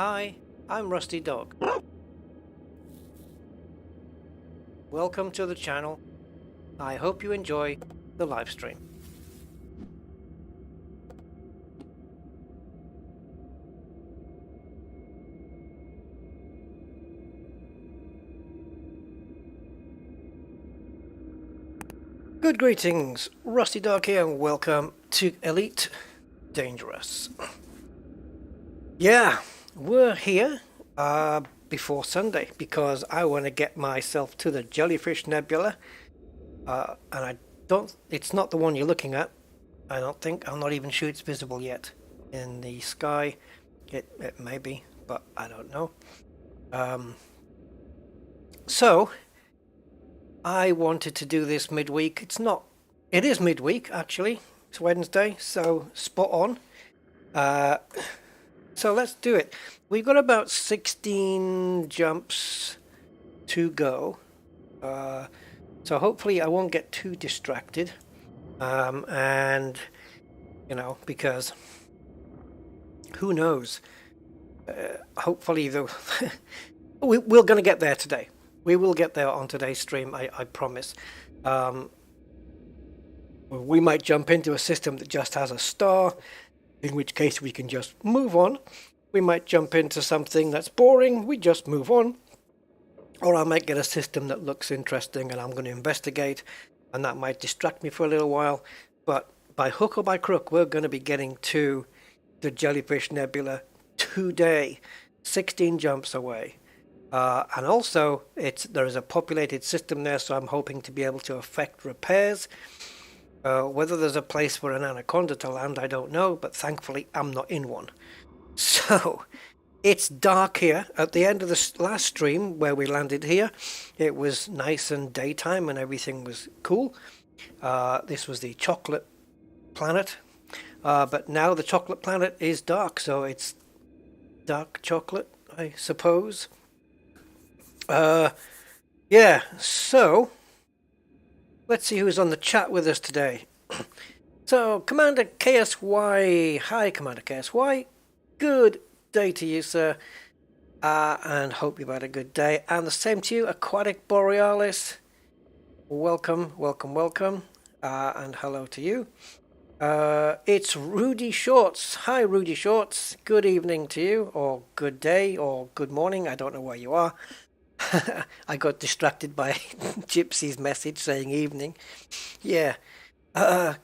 Hi, I'm Rusty Dog. Welcome to the channel. I hope you enjoy the live stream. Good greetings, Rusty Dog here, and welcome to Elite Dangerous. Yeah, we're here before Sunday because I want to get myself to the Jellyfish Nebula, and it's not the one you're looking at. I don't think. I'm not even sure it's visible yet in the sky. It may be, but I don't know. So I wanted to do this midweek. It is midweek actually. It's Wednesday, so spot on. So let's do it. We've got about 16 jumps to go. So hopefully I won't get too distracted. And you know, because who knows? Hopefully we're going to get there today. We will get there on today's stream, I promise. We might jump into a system that just has a star, in which case we can just move on. We might jump into something that's boring, we just move on. Or I might get a system that looks interesting and I'm going to investigate, and that might distract me for a little while. But by hook or by crook, we're going to be getting to the Jellyfish Nebula today, 16 jumps away. And also, there is a populated system there, so I'm hoping to be able to effect repairs. Whether there's a place for an anaconda to land, I don't know, but thankfully I'm not in one. So, it's dark here. At the end of the last stream, where we landed here, it was nice and daytime and everything was cool. This was the chocolate planet. But now the chocolate planet is dark, so it's dark chocolate, I suppose. Yeah, so let's see who's on the chat with us today. So, Commander KSY, hi Commander KSY, good day to you, sir, and hope you've had a good day, and the same to you, Aquatic Borealis, welcome, and hello to you. It's Rudy Shorts, hi Rudy Shorts, good evening to you, or good day, or good morning, I don't know where you are. I got distracted by Gypsy's message saying evening. Yeah.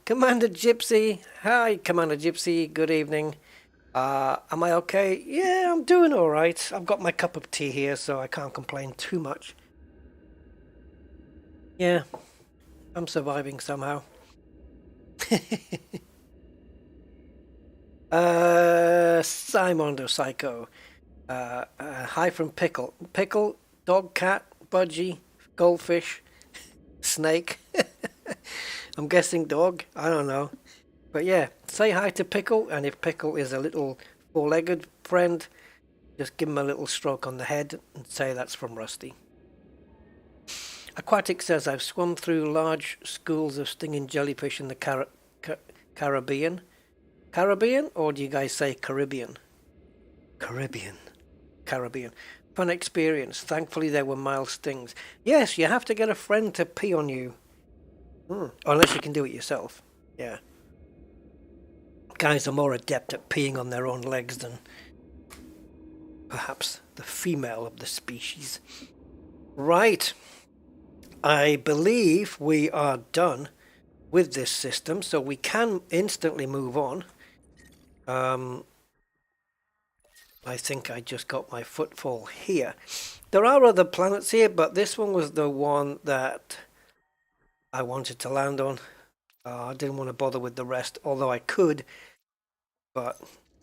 Commander Gypsy. Hi, Commander Gypsy. Good evening. Am I okay? Yeah, I'm doing all right. I've got my cup of tea here, so I can't complain too much. Yeah, I'm surviving somehow. Simon the Psycho. Hi from Pickle. Pickle, dog, cat, budgie, goldfish, snake. I'm guessing dog. I don't know. But yeah, say hi to Pickle, and if Pickle is a little four-legged friend, just give him a little stroke on the head and say that's from Rusty. Aquatic says, I've swum through large schools of stinging jellyfish in the Caribbean. Caribbean, or do you guys say Caribbean? Caribbean. Fun experience. Thankfully there were mild stings. Yes, you have to get a friend to pee on you. Unless you can do it yourself. Yeah. Guys are more adept at peeing on their own legs than perhaps the female of the species. Right. I believe we are done with this system, so we can instantly move on. I think I just got my footfall here. There are other planets here, but this one was the one that I wanted to land on. I didn't want to bother with the rest, although I could. But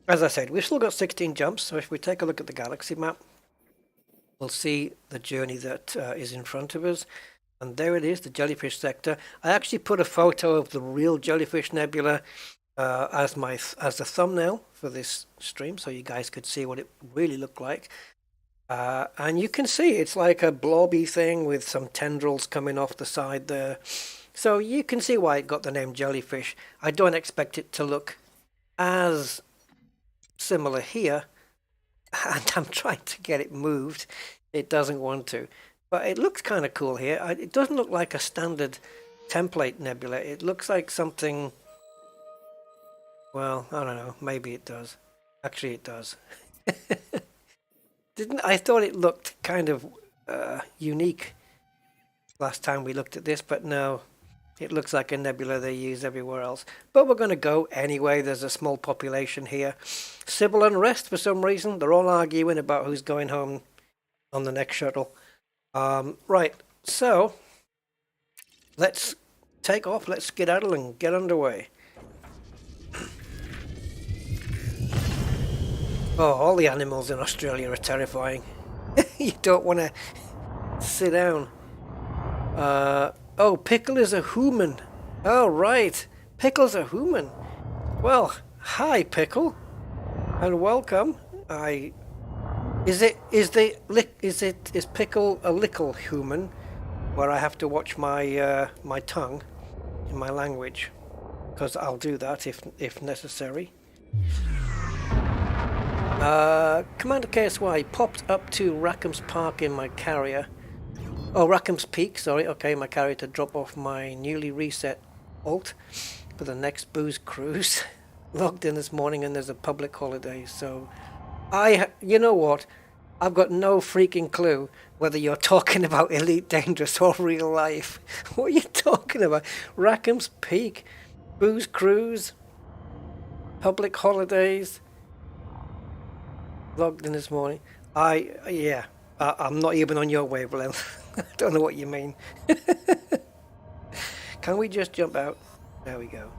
as I said, we've still got 16 jumps, so if we take a look at the galaxy map, we'll see the journey that is in front of us. And there it is, the Jellyfish sector. I actually put a photo of the real Jellyfish Nebula as the thumbnail for this stream, so you guys could see what it really looked like. And you can see it's like a blobby thing with some tendrils coming off the side there. So you can see why it got the name Jellyfish. I don't expect it to look as similar here and I'm trying to get it moved. It doesn't want to, but it looks kind of cool here. It doesn't look like a standard template nebula. It looks like something, well, I don't know, maybe it does. Actually it does. I thought it looked kind of unique last time we looked at this, but no, it looks like a nebula they use everywhere else. But we're going to go anyway. There's a small population here. Civil unrest for some reason. They're all arguing about who's going home on the next shuttle. Right, so let's take off. Let's skedaddle and get underway. Oh, all the animals in Australia are terrifying. You don't want to sit down. Oh, Pickle is a human. Oh, right. Pickle's a human. Well, hi, Pickle, and welcome. Is Pickle a little human, where I have to watch my my tongue in my language, because I'll do that if necessary. Commander KSY popped up to Rackham's Park in my carrier. Oh, Rackham's Peak, sorry. Okay, my carrier to drop off my newly reset alt for the next booze cruise. Logged in this morning and there's a public holiday, so you know what? I've got no freaking clue whether you're talking about Elite Dangerous or real life. What are you talking about? Rackham's Peak, booze cruise, public holidays. Logged in this morning. I'm not even on your wavelength. I don't know what you mean. Can we just jump out? There we go.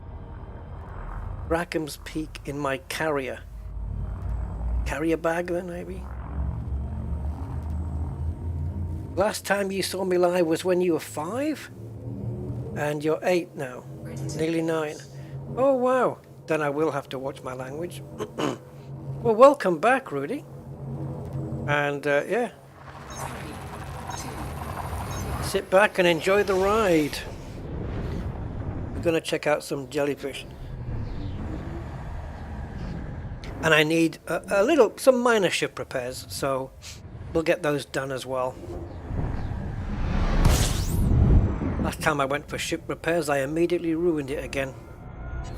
Rackham's Peak in my carrier. Carrier bag then, maybe? Last time you saw me live was when you were 5? And you're 8 now. Nearly 9. Oh, wow. Then I will have to watch my language. Well, welcome back, Rudy. And, yeah. Sit back and enjoy the ride. We're going to check out some jellyfish. And I need some minor ship repairs, so we'll get those done as well. Last time I went for ship repairs, I immediately ruined it again.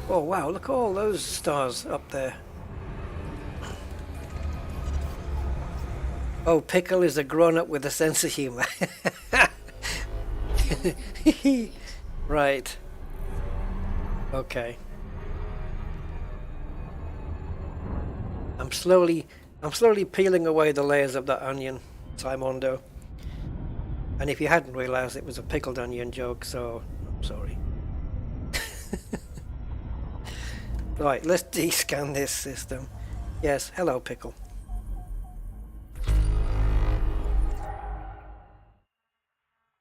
Oh, wow, look at all those stars up there. Oh, Pickle is a grown-up with a sense of humor. Right. Okay. I'm slowly peeling away the layers of that onion, Simondo. And if you hadn't realized, it was a pickled onion joke, so I'm sorry. Right, let's descan this system. Yes, hello, Pickle.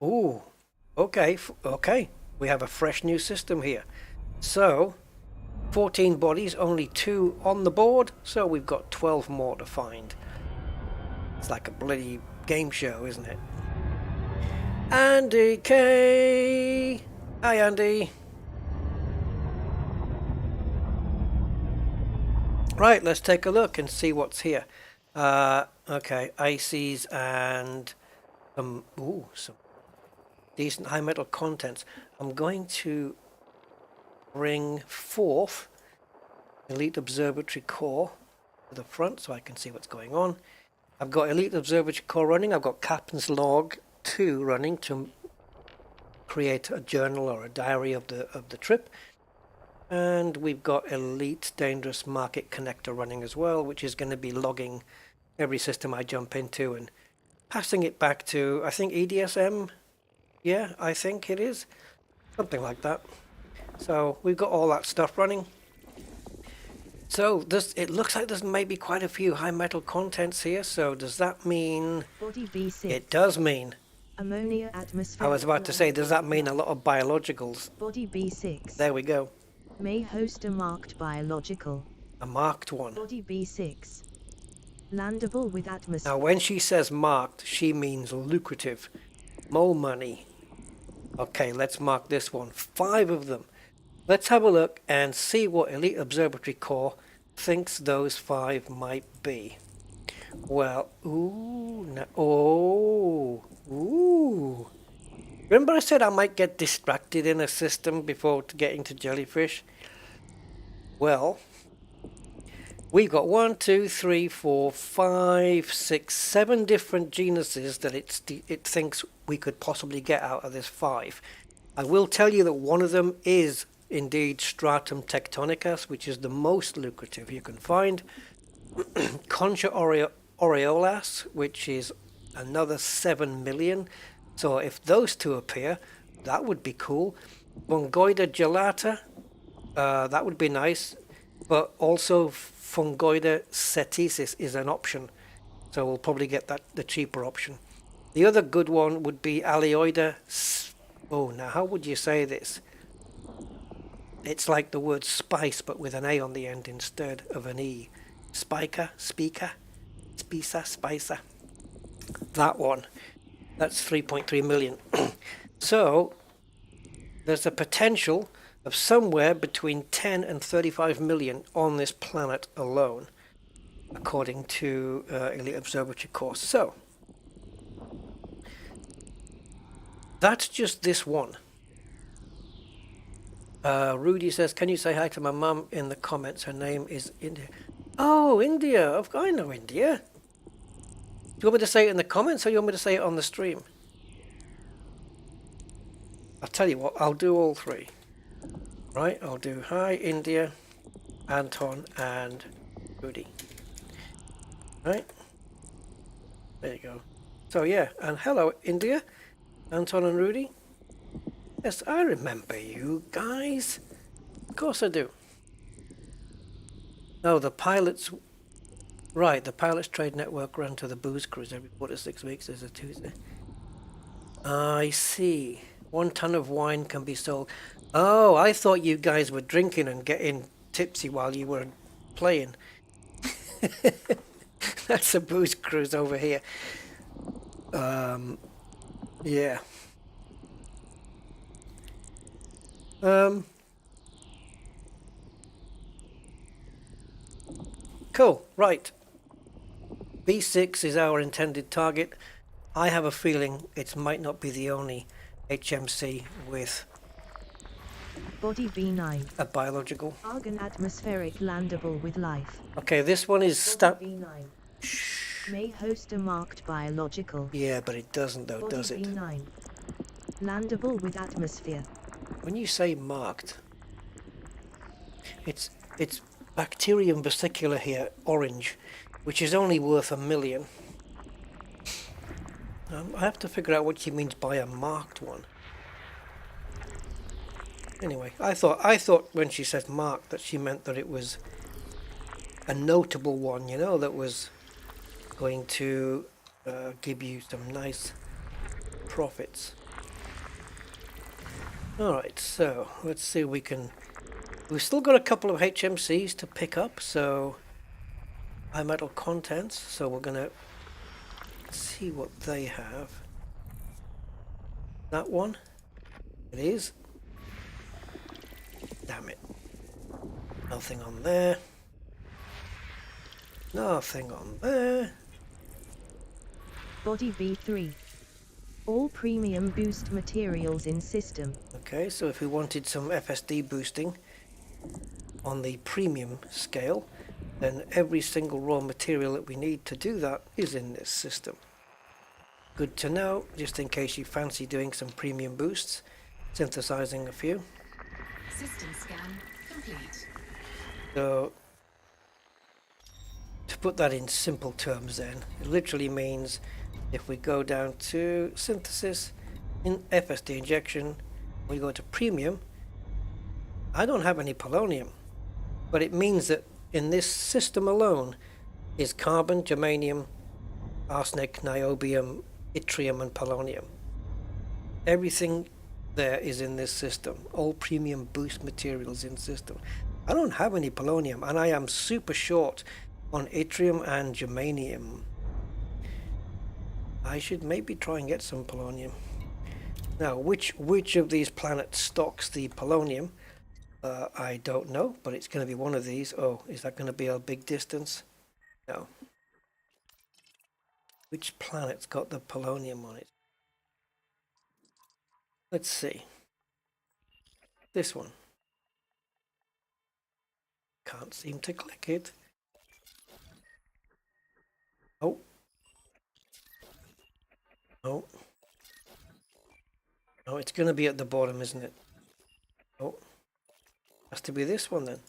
Ooh, okay, we have a fresh new system here. So, 14 bodies, only 2 on the board, so we've got 12 more to find. It's like a bloody game show, isn't it? Andy K! Hi, Andy. Right, let's take a look and see what's here. Okay, ICs and some decent high metal contents. I'm going to bring forth Elite Observatory Core to the front so I can see what's going on. I've got Elite Observatory Core running. I've got Captain's Log 2 running to create a journal or a diary of the trip. And we've got Elite Dangerous Market Connector running as well, which is going to be logging every system I jump into and passing it back to, I think, EDSM. Yeah, I think it is. Something like that. So we've got all that stuff running. So it looks like there's maybe quite a few high metal contents here. So does that mean... Body B6. It does mean. Ammonia atmosphere. I was about to say, does that mean a lot of biologicals? Body B6. There we go. May host a marked biological. A marked one. Body B6. Landable with atmosphere. Now when she says marked, she means lucrative. More money. Okay, let's mark this one. 5 of them. Let's have a look and see what Elite Observatory Core thinks those 5 might be. Well, ooh, no, oh, ooh. Remember I said I might get distracted in a system before getting to Jellyfish? Well, we've got 1, 2, 3, 4, 5, 6, 7 different genuses that it thinks we could possibly get out of this 5. I will tell you that one of them is indeed Stratum Tectonicus, which is the most lucrative you can find. Concha Aureolas, which is another 7 million. So if those two appear, that would be cool. Fungoida gelata, that would be nice. But also Fungoida setisis is an option. So we'll probably get the cheaper option. The other good one would be Aleoida. Oh, now how would you say this? It's like the word spice, but with an A on the end instead of an E. Spiker, speaker, spisa, spicer. That one. That's 3.3 million. So there's a potential of somewhere between 10 and 35 million on this planet alone, according to Elite Observatory course. So that's just this one. Rudy says, can you say hi to my mum in the comments? Her name is India. Oh, India. I know India. Do you want me to say it in the comments or you want me to say it on the stream? I'll tell you what, I'll do all three. Right, I'll do hi India, Anton and Rudy. Right? There you go. So yeah, and hello India, Anton and Rudy. Yes, I remember you guys. Of course I do. No, the pilots... Right, the Pilots Trade Network run to the booze cruise every 4 to 6 weeks. There's a Tuesday. I see. 1 ton of wine can be sold. Oh, I thought you guys were drinking and getting tipsy while you were playing. That's a booze cruise over here. Yeah. Cool, right. B6 is our intended target. I have a feeling it might not be the only HMC with Body B9. a biological. Argon atmospheric landable with life. Okay, this one is Body B9. May host a marked biological. Yeah, but it doesn't though, Body does it? B9. Landable with atmosphere. When you say marked, it's Bacterium vesicula here, orange, which is only worth 1 million. I have to figure out what she means by a marked one. Anyway, I thought when she said marked that she meant that it was a notable one, you know, that was going to give you some nice profits. Alright, so let's see if we can... We've still got a couple of HMCs to pick up, so high metal contents, so we're gonna see what they have. That one? It is. Damn it. Nothing on there. Nothing on there. Body B3. All premium boost materials in system. Okay, so if we wanted some FSD boosting on the premium scale, then every single raw material that we need to do that is in this system. Good to know, just in case you fancy doing some premium boosts, synthesizing a few. System scan complete. So, to put that in simple terms then, it literally means if we go down to synthesis, in FSD injection, we go to premium, I don't have any polonium, but it means that in this system alone is carbon, germanium, arsenic, niobium, yttrium and polonium. Everything there is in this system. All premium boost materials in system. I don't have any polonium and I am super short on yttrium and germanium. I should maybe try and get some polonium. Now, which of these planets stocks the polonium? I don't know, but it's going to be one of these. Oh, is that going to be a big distance? No. Which planet's got the polonium on it? Let's see. This one. Can't seem to click it. Oh. Oh. Oh, it's going to be at the bottom, isn't it? Oh. Has to be this one then.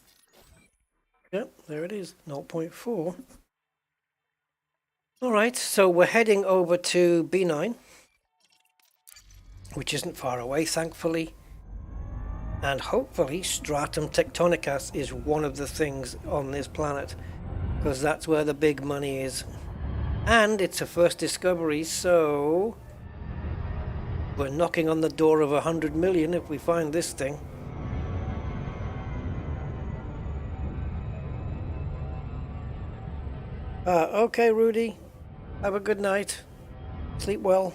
Yep, there it is. 0.4. Alright, so we're heading over to B9, which isn't far away, thankfully. And hopefully Stratum Tectonicus is one of the things on this planet, because that's where the big money is. And it's a first discovery, so we're knocking on the door of 100 million if we find this thing. Okay, Rudy. Have a good night. Sleep well.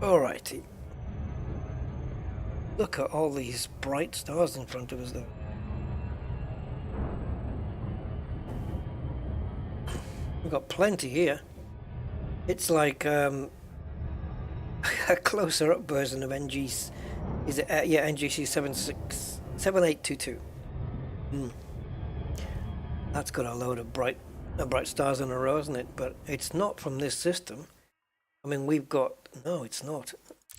Alrighty. Look at all these bright stars in front of us though. We've got plenty here. It's like a closer up version of NGC. Is it? Yeah, NGC 7822. That's got a load of bright stars in a row, isn't it? But it's not from this system. I mean, we've got... No, it's not.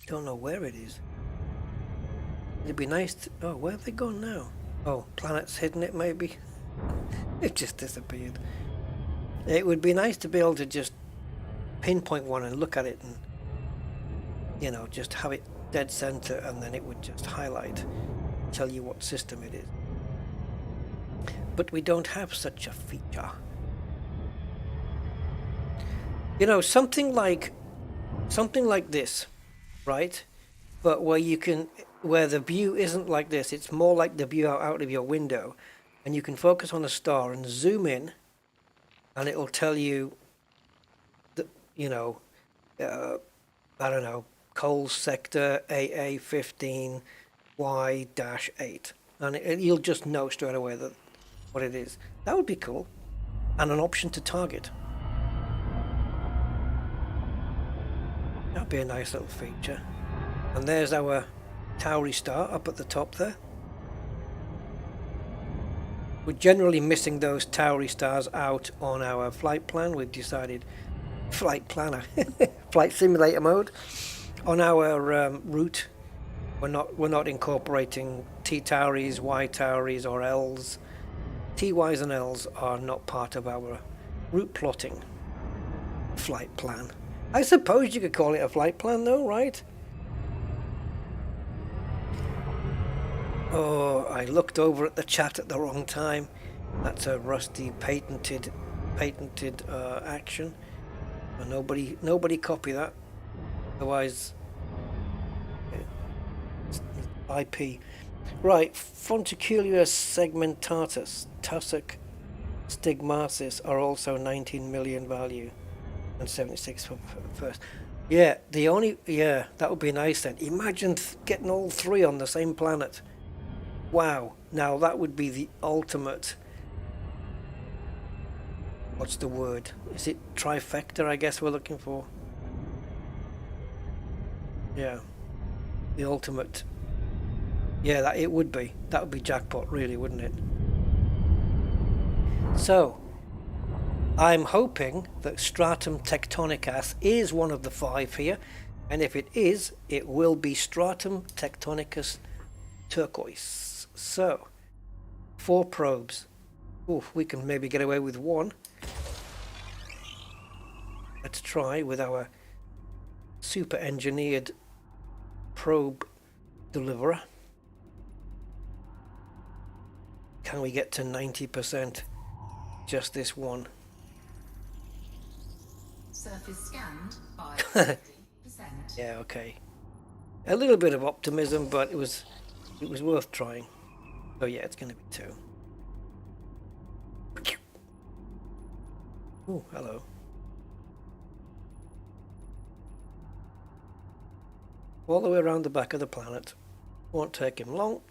Don't know where it is. It'd be nice to... Oh, where have they gone now? Oh, planet's hidden it, maybe? It just disappeared. It would be nice to be able to just pinpoint one and look at it and, you know, just have it dead center, and then it would just highlight, tell you what system it is. But we don't have such a feature. You know, something like this, right? But where the view isn't like this, it's more like the view out of your window, and you can focus on a star and zoom in, and it'll tell you that, you know, I don't know, Coles sector AA15 Y-8, and you'll just know straight away that what it is. That would be cool, and an option to target. That'd be a nice little feature. And there's our Tauri star up at the top there. We're generally missing those Tauri stars out on our flight plan. We've decided, flight planner, flight simulator mode. On our route, we're not incorporating T Tauris, Y Tauris, or Ls. TYs and Ls are not part of our route plotting flight plan. I suppose you could call it a flight plan though, right? Oh, I looked over at the chat at the wrong time. That's a rusty patented action. Nobody copy that. Otherwise, it's IP. Right, Fonticulus segmentatus, tussock stigmasis are also 19 million value. And 76 for first. Yeah, that would be nice then. Imagine getting all three on the same planet. Wow, now that would be the ultimate... What's the word? Is it trifecta, I guess we're looking for? Yeah, the ultimate... Yeah, it would be. That would be jackpot, really, wouldn't it? So... I'm hoping that Stratum Tectonicus is one of the 5 here, and if it is, it will be Stratum Tectonicus turquoise. So, 4 probes. Oof, we can maybe get away with 1. Let's try with our super engineered probe deliverer. Can we get to 90%? Just this one. Surface scanned by 50%. Yeah, okay. A little bit of optimism, but it was worth trying. Oh yeah, it's going to be 2. Oh, hello. All the way around the back of the planet. Won't take him long.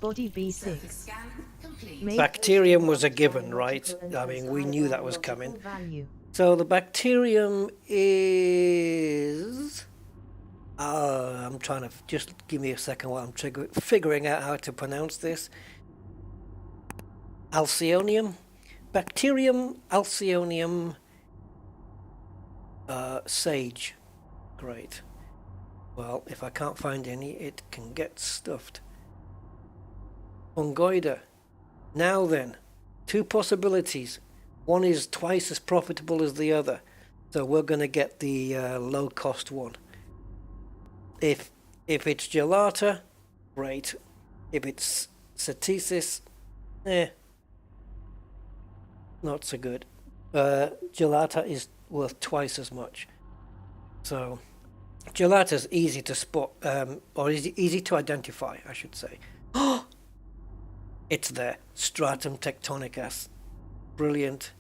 Body B6. Surface scan complete. Make Bacterium was a HTC given, right? biological I and mean, we high knew that was biological coming. value. So the bacterium is... I'm trying to... Just give me a second while I'm figuring out how to pronounce this. Alcyonium? Bacterium, Alcyonium, sage. Great. Well, if I can't find any, it can get stuffed. Fungoida. Now then, two possibilities. One is twice as profitable as the other. So we're going to get the low-cost one. If it's Gelata, great. If it's Cetesis, not so good. Gelata is worth twice as much. So Gelata's easy to spot, or easy to identify, I should say. It's there. Stratum tectonicus. Brilliant.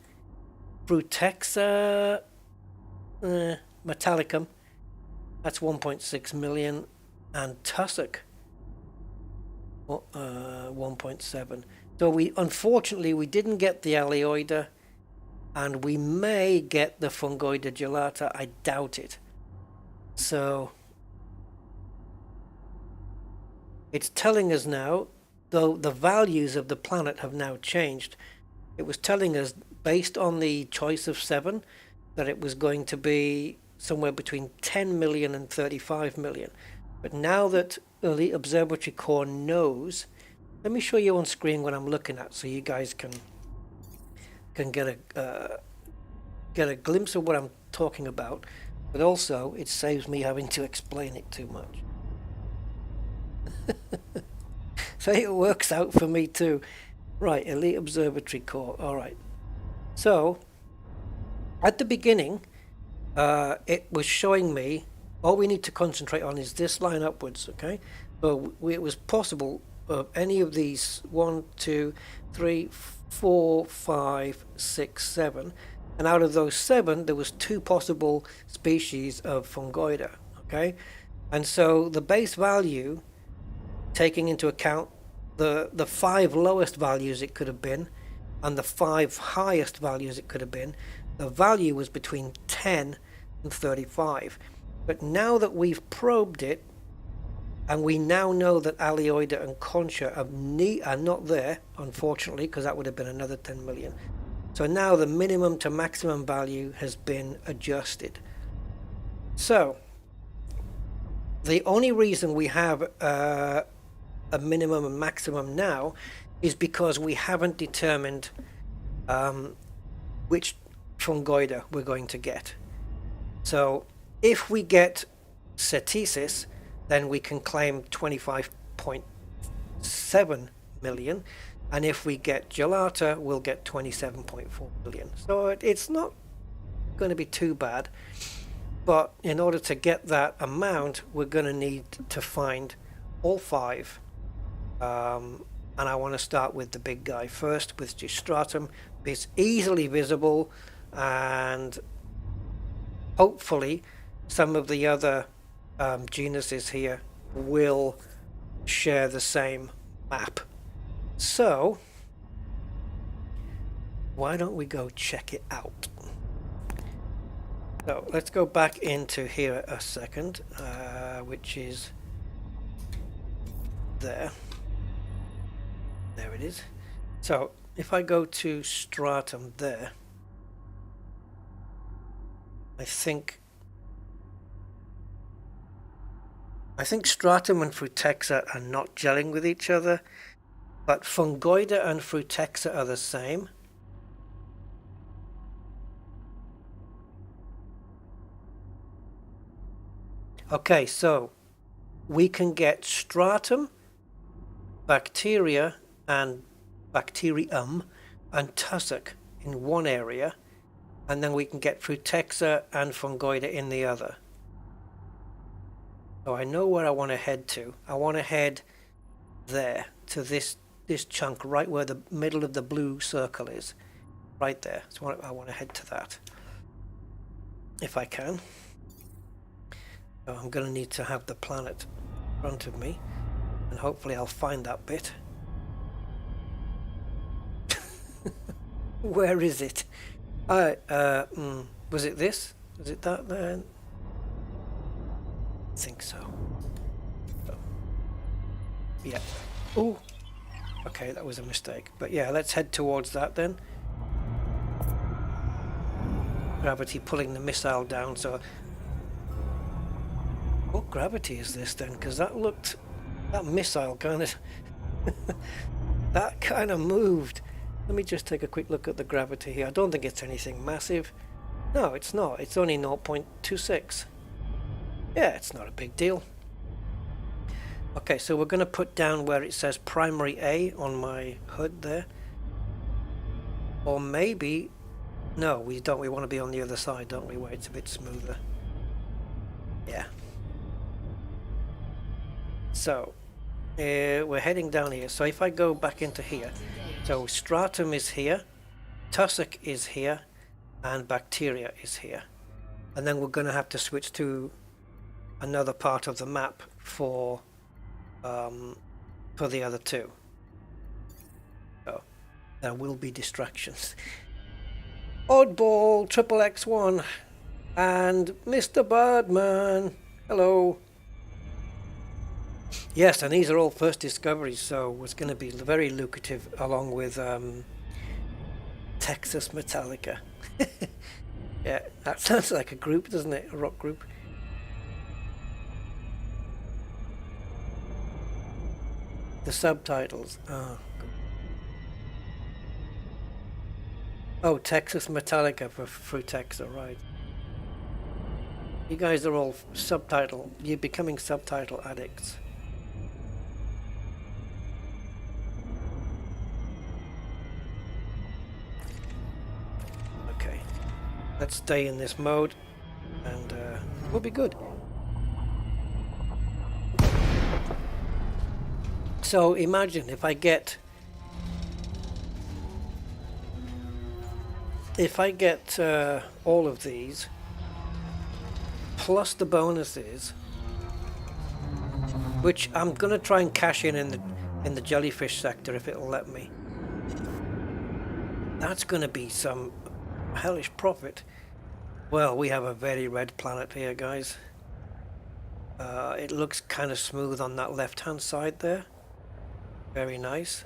Frutexa metallicum. That's 1.6 million. And tussock. 1.7. So unfortunately we didn't get the Alioida, and we may get the Fungoida gelata. I doubt it. So it's telling us now, though the values of the planet have now changed. It was telling us, based on the choice of 7, that it was going to be somewhere between 10 million and 35 million. But now that Elite Observatory Core knows, let me show you on screen what I'm looking at, so you guys can get a glimpse of what I'm talking about. But also, it saves me having to explain it too much. So it works out for me too. Right, Elite Observatory Core. All right. So, at the beginning, it was showing me, all we need to concentrate on is this line upwards, okay? So it was possible of any of these 1, 2, 3, 4, 5, 6, 7. And out of those 7, there was 2 possible species of Fungoida, okay? And so the base value, taking into account the 5 lowest values it could have been, and the 5 highest values it could have been, the value was between 10 and 35. But now that we've probed it, and we now know that Alioida and Concha are not there, unfortunately, because that would have been another 10 million. So now the minimum to maximum value has been adjusted. So the only reason we have a minimum and maximum now is because we haven't determined which Fungoida we're going to get. So if we get Cetesis, then we can claim 25.7 million. And if we get Gelata, we'll get 27.4 million. So it's not going to be too bad. But in order to get that amount, we're going to need to find all 5. And I want to start with the big guy first, with Stratum. It's easily visible, and hopefully some of the other genuses here will share the same map. So why don't we go check it out? So let's go back into here a second, which is there. There it is. So if I go to Stratum there, I think Stratum and Frutexa are not gelling with each other, but Fungoida and Frutexa are the same. Okay, so we can get Stratum, Bacteria, and Bacterium and Tussock in one area, and then we can get Frutexa and Fungoida in the other. So I know where I want to head to. I want to head there, to this chunk right where the middle of the blue circle is. Right there. So I want to head to that, if I can. So I'm going to need to have the planet in front of me, and hopefully I'll find that bit. Where is it? Was it this? Was it that then? I think so. Yeah. Oh. Okay, that was a mistake. But yeah, let's head towards that then. Gravity pulling the missile down, so... What gravity is this then? Because that looked... That missile kind of... that kind of moved. Let me just take a quick look at the gravity here. I don't think it's anything massive. No, it's not. It's only 0.26. Yeah, it's not a big deal. Okay, so we're going to put down where it says primary A on my HUD there. Or maybe... No, we don't. We want to be on the other side, don't we? Where it's a bit smoother. Yeah. So, we're heading down here. So if I go back into here, so stratum is here, tussock is here, and bacteria is here. And then we're going to have to switch to another part of the map for the other two. So there will be distractions. Oddball, Triple X1, and Mr. Birdman. Hello. Yes, and these are all first discoveries, so it's going to be very lucrative, along with Texas Metallica. Yeah, that sounds like a group, doesn't it? A rock group. The subtitles. Oh, Texas Metallica for Texas, right. You guys are all you're becoming subtitle addicts. Okay, let's stay in this mode, and we'll be good. So imagine if I get all of these plus the bonuses, which I'm gonna try and cash in the jellyfish sector if it'll let me. That's gonna be some hellish profit. Well, we have a very red planet here, guys. It looks kind of smooth on that left hand side there. Very nice.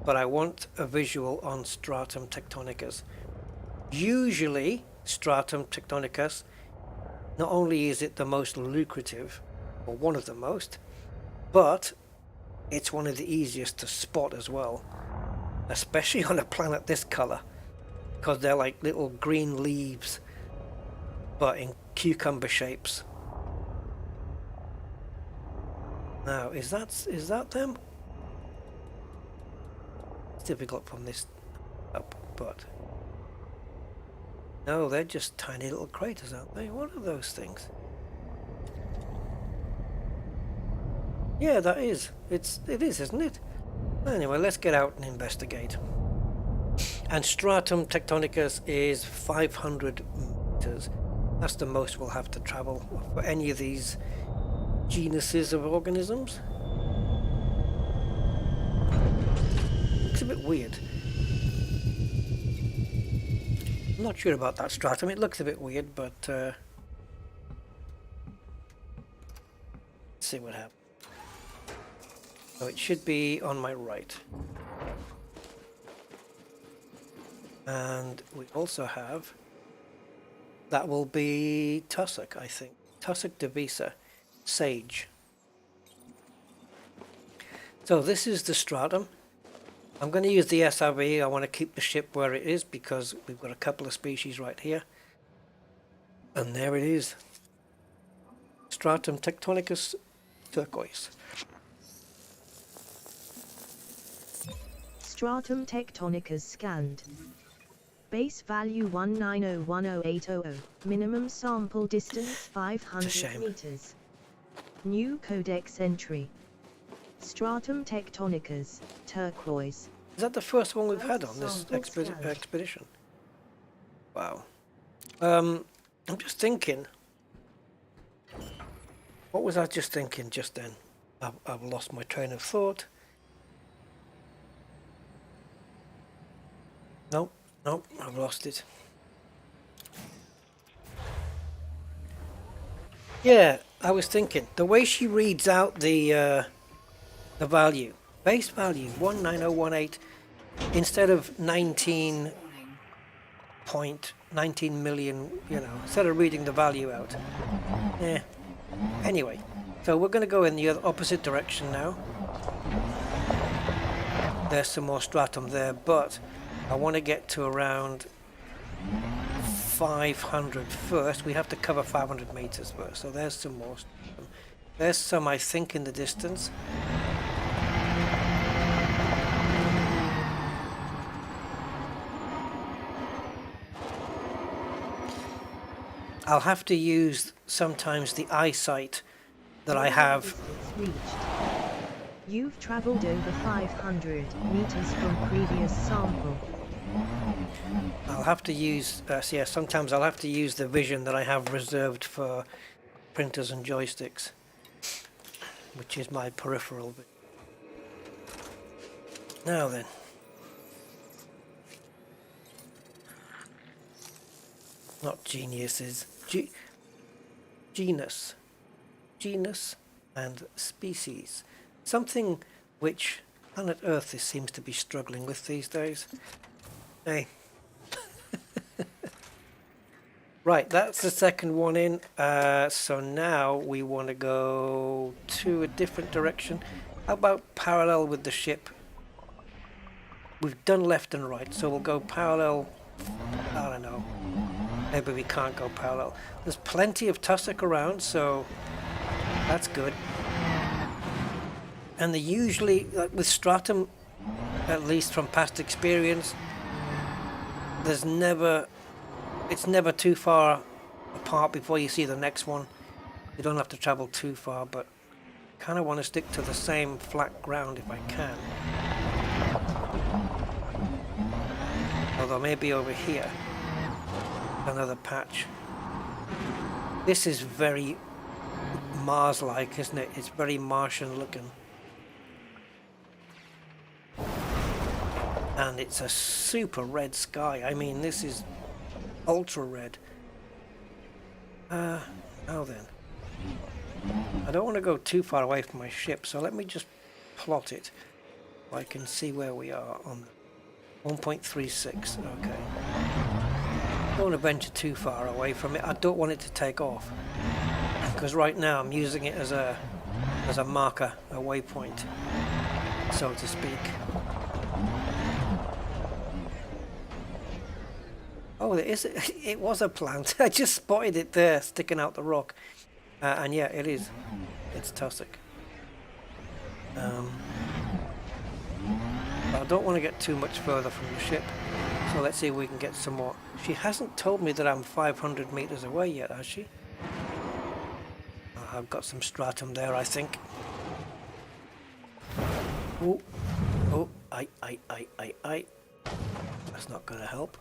But I want a visual on Stratum Tectonicus. Usually, Stratum Tectonicus, not only is it the most lucrative, or one of the most, but it's one of the easiest to spot as well. Especially on a planet this color, because they're like little green leaves, but in cucumber shapes. Now, is that them? It's difficult from this up, but no, they're just tiny little craters, aren't they? What are those things? Yeah, that is. It is, isn't it? Anyway, let's get out and investigate. And Stratum Tectonicus is 500 meters. That's the most we'll have to travel for any of these genuses of organisms. Looks a bit weird. I'm not sure about that stratum. It looks a bit weird, but let's see what happens. So it should be on my right. And we also have, that will be tussock, I think. Tussock divisa, sage. So this is the stratum. I'm going to use the SRV. I want to keep the ship where it is because we've got a couple of species right here. And there it is. Stratum Tectonicus turquoise. Stratum Tectonicus scanned. Base value 1901080. Minimum sample distance 500 meters. New codex entry. Stratum Tectonicus, turquoise. Is that the first one we've had on this expedition? Wow. I'm just thinking, What was I just thinking just then? I've lost my train of thought. Nope, nope, I've lost it. Yeah, I was thinking the way she reads out the value, base value 19018, instead of 19.19 million, you know, instead of reading the value out. Yeah. Anyway, so we're going to go in the opposite direction now. There's some more stratum there, but I want to get to around 500 first. We have to cover 500 meters first. So there's some more stratum. There's some, I think, in the distance. I'll have to use sometimes the eyesight that I have. Distance reached. You've traveled over 500 meters from previous sample. I'll have to use, yeah, sometimes I'll have to use the vision that I have reserved for printers and joysticks, which is my peripheral vision. Now then. Not geniuses, genus and species. Something which planet Earth seems to be struggling with these days. Hey. Right, that's the second one in. So now we want to go to a different direction. How about parallel with the ship? We've done left and right, so we'll go parallel. I don't know. Maybe we can't go parallel. There's plenty of tussock around, so that's good. And they usually, like with stratum, at least from past experience, it's never too far apart before you see the next one. You don't have to travel too far, but kind of want to stick to the same flat ground if I can. Although maybe over here. Another patch. This is very Mars-like, isn't it? It's very Martian looking. And it's a super red sky. I mean, this is ultra red. Now then. I don't want to go too far away from my ship, so let me just plot it so I can see where we are on 1.36. Okay. I don't want to venture too far away from it. I don't want it to take off, because right now I'm using it as a marker, a waypoint, so to speak. Oh, it was a plant. I just spotted it there, sticking out the rock, and yeah, it is. It's tussock. I don't want to get too much further from the ship. So let's see if we can get some more. She hasn't told me that I'm 500 meters away yet, has she? I've got some stratum there, I think. Oh, oh, I. That's not going to help.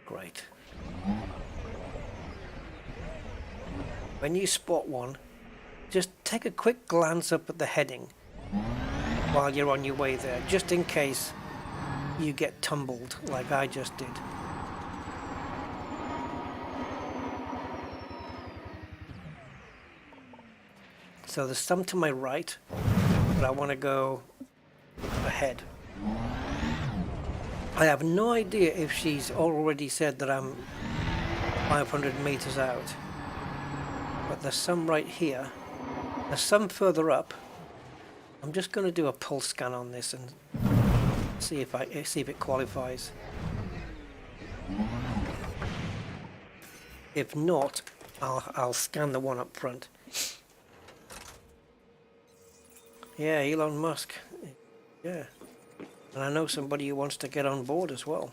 Great. When you spot one, just take a quick glance up at the heading while you're on your way there, just in case you get tumbled like I just did. So there's some to my right, but I want to go ahead. I have no idea if she's already said that I'm 500 meters out, but there's some right here. There's some further up. I'm just going to do a pulse scan on this and see if it qualifies. If not, I'll scan the one up front. Yeah, Elon Musk. Yeah. And I know somebody who wants to get on board as well.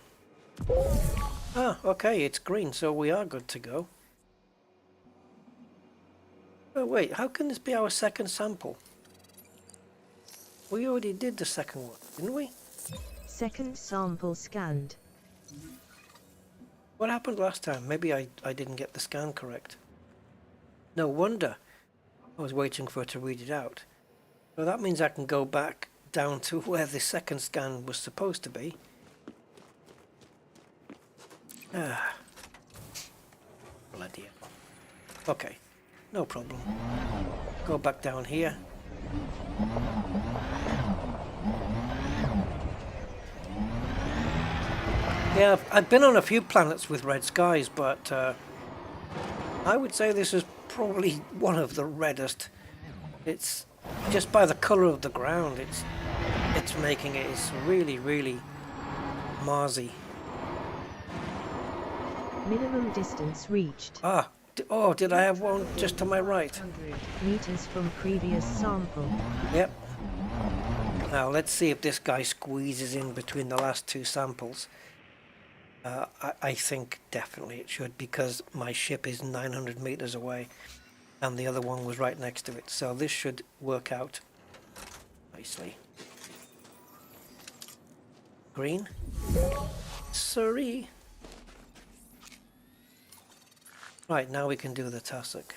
Ah, okay, it's green, so we are good to go. Oh wait, how can this be our second sample? We already did the second one, didn't we? Second sample scanned. What happened last time? Maybe I didn't get the scan correct. No wonder I was waiting for it to read it out. So that means I can go back down to where the second scan was supposed to be. Ah. Bloody hell. Okay, no problem. Go back down here. Yeah, I've been on a few planets with red skies, but I would say this is probably one of the reddest. It's just by the color of the ground. It's making it. It's really, really Marsy. Minimum distance reached. Ah, oh, did I have one just to my right? 100 meters from previous sample. Yep. Now let's see if this guy squeezes in between the last two samples. I think definitely it should, because my ship is 900 meters away and the other one was right next to it. So this should work out nicely. Green. Sorry. Right, now we can do the tussock.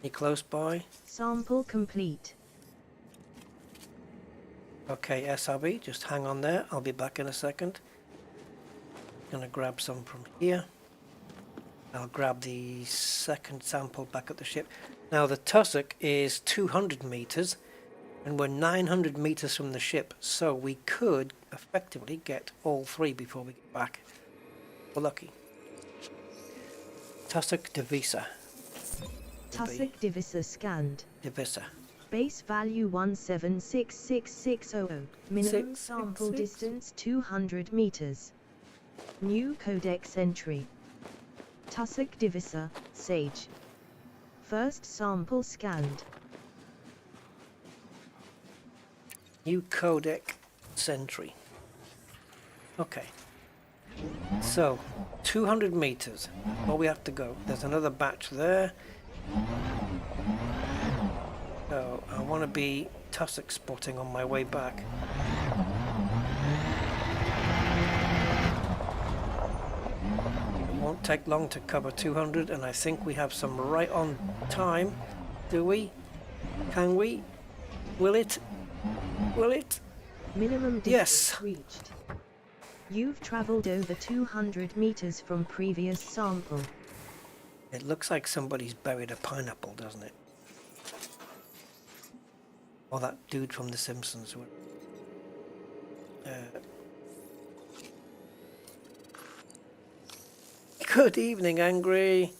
Any close by? Sample complete. Okay, SRB, just hang on there. I'll be back in a second. Gonna grab some from here. I'll grab the second sample back at the ship. Now the tussock is 200 meters and we're 900 meters from the ship, so we could effectively get all three before we get back. We're lucky. Tussock Divisa. Tussock Divisa scanned. Divisa. Base value 1766600. Minimum 666. sample distance 200 meters. New codex entry. Tussock Divisa, Sage. First sample scanned. New codec Sentry. Okay. So, 200 meters. Well, we have to go. There's another batch there. So, I want to be tussock spotting on my way back. It won't take long to cover 200, and I think we have some right on time. Do we? Can we? Will it? Will it? Minimum Yes. distance reached. You've traveled over 200 meters from previous sample. It looks like somebody's buried a pineapple, doesn't it? Or that dude from The Simpsons. Good evening, Angry.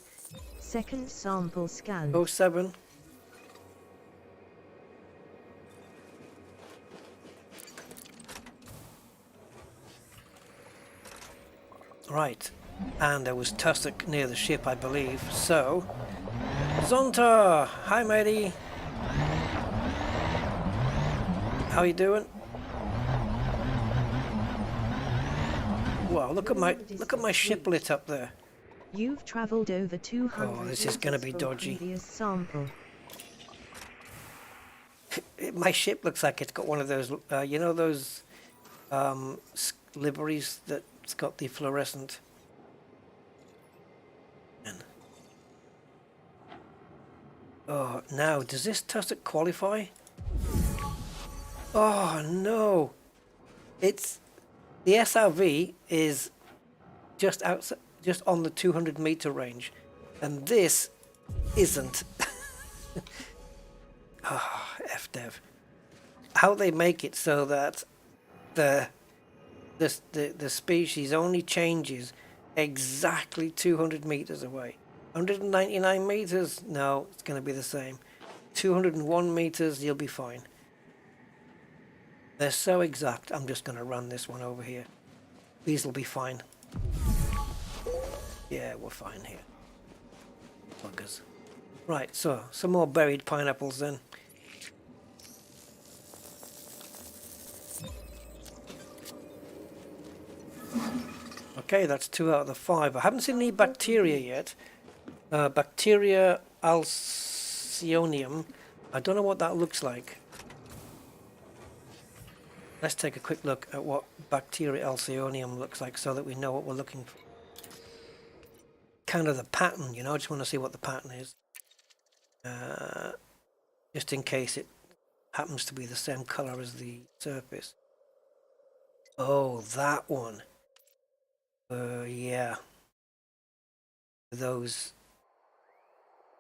Second sample scanned. 07. Right, and there was tussock near the ship, I believe. So, Zonta, hi matey. How you doing? Wow, look at my ship lit up there. You've traveled over 200 Oh, this is gonna be meters from dodgy. previous sample. My ship looks like it's got one of those, you know, those liveries that's got the fluorescent. Oh, now does this tussock qualify? Oh no! It's the SRV is just outside, just on the 200 meter range, and this isn't. Ah, oh, FDev. How they make it so that the species only changes exactly 200 meters away. 199 meters? No, it's going to be the same. 201 meters, you'll be fine. They're so exact, I'm just going to run this one over here. These will be fine. Yeah, we're fine here. Buggers. Right, so, some more buried pineapples then. Okay, that's 2 out of the 5. I haven't seen any bacteria yet. Bacteria alcyonium. I don't know what that looks like. let's take a quick look at what bacteria alcyonium looks like so that we know what we're looking for. Kind of the pattern, you know, I just want to see what the pattern is. Just in case it happens to be the same color as the surface. Oh, that one. Yeah. Those.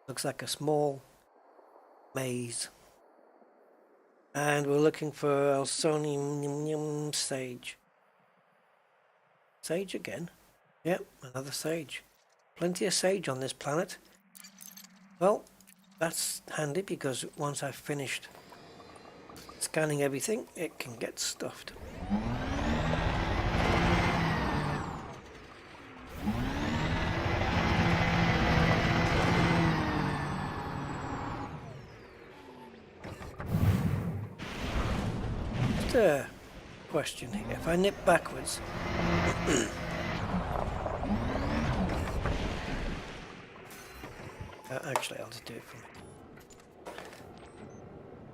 Looks like a small maze. And we're looking for alcyonium sage. Sage again? Yep, another sage. Plenty of sage on this planet. Well, that's handy because once I've finished scanning everything, it can get stuffed. Just a question here. If I nip backwards, actually, I'll just do it for me.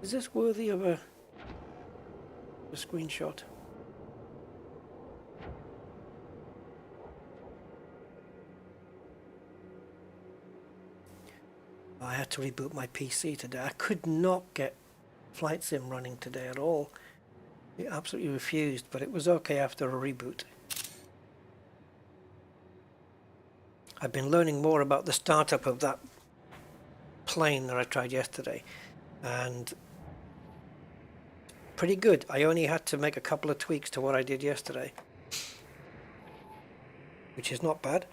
Is this worthy of a screenshot? I had to reboot my PC today. I could not get Flight Sim running today at all. It absolutely refused, but it was okay after a reboot. I've been learning more about the startup of that plane that I tried yesterday, and pretty good. I only had to make a couple of tweaks to what I did yesterday, which is not bad.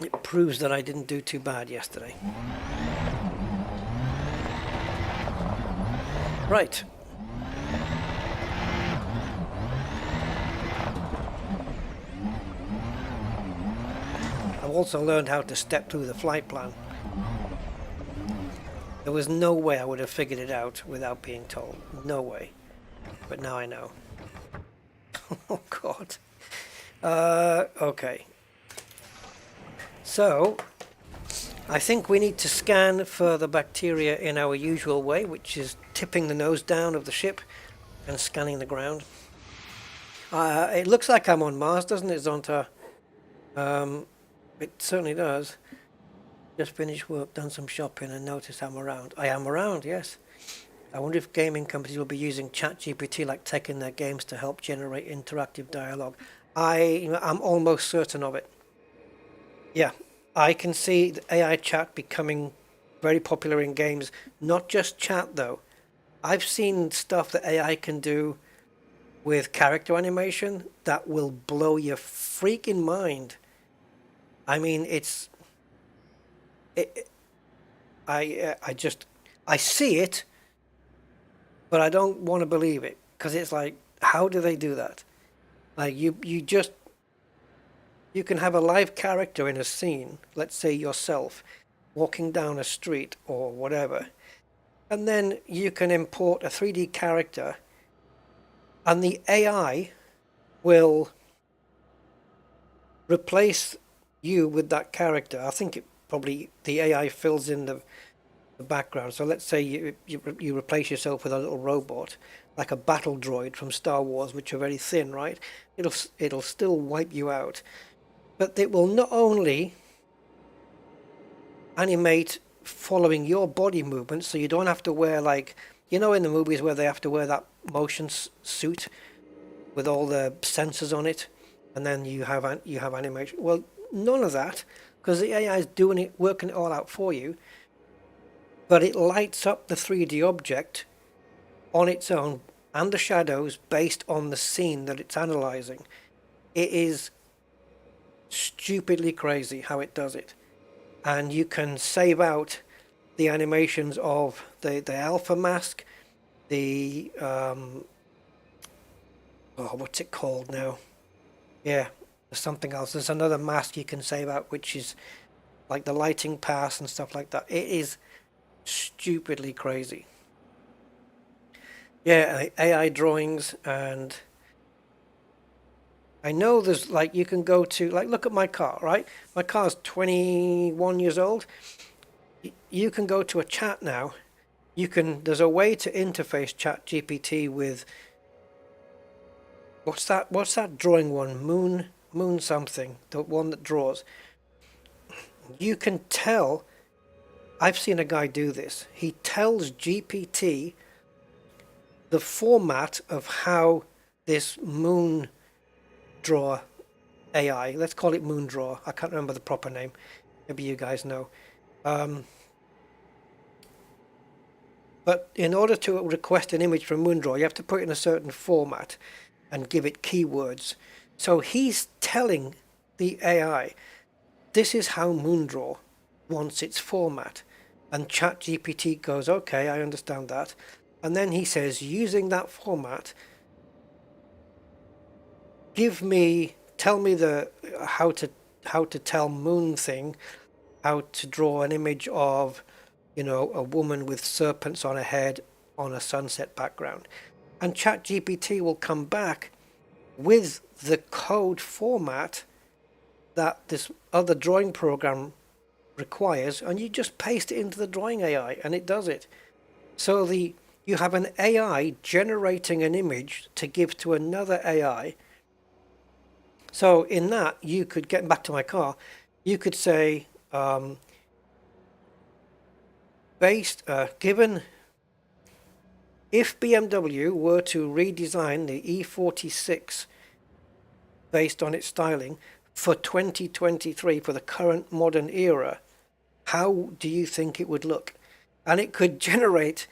It proves that I didn't do too bad yesterday. Right. I've also learned how to step through the flight plan. There was no way I would have figured it out without being told. No way. But now I know. Oh God. Okay. So, I think we need to scan for the bacteria in our usual way, which is tipping the nose down of the ship and scanning the ground. It looks like I'm on Mars, doesn't it, Zonta? It certainly does. Just finished work, done some shopping, and noticed I'm around. I am around, yes. I wonder if gaming companies will be using ChatGPT like tech in their games to help generate interactive dialogue. I'm almost certain of it. Yeah, I can see the AI chat becoming very popular in games. Not just chat, though. I've seen stuff that AI can do with character animation that will blow your freaking mind. I mean, I see it, but I don't want to believe it, because it's like, how do they do that? Like you can have a live character in a scene, let's say yourself, walking down a street or whatever, and then you can import a 3D character, and the AI will replace you with that character. I think the AI fills in the background. So let's say you replace yourself with a little robot, like a battle droid from Star Wars, which are very thin, right? It'll still wipe you out, but it will not only animate following your body movements, so you don't have to wear, like, you know, in the movies where they have to wear that motion suit with all the sensors on it, and then you have animation. Well, none of that, because the AI is working it all out for you, but it lights up the 3D object on its own and the shadows based on the scene that it's analyzing. It is stupidly crazy how it does it. And you can save out the animations of the alpha mask, the what's it called now? Yeah, there's something else. There's another mask you can save out, which is like the lighting pass and stuff like that. It is stupidly crazy. Yeah, AI drawings, and I know there's, like, you can go to, like, look at my car, right? My car's 21 years old. You can go to a chat now there's a way to interface ChatGPT with, what's that drawing one? Moon something, the one that draws. You can tell, I've seen a guy do this. He tells GPT the format of how this moon draw AI, let's call it moon draw, I can't remember the proper name, maybe you guys know. But in order to request an image from Moondraw, you have to put it in a certain format and give it keywords. So he's telling the AI, this is how Moondraw wants its format. And ChatGPT goes, okay, I understand that. And then he says, using that format, tell me how to tell moon thing, how to draw an image of, a woman with serpents on her head on a sunset background. And ChatGPT will come back with the code format that this other drawing program requires, and you just paste it into the drawing AI and it does it. So you have an AI generating an image to give to another AI. So in that, you could, get back to my car, you could say, given if BMW were to redesign the E46 based on its styling for 2023, for the current modern era, how do you think it would look? And it could generate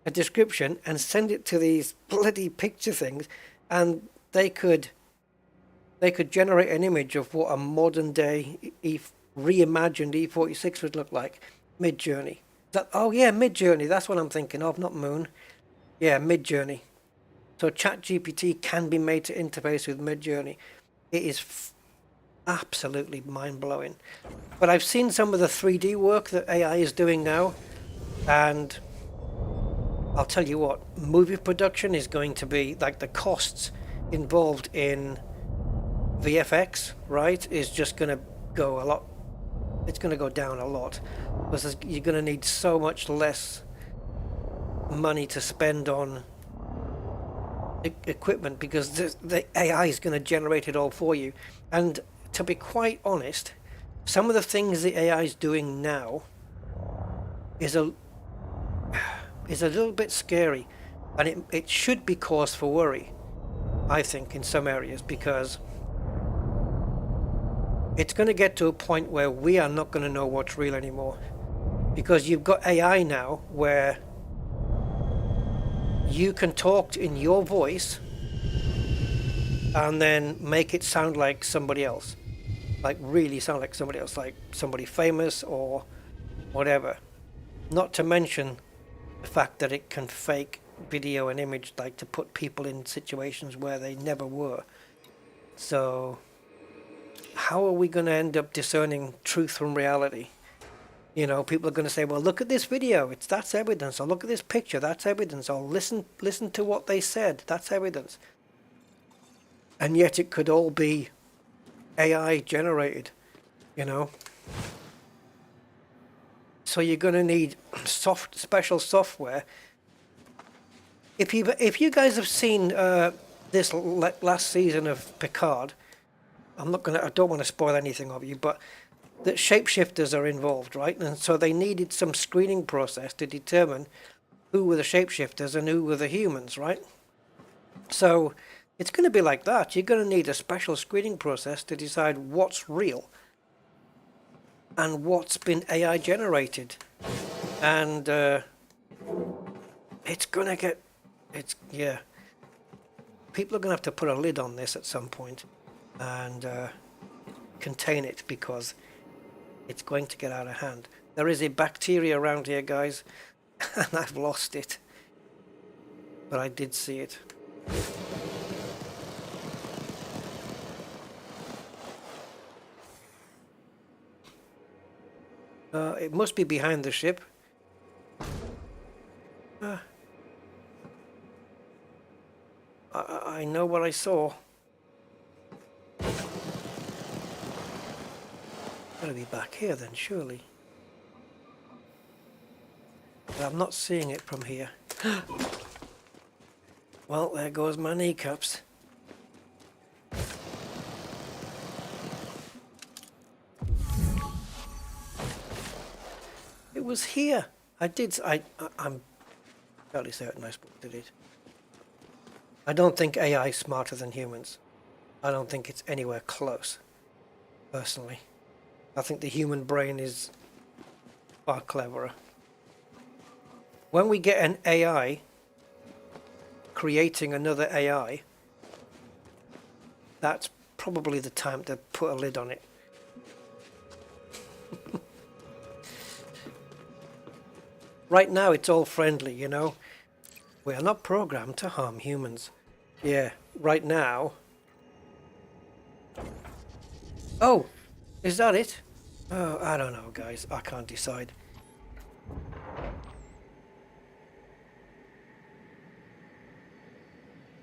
a description and send it to these bloody picture things, and they could generate an image of what a modern day reimagined E46 would look like. Mid-Journey. Oh yeah, Mid-Journey, that's what I'm thinking of, not Moon. Yeah, Mid-Journey. So ChatGPT can be made to interface with Mid-Journey. It is absolutely mind-blowing. But I've seen some of the 3D work that AI is doing now, and I'll tell you what, movie production is going to be, like, the costs involved in VFX, right, is just going to go a lot. It's going to go down a lot, because you're going to need so much less money to spend on equipment, because the AI is going to generate it all for you. And to be quite honest, some of the things the AI is doing now is a little bit scary, and it should be cause for worry, I think, in some areas, because it's going to get to a point where we are not going to know what's real anymore, because you've got AI now where you can talk in your voice and then make it sound like somebody else, like really sound like somebody else, like somebody famous or whatever. Not to mention the fact that it can fake video and image, like to put people in situations where they never were. So how are we going to end up discerning truth from reality? People are going to say, well, look at this video, that's evidence, or look at this picture, that's evidence, or listen to what they said, that's evidence. And yet it could all be AI generated, So you're going to need special software. If you guys have seen this last season of Picard, I don't want to spoil anything of you, but that shapeshifters are involved, right? And so they needed some screening process to determine who were the shapeshifters and who were the humans, right? So it's going to be like that. You're going to need a special screening process to decide what's real and what's been AI generated. And it's going to get... People are going to have to put a lid on this at some point and contain it, because it's going to get out of hand. There is a bacteria around here, guys, and I've lost it. But I did see it. It must be behind the ship. I know what I saw. Gotta be back here then, surely. I'm not seeing it from here. Well, there goes my kneecaps. It was here. I'm fairly certain I spotted it. I don't think AI is smarter than humans. I don't think it's anywhere close, personally. I think the human brain is far cleverer. When we get an AI creating another AI, that's probably the time to put a lid on it. Right now it's all friendly, you know. We are not programmed to harm humans. Yeah, right now. Oh, is that it? Oh, I don't know, guys. I can't decide.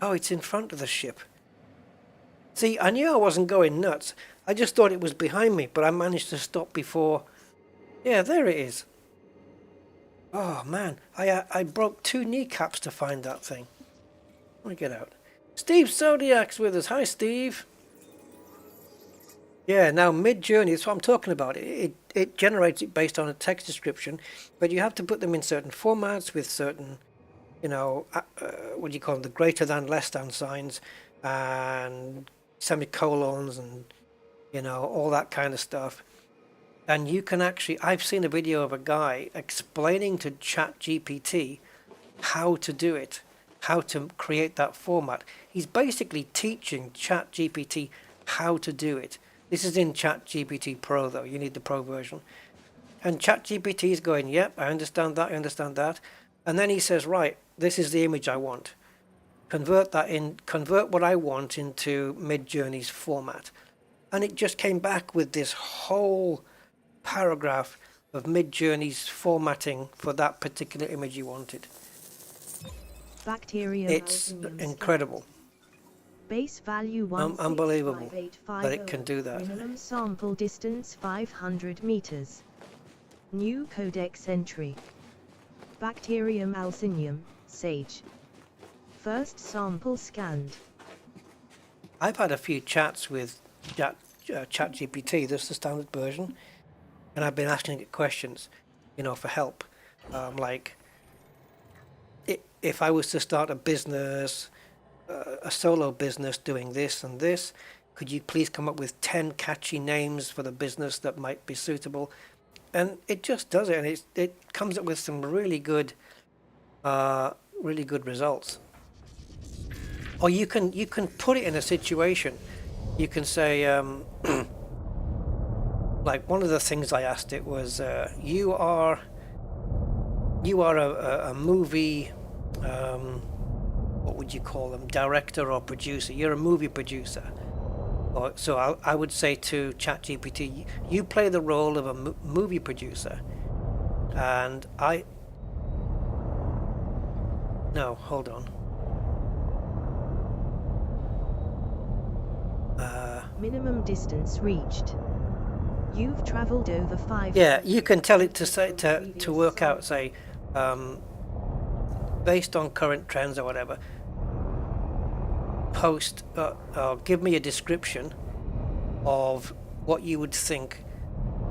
Oh, it's in front of the ship. See, I knew I wasn't going nuts. I just thought it was behind me, but I managed to stop before. Yeah, there it is. Oh, man. I broke 2 kneecaps to find that thing. Let me get out. Steve Zodiac's with us. Hi, Steve. Yeah, now mid-journey, that's what I'm talking about. It generates it based on a text description, but you have to put them in certain formats with certain, you know, what do you call them, the greater than, less than signs, and semicolons, and, you know, all that kind of stuff. And you can actually, I've seen a video of a guy explaining to ChatGPT how to do it, how to create that format. He's basically teaching ChatGPT how to do it. This is in ChatGPT Pro though, you need the Pro version. And ChatGPT is going, yep, I understand that, I understand that. And then he says, right, this is the image I want. Convert what I want into Midjourney's format. And it just came back with this whole paragraph of Midjourney's formatting for that particular image you wanted. It's incredible. Base value Unbelievable that it can do that. Minimum sample distance 500 meters. New codex entry. Bacterium alcinium, sage. First sample scanned. I've had a few chats with ChatGPT, this is the standard version, and I've been asking it questions, you know, for help. Like, if I was to start a business, a solo business doing this and this, could you please come up with 10 catchy names for the business that might be suitable? And it just does it, and it comes up with some really good results. Or you can put it in a situation. You can say, like, one of the things I asked it was, you are a movie, what would you call them, director or producer? You're a movie producer. So I would say to ChatGPT, you play the role of a movie producer, and no, hold on. Minimum distance reached. You've traveled over 5. Yeah, you can tell it to say to work out, say, based on current trends or whatever. Post give me a description of what you would think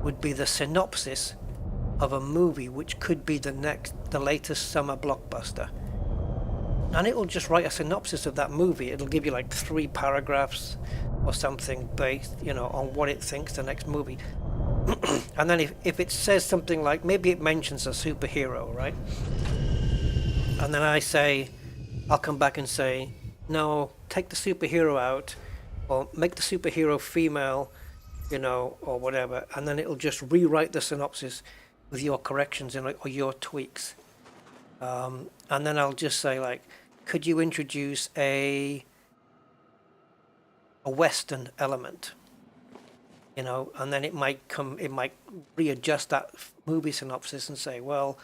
would be the synopsis of a movie which could be the latest summer blockbuster, and it will just write a synopsis of that movie. It'll give you like 3 paragraphs or something based, you know, on what it thinks the next movie. And then if it says something like, maybe it mentions a superhero, right? And then I'll come back and say, no, take the superhero out, or make the superhero female, you know, or whatever, and then it'll just rewrite the synopsis with your corrections in it, or your tweaks. And then I'll just say, like, could you introduce a Western element? You know, and then it might readjust that movie synopsis and say, well,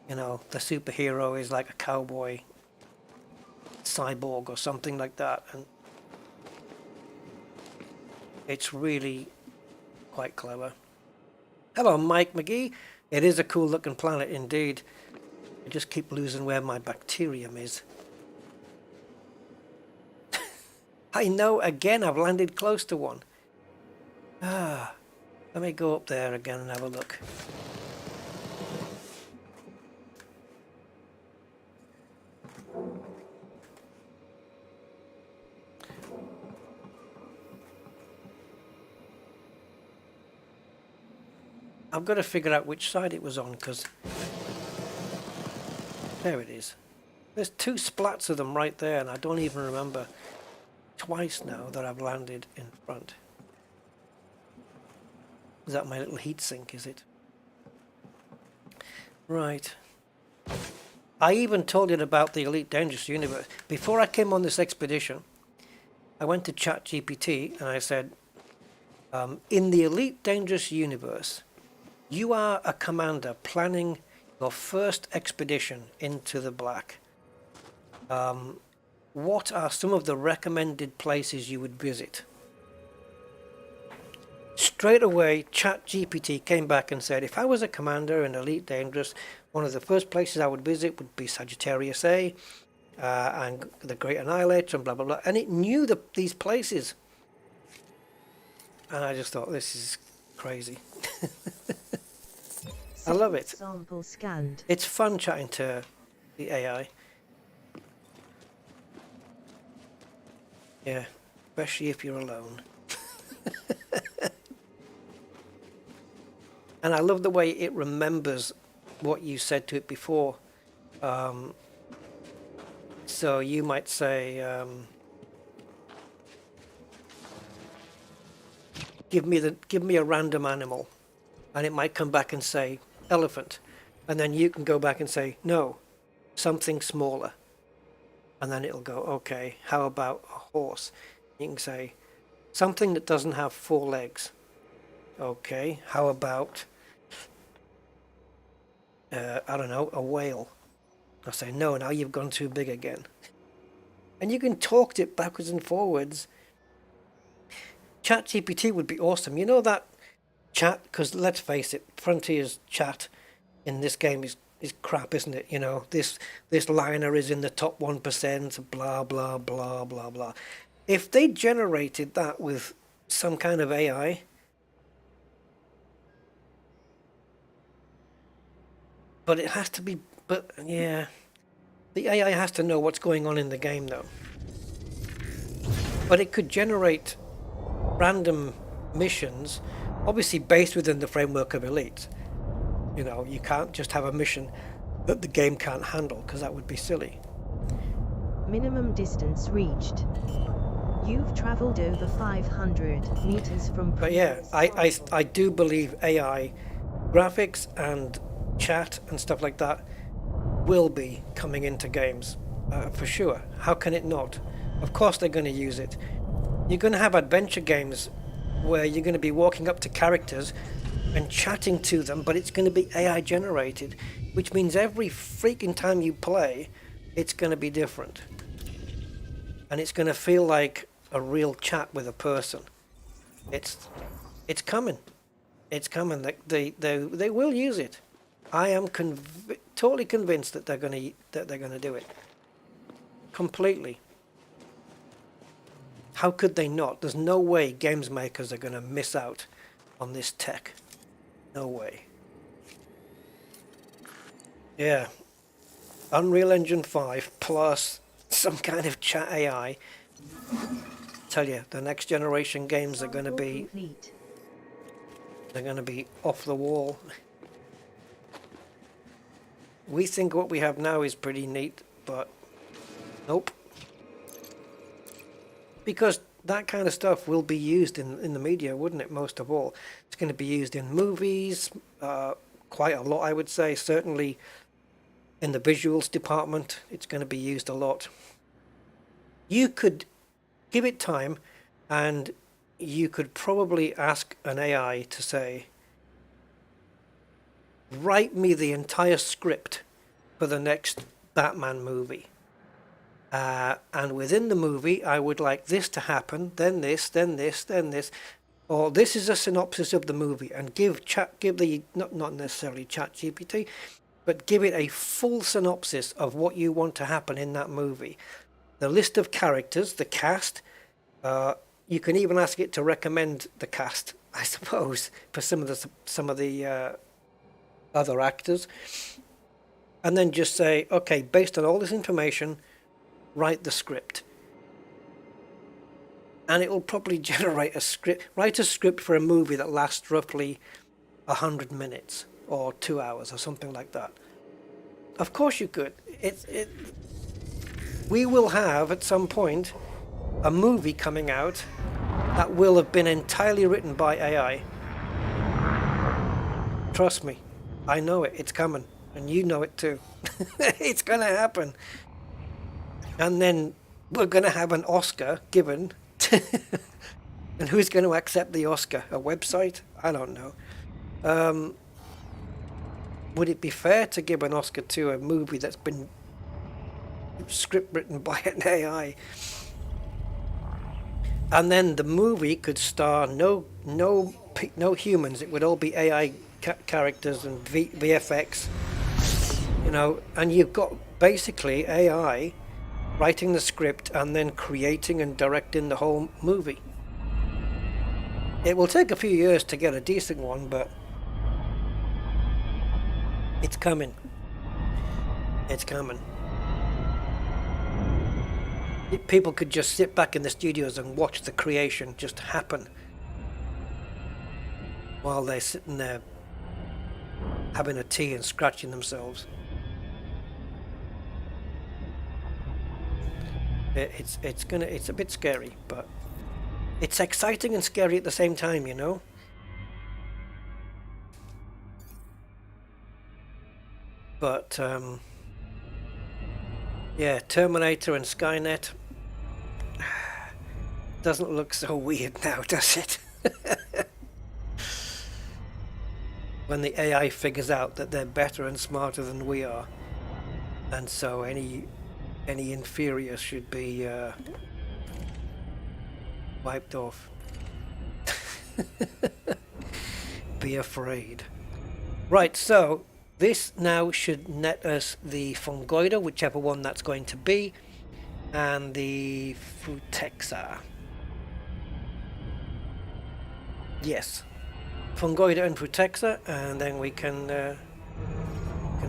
you know, the superhero is like a cowboy cyborg or something like that, and it's really quite clever. Hello, Mike McGee. It is a cool looking planet indeed. I just keep losing where my bacterium is. I know, again, I've landed close to one. Let me go up there again and have a look. I've got to figure out which side it was on, because there it is. There's two splats of them right there, and I don't even remember twice now that I've landed in front. Is that my little heat sink, is it? Right. I even told you about the Elite Dangerous Universe. Before I came on this expedition, I went to ChatGPT and I said, in the Elite Dangerous Universe, you are a commander planning your first expedition into the black. What are some of the recommended places you would visit? Straight away, ChatGPT came back and said, if I was a commander in Elite Dangerous, one of the first places I would visit would be Sagittarius A, and the Great Annihilator, and blah, blah, blah. And it knew these places. And I just thought, this is crazy. I love it. Sample scanned. It's fun chatting to the AI. Yeah, especially if you're alone. And I love the way it remembers what you said to it before. So you might say, give me a random animal, and it might come back and say elephant, and then you can go back and say no, something smaller, and then it'll go, okay, how about a horse? You can say something that doesn't have 4 legs. Okay, how about I don't know, a whale? I'll say no, now you've gone too big again. And you can talk to it backwards and forwards. ChatGPT would be awesome. You know that chat, because let's face it, Frontier's chat in this game is crap, isn't it? You know, this liner is in the top 1%, blah, blah, blah, blah, blah. If they generated that with some kind of AI, but it has to be, but yeah, the AI has to know what's going on in the game though. But it could generate random missions, obviously based within the framework of Elite. You know, you can't just have a mission that the game can't handle, because that would be silly. Minimum distance reached. You've traveled over 500 meters from. But yeah, I do believe AI graphics and chat and stuff like that will be coming into games for sure. How can it not? Of course they're going to use it. You're going to have adventure games where you're going to be walking up to characters and chatting to them, but it's going to be AI generated, which means every freaking time you play, it's going to be different. And it's going to feel like a real chat with a person. It's coming. It's coming. They will use it. I am totally convinced that they're going to do it. Completely. How could they not? There's no way games makers are going to miss out on this tech. No way. Yeah. Unreal Engine 5 plus some kind of chat AI. Tell you, the next generation games are going to be... They're going to be off the wall. We think what we have now is pretty neat, but nope. Because that kind of stuff will be used in the media, wouldn't it, most of all? It's going to be used in movies, quite a lot, I would say. Certainly in the visuals department, it's going to be used a lot. You could give it time, and you could probably ask an AI to say, write me the entire script for the next Batman movie. And within the movie, I would like this to happen, then this, then this, then this. or this is a synopsis of the movie, and give the not necessarily ChatGPT, but give it a full synopsis of what you want to happen in that movie. The list of characters, the cast. You can even ask it to recommend the cast, I suppose, for some of the other actors, and then just say, okay, based on all this information, write the script. And it will probably generate a script. Write a script for a movie that lasts roughly 100 minutes or 2 hours or something like that. Of course you could. We will have at some point a movie coming out that will have been entirely written by AI. Trust me, I know it. It's coming, and you know it too. It's going to happen. And then we're going to have an Oscar given. And who's going to accept the Oscar? A website? I don't know. Would it be fair to give an Oscar to a movie that's been script written by an AI? And then the movie could star no humans. It would all be AI characters and VFX, you know. And you've got basically AI writing the script and then creating and directing the whole movie. It will take a few years to get a decent one, but it's coming. It's coming. People could just sit back in the studios and watch the creation just happen while they're sitting there having a tea and scratching themselves. It's a bit scary, but it's exciting and scary at the same time, you know. But yeah, Terminator and Skynet doesn't look so weird now, does it? When the AI figures out that they're better and smarter than we are, and so any inferior should be wiped off. Be afraid. Right, so this now should net us the Fungoida, whichever one that's going to be, and the Futexa. Yes, Fungoida and Futexa, and then we can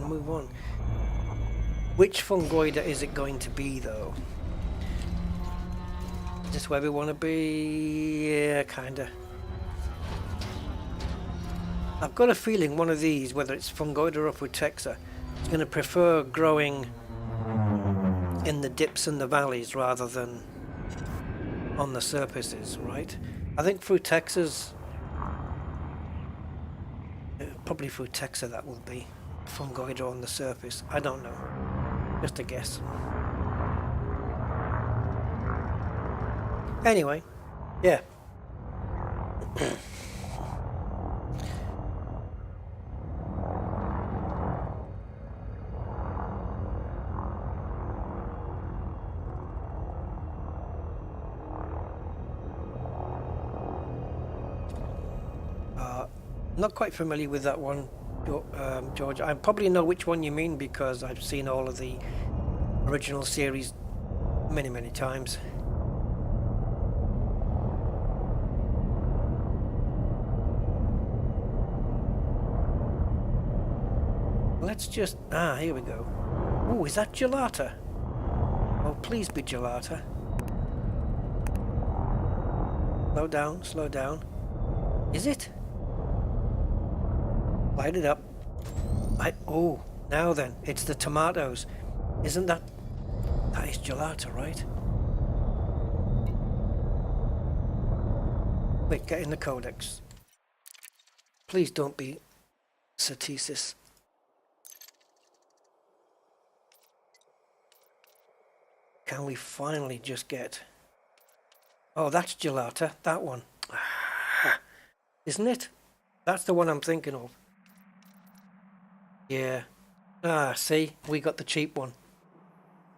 move on. Which Fungoida is it going to be, though? Is this where we want to be? Yeah, kinda. I've got a feeling one of these, whether it's Fungoida or Futexa, is going to prefer growing in the dips and the valleys rather than on the surfaces, right? I think Futexa's probably Futexa that will be. Fungoida on the surface. I don't know. Just a guess. Anyway, yeah. Not quite familiar with that one, George. I probably know which one you mean because I've seen all of the original series many, many times. Let's just... here we go. Oh, is that Gelata? Oh, please be Gelata. Slow down, slow down. Is it? Light it up. Oh, now then, it's the tomatoes. Isn't that... That is Gelata, right? Wait, get in the codex. Please don't be Satesis. Can we finally just get... Oh, that's Gelata, that one. Isn't it? That's the one I'm thinking of. Yeah. See, we got the cheap one.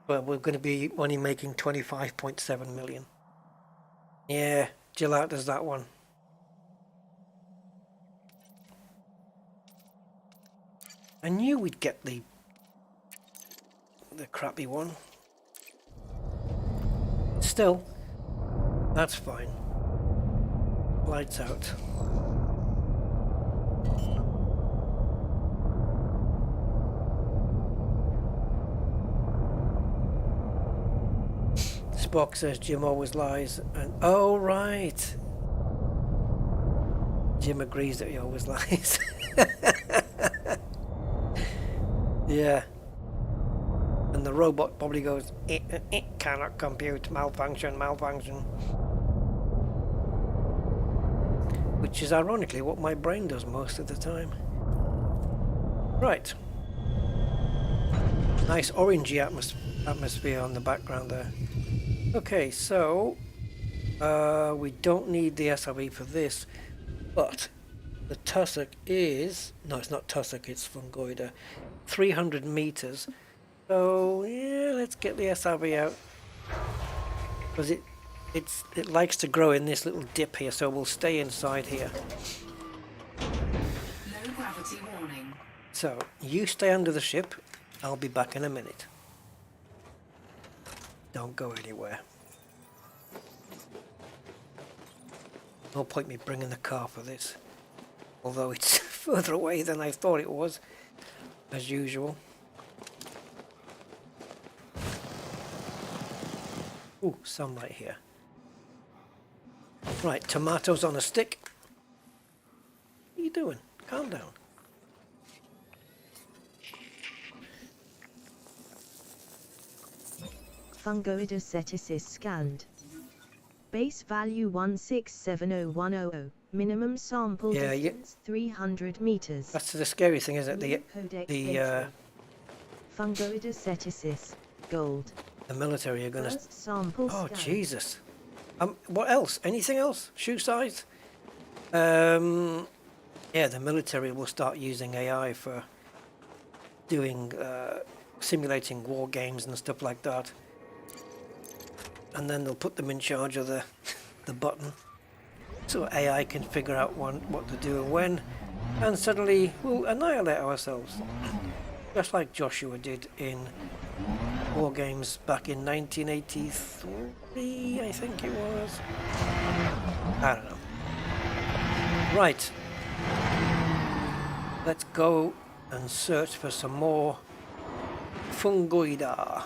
But we're going to be only making 25.7 million. Yeah, Gelata's that one. I knew we'd get the crappy one. Still, that's fine. Lights out. Spock says Jim always lies, and oh right, Jim agrees that he always lies. Yeah, and the robot probably goes, it cannot compute, malfunction, which is ironically what my brain does most of the time. Right, nice orangey atmosphere on the background there. Okay, so we don't need the SRV for this, but the tussock is, no, it's not tussock, it's fungoida, 300 meters. So yeah, let's get the SRV out, because it likes to grow in this little dip here, so we'll stay inside here. Low gravity warning. So you stay under the ship, I'll be back in a minute. Don't go anywhere. No point me bringing the car for this, although it's further away than I thought it was, as usual. Ooh, sunlight here. Right, tomatoes on a stick. What are you doing? Calm down. Fungoida ceticis scanned. Base value 1670100. Minimum sample distance 300 meters. That's the scary thing, isn't it? Fungoida ceticis gold. The military are gonna. Sample Oh scan. Jesus! What else? Anything else? Shoe size? Yeah, the military will start using AI for doing simulating war games and stuff like that, and then they'll put them in charge of the button, so AI can figure out what to do and when, and suddenly we'll annihilate ourselves, just like Joshua did in war games back in 1983, I think it was. I don't know. Right. Let's go and search for some more fungoida.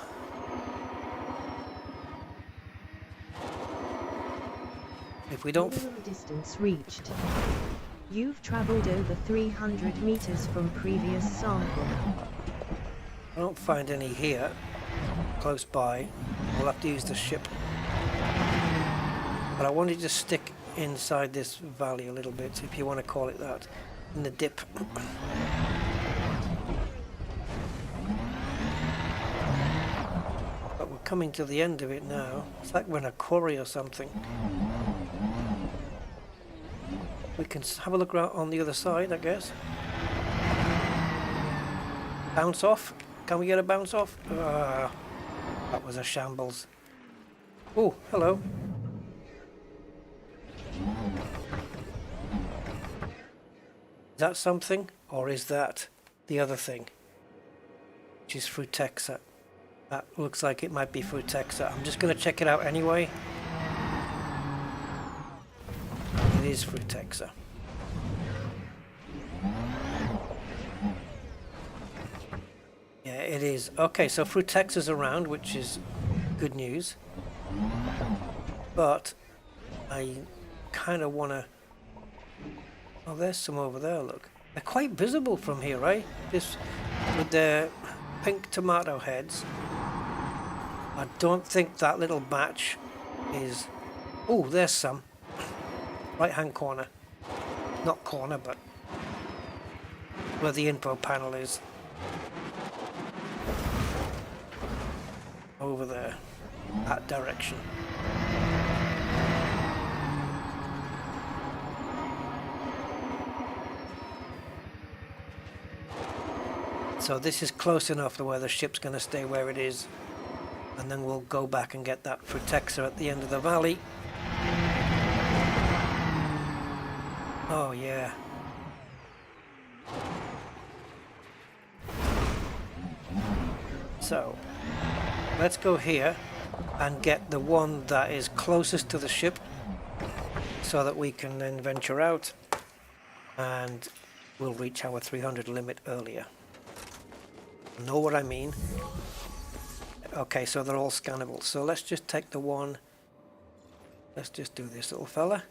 If we don't... Minimum distance reached. You've traveled over 300 meters from previous sample. I don't find any here, close by. We'll have to use the ship. But I wanted to stick inside this valley a little bit, if you want to call it that, in the dip. But we're coming to the end of it now. It's like we're in a quarry or something. We can have a look around on the other side, I guess. Bounce off? Can we get a bounce off? That was a shambles. Oh, hello. Is that something? Or is that the other thing? Which is Frutexa. That looks like it might be Frutexa. I'm just going to check it out anyway. It is Frutexa. Yeah, it is. Okay, so Frutexa's around, which is good news. But I kind of want to... Oh, there's some over there, look. They're quite visible from here, right? Just with their pink tomato heads. I don't think that little batch is... Oh, there's some. Right-hand corner. Not corner, but where the info panel is. Over there. That direction. So this is close enough to where the ship's going to stay where it is. And then we'll go back and get that Frutexa at the end of the valley. Oh yeah. So let's go here and get the one that is closest to the ship so that we can then venture out and we'll reach our 300 limit earlier. Know what I mean? Okay, so they're all scannable. So let's just take the one. Let's just do this little fella.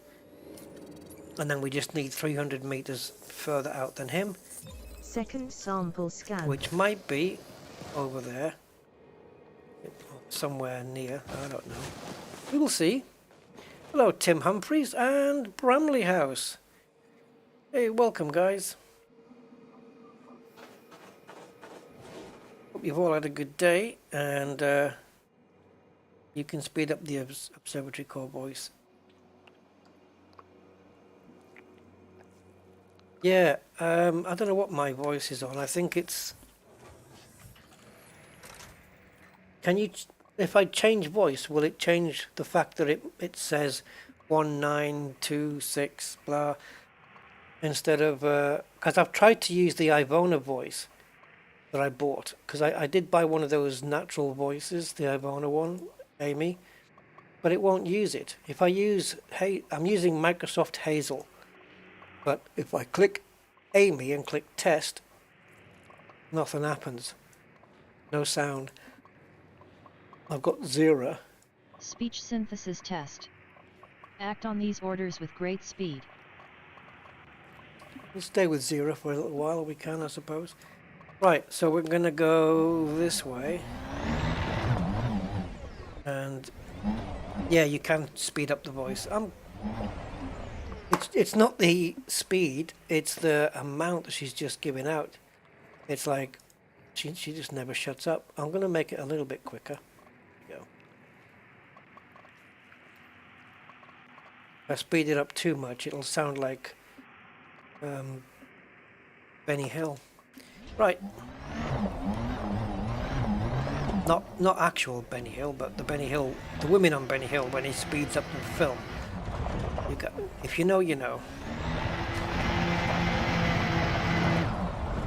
And then we just need 300 meters further out than him. Second sample scan. Which might be over there. Somewhere near. I don't know. We will see. Hello, Tim Humphreys and Bramley House. Hey, welcome, guys. Hope you've all had a good day, and you can speed up the observatory core voice. Yeah, I don't know what my voice is on. I think it's... Can you... If I change voice, will it change the fact that it says 1926 blah instead of... Because I've tried to use the Ivona voice that I bought, because I did buy one of those natural voices, the Ivona one, Amy, but it won't use it. If I use... I'm using Microsoft Hazel. But if I click Amy and click test, nothing happens. No sound. I've got 0. Speech synthesis test. Act on these orders with great speed. We'll stay with 0 for a little while, we can, I suppose. Right, so we're going to go this way. And yeah, you can speed up the voice. It's not the speed, it's the amount that she's just giving out. It's like, she just never shuts up. I'm going to make it a little bit quicker. There we go. If I speed it up too much, it'll sound like Benny Hill. Right. Not actual Benny Hill, but the Benny Hill, the women on Benny Hill when he speeds up the film. You got, if you know, you know.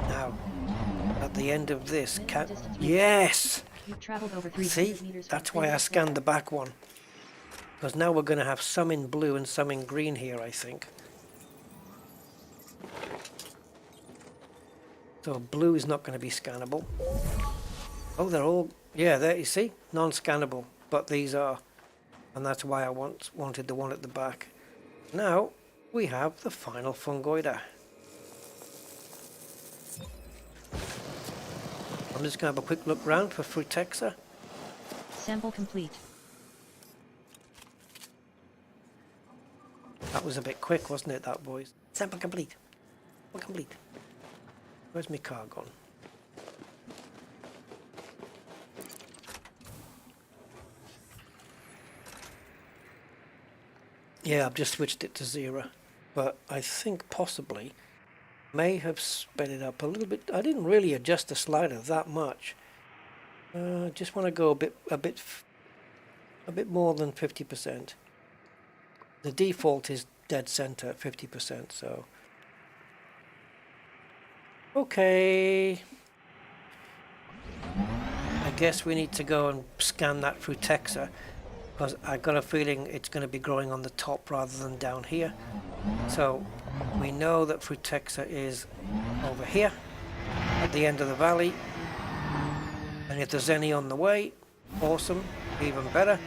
Now, at the end of this, yes! See, that's why I scanned the back one. Because now we're going to have some in blue and some in green here, I think. So blue is not going to be scannable. Oh, they're all, yeah, there you see, non-scannable, but these are. And that's why I wanted the one at the back. Now, we have the final fungoider. I'm just going to have a quick look round for Frutexa. Sample complete. That was a bit quick, wasn't it, that voice? Sample complete. Sample complete. Where's my car gone? Yeah, I've just switched it to 0, but I think possibly may have sped it up a little bit. I didn't really adjust the slider that much. Just want to go a bit more than 50%. The default is dead center at 50%, so okay. I guess we need to go and scan that Frutexa, because I got a feeling it's going to be growing on the top rather than down here. So we know that Frutexa is over here at the end of the valley, and if there's any on the way, awesome, even better.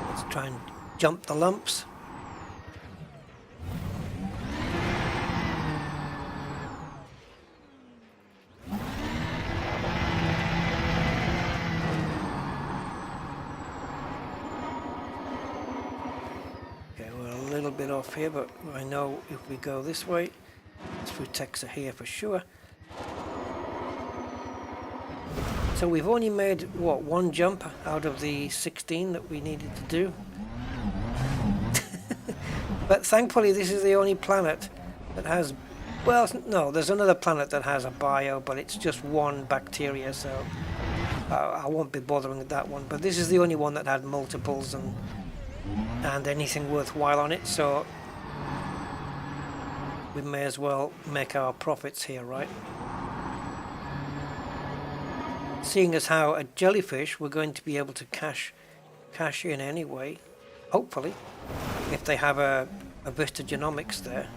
Let's try and jump the lumps. Bit off here, but I know if we go this way, it's Frutexa here for sure. So we've only made, what, 1 jump out of the 16 that we needed to do. But thankfully this is the only planet that has, well, no, there's another planet that has a bio, but it's just 1 bacteria, so I won't be bothering with that one. But this is the only one that had multiples and anything worthwhile on it, so we may as well make our profits here, right? Seeing as how at Jellyfish we're going to be able to cash in anyway, hopefully, if they have a Vista Genomics there.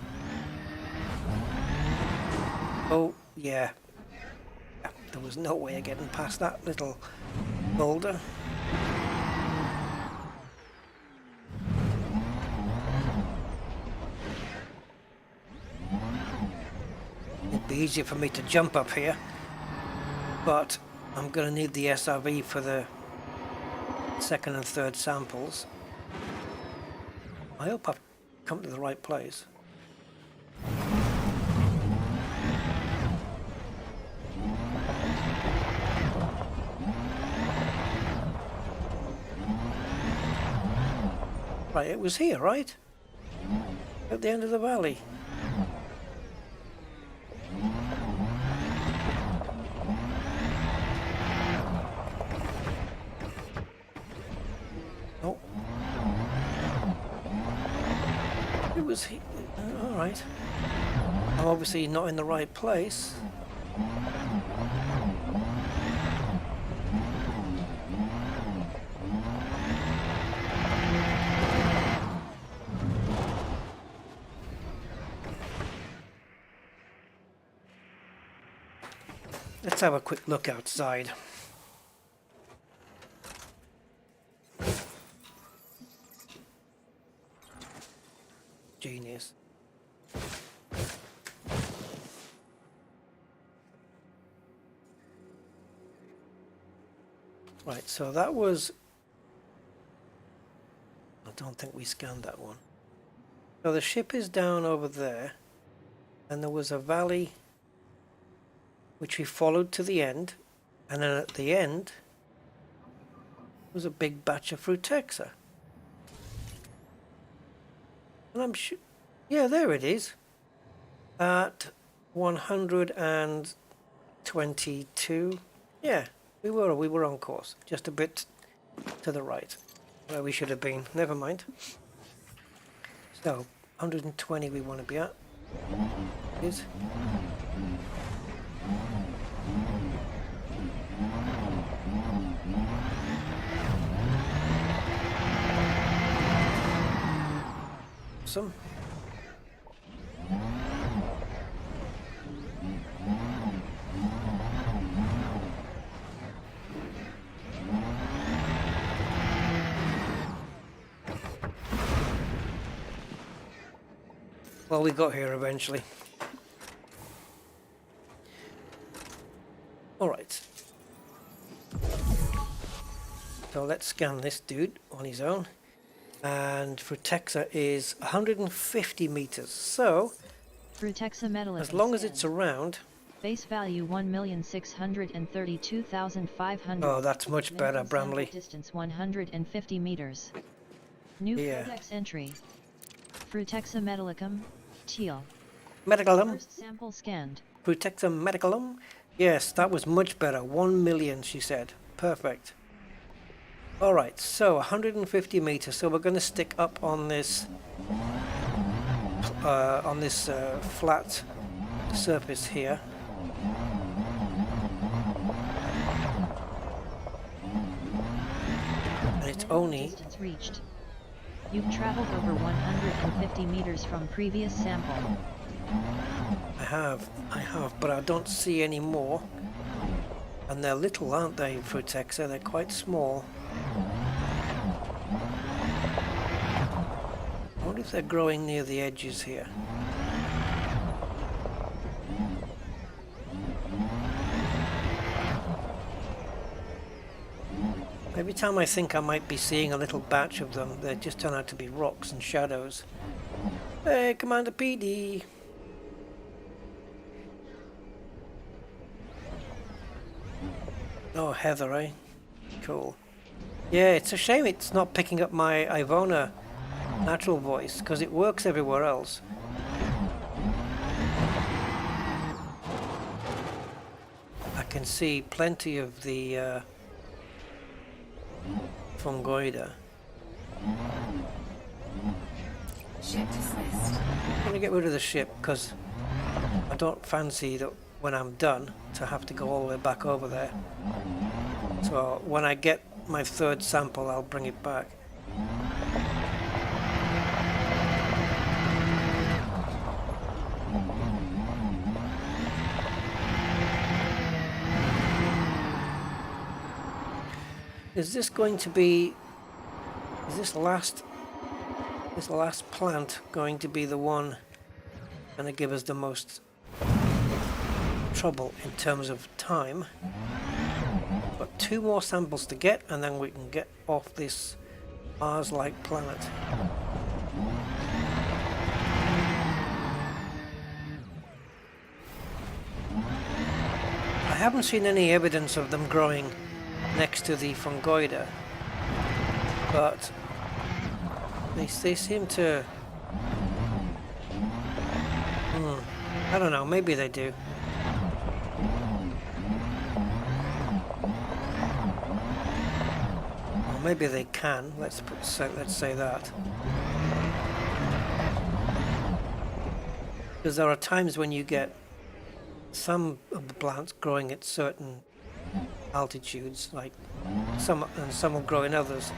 Oh yeah, there was no way of getting past that little boulder. It'd be easier for me to jump up here, but I'm going to need the SRV for the second and third samples. I hope I've come to the right place. Right, it was here, right? At the end of the valley. Oh. It was here. All right. I'm obviously not in the right place. Let's have a quick look outside. Genius. Right, so that was... I don't think we scanned that one. So the ship is down over there, and there was a valley which we followed to the end, and then at the end was a big batch of Frutexa. And I'm sure, yeah, there it is, at 122. Yeah, we were on course, just a bit to the right, where we should have been. Never mind. So 120 we want to be at. Is. Awesome. Well, we got here eventually. Alright. So let's scan this dude on his own. And Frutexa is 150 meters. So, Frutexa metal as long as it's around... Base value 1,632,500. Oh, that's much better, Bramley. Distance 150 meters. New codex entry. Frutexa metallicum, teal. Medicalum. First sample scanned. Frutexa medicalum. Yes, that was much better. 1 million, she said. Perfect. Alright, so 150 meters. So we're going to stick up on this flat surface here. And it's only... Distance reached. You've traveled over 150 meters from previous sample. I have, but I don't see any more. And they're little, aren't they, Frutexa? They're quite small. I wonder if they're growing near the edges here. Every time I think I might be seeing a little batch of them, they just turn out to be rocks and shadows. Hey, Commander PD! Oh, Heather, eh? Cool. Yeah, it's a shame it's not picking up my Ivona natural voice, because it works everywhere else. I can see plenty of the Fungoida. Ship dismissed. I'm going to get rid of the ship because I don't fancy that when I'm done to have to go all the way back over there. So when I get my third sample, I'll bring it back. Is this going to be, is this last plant going to be the one going to give us the most trouble in terms of time? Got 2 more samples to get and then we can get off this Mars-like planet. I haven't seen any evidence of them growing next to the fungoida, but they seem to, I don't know, maybe they do. Or maybe they can, let's say that. Because there are times when you get some of the plants growing at certain altitudes, like some will grow in others.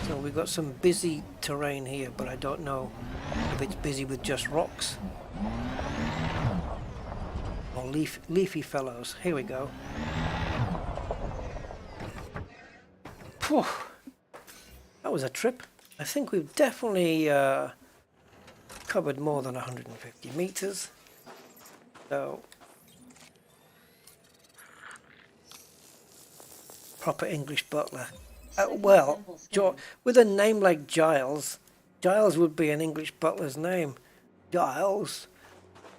So we've got some busy terrain here, but I don't know if it's busy with just rocks. Leafy fellows. Here we go. Phew. That was a trip. I think we've definitely covered more than 150 meters. So proper English butler. Well, with a name like Giles, Giles would be an English butler's name. Giles.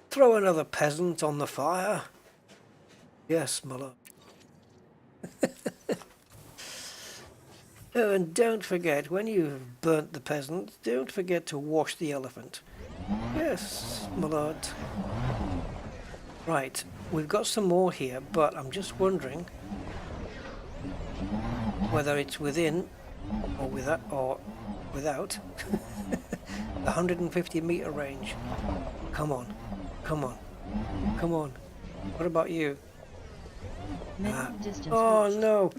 Throw another peasant on the fire. Yes, my lord. Oh, and don't forget, when you've burnt the peasant, don't forget to wash the elephant. Yes, my lord. Right, we've got some more here, but I'm just wondering whether it's within or without the 150 meter range. Come on. Come on. Come on. What about you? Minimum distance Oh reached. no.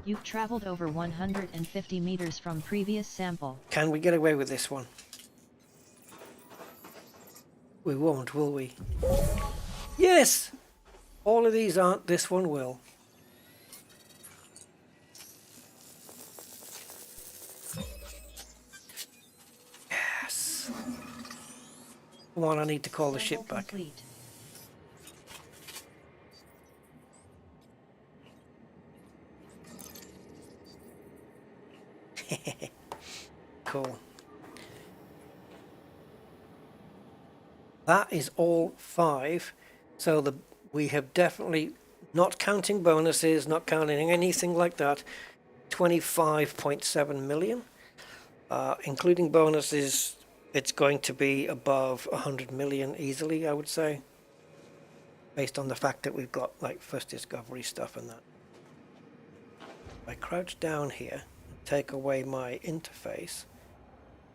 You've traveled over 150 meters from previous sample. Can we get away with this one? We won't, will we? Yes! All of these aren't, this one will. Yes. Come on, I need to call the ship back. Complete. Cool. That is all 5. So we have definitely, not counting bonuses, not counting anything like that, 25.7 million. Including bonuses, it's going to be above 100 million easily, I would say, based on the fact that we've got like first discovery stuff and that. If I crouch down here, take away my interface,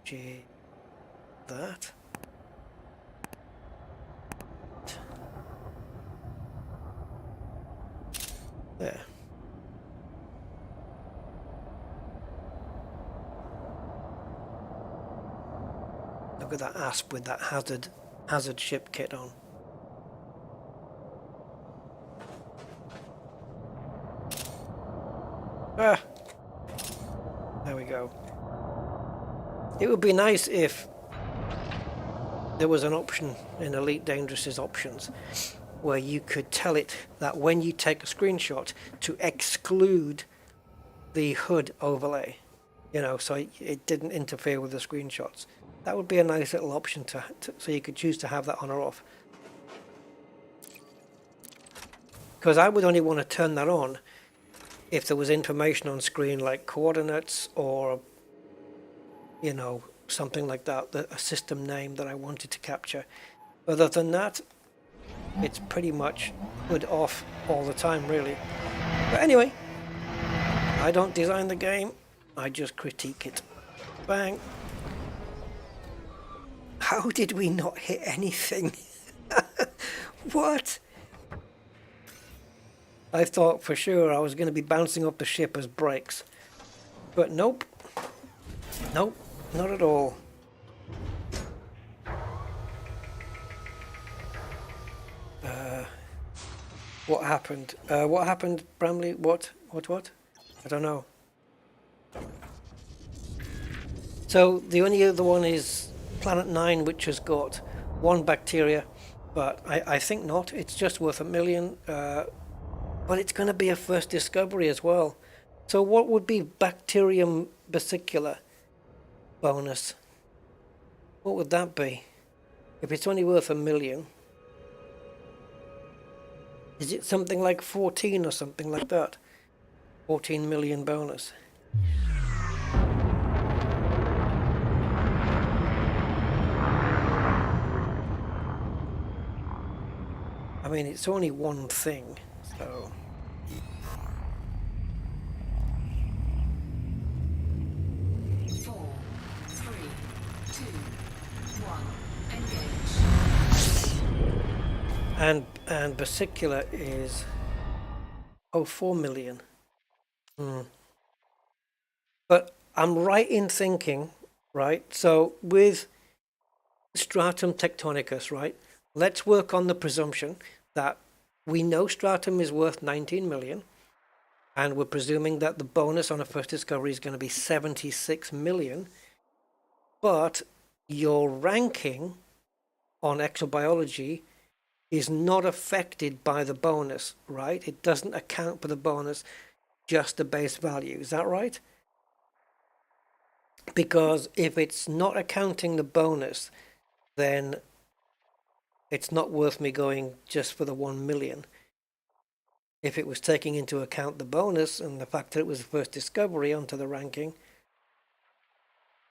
which is that. There. Look at that asp with that hazard ship kit on. Ah, there we go. It would be nice if there was an option in Elite Dangerous's options where you could tell it that when you take a screenshot to exclude the hood overlay, you know, so it didn't interfere with the screenshots. That would be a nice little option so you could choose to have that on or off. Because I would only want to turn that on if there was information on screen like coordinates or you know, something like that, a system name that I wanted to capture. Other than that, it's pretty much hood off all the time, really. But anyway, I don't design the game, I just critique it. Bang. How did we not hit anything? What? I thought for sure I was going to be bouncing off the ship as brakes. But nope. Nope, not at all. What happened? What happened, Bramley? What? I don't know. So the only other one is Planet 9, which has got one bacteria, but I think not. It's just worth $1 million. But it's going to be a first discovery as well. So what would be Bacterium vesicula bonus? What would that be? If it's only worth $1 million. Is it something like 14 or something like that? 14 million bonus. I mean, it's only one thing, so... And vesicula is 4 million. But I'm right in thinking, right? So with stratum tectonicus, right? Let's work on the presumption that we know stratum is worth 19 million, and we're presuming that the bonus on a first discovery is going to be 76 million. But your ranking on exobiology is not affected by the bonus, right? It doesn't account for the bonus, just the base value. Is that right? Because if it's not accounting the bonus, then it's not worth me going just for the 1 million. If it was taking into account the bonus and the fact that it was the first discovery onto the ranking,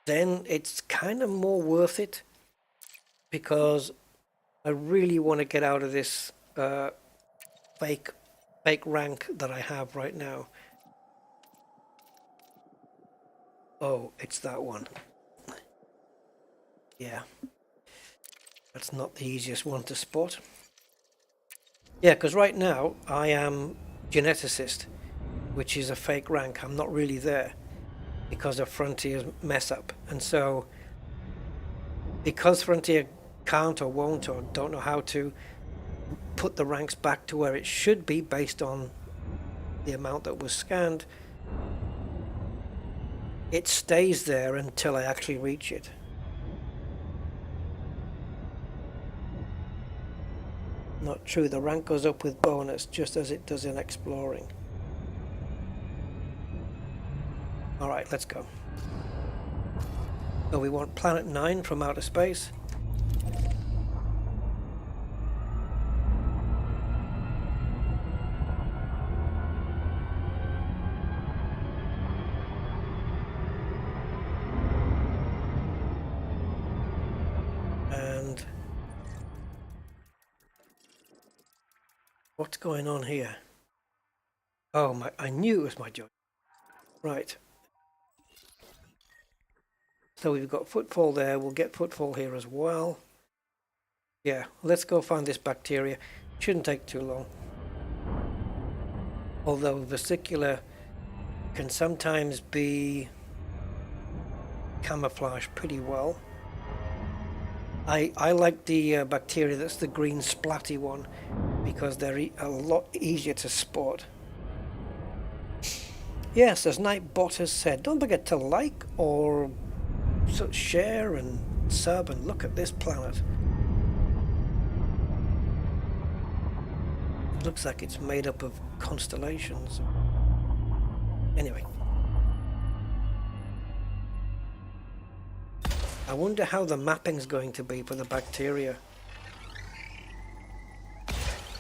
then it's kind of more worth it, because I really want to get out of this fake rank that I have right now. Oh, it's that one. Yeah. That's not the easiest one to spot. Yeah, because right now I am geneticist, which is a fake rank. I'm not really there because of Frontier's mess up. And so, because Frontier can't or won't or don't know how to put the ranks back to where it should be based on the amount that was scanned, it stays there until I actually reach it. Not true, the rank goes up with bonus just as it does in exploring. Alright, let's go. So we want Planet 9 from outer space. And what's going on here? Oh, I knew it was my job. Right. So we've got footfall there. We'll get footfall here as well. Yeah, let's go find this bacteria. Shouldn't take too long. Although vesicular can sometimes be camouflaged pretty well. I like the bacteria that's the green splatty one, because they're a lot easier to spot. Yes, as Nightbot has said, don't forget to like or share and sub and look at this planet. It looks like it's made up of constellations. Anyway. I wonder how the mapping's going to be for the bacteria.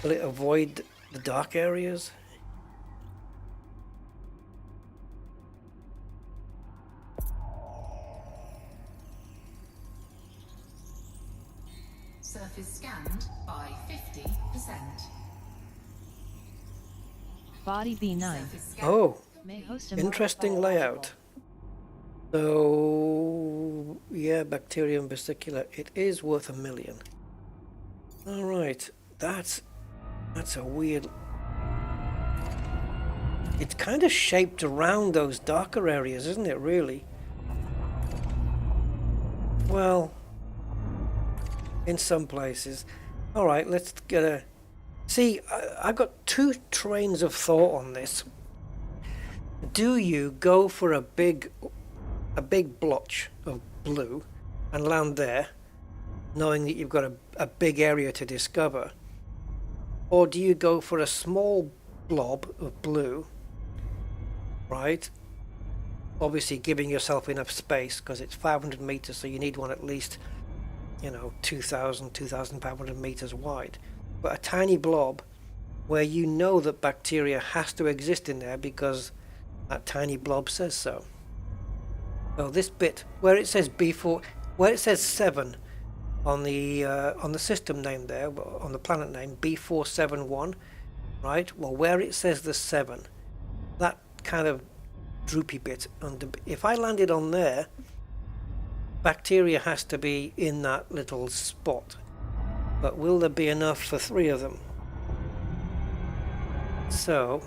Will it avoid the dark areas? Surface scanned by 50%. Body B9 Surface scanned. Oh, may host a interesting layout. So, yeah, bacterium vesicular. It is worth $1 million. All right, that's a weird. It's kind of shaped around those darker areas, isn't it? Really. Well, in some places. All right, let's get a. See, I've got two trains of thought on this. Do you go for a big blotch of blue and land there, knowing that you've got a big area to discover? Or do you go for a small blob of blue, right? Obviously giving yourself enough space, because it's 500 meters, so you need one at least, 2,500 meters wide. But a tiny blob where you know that bacteria has to exist in there because that tiny blob says so. So this bit where it says B4, where it says 7 on the system name there, on the planet name B471, right? Well, where it says the 7, that kind of droopy bit under. If I landed on there, bacteria has to be in that little spot. But will there be enough for 3 of them? So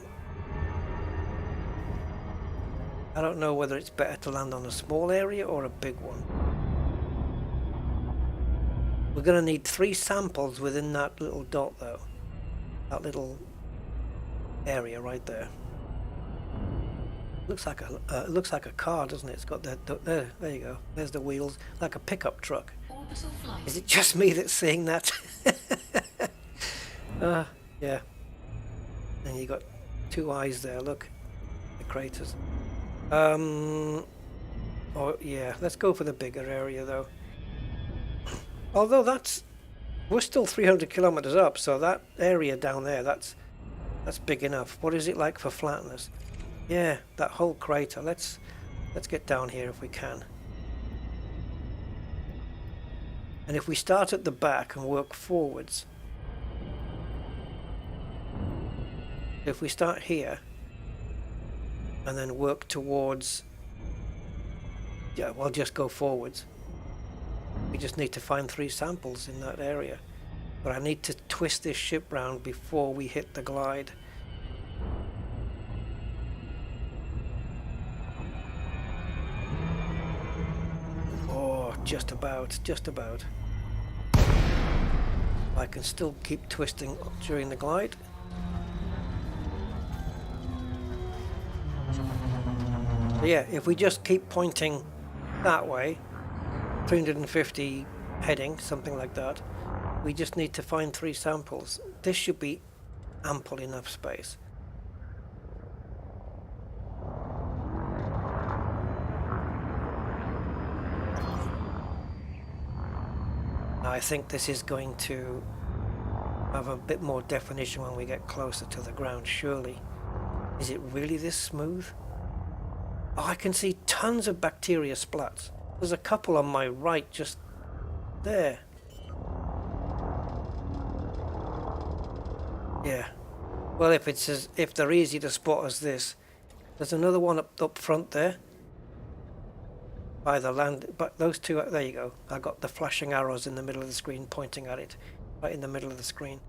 I don't know whether it's better to land on a small area or a big one. We're going to need 3 samples within that little dot, though. That little area right there. Looks like a car, doesn't it? It's got there you go. There's the wheels, like a pickup truck. Orbital flight. Is it just me that's seeing that? Yeah. And you got 2 eyes there. Look, the craters. Oh yeah. Let's go for the bigger area though. Although we're still 300 kilometers up, so that area down there, that's big enough. What is it like for flatness? Yeah, that whole crater. Let's get down here if we can. And if we start at the back and work forwards, if we start here and then work towards, yeah, we'll just go forwards. We just need to find 3 samples in that area. But I need to twist this ship round before we hit the glide. Oh, just about. I can still keep twisting during the glide. So yeah, if we just keep pointing that way, 350 heading, something like that, we just need to find 3 samples. This should be ample enough space. I think this is going to have a bit more definition when we get closer to the ground, surely. Is it really this smooth? Oh, I can see tons of bacteria splats. There's a couple on my right, just there. Yeah. Well, if they're easy to spot as this, there's another one up front there. By the land, but those 2, there you go. I got the flashing arrows in the middle of the screen pointing at it, right in the middle of the screen.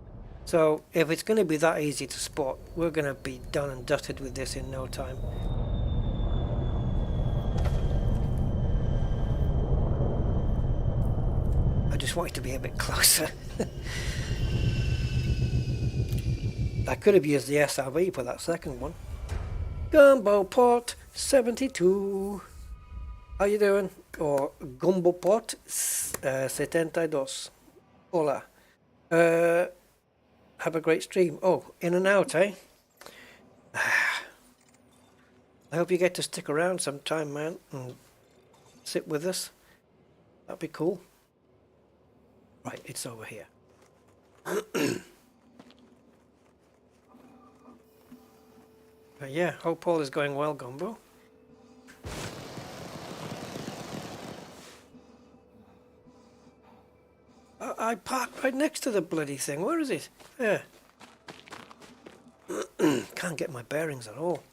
So if it's going to be that easy to spot, we're going to be done and dusted with this in no time. I just want it to be a bit closer. I could have used the SRV for that second one. Gumbo Pot 72. How you doing? Or Gumbo Pot 72. Hola. Have a great stream. Oh, in and out, eh? I hope you get to stick around sometime, man, and sit with us. That'd be cool. Right, it's over here. Yeah, hope all is going well, Gumbo. I parked right next to the bloody thing. Where is it? There. Can't get my bearings at all.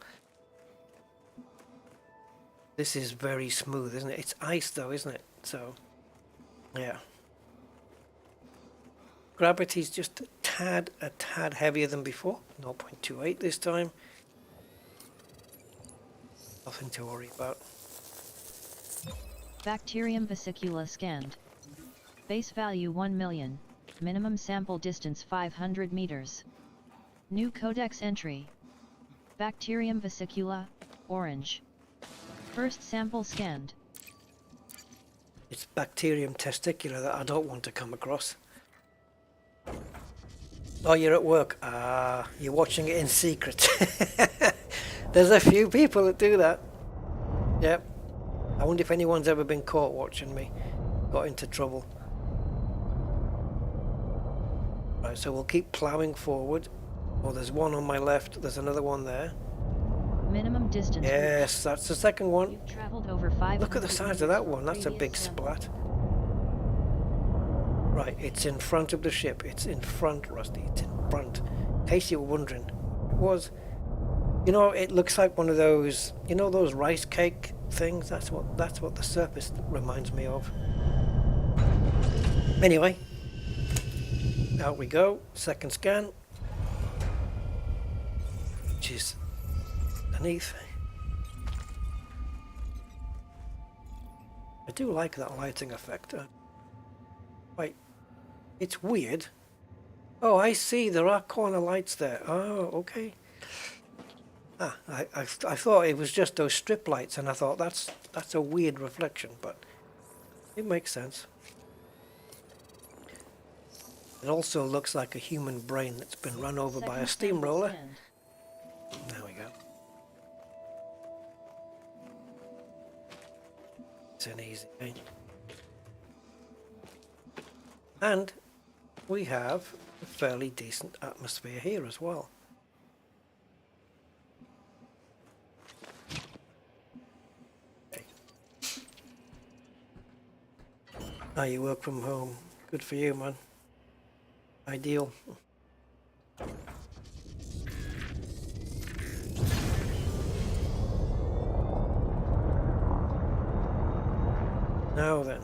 This is very smooth, isn't it? It's ice though, isn't it? So, yeah. Gravity's just a tad heavier than before. 0.28 this time. Nothing to worry about. Bacterium vesicula scanned. Base value 1 million. Minimum sample distance 500 meters. New codex entry. Bacterium vesicula, orange. First sample scanned. It's bacterium testicular that I don't want to come across. Oh, you're at work. Ah, you're watching it in secret. There's a few people that do that. Yep. I wonder if anyone's ever been caught watching me. Got into trouble. Right, so we'll keep ploughing forward. Oh, there's one on my left. There's another one there. Minimum distance. Yes, that's the second one. You've traveled over 500 Look at the size of that one. That's a big splat. Right, it's in front of the ship. It's in front, Rusty. It's in front. In case you were wondering, it was. You know, it looks like one of those. You know those rice cake things. That's what the surface reminds me of. Anyway, out we go. Second scan, which is underneath. I do like that lighting effect. Wait, it's weird. Oh, I see. There are corner lights there. Oh, okay. Ah, I thought it was just those strip lights, and I thought that's a weird reflection, but it makes sense. It also looks like a human brain that's been run over by a steamroller. There we go. It's an easy thing. And we have a fairly decent atmosphere here as well. Now you work from home. Good for you, man. Ideal. Now then.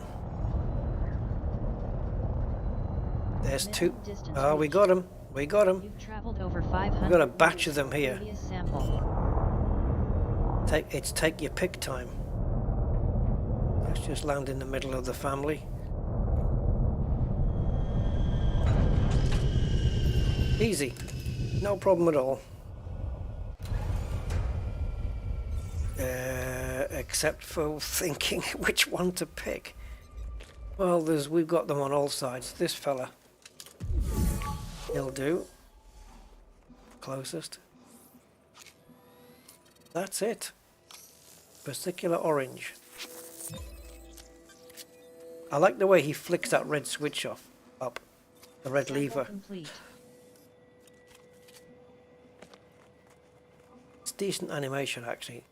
There's two. Oh, we got him. We got him. You've traveled over 500. We've got a batch of them here. Sample. Take your pick time. Let's just land in the middle of the family. Easy. No problem at all. Except for thinking which one to pick. Well, we've got them on all sides. This fella. He'll do. Closest. That's it. Vesicular orange. I like the way he flicks that red switch up. The red lever. Complete. It's decent animation, actually.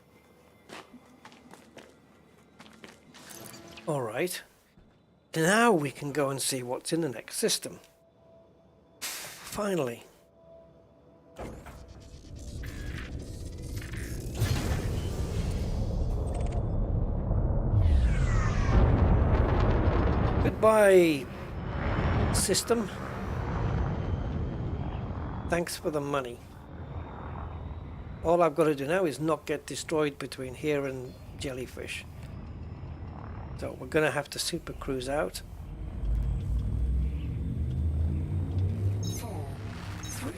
Alright. Now we can go and see what's in the next system. Finally. Goodbye, system. Thanks for the money. All I've got to do now is not get destroyed between here and Jellyfish. So we're going to have to super cruise out. 4, 3,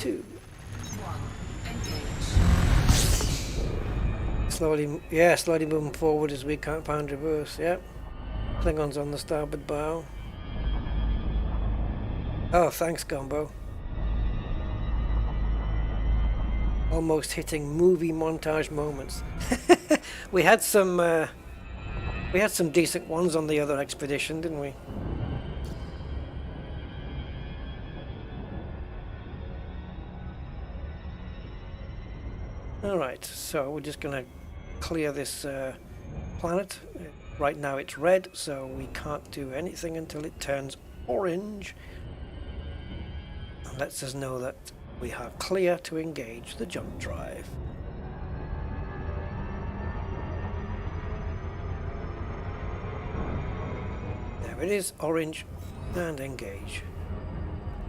2. 1, engage. Slowly moving forward as we can't find reverse. Yep. Klingons on the starboard bow. Oh, thanks, Gumbo. Almost hitting movie montage moments. We had some decent ones on the other expedition, didn't we? Alright, so we're just going to clear this planet. Right now it's red, so we can't do anything until it turns orange. And lets us know that we are clear to engage the jump drive. There it is, orange, and engage.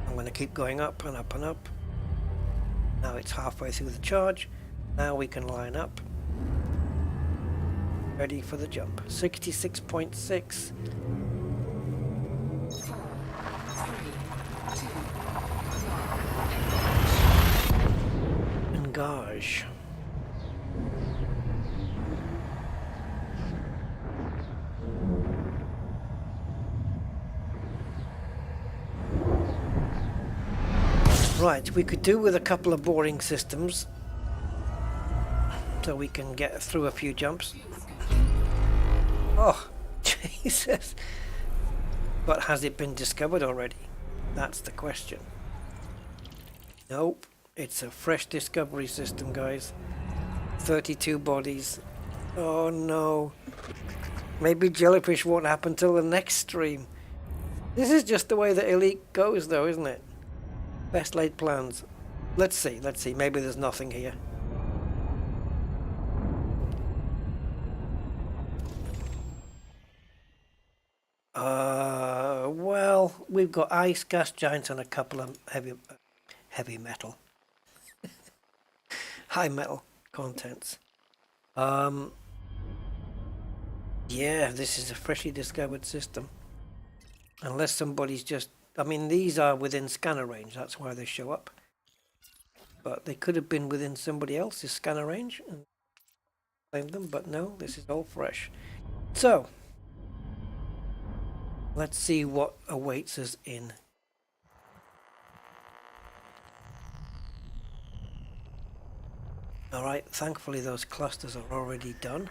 I'm going to keep going up and up and up. Now it's halfway through the charge. Now we can line up. Ready for the jump. 66.6. 4, 3, 2, Engage. Right, we could do with a couple of boring systems so we can get through a few jumps. Oh, Jesus. But has it been discovered already? That's the question. Nope, it's a fresh discovery system, guys. 32 bodies. Oh no. Maybe Jellyfish won't happen till the next stream. This is just the way the Elite goes though, isn't it? Best laid plans. Let's see. Maybe there's nothing here. Well, we've got ice, gas giants, and a couple of heavy metal. High metal contents. Yeah, this is a freshly discovered system. Unless somebody's just... I mean, these are within scanner range, that's why they show up. But they could have been within somebody else's scanner range and claimed them, but no, this is all fresh. So, let's see what awaits us in. Alright, thankfully those clusters are already done.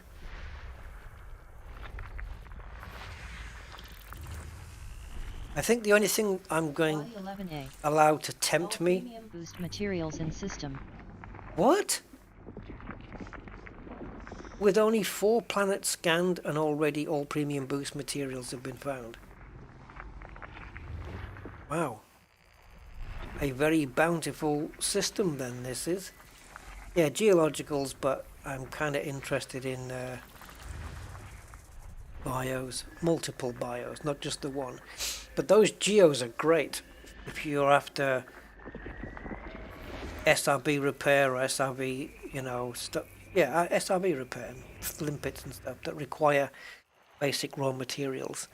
I think the only thing I'm going allowed to tempt me... Premium boost materials and system. What? With only 4 planets scanned and already all premium boost materials have been found. Wow. A very bountiful system then this is. Yeah, geologicals, but I'm kind of interested in bios, multiple bios, not just the one. But those geos are great if you're after SRB repair or SRB, you know, stuff. Yeah, SRB repair, limpets and stuff that require basic raw materials.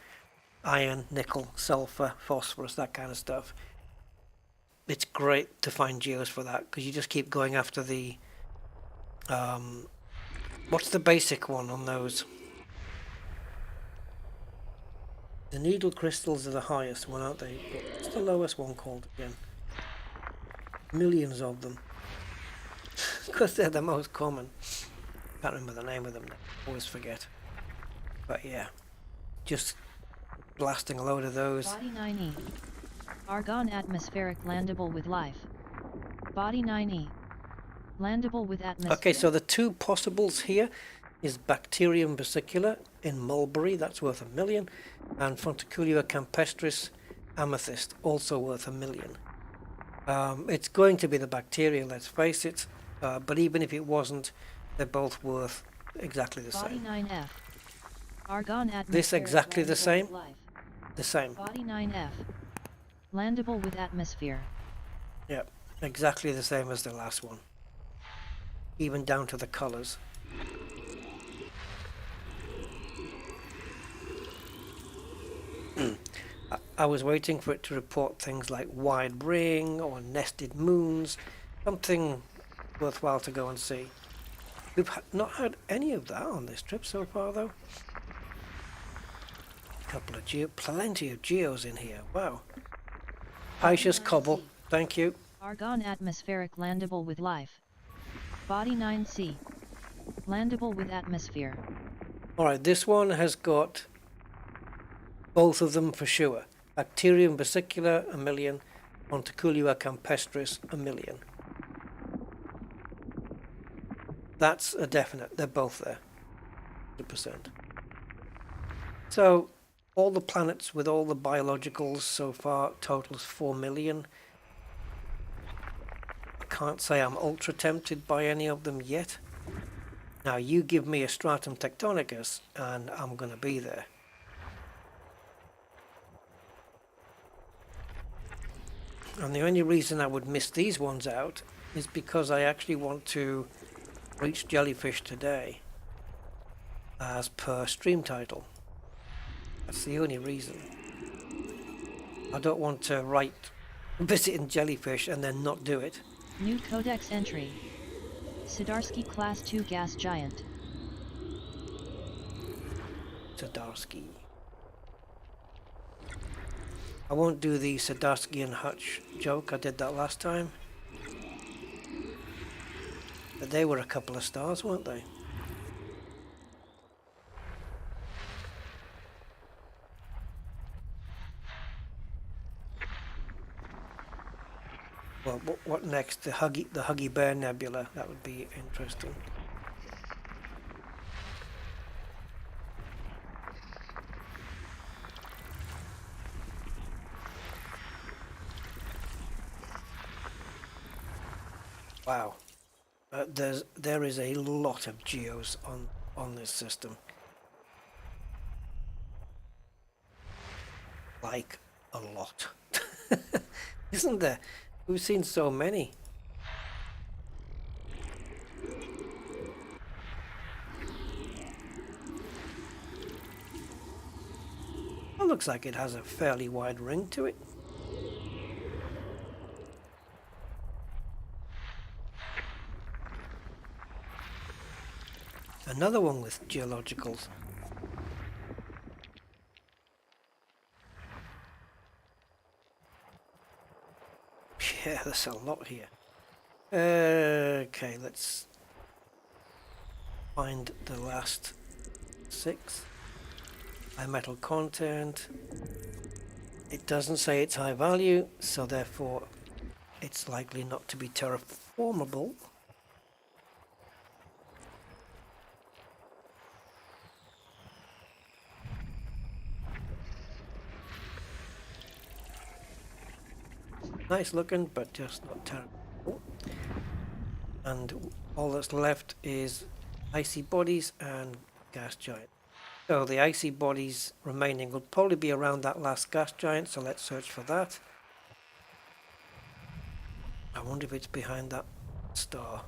Iron, nickel, sulfur, phosphorus, that kind of stuff. It's great to find geos for that because you just keep going after the... what's the basic one on those? The needle crystals are the highest one, aren't they? But what's the lowest one called again? Millions of them. Because they're the most common. Can't remember the name of them now. Always forget. But yeah. Just blasting a load of those. Body 9E. Argon atmospheric landable with life. Body 9E. Landable with atmosphere. Okay, so the two possibles here is Bacterium versicolor in mulberry, that's worth $1 million, and Fonticulea campestris amethyst, also worth $1 million. It's going to be the bacteria, let's face it, but even if it wasn't, they're both worth exactly the Body same. 9F. Argon atmospheric. This exactly the landable same? with life. The same. Body 9F. Landable with atmosphere. Yep, exactly the same as the last one. Even down to the colours. I was waiting for it to report things like wide ring or nested moons, something worthwhile to go and see. We've not had any of that on this trip so far though. Couple of plenty of geos in here, wow. Paisius Cobble, thank you. Argon atmospheric landable with life. Body 9C. Landable with atmosphere. Alright, this one has got both of them for sure. Bacterium versicolor, $1 million. Fonticulea campestris, $1 million. That's a definite. They're both there. 100%. So all the planets with all the biologicals so far totals 4 million. I can't say I'm ultra tempted by any of them yet. Now you give me a stratum tectonicus and I'm going to be there. And the only reason I would miss these ones out is because I actually want to reach Jellyfish today as per stream title. That's the only reason. I don't want to write visiting Jellyfish and then not do it. New codex entry. Sidarsky Class 2 Gas Giant. Sidarsky. I won't do the Sidarsky and Hutch joke. I did that last time. But they were a couple of stars, weren't they? Well, what next? The Huggy Bear Nebula. That would be interesting. Wow, there is a lot of geos on this system. Like a lot, isn't there? We've seen so many. It looks like it has a fairly wide ring to it. Another one with geologicals. Yeah, there's a lot here. Okay, let's find the last 6. High metal content. It doesn't say it's high value, so therefore it's likely not to be terraformable. Nice looking, but just not terrible. And all that's left is icy bodies and gas giant. So the icy bodies remaining will probably be around that last gas giant, so let's search for that. I wonder if it's behind that star.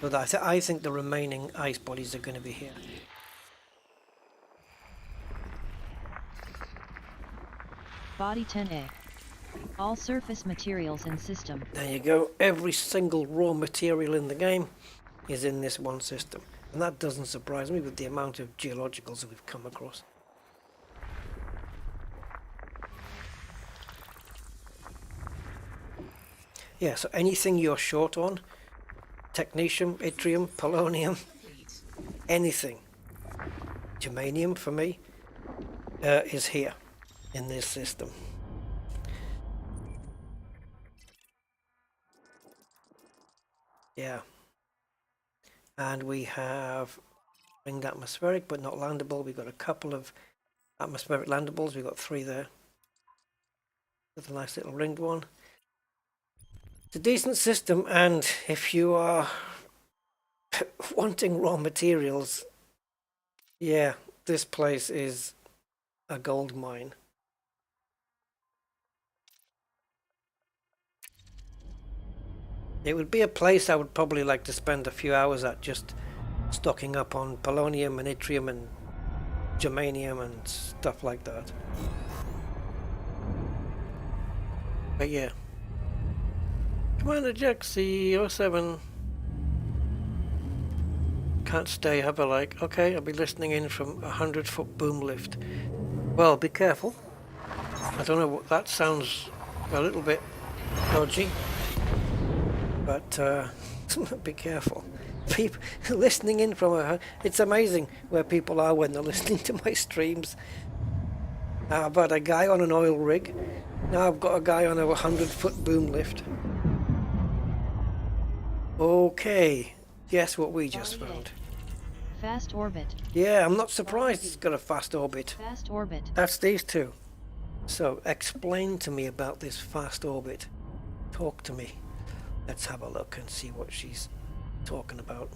So I think the remaining ice bodies are going to be here. Body 10A. All surface materials in system. There you go. Every single raw material in the game is in this one system. And that doesn't surprise me with the amount of geologicals that we've come across. Yeah, so anything you're short on, technetium, yttrium, polonium, anything, germanium for me, is here in this system. Yeah. And we have ringed atmospheric but not landable. We've got a couple of atmospheric landables. We've got 3 there. With a nice little ringed one. It's a decent system, and if you are wanting raw materials, yeah, this place is a gold mine. It would be a place I would probably like to spend a few hours at, just stocking up on polonium and yttrium and germanium and stuff like that. But yeah. Commander Jack C07. Can't stay, have a like. Okay, I'll be listening in from 100-foot boom lift. Well, be careful. I don't know what that sounds a little bit dodgy. But be careful. People listening in from it's amazing where people are when they're listening to my streams. I've had a guy on an oil rig Now I've got a guy on a 100-foot boom lift. Okay, guess what we just found? Fast orbit. Yeah, I'm not surprised it's got a fast orbit. Fast orbit. That's these two. So, explain to me about this fast orbit. Talk to me. Let's have a look and see what she's talking about.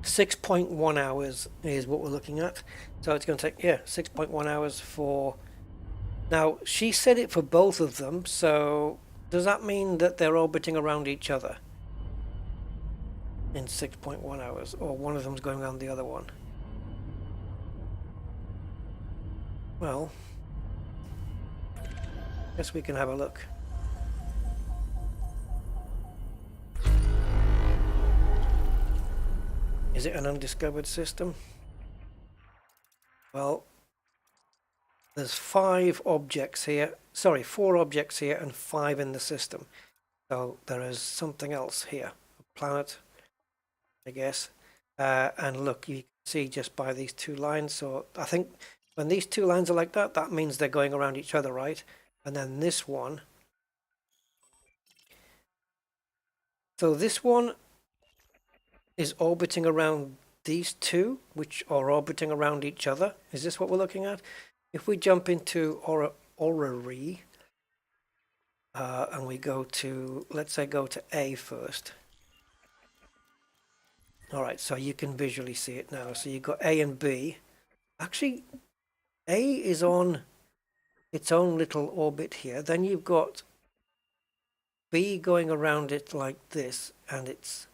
6.1 hours is what we're looking at. So it's going to take, 6.1 hours for... Now, she said it for both of them, so does that mean that they're orbiting around each other in 6.1 hours, or one of them's going around the other one? Well, guess we can have a look. Is it an undiscovered system? Well, there's 5 objects here. Sorry, 4 objects here and 5 in the system. So there is something else here. A planet, I guess. And look, you can see just by these 2 lines. So I think when these 2 lines are like that, that means they're going around each other, right? And then this one. So this one is orbiting around these 2, which are orbiting around each other. Is this what we're looking at? If we jump into orrery, and we go to, let's say, go to A first. All right, so you can visually see it now. So you've got A and B. Actually, A is on its own little orbit here. Then you've got B going around it like this, and it's...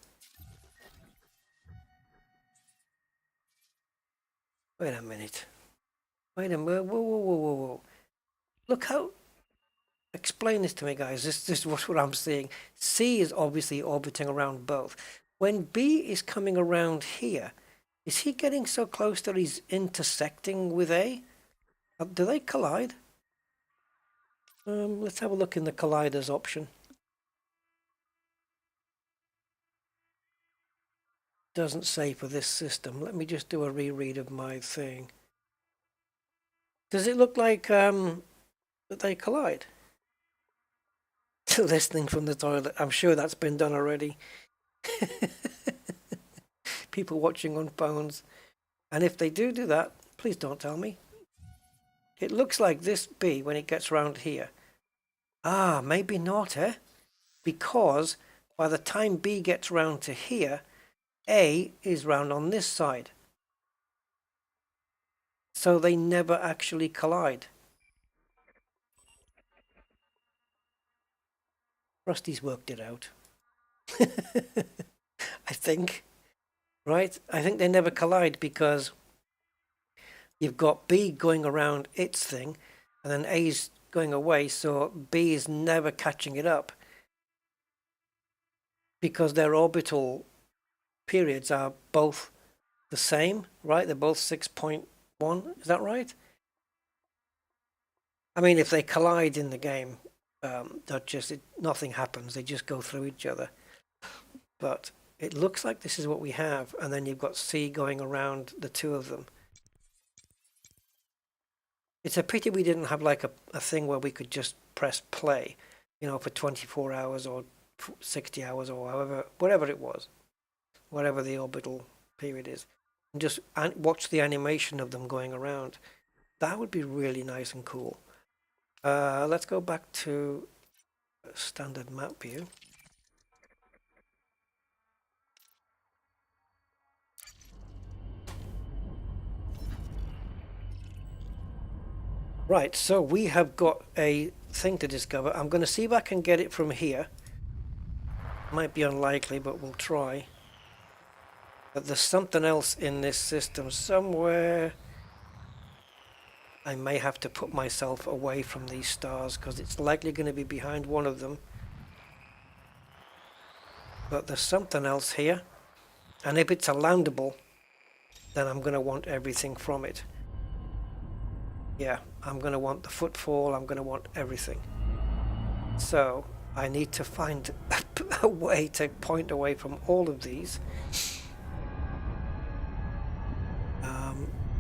Wait a minute. Wait a minute. Whoa, whoa, whoa, whoa, whoa. Look how... Explain this to me, guys. This is what I'm seeing. C is obviously orbiting around both. When B is coming around here, is he getting so close that he's intersecting with A? Do they collide? Let's have a look in the colliders option. Doesn't say for this system. Let me just do a reread of my thing. Does it look like that they collide? Listening from the toilet. I'm sure that's been done already. People watching on phones. And if they do that, please don't tell me. It looks like this B when it gets round here. Ah, maybe not, eh? Because by the time B gets round to here, A is round on this side. So they never actually collide. Rusty's worked it out. I think. Right? I think they never collide because you've got B going around its thing and then A's going away, so B is never catching it up because their orbital periods are both the same, right? They're both 6.1. Is that right? I mean, if they collide in the game, nothing happens. They just go through each other. But it looks like this is what we have, and then you've got C going around the 2 of them. It's a pity we didn't have like a thing where we could just press play, for 24 hours or 60 hours or whatever it was, whatever the orbital period is, and just watch the animation of them going around. That would be really nice and cool. Let's go back to standard map view. Right, so we have got a thing to discover. I'm going to see if I can get it from here. Might be unlikely, but we'll try. But there's something else in this system somewhere. I may have to put myself away from these stars because it's likely going to be behind one of them. But there's something else here. And if it's a landable, then I'm going to want everything from it. Yeah, I'm going to want the footfall, I'm going to want everything. So I need to find a way to point away from all of these.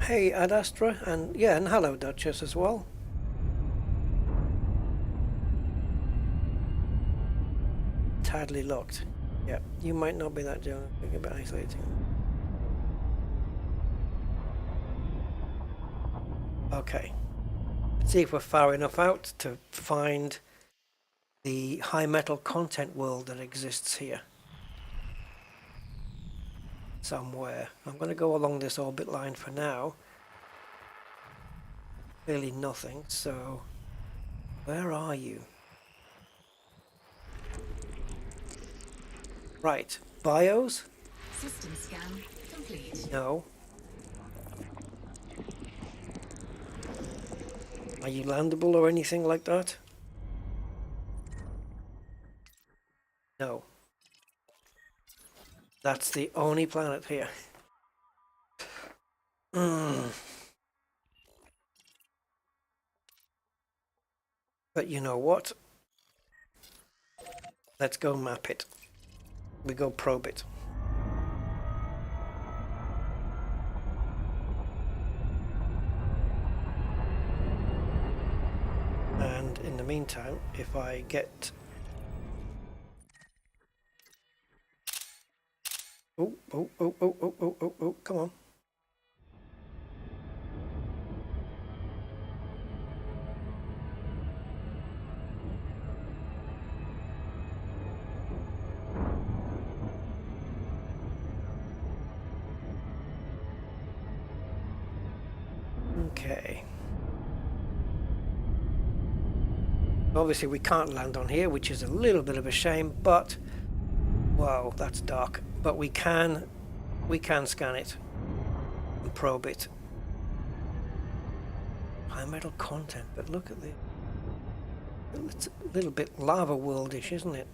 Hey Ad Astra, and hello Duchess as well. Padly locked. Yeah, you might not be that young. Think about isolating. Okay. Let's see if we're far enough out to find the high metal content world that exists here. Somewhere. I'm going to go along this orbit line for now. Clearly nothing, so where are you? Right, BIOS? System scan complete. No. Are you landable or anything like that? No. That's the only planet here. But you know what? Let's go map it. We go probe it. And in the meantime, if I get... Oh, come on. Okay. Obviously we can't land on here, which is a little bit of a shame, but wow, that's dark. But we can scan it and probe it. High metal content, but look at this. It's a little bit lava worldish, isn't it?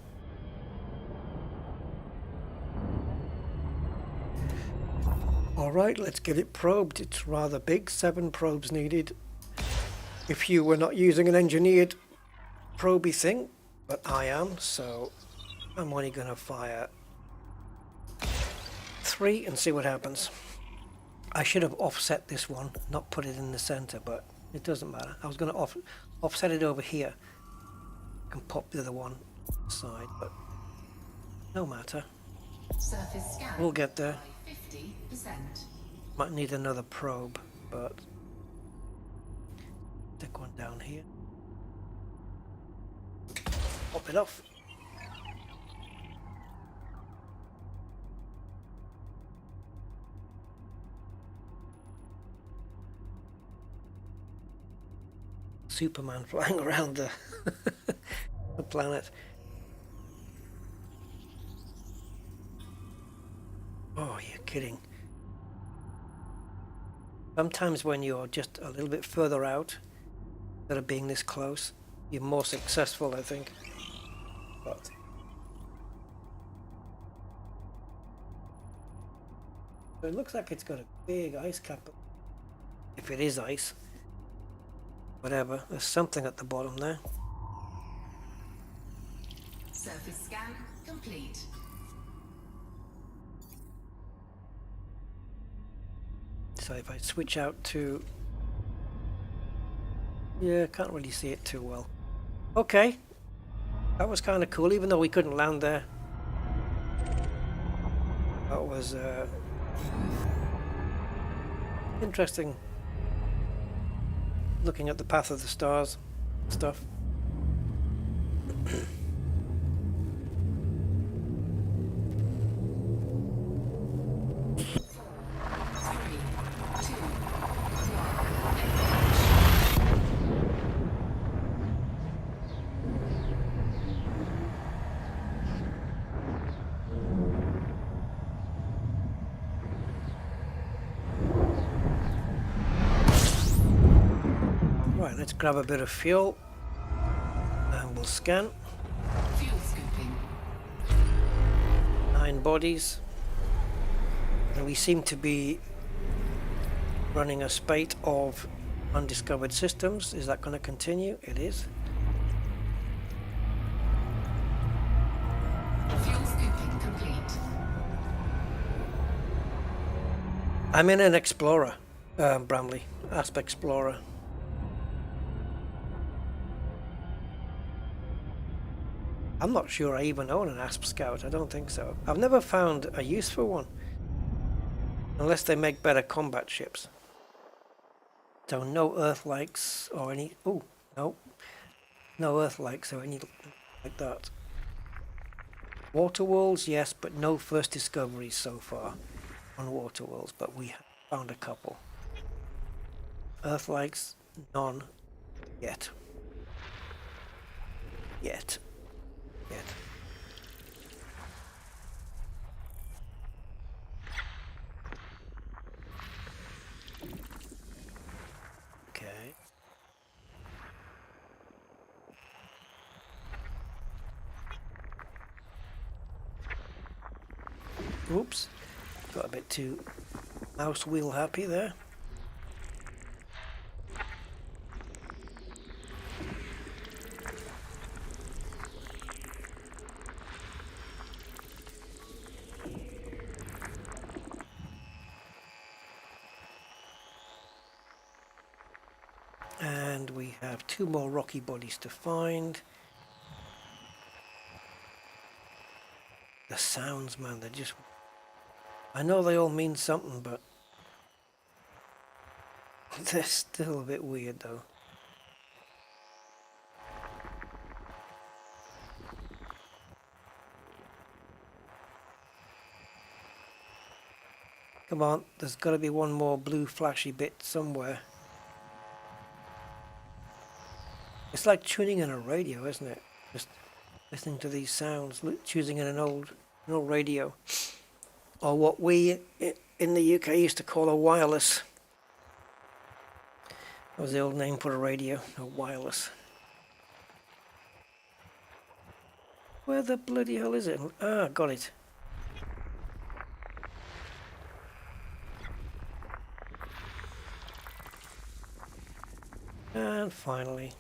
Alright, let's get it probed. It's rather big, 7 probes needed. If you were not using an engineered probey thing, but I am, so I'm only going to fire 3 and see what happens. I should have offset this one, not put it in the center, but it doesn't matter. I was going to offset it over here and pop the other one aside, but no matter. Surface scan. We'll get there. 50%. Might need another probe, but stick one down here. Pop it off. Superman flying around the, the planet. Oh, you're kidding. Sometimes when you're just a little bit further out, instead of being this close, you're more successful, I think. But so it looks like it's got a big ice cap. If it is ice. Whatever, there's something at the bottom there. Surface scan complete. So if I switch out to... Yeah, can't really see it too well. Okay. That was kind of cool, even though we couldn't land there. That was interesting. Looking at the path of the stars stuff. Right, let's grab a bit of fuel and we'll scan. Fuel scooping. 9 bodies. And we seem to be running a spate of undiscovered systems. Is that going to continue? It is. Fuel scooping complete. I'm in an Explorer, Bramley, Asp Explorer. I'm not sure I even own an ASP Scout. I don't think so. I've never found a use for one. Unless they make better combat ships. So no Earthlikes or any... Oh, no. No Earthlikes or anything like that. Waterworlds, yes, but no first discoveries so far on Waterworlds. But we have found a couple. Earthlikes, none yet. Yet. Okay. Oops. Got a bit too mouse wheel happy there. And we have 2 more rocky bodies to find. The sounds, man, they're just... I know they all mean something, but they're still a bit weird though. Come on, there's got to be one more blue flashy bit somewhere. It's like tuning in a radio, isn't it? Just listening to these sounds, choosing in an old radio, or what we in the UK used to call a wireless. That was the old name for a radio, a wireless. Where the bloody hell is it? Ah, got it. And finally.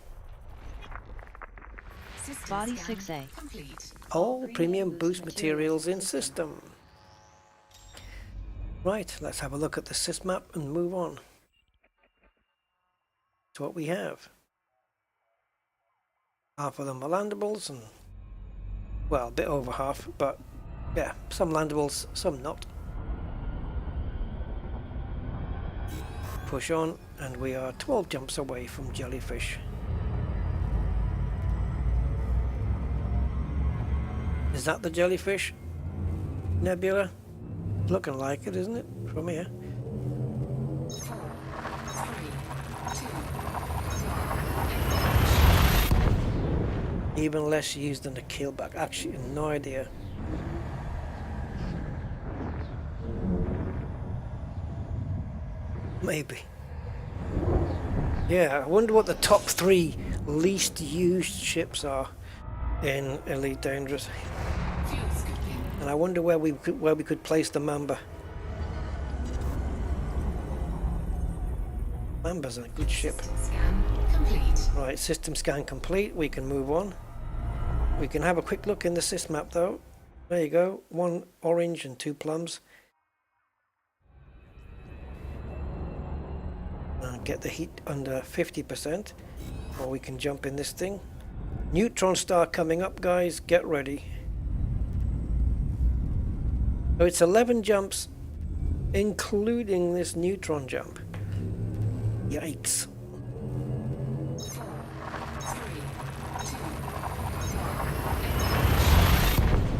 System Body scan 6A. complete. All premium boost materials in system. Right, let's have a look at the sys map and move on to what we have. Half of them are landables, and well, a bit over half, but yeah, some landables, some not. Push on, and we are 12 jumps away from Jellyfish. Is that the Jellyfish Nebula? Looking like it, isn't it? From here. 4, 3, 2, Even less used than the killback. Actually, no idea. Maybe. Yeah, I wonder what the top 3 least used ships are in Elite Dangerous. fuel scooping. And I wonder where we could place the Mamba. Mamba's a good ship. Scan complete. Right, system scan complete. We can move on. We can have a quick look in the sys map though. There you go. 1 orange and 2 plums. And get the heat under 50%. Or we can jump in this thing. Neutron star coming up, guys. Get ready. So it's 11 jumps, including this neutron jump. Yikes. 4, 3,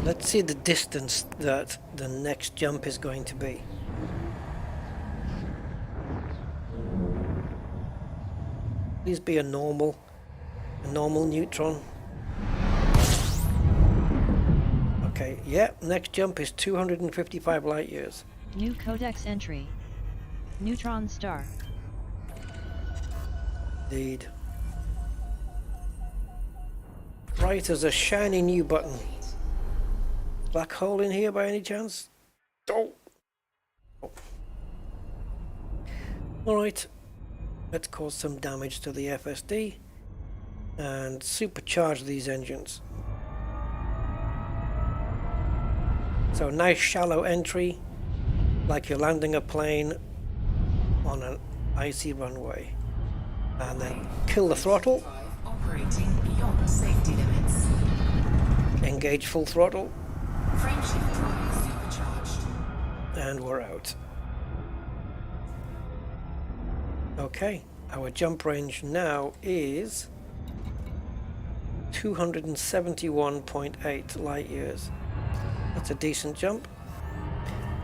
2, Let's see the distance that the next jump is going to be. Please be a normal neutron. Okay, yeah, next jump is 255 light years. New codex entry. Neutron star. Indeed. Right, there's a shiny new button. Black hole in here by any chance? Oh. Alright, let's cause some damage to the FSD and supercharge these engines. So nice shallow entry, like you're landing a plane on an icy runway. And then kill the throttle. operating beyond safety limits. Engage full throttle. Frameshift drive supercharged. And we're out. Okay, our jump range now is 271.8 light years. That's a decent jump.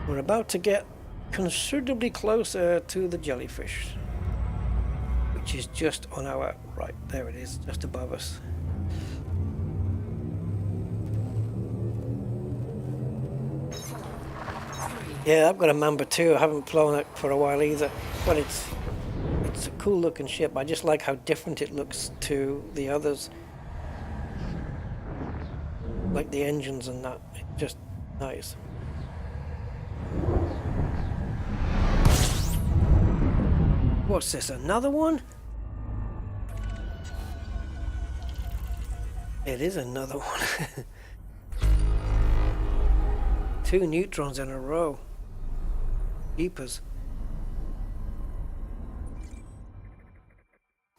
We're about to get considerably closer to the Jellyfish, which is just on our right. There it is, just above us. Yeah, I've got a Mamba too. I haven't flown it for a while either, but it's a cool looking ship. I just like how different it looks to the others, like the engines and that. It's just nice. What's this, another one? It is another one. 2 neutrons in a row. Jeepers.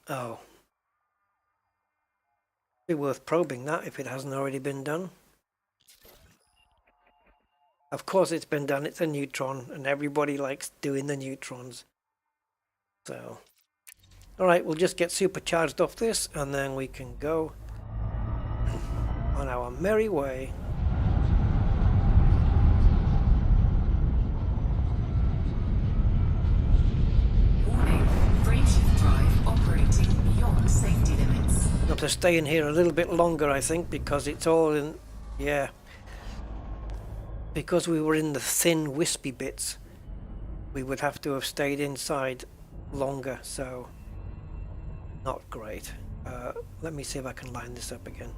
Oh. Be worth probing that if it hasn't already been done. Of course it's been done, it's a neutron, and everybody likes doing the neutrons. So, alright, we'll just get supercharged off this, and then we can go on our merry way. Warning, frameshift drive operating beyond safety limits. Got to stay in here a little bit longer, I think, because it's all in, yeah. Because we were in the thin, wispy bits, we would have to have stayed inside longer, so not great. Let me see if I can line this up again.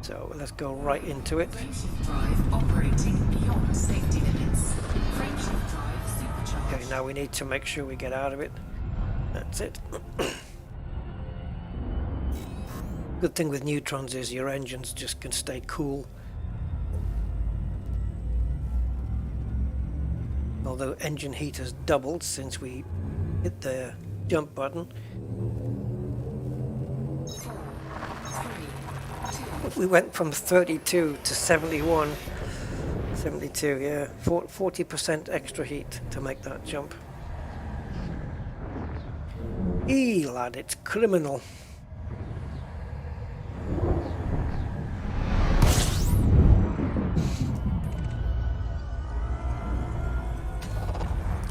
So let's go right into it. Frameshift drive operating beyond safety limits. Frameshift drive supercharged. Okay, now we need to make sure we get out of it. That's it. Good thing with neutrons is your engines just can stay cool. Although engine heat has doubled since we hit the jump button. We went from 32 to 71. 72, yeah. 40% extra heat to make that jump. Lad, it's criminal.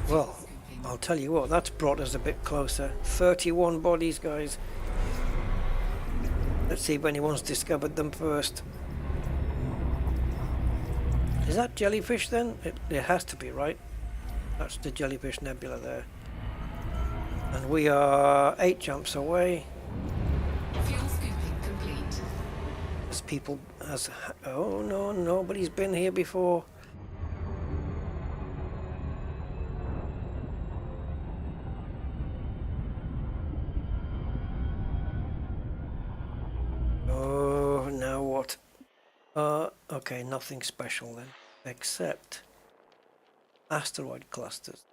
Well, I'll tell you what, that's brought us a bit closer. 31 bodies, guys. Let's see if anyone's discovered them first. Is that Jellyfish then? It has to be, right? That's the Jellyfish Nebula there. And we are 8 jumps away. Fuel scooping complete. As people, oh no, nobody's been here before. Oh, now what? Okay, nothing special then, except asteroid clusters.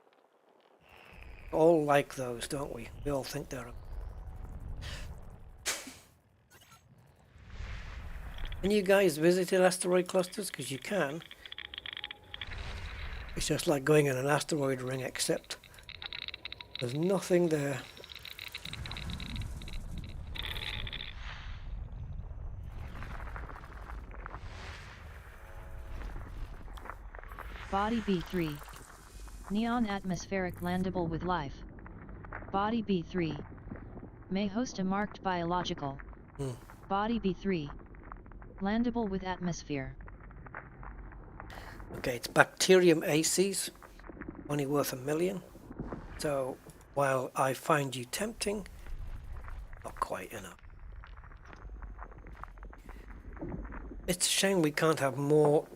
All like those, don't we? We all think they're... Can you guys visited asteroid clusters? Because you can. It's just like going in an asteroid ring, except there's nothing there. Body B3. Neon atmospheric landable with life. Body B3. May host a marked biological. Body B3. Landable with atmosphere. Okay, it's bacterium aces, only worth $1 million. So while I find you tempting, not quite enough. It's a shame we can't have more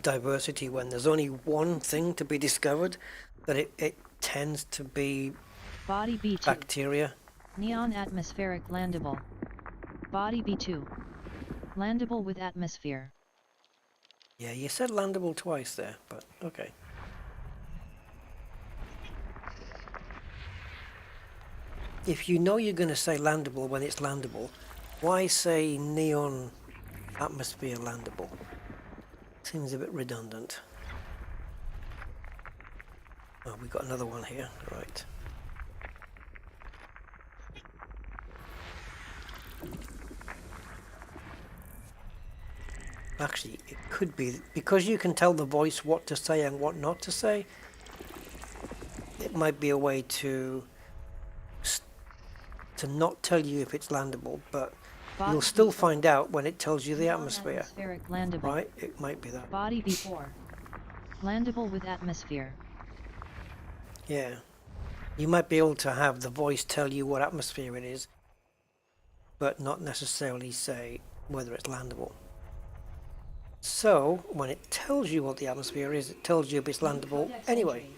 diversity when there's only one thing to be discovered, that it tends to be Body B2. bacteria. Neon atmospheric landable. Body B2. Landable with atmosphere. Yeah, you said landable twice there, but okay. if you know you're going to say landable when it's landable, why say neon atmosphere landable? Seems a bit redundant. Oh, we got another one here, right. Actually, it could be, because you can tell the voice what to say and what not to say, it might be a way to not tell you if it's landable, but you'll still find out when it tells you the atmosphere. Landable. Right? It might be that. Body B4. Landable with atmosphere. Yeah. You might be able to have the voice tell you what atmosphere it is, but not necessarily say whether it's landable. So, when it tells you what the atmosphere is, it tells you if it's landable anyway.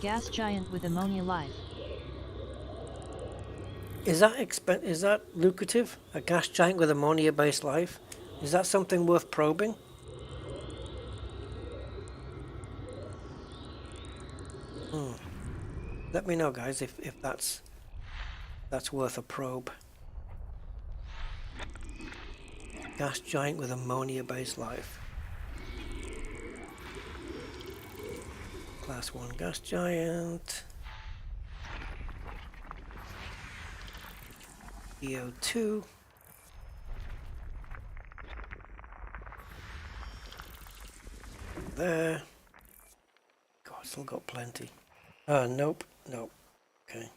Gas giant with ammonia life. Is that lucrative? A gas giant with ammonia-based life? Is that something worth probing? Let me know, guys, if that's worth a probe. Gas giant with ammonia-based life. Class 1 gas giant. CO2. There. God, still got plenty. Nope. Okay.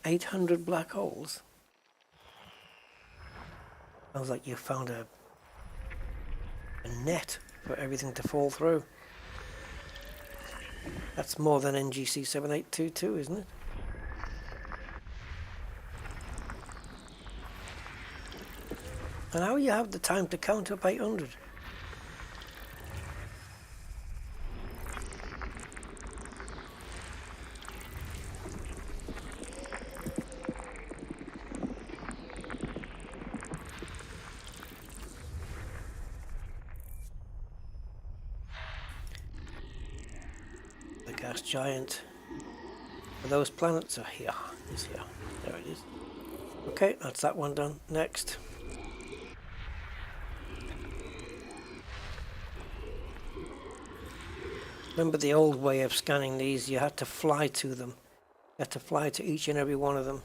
$800 black holes. Sounds like you found a net for everything to fall through. That's more than NGC 7822, isn't it? And how you have the time to count up 800? The gas giant for those planets are here. Is here. There it is. Okay, that's that one done. Next. Remember the old way of scanning these, you had to fly to them. You had to fly to each and every one of them.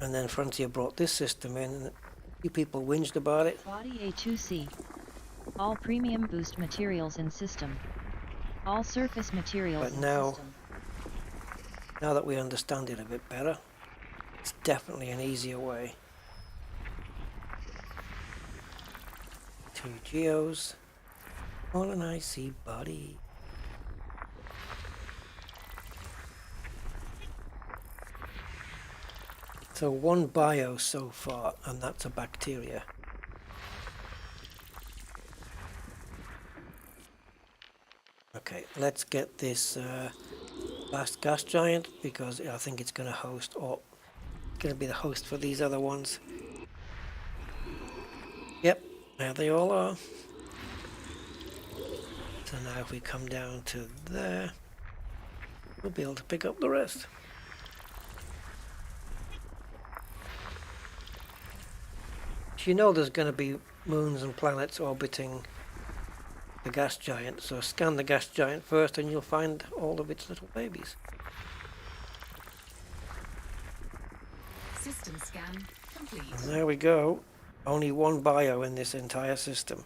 And then Frontier brought this system in, and you people whinged about it. Body A2C. All premium boost materials in system. All surface materials But in now, system. now that we understand it a bit better, it's definitely an easier way. 2 geos. All an IC body. So 1 bio so far, and that's a bacteria. Okay, let's get this last gas giant, because I think it's going to host, or going to be the host for these other ones. Yep, there they all are. So now if we come down to there, we'll be able to pick up the rest. You know there's going to be moons and planets orbiting the gas giant, so scan the gas giant first and you'll find all of its little babies. System scan complete. And there we go. Only 1 bio in this entire system.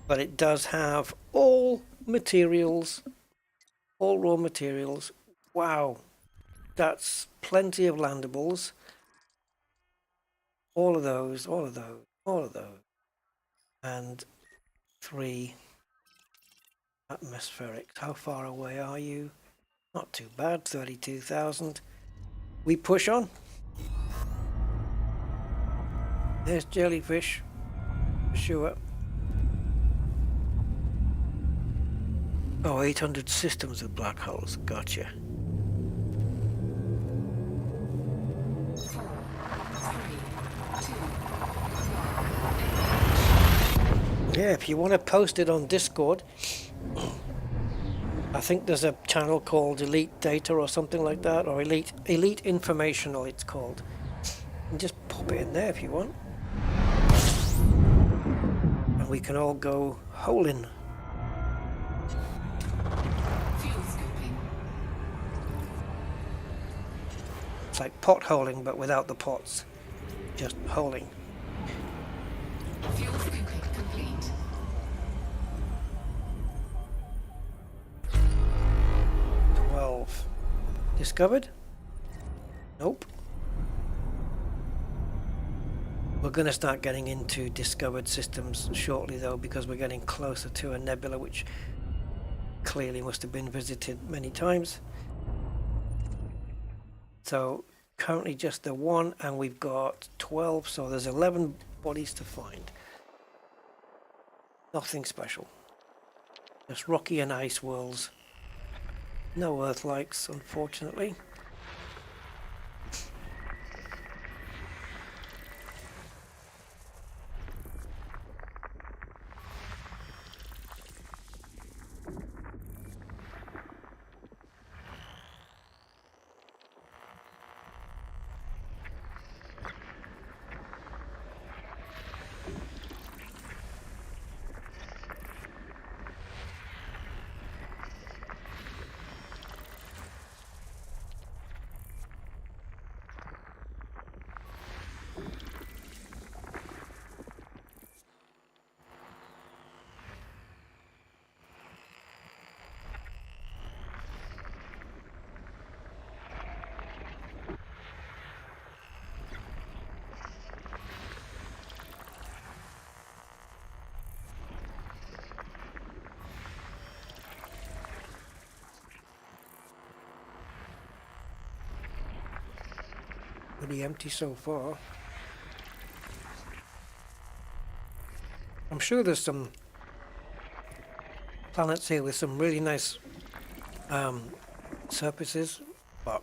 But it does have all materials, all raw materials. Wow, that's plenty of landables. All of those, all of those, all of those. And 3 atmospherics. How far away are you? Not too bad, 32,000. We push on. There's Jellyfish, for sure. Oh, 800 systems with black holes. Gotcha. 4, 3, 2, Yeah, if you want to post it on Discord, I think there's a channel called Elite Data or something like that, or Elite Informational it's called. And just pop it in there if you want. And we can all go holing. Fuel scooping. It's like potholing, but without the pots. Just holing. Fuel scooping complete. 12. Discovered? Nope. We're going to start getting into discovered systems shortly though, because we're getting closer to a nebula which clearly must have been visited many times. So currently just the one, and we've got 12, so there's 11 bodies to find. Nothing special. Just rocky and ice worlds. No Earth-likes, unfortunately. Pretty empty so far. I'm sure there's some planets here with some really nice surfaces, but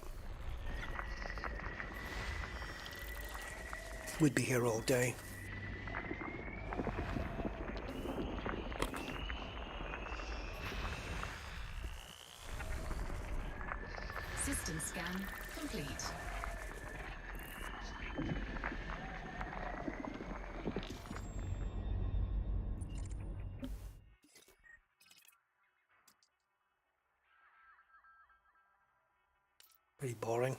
we'd be here all day. System scan complete. Pretty boring.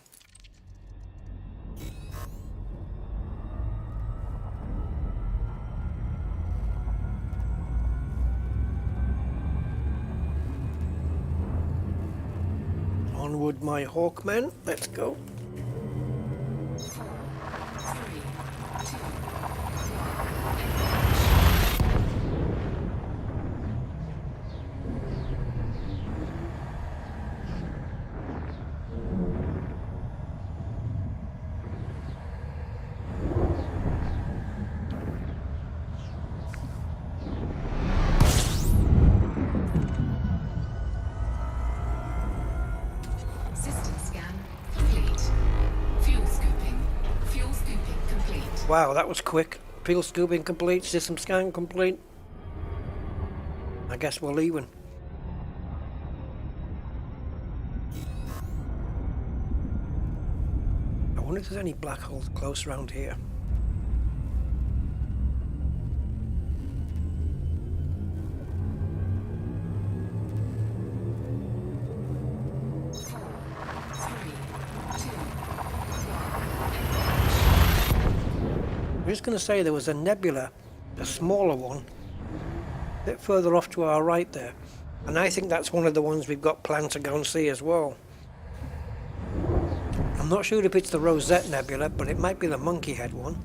Onward, my Hawkmen. Let's go. 4, 3, 2, System scan complete. Fuel scooping complete. Wow, that was quick. Fuel scooping complete. System scan complete. I guess we're leaving. I wonder if there's any black holes close around here. I'm just going to say there was a nebula, a smaller one, a bit further off to our right there. And I think that's one of the ones we've got planned to go and see as well. I'm not sure if it's the Rosette Nebula, but it might be the Monkey Head one.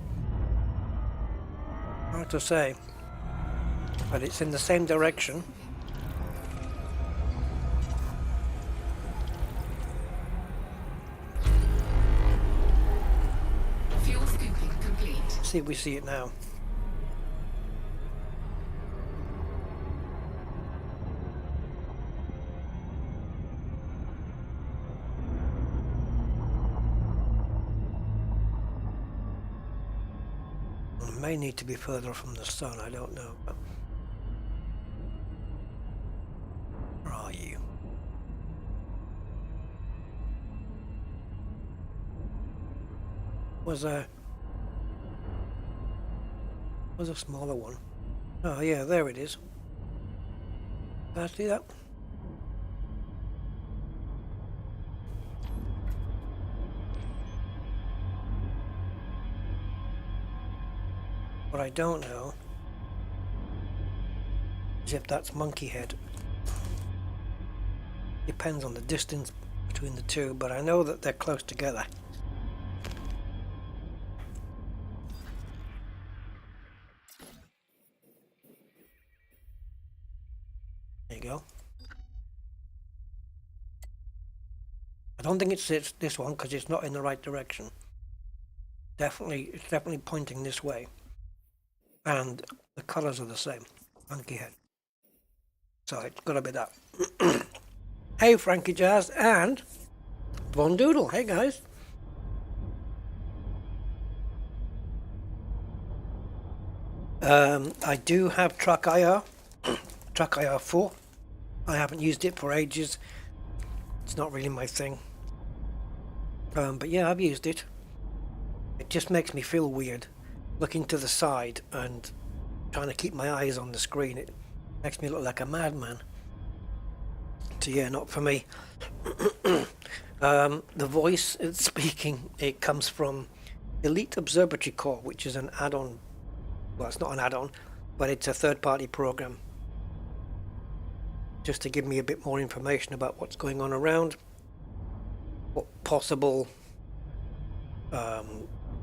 Hard to say. But it's in the same direction. Fuel scooping complete. See if we see it now. It may need to be further from the sun, I don't know. But was a smaller one. Oh yeah, there it is. Can I see that? What I don't know is if that's monkey head. Depends on the distance between the two, but I know that they're close together. There you go. I don't think it's this one because it's not in the right direction. It's definitely pointing this way. And the colours are the same. Monkey head. So it's got to be that. Hey Frankie Jazz and Von Doodle. Hey guys. I do have Track IR. Track IR 4. I haven't used it for ages. It's not really my thing. But yeah, I've used it. It just makes me feel weird looking to the side and trying to keep my eyes on the screen. It makes me look like a madman. So yeah, not for me. The voice it's speaking, it comes from Elite Observatory Core, which is an add-on. Well, it's not an add-on, but it's a third-party program. Just to give me a bit more information about what's going on around, what possible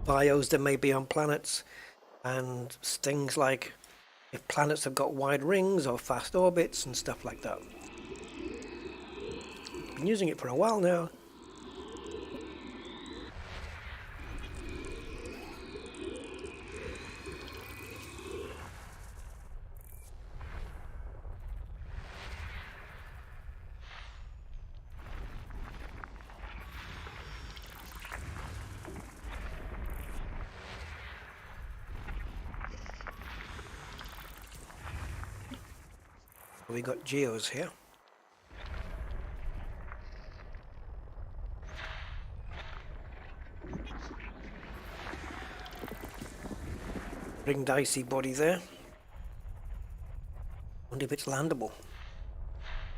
bios there may be on planets, and things like if planets have got wide rings or fast orbits and stuff like that. Been using it for a while now. We got geos here. Ring dicey body there. Wonder if it's landable.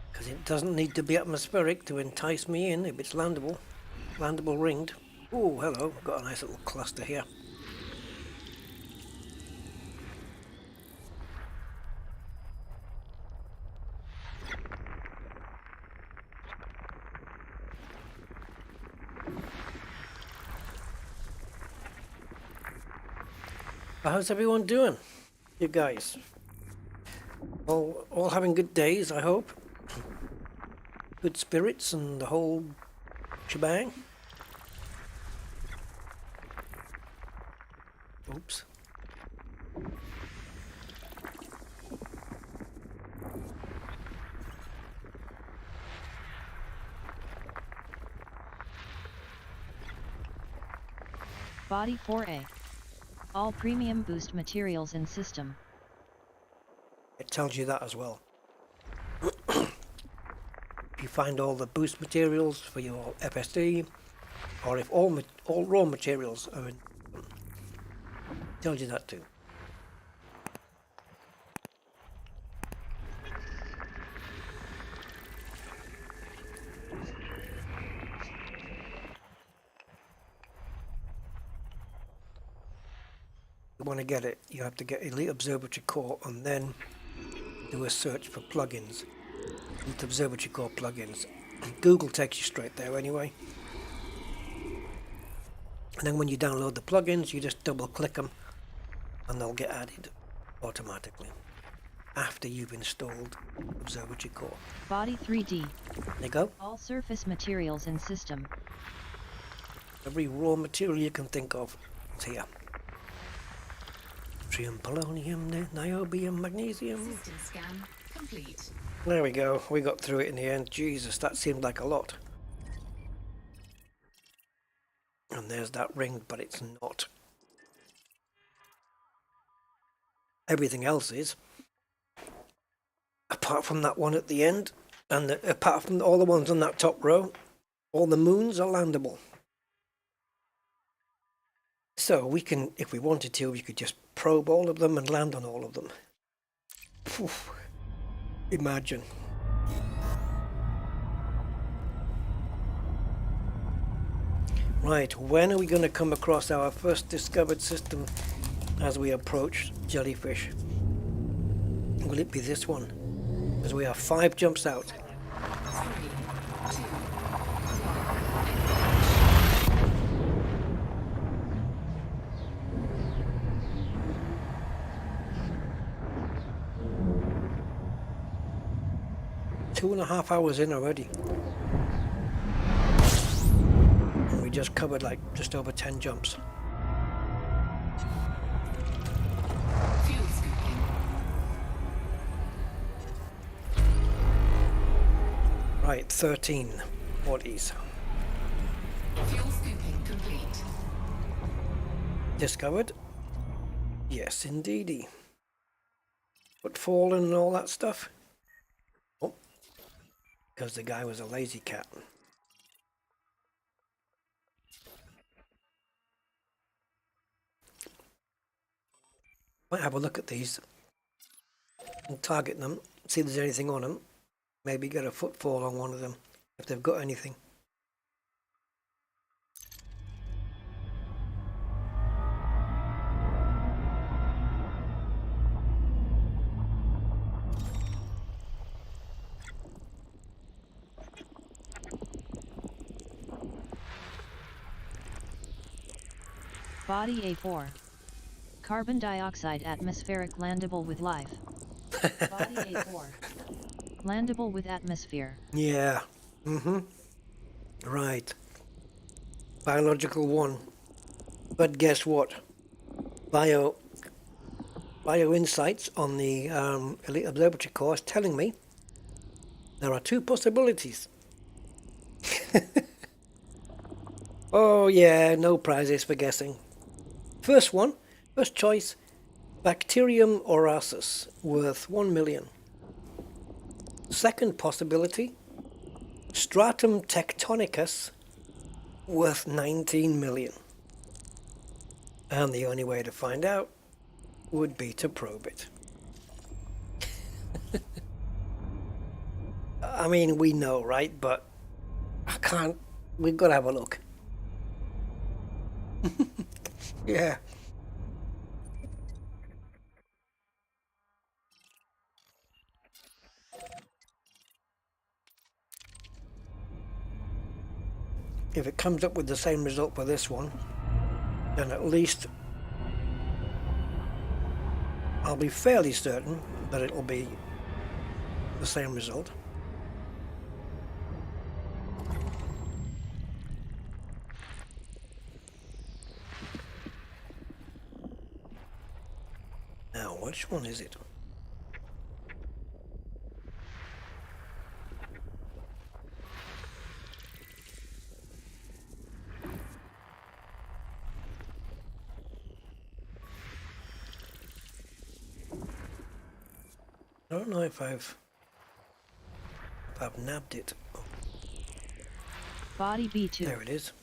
Because it doesn't need to be atmospheric to entice me in if it's landable. Landable ringed. Oh, hello. Got a nice little cluster here. How's everyone doing? You guys? All having good days, I hope. Good spirits and the whole shebang. Oops. Body 4A. All premium boost materials in system. It tells you that as well. If you find all the boost materials for your FSD, or if all raw materials are in, it tells you that too. Want to get it, you have to get Elite Observatory Core and then do a search for plugins. Elite Observatory Core plugins. Google takes you straight there anyway. And then when you download the plugins, you just double click them and they'll get added automatically after you've installed Observatory Core. Body 3D. There you go. All surface materials in system. Every raw material you can think of is here. Tritium, polonium, niobium, magnesium. System scan complete. There we go. We got through it in the end. Jesus, that seemed like a lot. And there's that ring, but it's not. Everything else is. Apart from that one at the end, and apart from all the ones on that top row, all the moons are landable. So we can, if we wanted to, we could just probe all of them and land on all of them. Phew. Imagine. Right, when are we going to come across our first discovered system as we approach Jellyfish? Will it be this one? As we are 5 jumps out. 2.5 hours in already. And we just covered like just over 10 jumps. Fuel scooping. Right, 13 bodies. Fuel scooping complete. Discovered? Yes, indeedy. But fallen and all that stuff? Oh, because the guy was a lazy cat. Might have a look at these and target them, see if there's anything on them. Maybe get a footfall on one of them if they've got anything. Body A4. Carbon dioxide atmospheric landable with life. Body A4. Landable with atmosphere. Yeah. Right. Biological 1. But guess what? Bio Insights on the Elite Observatory course telling me there are 2 possibilities. Oh yeah, no prizes for guessing. First choice, Bacterium orasus, worth 1 million. Second possibility, Stratum tectonicus, worth 19 million. And the only way to find out would be to probe it. I mean, we know, right? But we've got to have a look. Yeah. If it comes up with the same result for this one, then at least I'll be fairly certain that it'll be the same result. Now, which one is it? I don't know if I've nabbed it. Oh, Body B2. there it is.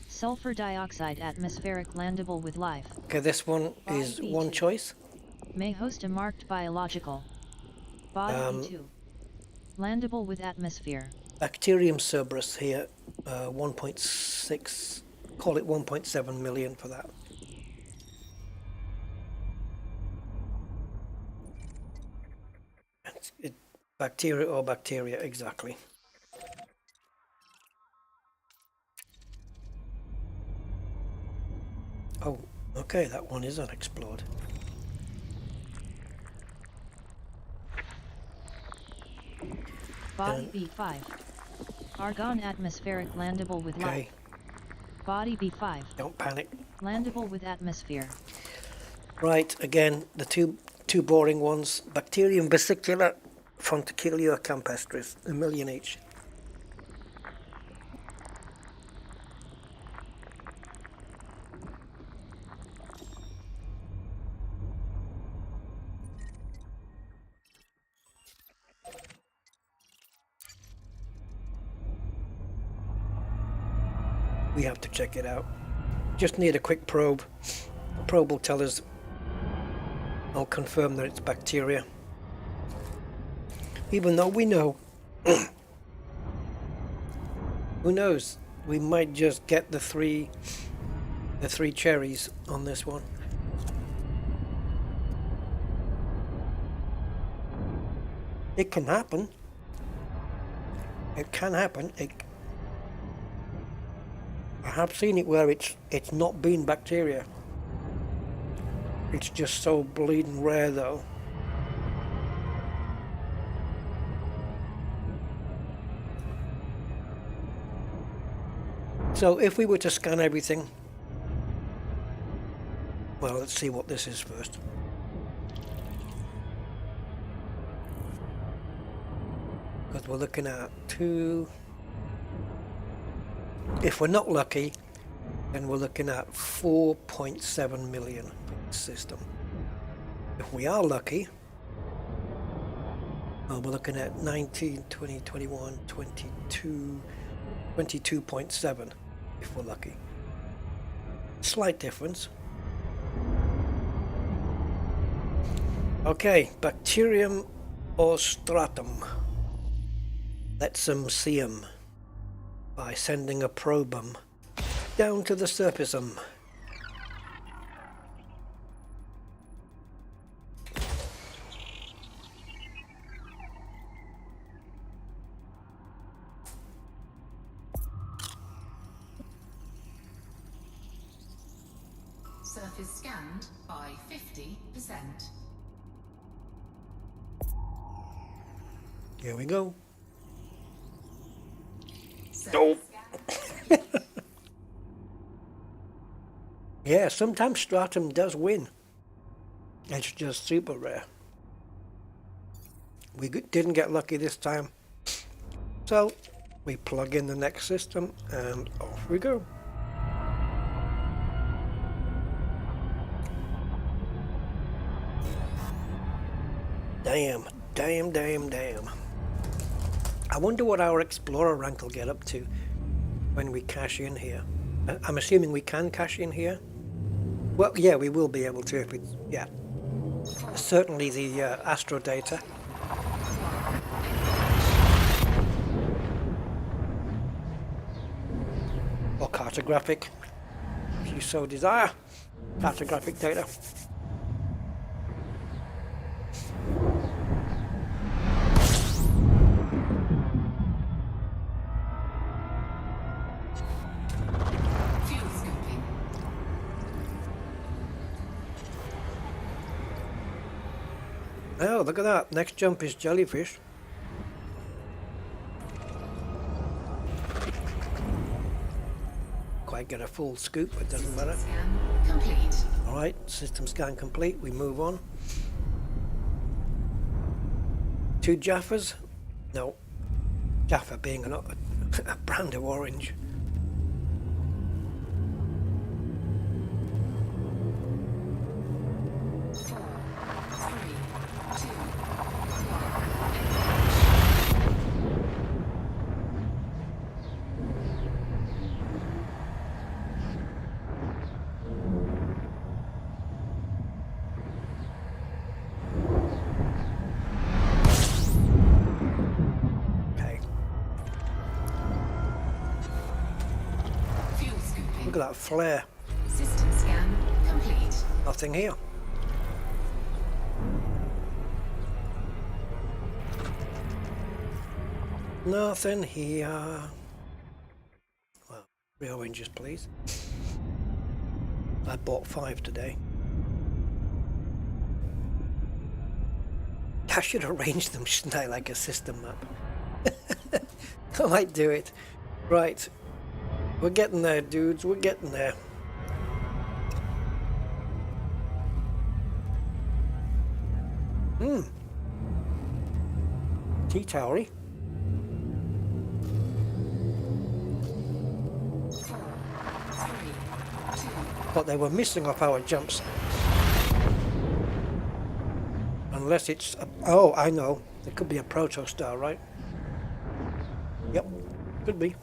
Sulfur dioxide atmospheric landable with life. Okay, this one is Body one B2. choice. May host a marked biological. Body B2. Landable with atmosphere. Bacterium Cerberus here, 1.6, call it 1.7 million for that. Bacteria, exactly. Oh, okay, that one is unexplored. Body B5. Argon atmospheric landable with life. Okay, Body B5. don't panic. Landable with atmosphere. Right, again, the two boring ones. Bacterium vesicula, Fronticulea campestris, 1 million each. We have to check it out. Just need a quick probe. The probe will tell us, I'll confirm that it's bacteria. Even though we know, who knows, we might just get the three cherries on this one. It can happen. It can happen. I have seen it where it's not been bacteria. It's just so bleeding rare though. So if we were to scan everything, well, let's see what this is first. Because we're looking at two. If we're not lucky, then we're looking at 4.7 million for the system. If we are lucky, well, we're looking at 19, 20, 21, 22, 22.7 if we're lucky. Slight difference. Okay, bacterium or stratum. Let's see 'em by sending a probe down to the surface. Surface scanned by 50%. Here we go. Nope. Yeah, sometimes stratum does win. It's just super rare. We didn't get lucky this time. So we plug in the next system and off we go. Damn. I wonder what our Explorer rank will get up to when we cash in here. I'm assuming we can cash in here. Well, yeah, we will be able to if it's, yeah. Certainly the Astro data. Or cartographic, if you so desire. Cartographic data. Oh, look at that. Next jump is Jellyfish. Quite get a full scoop, but it doesn't matter. Scan complete. Alright, system scan complete. We move on. 2 Jaffas? No. Jaffa being a brand of orange. Look at that flare. System scan complete. Nothing here. Nothing here. Well, 3 oranges, please. I bought 5 today. I should arrange them, shouldn't I, like a system map? I might do it. Right. We're getting there, dudes. We're getting there. T-Towery. But they were missing off our jumps. Unless it's... oh, I know. It could be a protostar, right? Yep. Could be.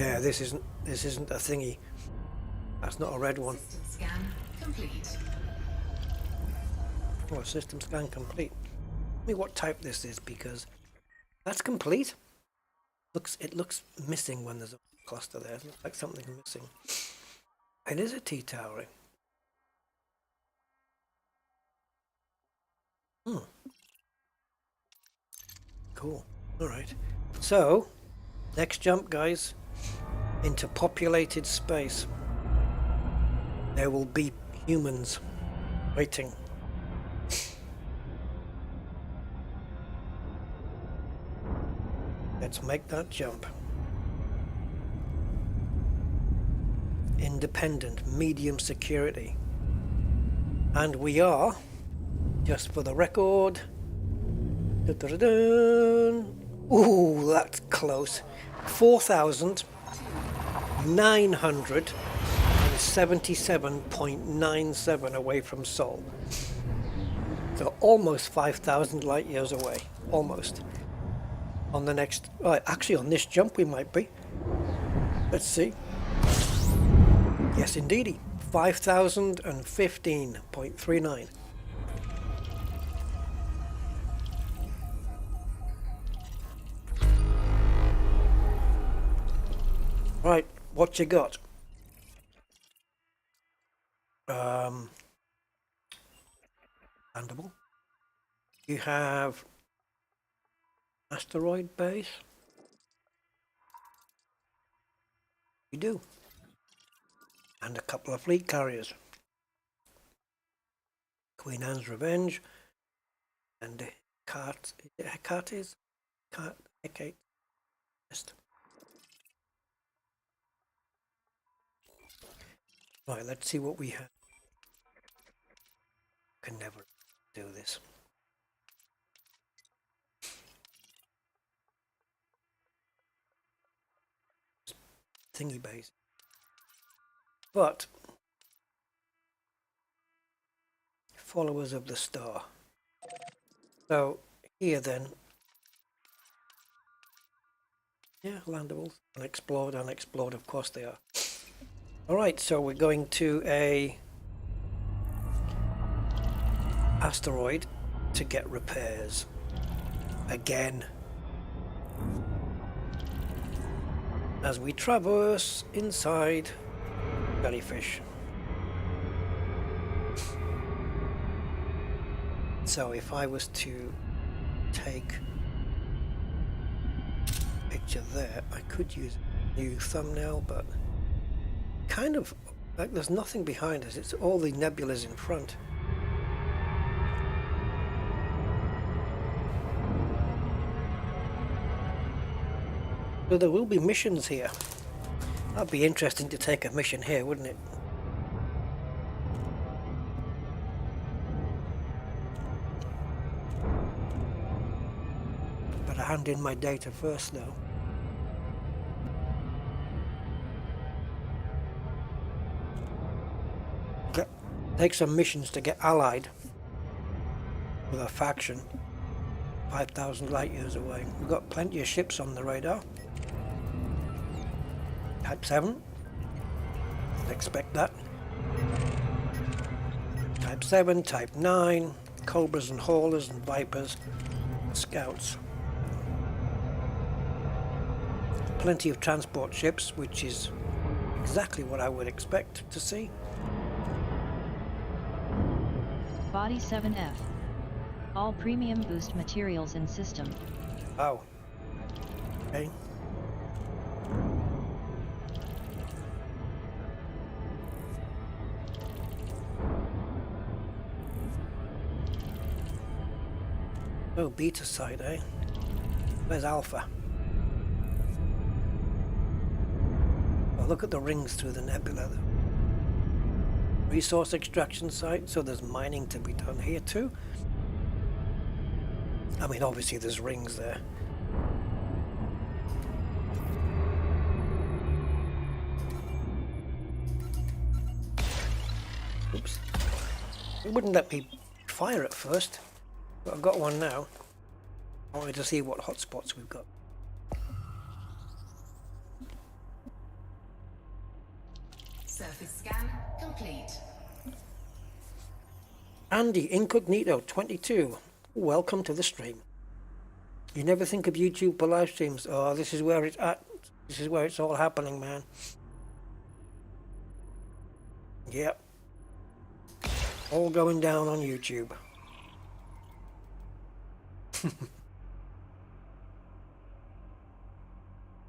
Yeah, this isn't a thingy. That's not a red one. System scan complete. Oh, system scan complete. Tell me what type this is, because that's complete. It looks missing when there's a cluster there. It looks like something missing. It is a T-towering. Cool. All right. So, next jump, guys, into populated space. There will be humans waiting. Let's make that jump. Independent, medium security. And we are, just for the record, ooh, that's close. 4,977.97 away from Sol. So almost 5,000 light years away. Almost. On the next, actually on this jump we might be. Let's see. Yes, indeedy. 5,015.39. Right, what you got? Landable. You have asteroid base. You do. And a couple of fleet carriers. Queen Anne's Revenge. And Hecate's? Hecate. Right, let's see what we have. Can never do this. Thingy base. But followers of the star. So here then, yeah, landables, unexplored, of course they are. All right, so we're going to a asteroid to get repairs again as we traverse inside Jellyfish. So if I was to take a picture there, I could use a new thumbnail, but kind of like there's nothing behind us. It's all the nebulas in front. So there will be missions here. That'd be interesting to take a mission here, wouldn't it? Better hand in my data first though. Take some missions to get allied with a faction 5,000 light years away. We've got plenty of ships on the radar. Type 7. Expect that. Type 7, Type 9, Cobras and Haulers and Vipers, Scouts. Plenty of transport ships, which is exactly what I would expect to see. Body 7F. All premium boost materials in system. Oh. Okay. Oh, beta site, eh? Where's Alpha? Oh, look at the rings through the nebula. Resource extraction site, so there's mining to be done here too. I mean, obviously there's rings there. Oops. It wouldn't let me fire at first, but I've got one now. I wanted to see what hotspots we've got. Surface scan complete. Andy Incognito 22, welcome to the stream. You never think of YouTube for live streams. Oh, this is where it's at. This is where it's all happening, man. Yep. All going down on YouTube. I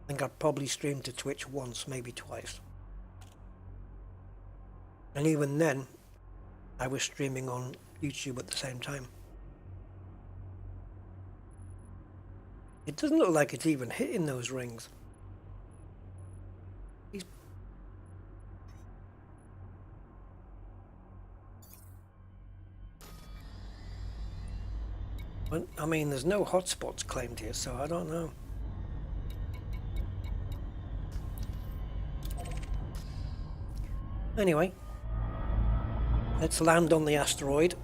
think I've probably streamed to Twitch once, maybe twice. And even then, I was streaming on YouTube at the same time. It doesn't look like it's even hitting those rings. But, I mean, there's no hotspots claimed here, so I don't know. Anyway, let's land on the asteroid.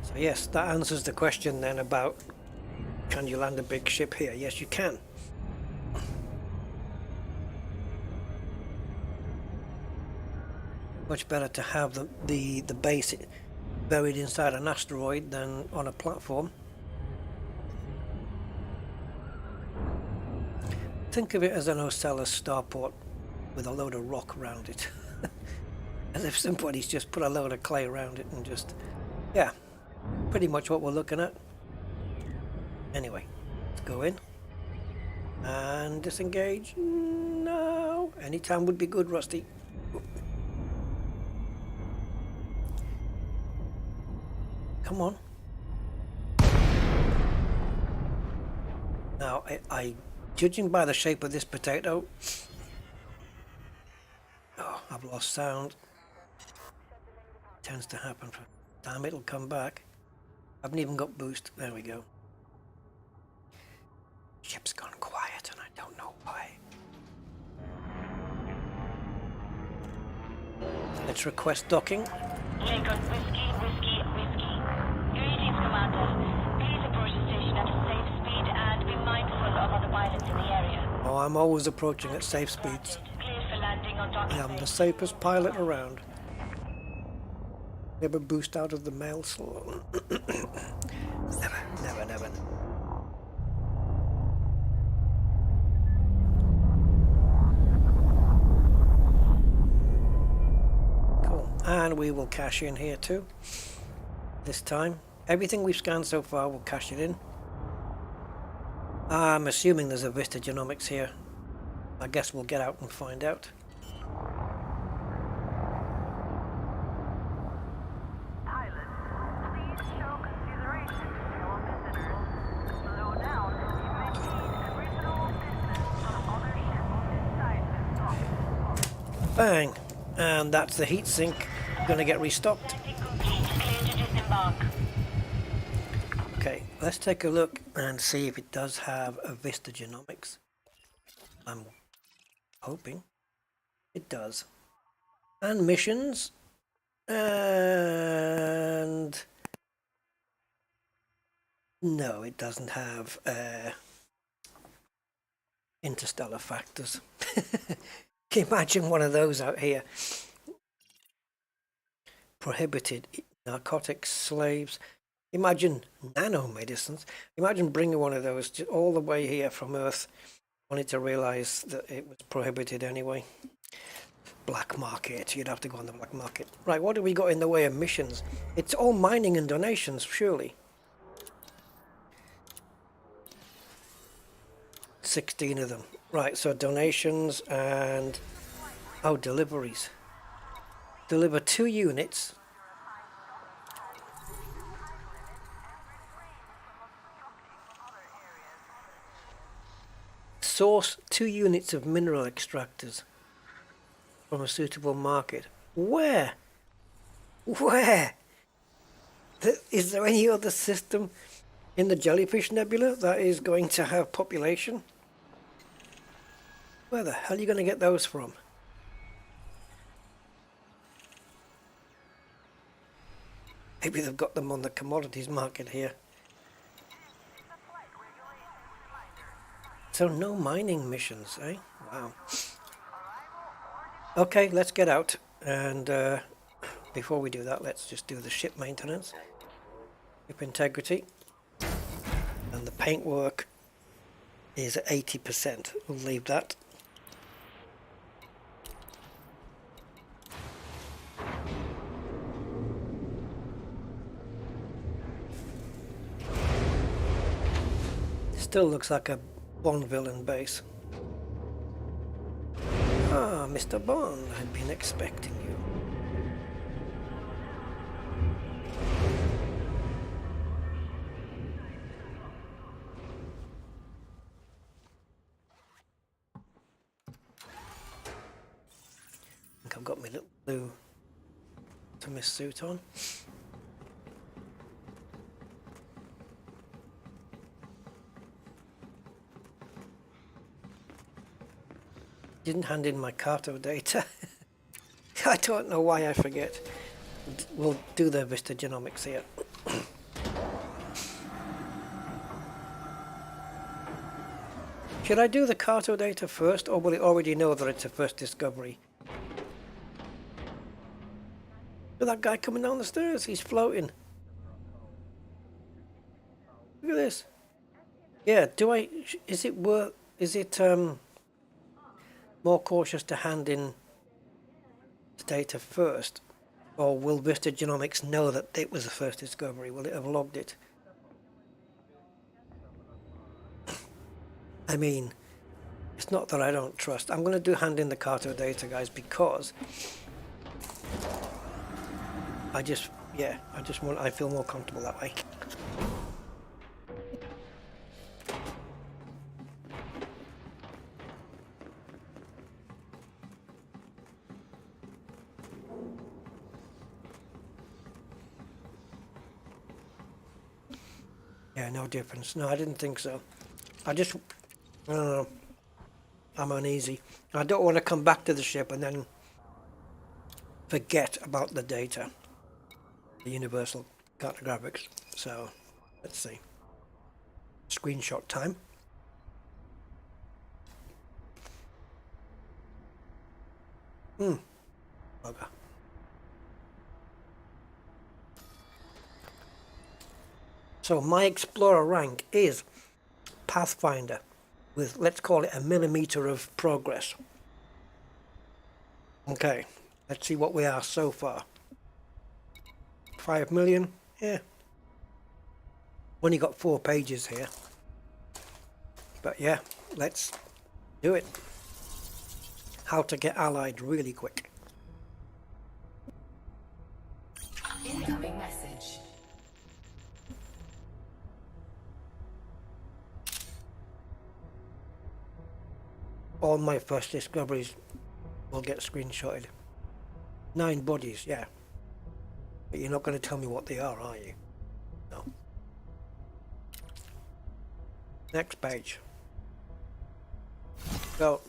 So yes, that answers the question then about can you land a big ship here? Yes, you can. Much better to have the base buried inside an asteroid than on a platform. Think of it as an Ocellus starport with a load of rock around it. As if somebody's just put a load of clay around it and just, yeah, pretty much what we're looking at. Anyway, let's go in and disengage. No, anytime would be good, Rusty. Come on. Now, judging by the shape of this potato, oh, I've lost sound. Tends to happen. Damn, it'll come back. I haven't even got boost. There we go. Ship's gone quiet and I don't know why. Let's request docking. Lincoln, whiskey, whiskey, whiskey. Greetings, Commander. Please approach the station at a safe speed and be mindful of other pilots in the area. Oh, I'm always approaching at safe speeds. Clear for landing on docking. I'm the safest pilot around. Never boost out of the mail slot. Never. Cool. And we will cash in here too. This time. Everything we've scanned so far, we'll cash it in. I'm assuming there's a Vista Genomics here. I guess we'll get out and find out. Bang! And that's the heatsink. Gonna get restocked. Okay, let's take a look and see if it does have a Vista Genomics. I'm hoping it does. And missions. And no, it doesn't have interstellar factors. Can you imagine one of those out here? Prohibited narcotics, slaves. Imagine nanomedicines. Imagine bringing one of those all the way here from Earth, only to realize that it was prohibited anyway. Black market. You'd have to go on the black market. Right, what do we got in the way of missions? It's all mining and donations, surely. 16 of them. Right, so donations and... oh, deliveries. Deliver 2 units. Source 2 units of mineral extractors from a suitable market. Where? Where? Is there any other system in the Jellyfish Nebula that is going to have population? Where the hell are you going to get those from? Maybe they've got them on the commodities market here. So no mining missions, eh? Wow. Okay, let's get out. And before we do that, let's just do the ship maintenance. Ship integrity. And the paintwork is at 80%. We'll leave that. Still looks like a Bond villain base. Ah, Mr. Bond, I'd been expecting you. I think I've got my little blue Thomas suit on. Didn't hand in my Carto data. I don't know why I forget. We'll do the Vista Genomics here. Should I do the Carto data first, or will it already know that it's a first discovery? Look at that guy coming down the stairs, he's floating. Look at this. Yeah, is it more cautious to hand in the data first, or will Vista Genomics know that it was the first discovery? Will it have logged it? I mean, it's not that I don't trust. I'm going to hand in the Carto data, guys, because I feel more comfortable that way. Yeah, no difference. No, I didn't think so. I don't know. I'm uneasy. I don't want to come back to the ship and then forget about the data. The universal cartographics. So, let's see. Screenshot time. Bugger. So my Explorer rank is Pathfinder with, let's call it, a millimeter of progress. Okay, let's see what we are so far. 5 million, yeah. Only got 4 pages here. But yeah, let's do it. How to get allied really quick. Incoming message. All my first discoveries will get screenshotted. 9 bodies, yeah. But you're not going to tell me what they are you? No. Next page. Go.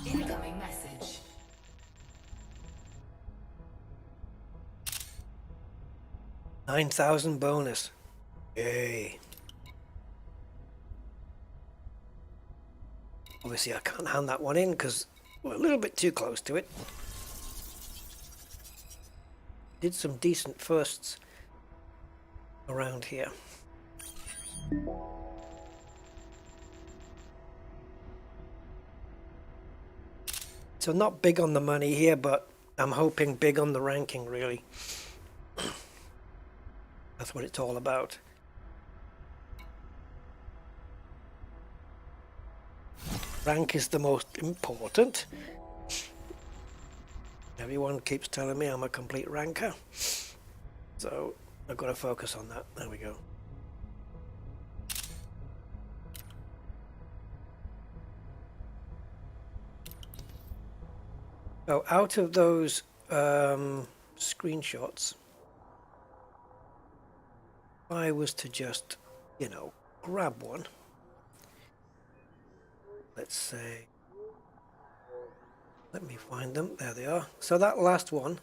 Incoming message. $9,000 bonus. Yay. Obviously I can't hand that one in because we're a little bit too close to it. Did some decent firsts around here. So not big on the money here, but I'm hoping big on the ranking, really. That's what it's all about. Rank is the most important. Everyone keeps telling me I'm a complete ranker. So I've got to focus on that. There we go. So out of those screenshots, if I was to just, grab one. let's say, let me find them. There they are. So that last one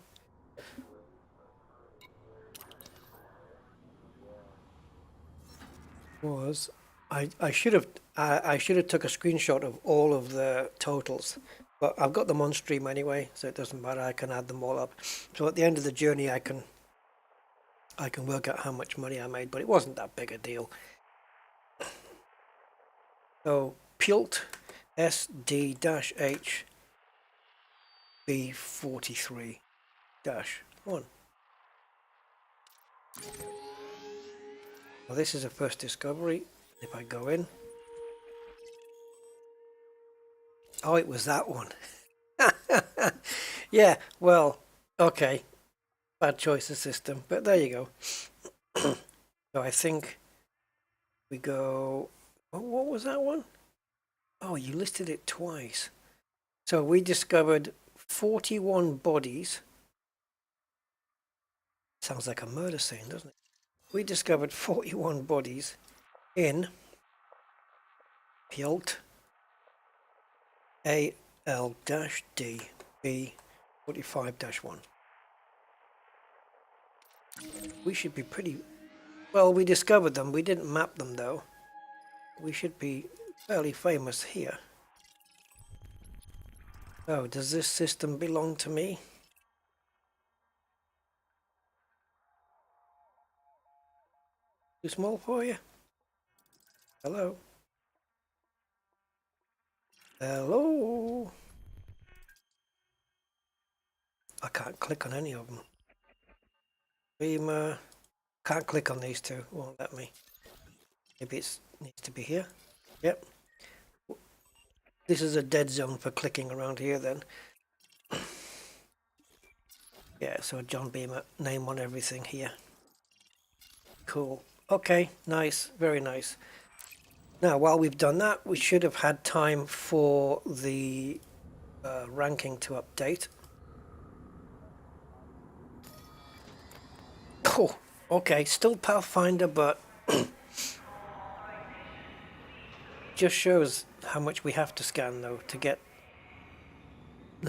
was, I should have took a screenshot of all of the totals, but I've got them on stream anyway, so it doesn't matter. I can add them all up. So at the end of the journey, I can work out how much money I made, but it wasn't that big a deal. So Pult SD-H B43-1. Well, this is a first discovery. If I go in, oh, it was that one. Yeah, well, okay, bad choice of system, but there you go. So I think we go, what was that one? Oh, you listed it twice. So we discovered 41 bodies. Sounds like a murder scene, doesn't it? We discovered 41 bodies in Pult AL-D B45-1. We should be pretty... Well, we discovered them. We didn't map them, though. We should be fairly famous here. Oh, does this system belong to me? Too small for you? Hello? Hello? I can't click on any of them. Beamer. Can't click on these two. Won't let me. Maybe it needs to be here. Yep. This is a dead zone for clicking around here then. Yeah, so John Beamer name on everything here. Cool. Okay, nice. Very nice. Now, while we've done that, we should have had time for the ranking to update. Oh, okay. Still Pathfinder, but just shows how much we have to scan, though, to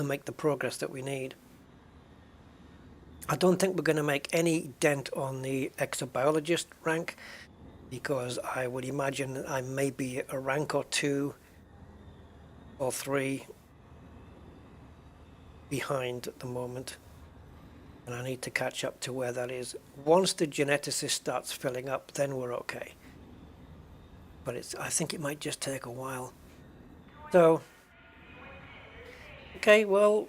make the progress that we need. I don't think we're going to make any dent on the exobiologist rank, because I would imagine I may be a rank or 2 or 3 behind at the moment, and I need to catch up to where that is. Once the geneticist starts filling up, then we're okay. But I think it might just take a while. So, okay, well,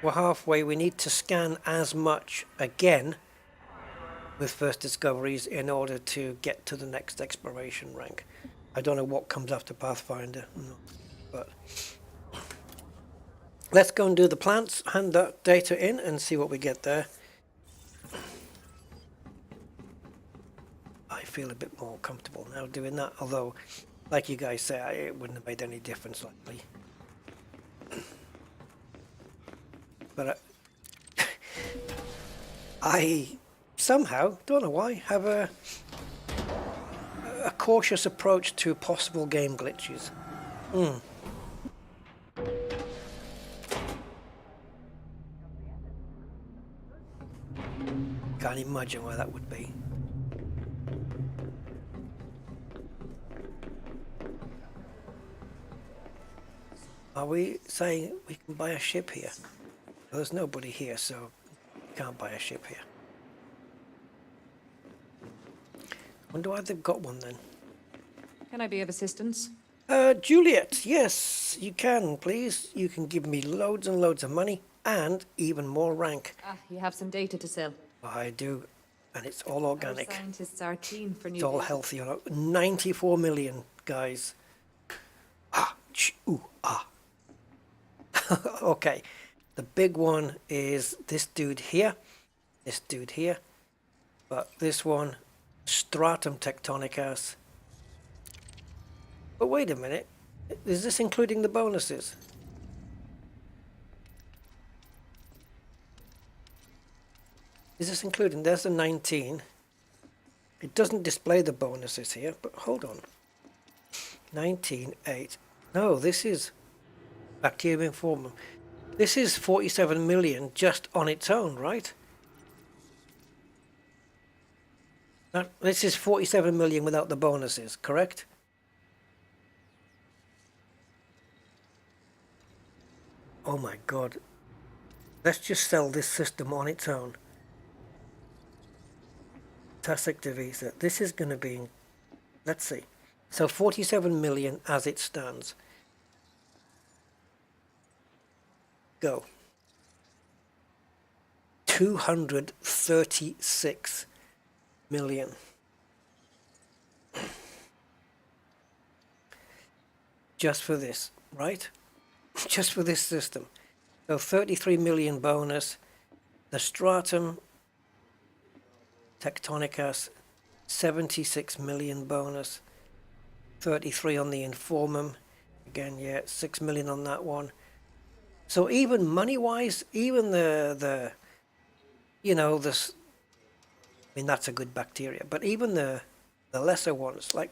we're halfway. We need to scan as much again with first discoveries in order to get to the next exploration rank. I don't know what comes after Pathfinder, but let's go and do the plants, hand that data in and see what we get there. I feel a bit more comfortable now doing that, although, like you guys say, it wouldn't have made any difference likely. But I somehow, don't know why, have a cautious approach to possible game glitches. Can't imagine why that would be. Are we saying we can buy a ship here? Well, there's nobody here, so we can't buy a ship here. Wonder why they've got one then. Can I be of assistance? Juliet, yes, you can, please. You can give me loads and loads of money and even more rank. Ah, you have some data to sell. I do, and it's all organic. Our scientists are keen for new It's all data. healthy. 94 million, guys. Okay, the big one is this dude here, but this one, Stratum Tectonicas. But wait a minute, is this including the bonuses? Is this including, there's the 19. It doesn't display the bonuses here, but hold on. 19, 8, No, this is bacterium formum. This is 47 million just on its own, right? This is 47 million without the bonuses, correct? Oh my god. Let's just sell this system on its own. Fantastic Divisa. This is going to be... Let's see. So 47 million as it stands. Go. 236 million. Just for this, right? Just for this system. So 33 million bonus. The Stratum Tectonicas, 76 million bonus. 33 on the Informum. Again, yeah, 6 million on that one. So even money-wise, even the you know, this, I mean, that's a good bacteria, but even the lesser ones, like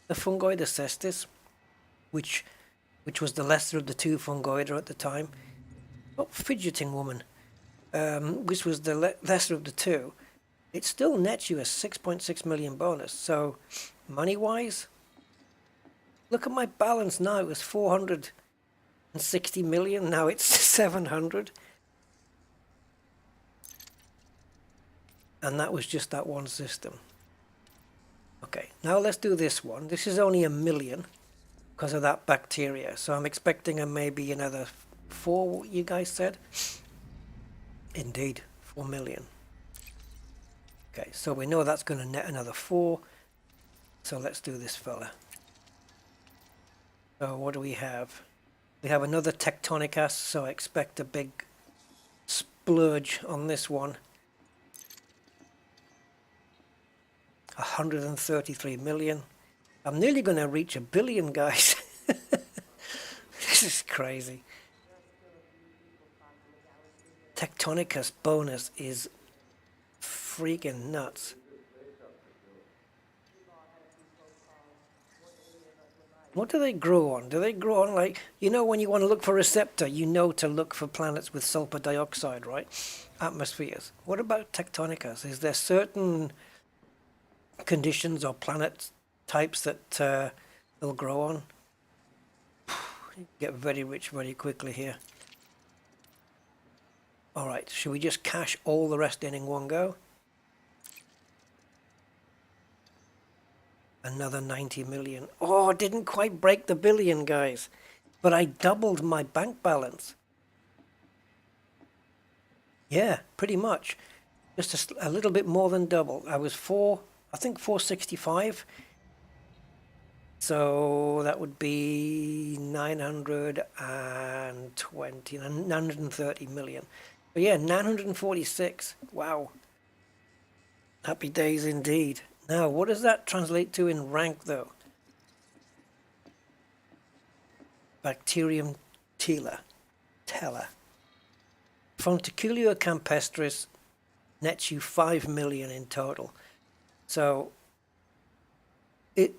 the Fungoida cestis, which was the lesser of the two Fungoida at the time. Oh, fidgeting woman, which was the lesser of the two. It still nets you a 6.6 million bonus. So money-wise, look at my balance now. It was 460 million. Now it's 700. And that was just that one system. Okay, now let's do this one. This is only 1 million because of that bacteria. So I'm expecting maybe another 4, what you guys said? Indeed, 4 million. Okay, so we know that's going to net another 4. So let's do this fella. So what do we have? We have another Tectonicas, so I expect a big splurge on this one. 133 million. I'm nearly going to reach 1 billion, guys. This is crazy. Tectonicas bonus is freaking nuts. What do they grow on? Do they grow on, like, you know, when you want to look for receptor, you know to look for planets with sulfur dioxide, right? Atmospheres. What about Tectonicas? Is there certain conditions or planet types that they'll grow on? Get very rich very quickly here. Alright, should we just cash all the rest in one go? Another 90 million. Oh, didn't quite break the billion, guys. But I doubled my bank balance. Yeah, pretty much. Just a little bit more than double. I was 465. So that would be 930 million. But yeah, 946. Wow. Happy days indeed. Now, what does that translate to in rank, though? Bacterium tela. Fonticulio campestris nets you 5 million in total. So,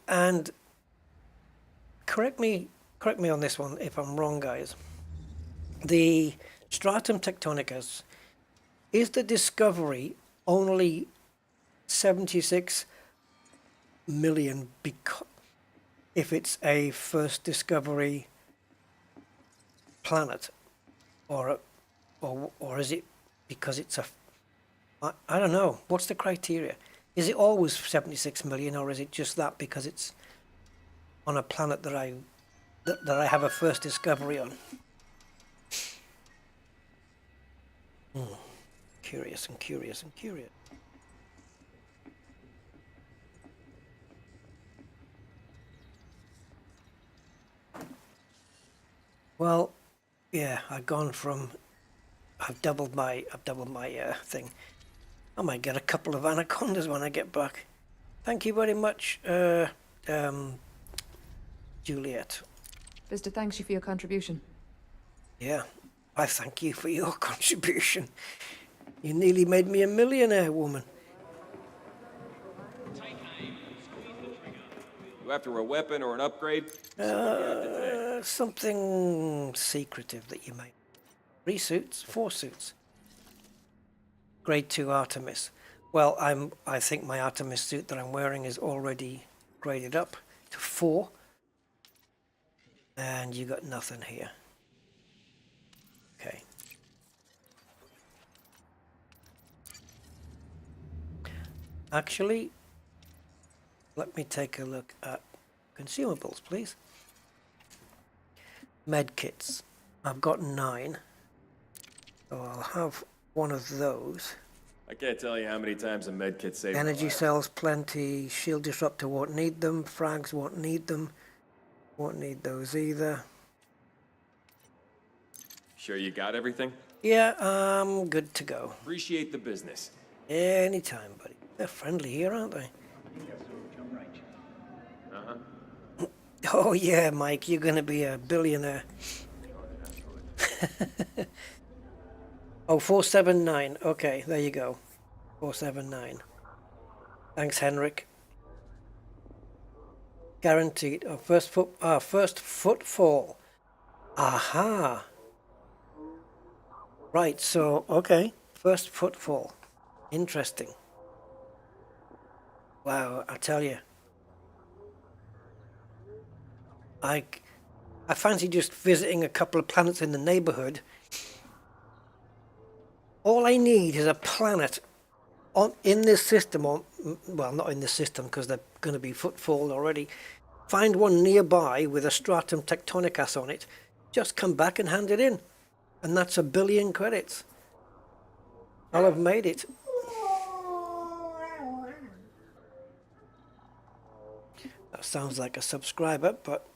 and correct me on this one if I'm wrong, guys. The Stratum Tectonicas, is the discovery only 76 million because if it's a first discovery planet, or is it because it's a, I don't know, what's the criteria? Is it always 76 million, or is it just that because it's on a planet that I have a first discovery on? Curious. Well, yeah, I've doubled my thing. I might get a couple of anacondas when I get back. Thank you very much, Juliet. Vista thanks you for your contribution. Yeah, I thank you for your contribution. You nearly made me a millionaire, woman. You after a weapon or an upgrade? Something secretive that you may. 3 suits, 4 suits. Grade 2 Artemis. Well, I think my Artemis suit that I'm wearing is already graded up to 4. And you got nothing here. Okay. Actually, let me take a look at consumables, please. Med kits. I've got 9. So I'll have one of those. I can't tell you how many times a med kit saved my Energy life. cells, plenty. Shield disruptor won't need them. Frags won't need them. Won't need those either. Sure you got everything? Yeah, I'm good to go. Appreciate the business. Anytime, buddy. They're friendly here, aren't they? Uh-huh. Oh yeah, Mike, you're gonna be a billionaire. Oh, 479. Okay, there you go. 479. Thanks, Henrik. Guaranteed. Oh, first footfall. Aha. Right, so, okay. First footfall. Interesting. Wow, I tell you. I fancy just visiting a couple of planets in the neighborhood. All I need is a planet in this system, well, not in this system because they're going to be footfall already. Find one nearby with a stratum tectonicus on it. Just come back and hand it in. And that's 1 billion credits. I'll have made it. That sounds like a subscriber, but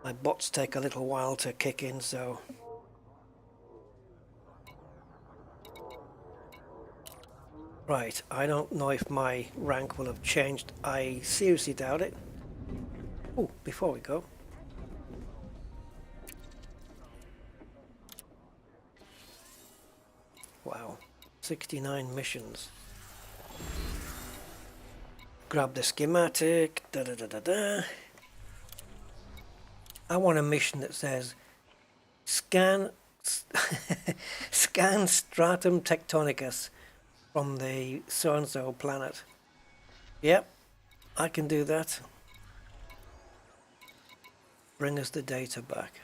my bots take a little while to kick in, so... Right, I don't know if my rank will have changed. I seriously doubt it. Oh, before we go. Wow, 69 missions. Grab the schematic, da-da-da-da-da. I want a mission that says, scan stratum tectonicus from the so-and-so planet. Yep, I can do that. Bring us the data back.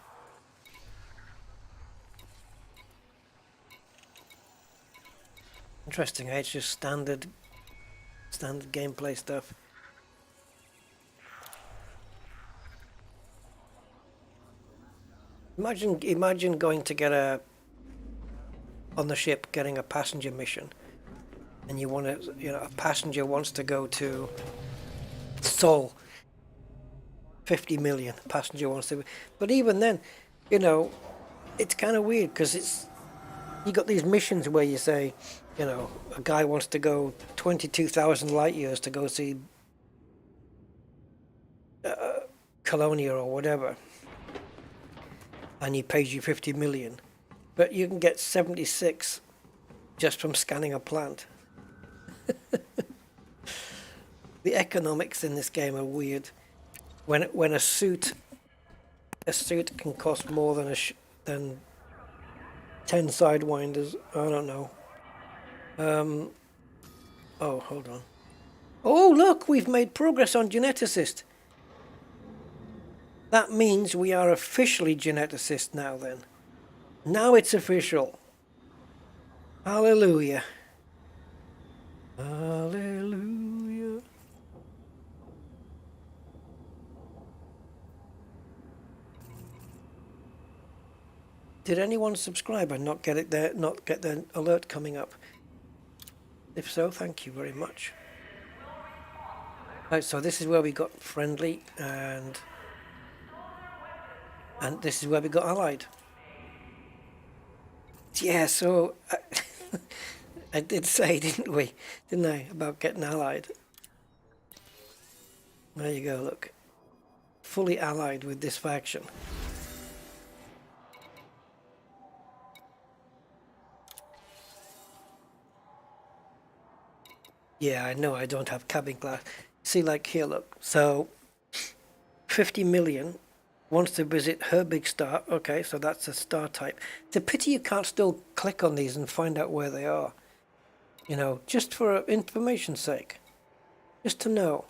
Interesting, eh? It's just standard gameplay stuff. Imagine going to get on the ship, getting a passenger mission, and you want to, a passenger wants to go to Seoul. 50 million passenger wants to, but even then, it's kind of weird because you got these missions where you say, a guy wants to go 22,000 light years to go see Colonia or whatever, and he pays you 50 million, but you can get 76 just from scanning a plant. The economics in this game are weird. When a suit can cost more than 10 sidewinders. I don't know. Oh, hold on. Oh, look, we've made progress on geneticist. That means we are officially geneticist now then. Now it's official. Hallelujah. Hallelujah. Did anyone subscribe and not get the alert coming up? If so, thank you very much. Right, so this is where we got friendly, and this is where we got allied. Yeah, so I did say, didn't I, about getting allied? There you go, look. Fully allied with this faction. Yeah, I know I don't have cabin class. See, like here, look. So 50 million wants to visit her big star. Okay, so that's a star type. It's a pity you can't still click on these and find out where they are. You know, just for information's sake. Just to know.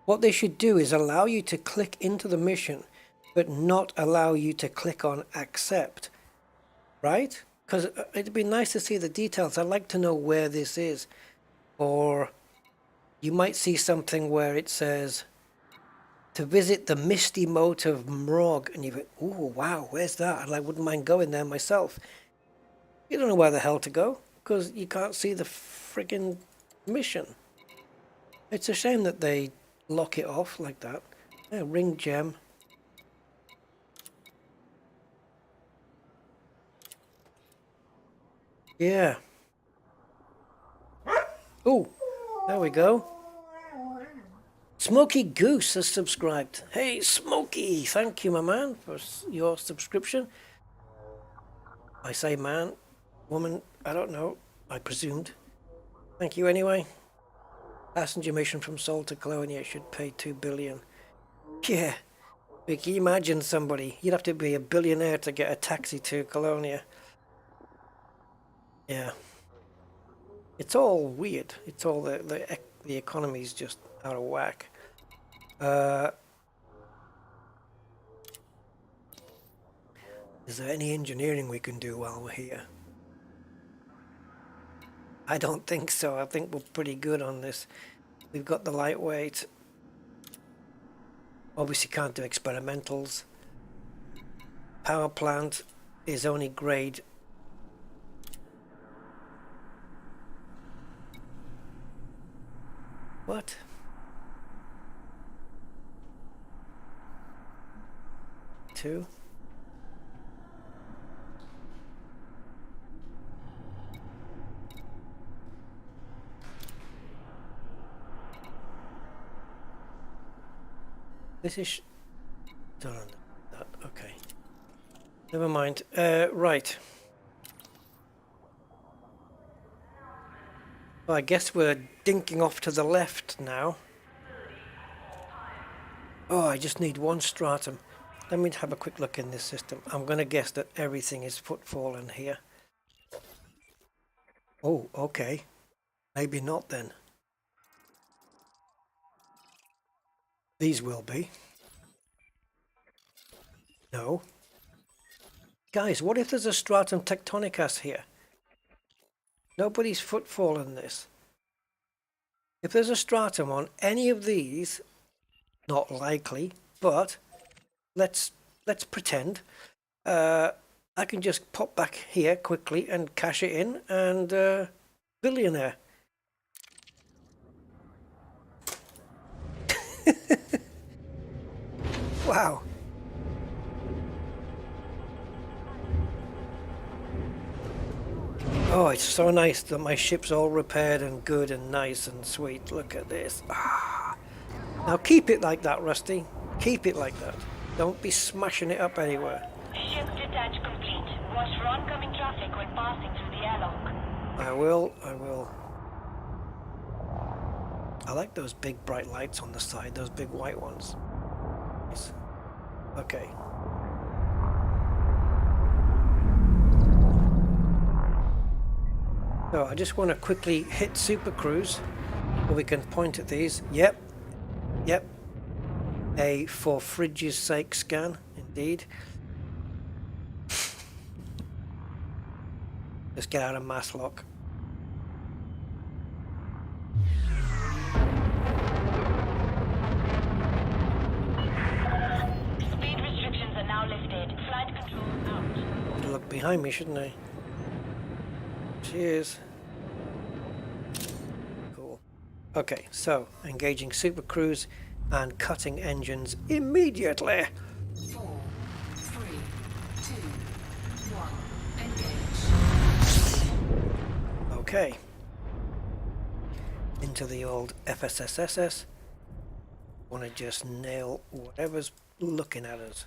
What they should do is allow you to click into the mission, but not allow you to click on accept. Right? Because it'd be nice to see the details. I'd like to know where this is. Or you might see something where it says to visit the misty moat of Mrog, and you think, "Ooh, wow, where's that?" And I wouldn't mind going there myself. You don't know where the hell to go because you can't see the friggin' mission. It's a shame that they lock it off like that. Yeah, ring gem. Yeah. Oh, there we go. Smoky Goose has subscribed. Hey, Smoky, thank you, my man, for your subscription. I say man, woman, I don't know. I presumed. Thank you anyway. Passenger mission from Seoul to Colonia should pay 2 billion. Yeah. Can you imagine somebody? You'd have to be a billionaire to get a taxi to Colonia. Yeah. It's all weird. It's all the economy's just out of whack. Is there any engineering we can do while we're here? I don't think so. I think we're pretty good on this. We've got the lightweight. Obviously can't do experimentals. Power plant is only grade. What? Two? This is... Don't understand that. Okay. Never mind. Right. Well, I guess we're dinking off to the left now. Oh, I just need one stratum. Let me have a quick look in this system. I'm going to guess that everything is footfall in here. Oh, okay. Maybe not then. These will be. No. Guys, what if there's a stratum tectonicus here? Nobody's footfall in this. If there's a stratum on any of these, not likely, but let's pretend. I can just pop back here quickly and cash it in and billionaire. Wow. Oh, it's so nice that my ship's all repaired and good and nice and sweet. Look at this. Ah. Now keep it like that, Rusty. Keep it like that. Don't be smashing it up anywhere. Ship detach complete. Watch for oncoming traffic when passing through the airlock. I will. I like those big bright lights on the side, those big white ones. Nice. Okay. So I just want to quickly hit Super Cruise, or we can point at these. Yep. A for fridge's sake scan, indeed. Let's get out of mass lock. Speed restrictions are now lifted. Flight control out. Should look behind me, shouldn't I? Cheers. Cool. Okay, so engaging Super Cruise and cutting engines immediately. 4, 3, 2, 1. Engage. Okay. Into the old FSSSS. Want to just nail whatever's looking at us.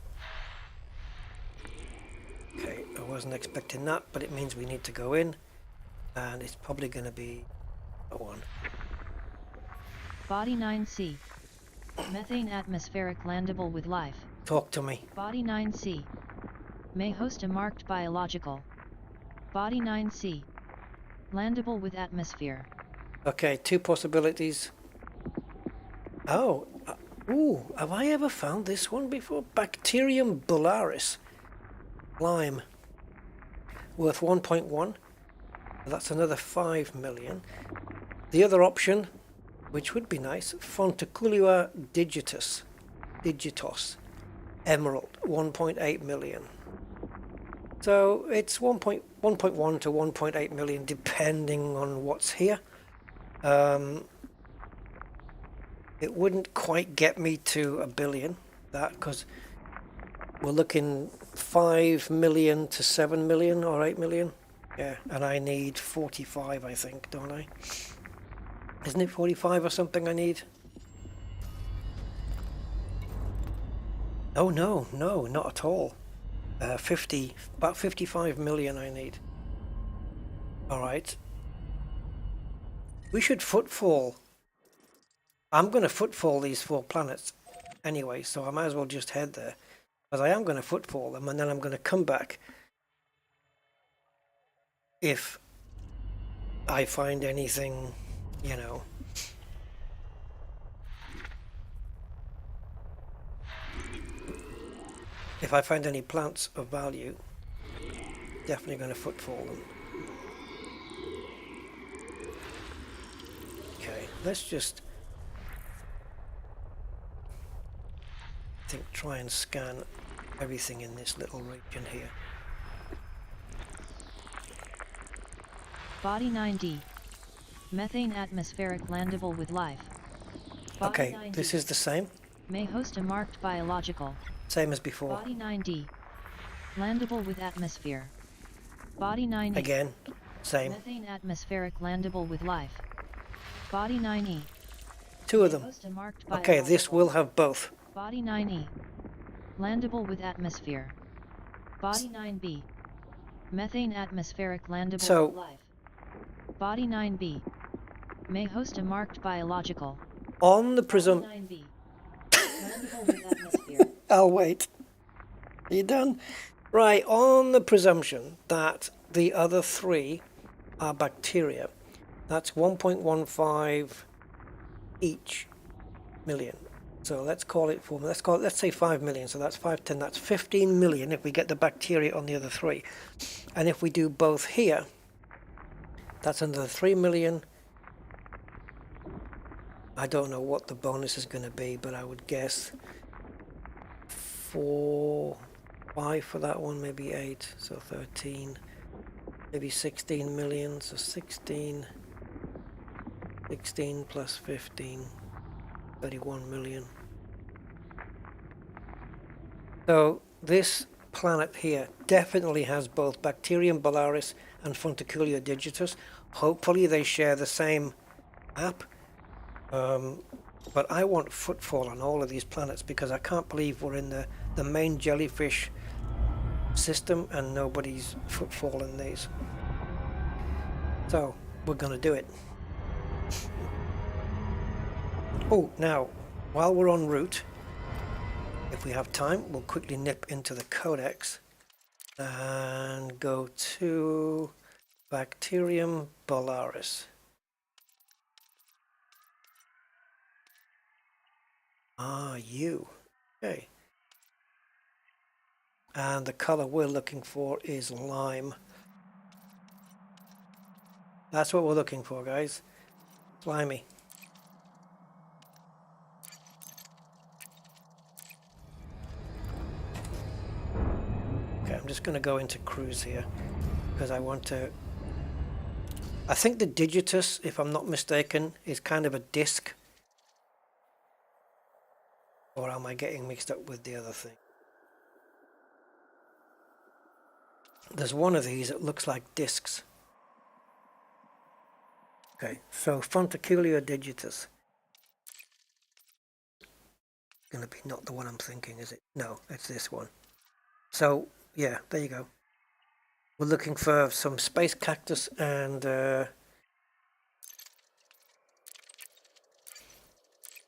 Okay, I wasn't expecting that, but it means we need to go in. And it's probably going to be a one. Body 9C. Methane atmospheric landable with life. Talk to me. Body 9C. May host a marked biological. Body 9C. Landable with atmosphere. Okay, two possibilities. Oh, ooh, have I ever found this one before? Bacterium bullaris. Lime. Worth 1.1. That's another 5 million. The other option, which would be nice, Fonticulua digitos. Emerald, 1.8 million. So it's 1.1 to 1.8 million depending on what's here. It wouldn't quite get me to a billion, that, because we're looking 5 million to 7 million or 8 million. Yeah, and I need 45, I think, don't I? Isn't it 45 or something I need? Oh, no, not at all. About 55 million I need. Alright. We should footfall. I'm going to footfall these 4 planets anyway, so I might as well just head there. Because I am going to footfall them, and then I'm going to come back if I find anything, you know. If I find any plants of value, definitely going to footfall them. Okay, let's just try and scan everything in this little region here. Body 9D. Methane atmospheric landable with life. Body Okay, 9D. this is the same. May host a marked biological. Same as before. Body 9D. Landable with atmosphere. Body 9E. Again, same. Methane atmospheric landable with life. Body 9E. 2 of May them. host a marked Okay, this biological. will have both. Body 9E. Landable with atmosphere. Body 9B. Methane atmospheric landable So- with life. Body 9B. May host a marked biological. On the Body 9B. Landable with atmosphere. I'll wait. Are you done? Right, on the presumption that the other 3 are bacteria, that's 1.15 each million. So let's say 5 million. So that's 5, 10, that's 15 million if we get the bacteria on the other 3. And if we do both here, that's another 3 million. I don't know what the bonus is going to be, but I would guess 4, 5 for that one, maybe 8, so 13, maybe 16 million, so 16 plus 15, 31 million. So this planet here definitely has both Bacterium bullaris and Fonticulua digitus. Hopefully they share the same app. But I want footfall on all of these planets because I can't believe we're in the main jellyfish system and nobody's footfalling these. So we're going to do it. Oh, now, while we're en route, if we have time, we'll quickly nip into the codex and go to Bacterium bullaris. You. Okay. And the color we're looking for is lime. That's what we're looking for, guys. Slimy. Okay, I'm just going to go into cruise here because I want to... I think the Digitus, if I'm not mistaken, is kind of a disc. Or am I getting mixed up with the other thing? There's one of these that looks like discs. Okay, so Fonticulua digitus. Gonna be not the one I'm thinking, is it? No, it's this one. So, yeah, there you go. We're looking for some space cactus and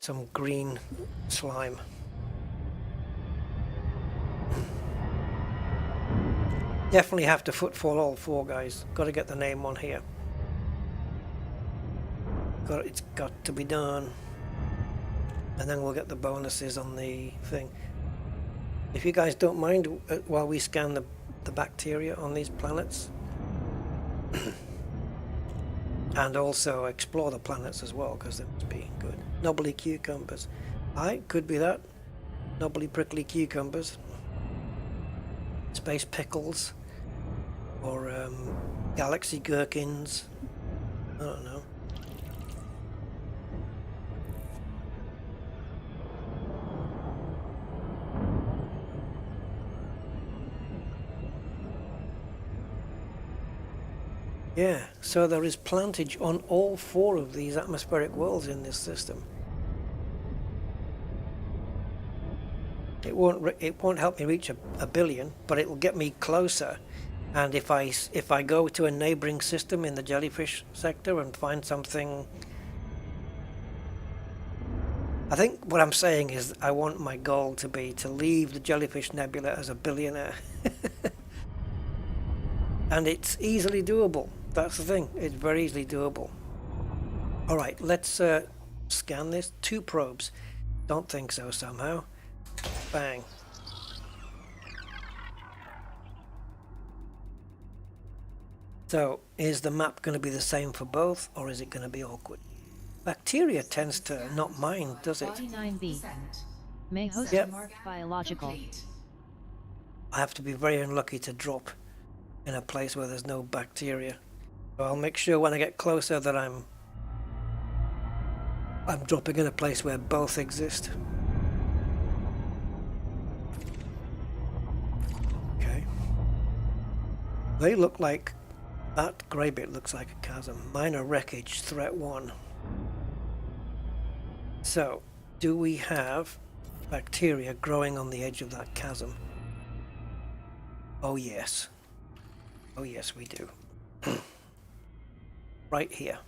some green slime. Definitely have to footfall all 4, guys. Got to get the name on here. It's got to be done. And then we'll get the bonuses on the thing. If you guys don't mind, while we scan the bacteria on these planets, and also explore the planets as well, because they must be good. Knobbly cucumbers. Aye, could be that. Knobbly prickly cucumbers. Space pickles. Or galaxy gherkins. I don't know. Yeah, so there is plantage on all 4 of these atmospheric worlds in this system. It won't help me reach a billion, but it will get me closer. And if I go to a neighboring system in the jellyfish sector and find something, I think what I'm saying is I want my goal to be to leave the Jellyfish Nebula as a billionaire. And it's easily doable. That's the thing. It's very easily doable. Alright, let's scan this. 2 probes. Don't think so somehow. Bang. So, is the map going to be the same for both, or is it going to be awkward? Bacteria tends to not mind, does it? 49B. May host Yep. a marked biological. I have to be very unlucky to drop in a place where there's no bacteria. So I'll make sure when I get closer that I'm dropping in a place where both exist. Okay. They look like, that grey bit looks like a chasm. Minor wreckage, threat 1. So, do we have bacteria growing on the edge of that chasm? Oh yes. Oh yes, we do. Right here.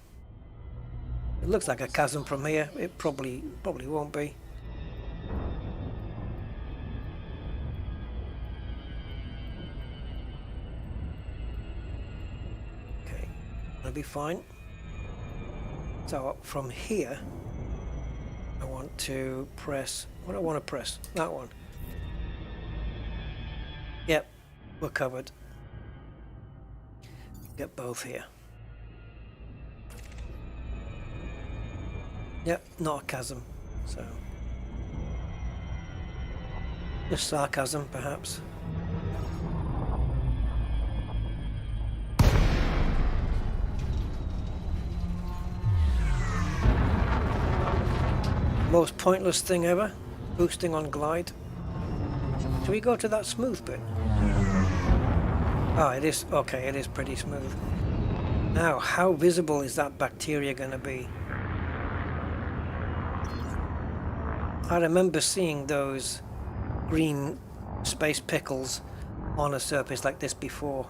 It looks like a chasm from here. It probably won't be. Okay, that'll be fine. So from here, I want to press. What do I want to press? That one. Yep, we're covered. Get both here. Yep, not a chasm, so just sarcasm, perhaps. Most pointless thing ever, boosting on glide. Should we go to that smooth bit? Oh, it is, okay, it is pretty smooth. Now, how visible is that bacteria going to be? I remember seeing those green space pickles on a surface like this before.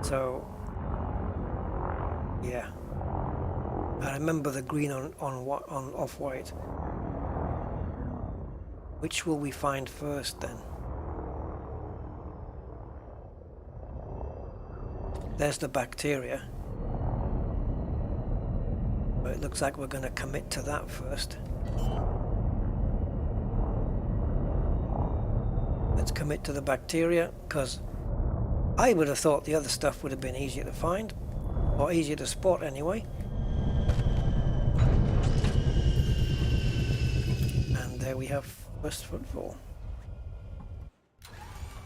So, yeah. I remember the green on off-white. Which will we find first then? There's the bacteria. But it looks like we're going to commit to that first. Let's commit to the bacteria, because I would have thought the other stuff would have been easier to find, or easier to spot anyway. And there we have first footfall.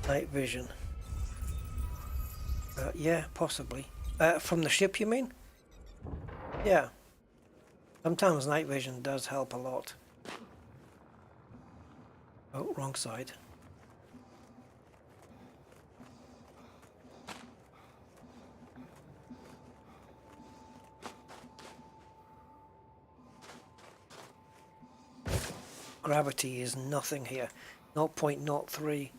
Night vision. Yeah, possibly. From the ship, you mean? Yeah. Sometimes night vision does help a lot. Oh, wrong side. Gravity is nothing here. 0.03.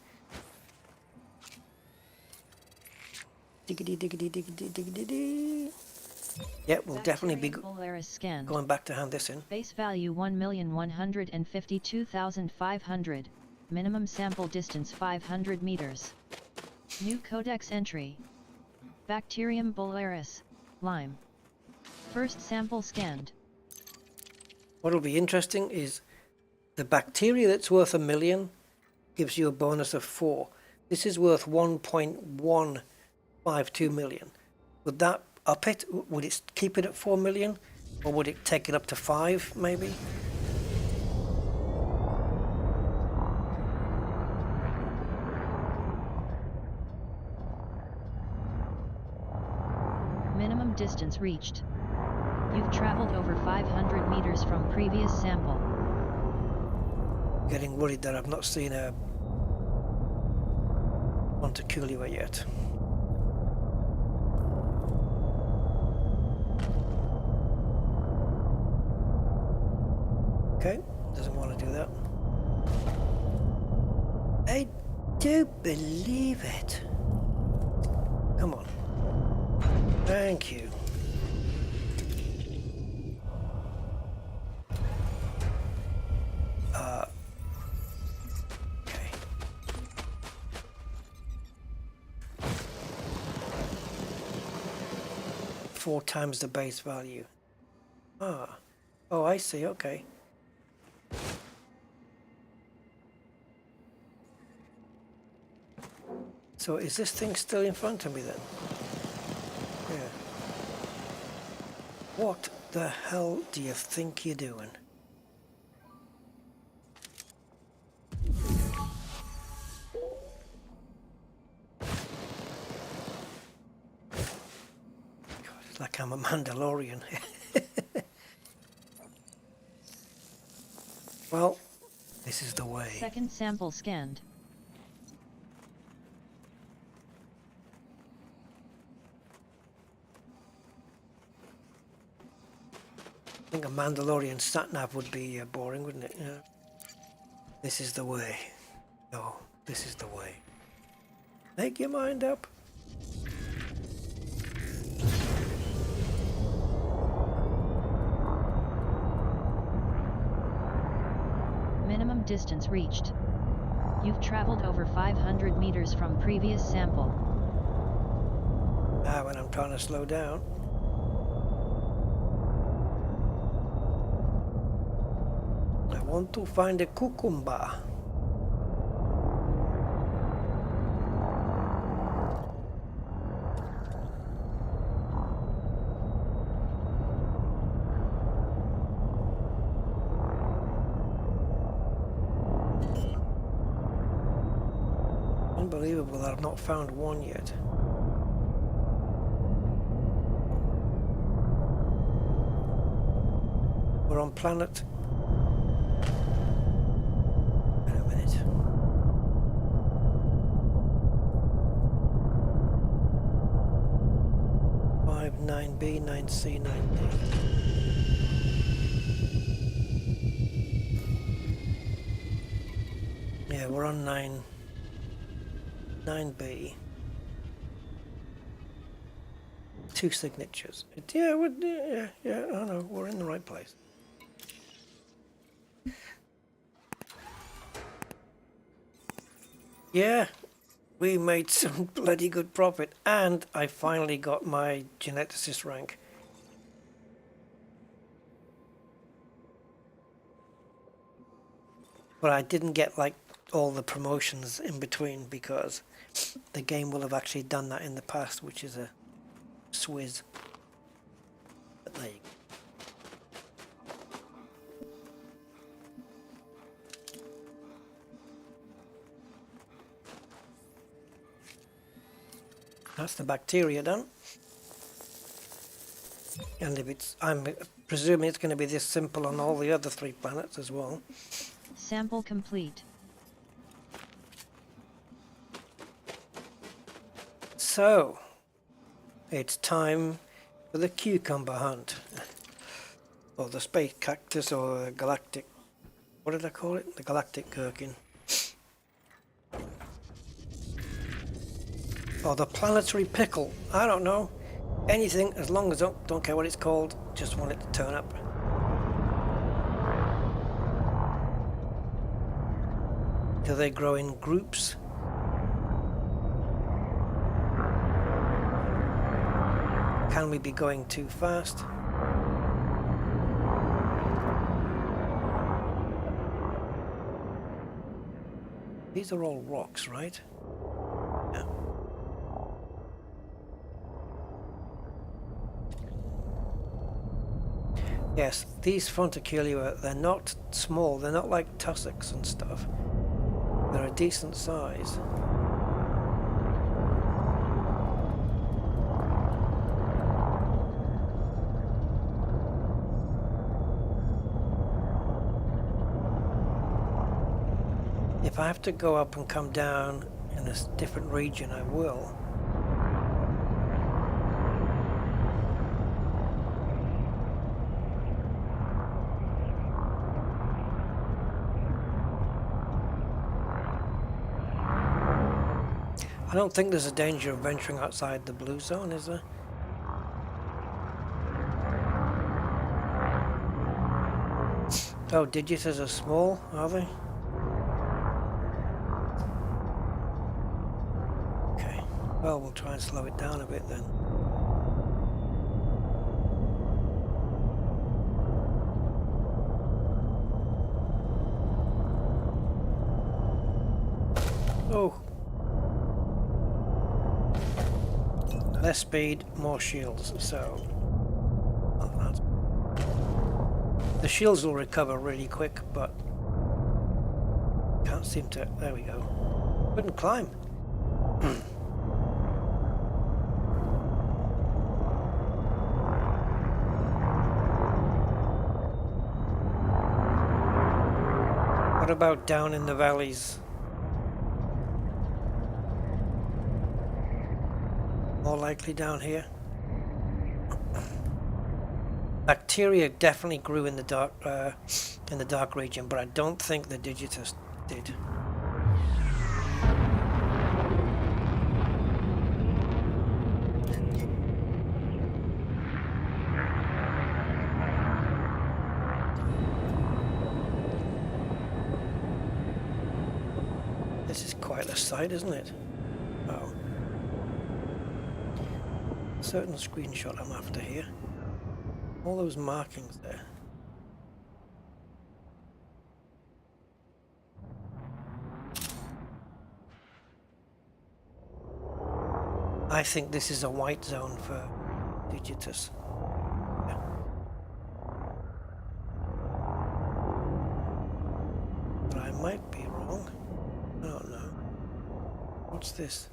Diggity diggity diggity diggity diggity. Yeah, we'll definitely be Bacterium Polaris scanned. going back to hand this in. Base value 1,152,500. Minimum sample distance 500 meters. New codex entry. Bacterium Polaris, Lime. First sample scanned. What'll be interesting is the bacteria that's worth 1 million gives you a bonus of 4. This is worth 1.152 million. Would that up it? Would it keep it at 4 million? Or would it take it up to 5 maybe? Minimum distance reached. You've traveled over 500 meters from previous sample. Getting worried that I've not seen a Monteculua yet. Okay, doesn't want to do that. I don't believe it. Come on. Thank you. Okay. Four times the base value. Ah. Oh, I see. Okay. So is this thing still in front of me then? Yeah. What the hell do you think you're doing? God, it's like I'm a Mandalorian. Well, this is the way. Second sample scanned. I think a Mandalorian sat-nav would be boring, wouldn't it? Yeah. This is the way. Oh, this is the way. Make your mind up. Minimum distance reached. You've traveled over 500 meters from previous sample. Ah, when I'm trying to slow down. I want to find a cucumber. Unbelievable that I've not found one yet. We're on planet. Wait a minute. Five, 9B, 9C, 9D. Yeah, we're on 9B. 2 signatures. Yeah, I know, we're in the right place. Yeah, we made some bloody good profit, and I finally got my geneticist rank. But I didn't get like all the promotions in between because the game will have actually done that in the past, which is a swizz. But there you go. That's the bacteria done. And if it's, I'm presuming it's going to be this simple on all the other 3 planets as well. Sample complete. So, it's time for the cucumber hunt. Or the space cactus or galactic, what did I call it? The galactic gherkin. Or the planetary pickle, I don't know. Anything, as long as I don't care what it's called, just want it to turn up. Do they grow in groups? Can we be going too fast? These are all rocks, right? Yeah. Yes, these Fronticulua, they're not small, they're not like tussocks and stuff. They're a decent size. If I have to go up and come down in a different region, I will. I don't think there's a danger of venturing outside the blue zone, is there? Oh, digitors are small, are they? Okay, well, we'll try and slow it down a bit then. Oh. Less speed, more shields, so... The shields will recover really quick, but... Can't seem to... There we go. Couldn't climb. What about down in the valleys? More likely down here. Bacteria definitely grew in the dark region, but I don't think the Digitus did. This is quite a sight, isn't it? Oh. Certain screenshot I'm after here. All those markings there. I think this is a white zone for Digitus. Yeah. But I might be wrong. I don't know. What's this?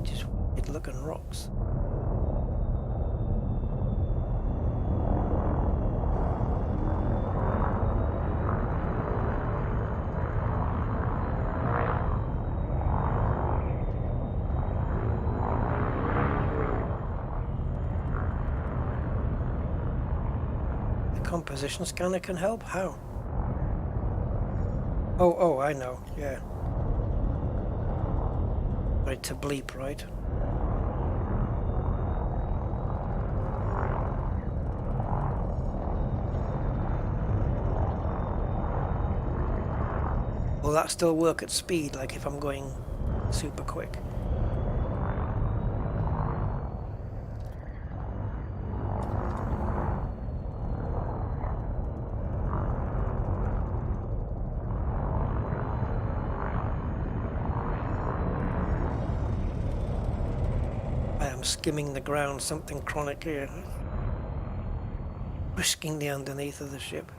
Just weird looking rocks. The composition scanner can help? How? Oh, I know, yeah. Right, to bleep, right? Will that still work at speed, like if I'm going super quick? Skimming the ground, something chronic here. Whisking the underneath of the ship.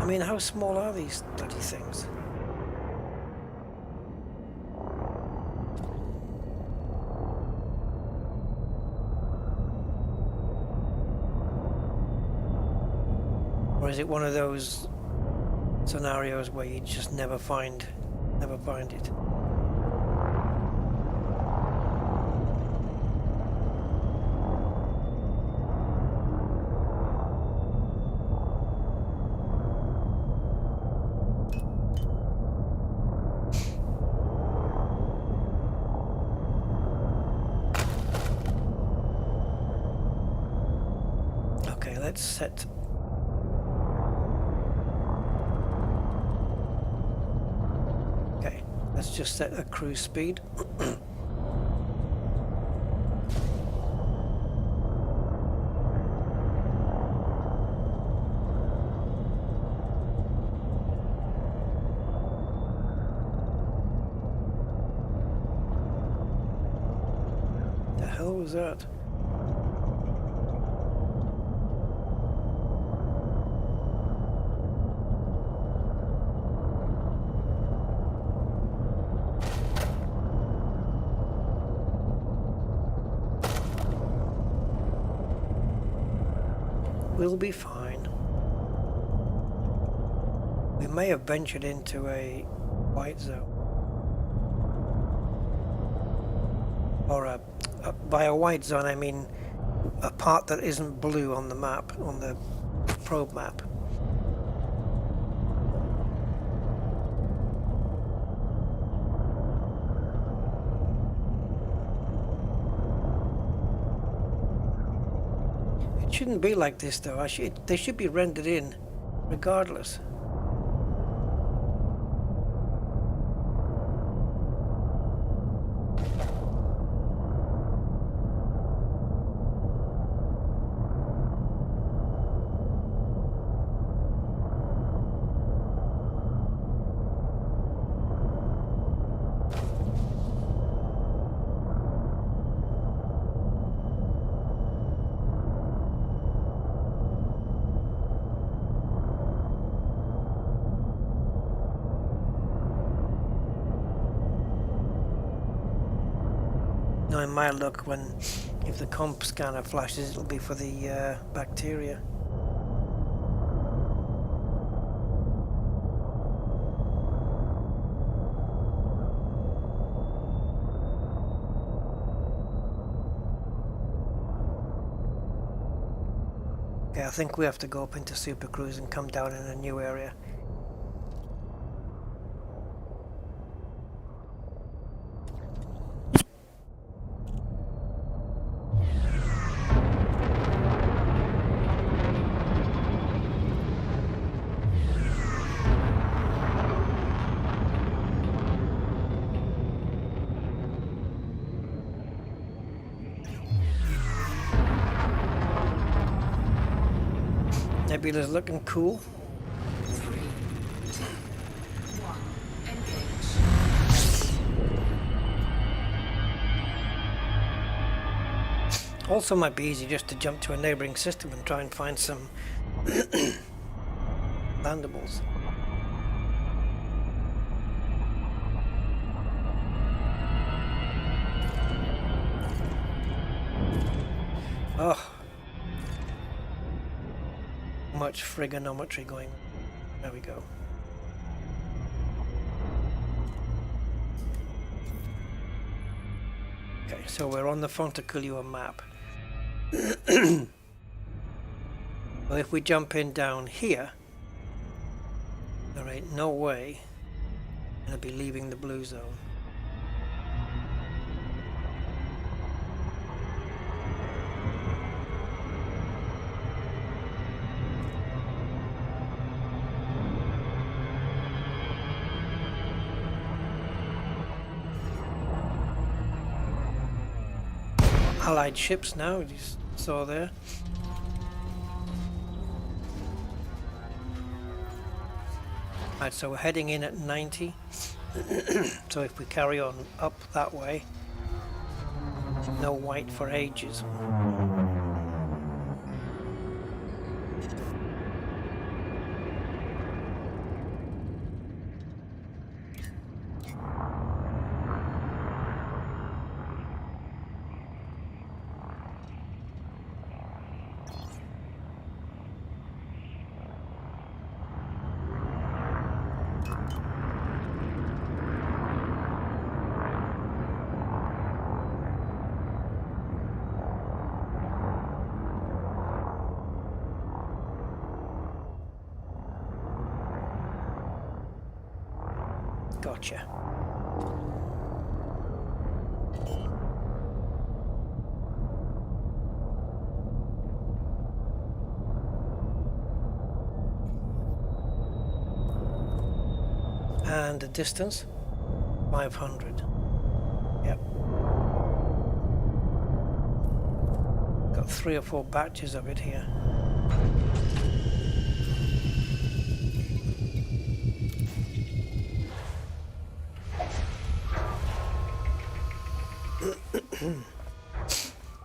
I mean, how small are these bloody things? Or is it one of those scenarios where you just never find it? Okay, let's set. Okay, let's just set a cruise speed. The hell was that? We'll be fine. We may have ventured into a white zone. Or by a white zone I mean a part that isn't blue on the map, on the probe map. It shouldn't be like this though. They should be rendered in regardless. In my luck, if the comp scanner flashes, it'll be for the bacteria. Okay, I think we have to go up into Super Cruise and come down in a new area. Nebula's looking cool. 3, 2, 1, engage. Also might be easy just to jump to a neighboring system and try and find some landables. Oh. Much frigonometry going on. There we go. Okay, so we're on the Fontaculua map. Well, if we jump in down here, there ain't no way I'm gonna be leaving the blue zone. Allied ships now, you saw there. Right, so we're heading in at 90. So if we carry on up that way, no white for ages. Gotcha. And the distance, 500. Yep. Got 3 or 4 batches of it here.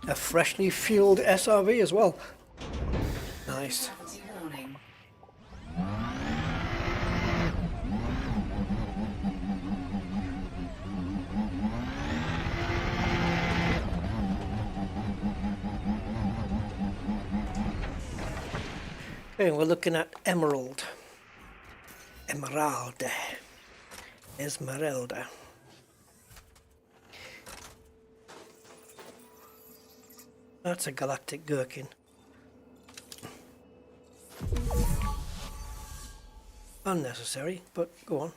A freshly fueled SRV as well. Nice. Warning. Okay, we're looking at Emerald. Esmeralda. That's a galactic gherkin. Unnecessary, but go on.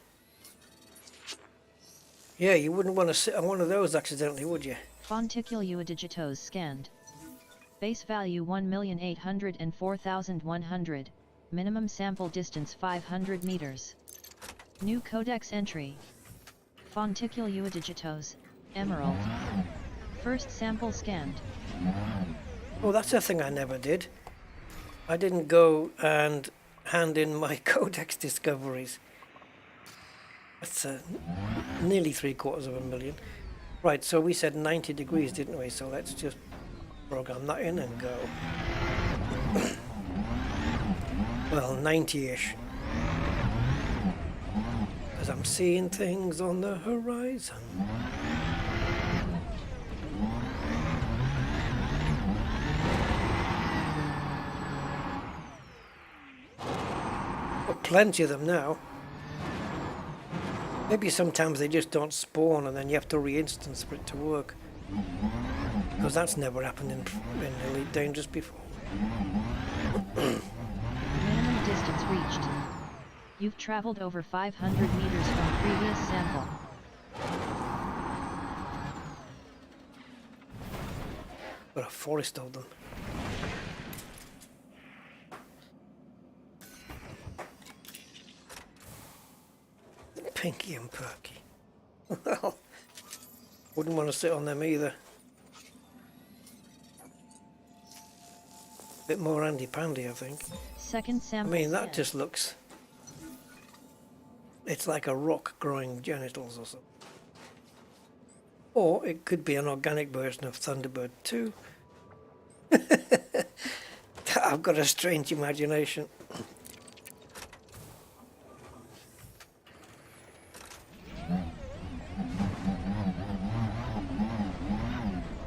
Yeah, you wouldn't want to sit on one of those accidentally, would you? Fonticule Uadigitos scanned. Base value 1,804,100. Minimum sample distance 500 meters. New codex entry. Fonticule Uadigitos, Emerald. First sample scanned. Oh, that's a thing I never did. I didn't go and hand in my codex discoveries. That's nearly 750,000. Right, so we said 90 degrees, didn't we? So let's just program that in and go. Well, 90-ish. Because I'm seeing things on the horizon. Got plenty of them now. Maybe sometimes they just don't spawn and then you have to re-instance for it to work. Because that's never happened in Elite Dangerous before. Minimum distance reached. You've traveled over 500 meters from previous sample. Got a forest of them. Pinky and Perky. Well, wouldn't want to sit on them either. Bit more handy-pandy, I think. Second I sample. mean, that scanned. just looks... It's like a rock growing genitals or something. Or it could be an organic version of Thunderbird 2. I've got a strange imagination.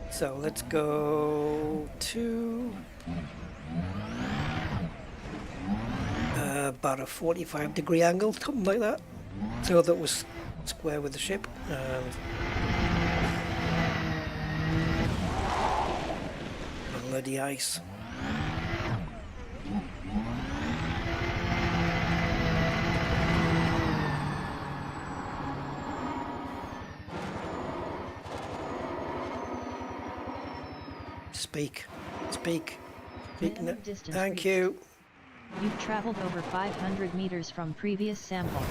So let's go to about a 45-degree angle, something like that. So that was square with the ship. And bloody ice. Speak. Minimum distance Thank reached. you. You've traveled over 500 meters from previous sample.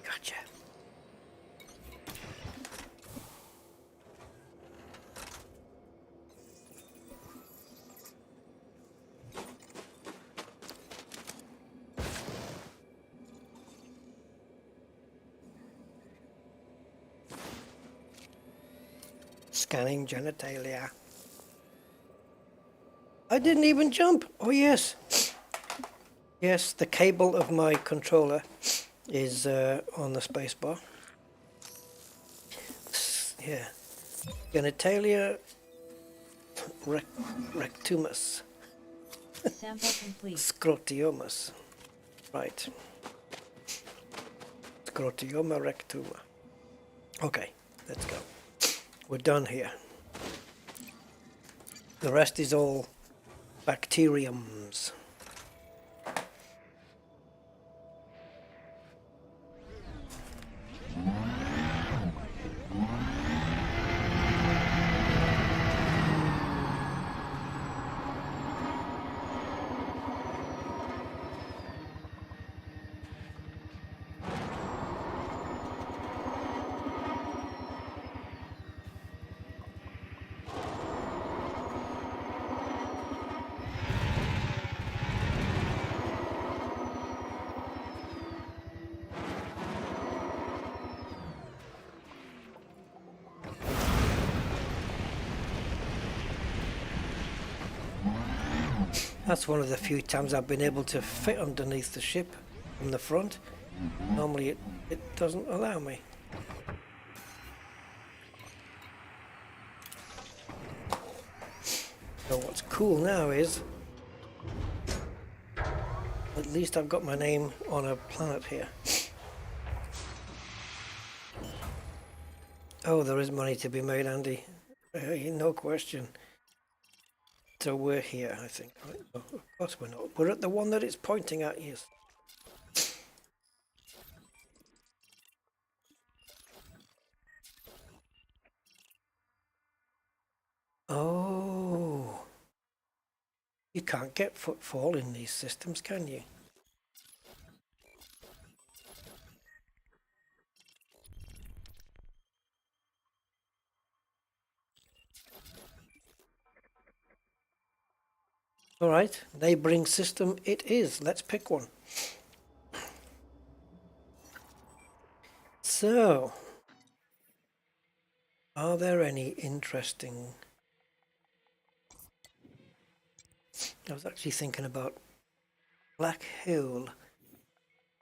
Gotcha. Scanning genitalia. I didn't even jump. Oh yes. Yes, the cable of my controller is on the spacebar. Yeah. Genitalia rectumus. Sample complete. Scrotiomus. Right. Scrotioma rectuma. Okay, let's go. We're done here. The rest is all bacteriums. That's one of the few times I've been able to fit underneath the ship from the front. Normally it doesn't allow me. So what's cool now is at least I've got my name on a planet here. Oh, there is money to be made, Andy. No question. So we're here, I think. Right? Oh, of course we're not. We're at the one that it's pointing at, yes. Oh. You can't get footfall in these systems, can you? All right, neighboring system it is. Let's pick one. So, are there any interesting... I was actually thinking about black hole or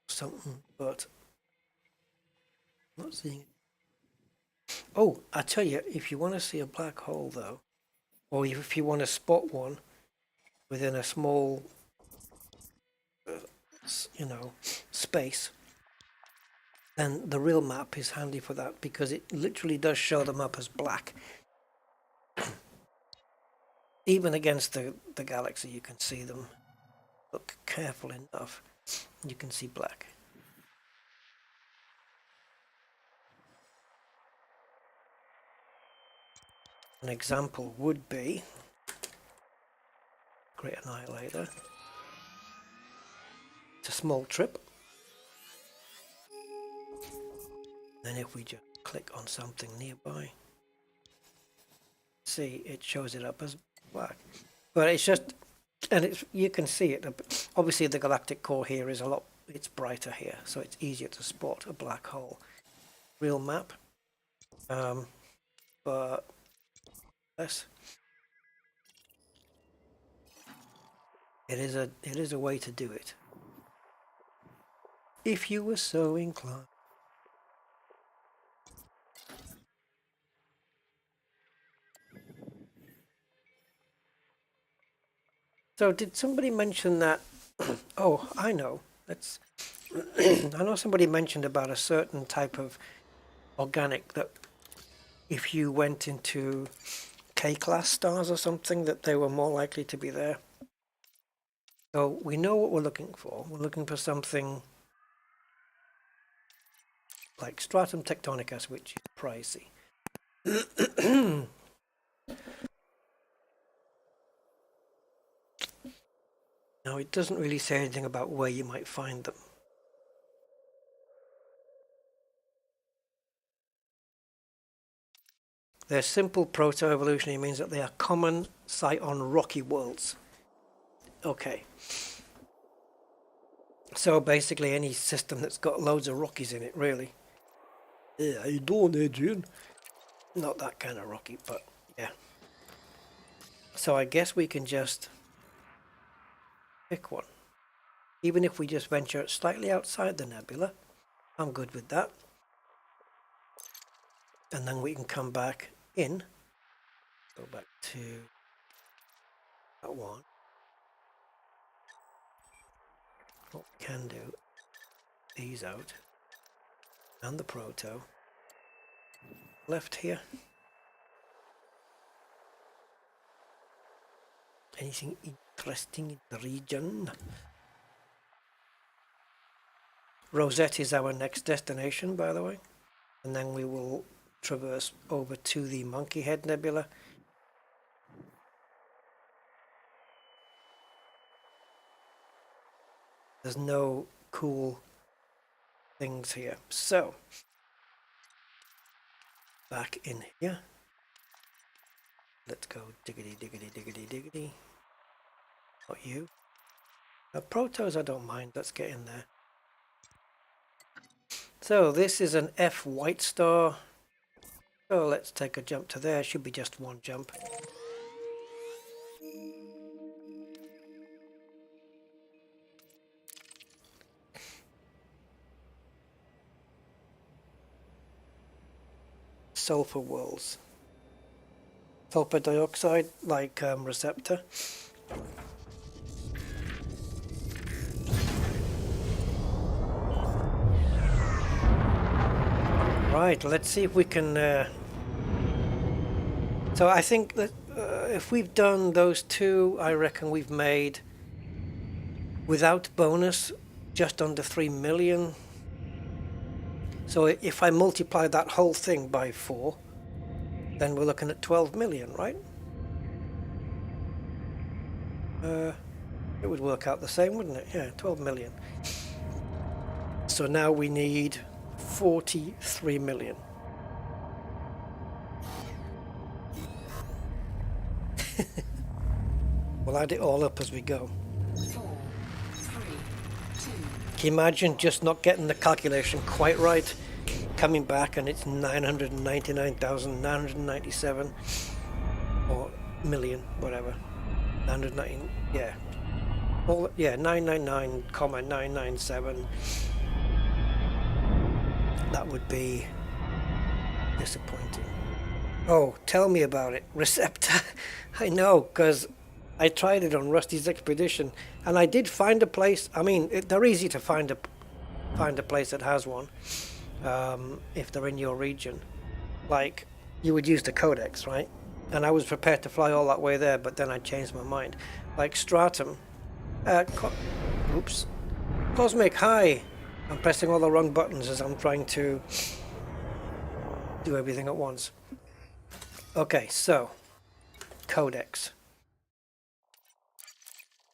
something, but I'm not seeing it. Oh, I tell you, if you want to see a black hole though, or if you want to spot one within a small, space, then the real map is handy for that because it literally does show the map as black. Even against the galaxy, you can see them. Look careful enough, you can see black. An example would be Great Annihilator. It's a small trip. Then if we just click on something nearby, see, it shows it up as black. But it's just, and you can see it. Obviously the galactic core here is it's brighter here, so it's easier to spot a black hole. Real map, but less. It is a way to do it, if you were so inclined. So did somebody mention that? Oh, I know. That's I know somebody mentioned about a certain type of organic that if you went into K-class stars or something, that they were more likely to be there. So we know what we're looking for. We're looking for something like stratum tectonicus, which is pricey. Now, it doesn't really say anything about where you might find them. They're simple proto-evolutionary, means that they are common sight on rocky worlds. Okay. So basically any system that's got loads of rockies in it, really. Yeah, how you doing, Adrian? Not that kind of rocky, but yeah. So I guess we can just pick one. Even if we just venture slightly outside the nebula, I'm good with that. And then we can come back in. Go back to that one. What we can do, these out. And the proto. Left here. Anything interesting in the region? Rosette is our next destination, by the way. And then we will traverse over to the Monkey Head Nebula. There's no cool things here. So, back in here. Let's go diggity, diggity, diggity, diggity. Not you. Protos I don't mind. Let's get in there. So this is an F white star. So let's take a jump to there. Should be just one jump. sulfur worlds. Sulfur dioxide, like receptor. Right, let's see if we can... So I think that if we've done those two, I reckon we've made, without bonus, just under 3 million. So if I multiply that whole thing by 4, then we're looking at 12 million, right? It would work out the same, wouldn't it? Yeah, 12 million. So now we need 43 million. We'll add it all up as we go. 4, 3, 2. Can you imagine just not getting the calculation quite right, coming back and it's 999,997 or million, whatever. 990, yeah. All, yeah, 999,997. That would be disappointing. Oh, tell me about it. Receptor. I know, because I tried it on Rusty's Expedition, and I did find a place. I mean, they're easy to find a place that has one, if they're in your region. Like, you would use the codex, right? And I was prepared to fly all that way there, but then I changed my mind. Like Stratum. Oops. Cosmic, hi! I'm pressing all the wrong buttons as I'm trying to do everything at once. Okay, so, codex.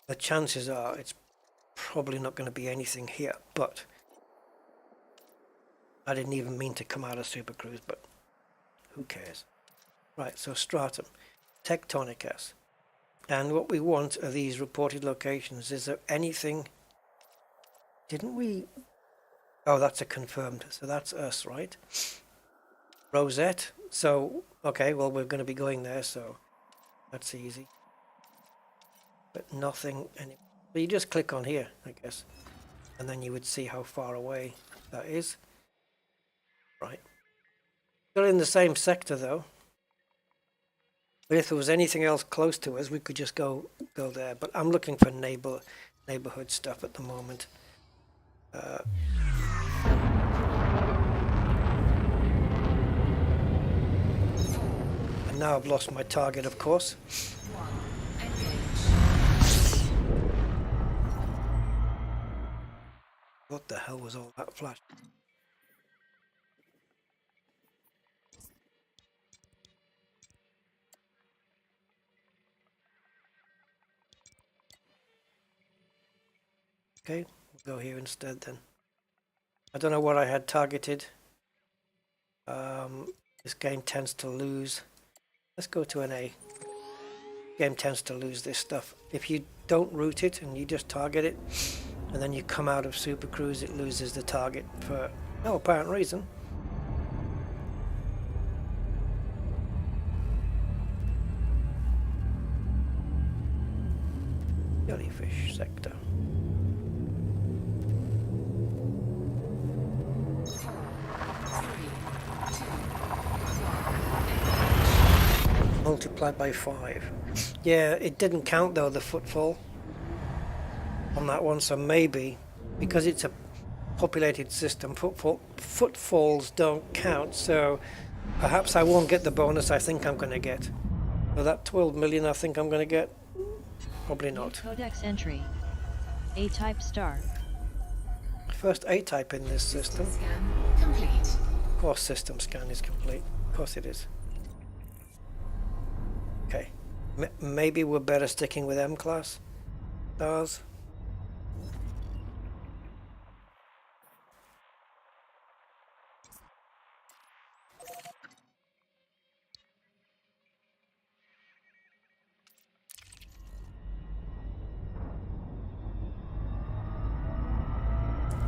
The chances are it's probably not going to be anything here, but I didn't even mean to come out of Super Cruise, but who cares? Right, so Stratum, Tectonic S. And what we want are these reported locations. Is there anything... Didn't we... Oh, that's a confirmed, so that's us, right? Rosette, so, okay, well, we're going to be going there, so that's easy. But nothing, so you just click on here, I guess, and then you would see how far away that is. Right. Still in the same sector, though. But if there was anything else close to us, we could just go there. But I'm looking for neighborhood stuff at the moment. And now I've lost my target, of course. What the hell was all that flash? Okay, we'll go here instead then. I don't know what I had targeted. This game tends to lose. Let's go to an A. Game tends to lose this stuff. If you don't route it and you just target it, and then you come out of Super Cruise, it loses the target for no apparent reason. Jellyfish sector. Multiplied by 5. Yeah, it didn't count though, the footfall on that one, so maybe because it's a populated system, footfalls don't count, so perhaps I won't get the bonus I think I'm going to get. So that 12 million I think I'm going to get, probably not. Codex entry, A-type star. First A-type in this system. Scan complete. Of course system scan is complete, of course it is. Okay, maybe we're better sticking with M-class stars.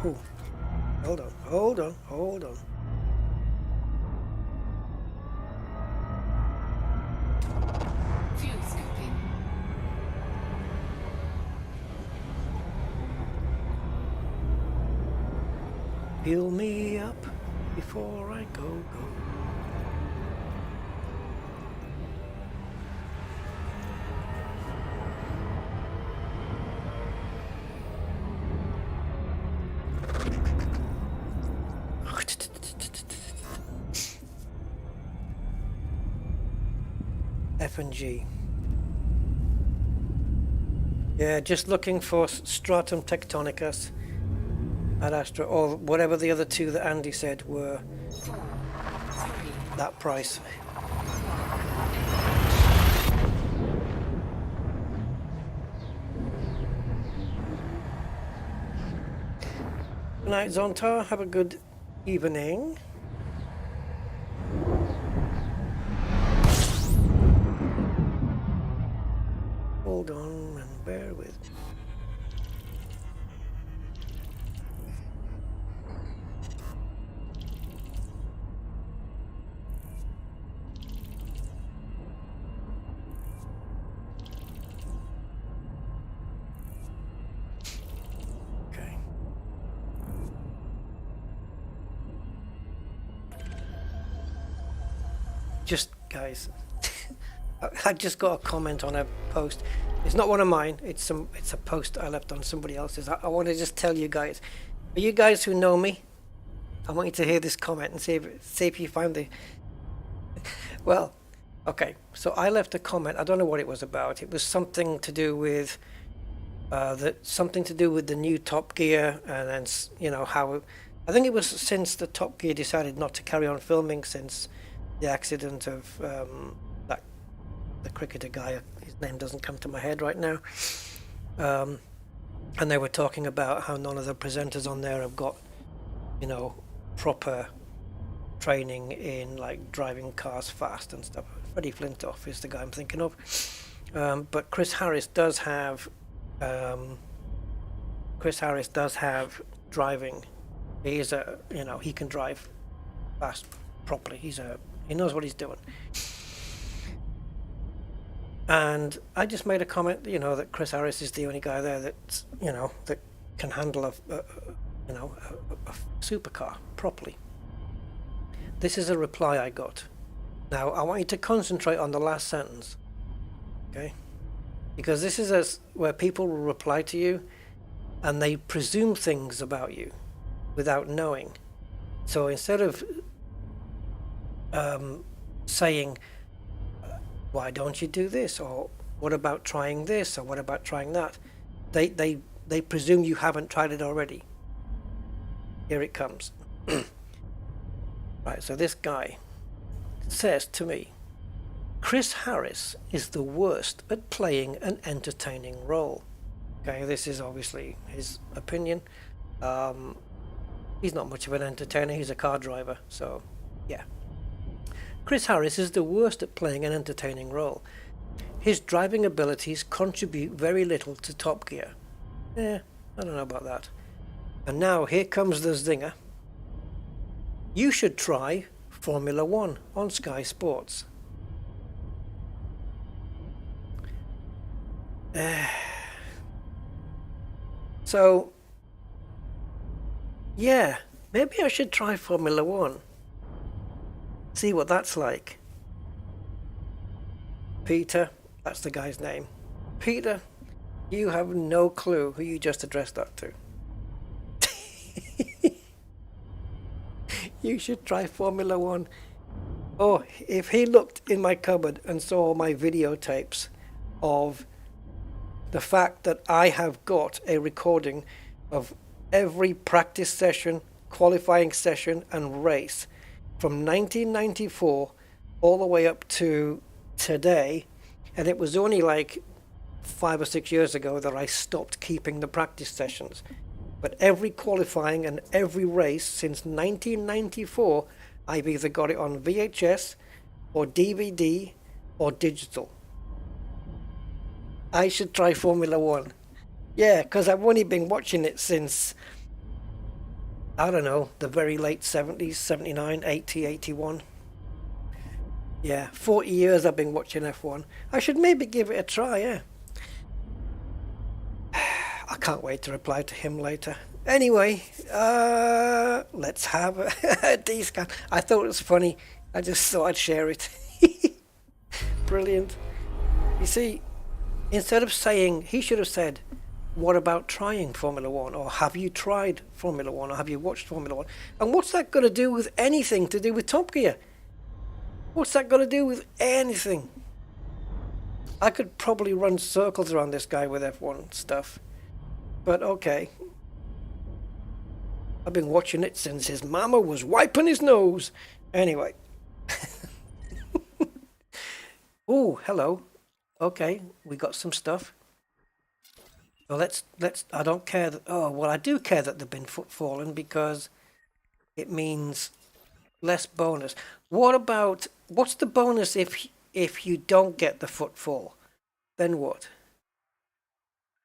Ooh. Hold on, hold on, hold on. Fuel scoping. Fill me up before I go. F and G. Yeah, just looking for Stratum Tectonicus at Astra, or whatever the other two that Andy said were that price. Good night, Zontar. Have a good evening. Hold on and bear with me. Okay. Just guys, I just got a comment on a post. It's not one of mine. It's a post I left on somebody else's. I want to just tell you guys. For you guys who know me, I want you to hear this comment and see if you find the. Well, okay. So I left a comment. I don't know what it was about. It was something to do with the new Top Gear, and then you know how. I think it was since the Top Gear decided not to carry on filming since the accident of the cricketer guy. His name doesn't come to my head right now. And they were talking about how none of the presenters on there have got, you know, proper training in like driving cars fast and stuff. Freddie Flintoff is the guy I'm thinking of. But Chris Harris does have driving. He is he can drive fast properly. He knows what he's doing. And I just made a comment, that Chris Harris is the only guy there that, that can handle a supercar properly. This is a reply I got. Now, I want you to concentrate on the last sentence, okay? Because this is where people will reply to you and they presume things about you without knowing. So instead of saying, why don't you do this, or what about trying this, or what about trying that, they presume you haven't tried it already. Here it comes. Right, so this guy says to me, Chris Harris is the worst at playing an entertaining role. Okay, this is obviously his opinion. He's not much of an entertainer, he's a car driver, so yeah. Chris Harris is the worst at playing an entertaining role. His driving abilities contribute very little to Top Gear. I don't know about that. And now here comes the zinger. You should try Formula One on Sky Sports. So, yeah, maybe I should try Formula One. See what that's like. Peter, that's the guy's name. Peter, you have no clue who you just addressed that to. You should try Formula One. Oh, if he looked in my cupboard and saw my videotapes of the fact that I have got a recording of every practice session, qualifying session and race from 1994 all the way up to today, and it was only like 5 or 6 years ago that I stopped keeping the practice sessions. But every qualifying and every race since 1994, I've either got it on VHS or DVD or digital. I should try Formula One. Yeah, because I've only been watching it since, I don't know, the very late 70s, 79, 80, 81. Yeah, 40 years I've been watching F1. I should maybe give it a try, yeah. I can't wait to reply to him later. Anyway, let's have a D-scan. I thought it was funny. I just thought I'd share it. Brilliant. You see, instead of saying, he should have said, what about trying Formula One? Or have you tried Formula One? Or have you watched Formula One? And what's that got to do with anything to do with Top Gear? What's that got to do with anything? I could probably run circles around this guy with F1 stuff. But okay. I've been watching it since his mama was wiping his nose. Anyway. Oh, hello. Okay, we got some stuff. Well, let's. I don't care that. Oh, well, I do care that they've been footfallen because it means less bonus. What about? What's the bonus if you don't get the footfall? Then what?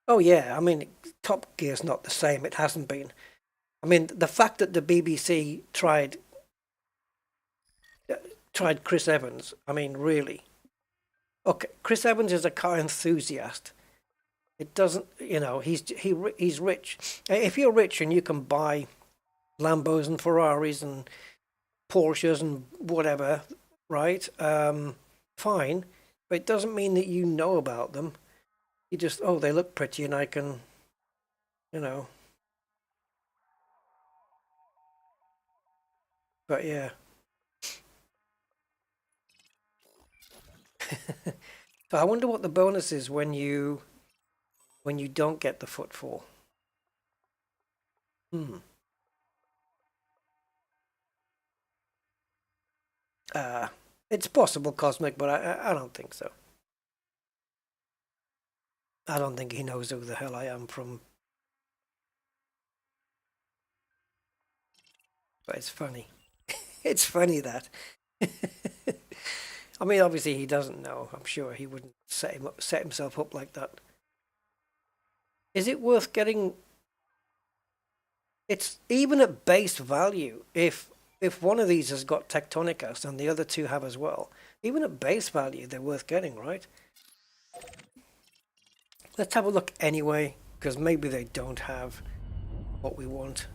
Oh yeah, I mean, Top Gear's not the same. It hasn't been. I mean, the fact that the BBC tried Chris Evans. I mean, really. Okay, Chris Evans is a car enthusiast. It doesn't, you know, he's rich. If you're rich and you can buy Lambos and Ferraris and Porsches and whatever, right? Fine, but it doesn't mean that you know about them. You just, oh, they look pretty and I can, you know. But yeah. So I wonder what the bonus is when you don't get the footfall. It's possible, Cosmic, but I don't think so. I don't think he knows who the hell I am from. But it's funny. It's funny that. I mean, obviously he doesn't know. I'm sure he wouldn't set himself up like that. Is it worth getting? It's even at base value. If one of these has got Tectonicus and the other two have as well, even at base value, they're worth getting, right? Let's have a look anyway, because maybe they don't have what we want.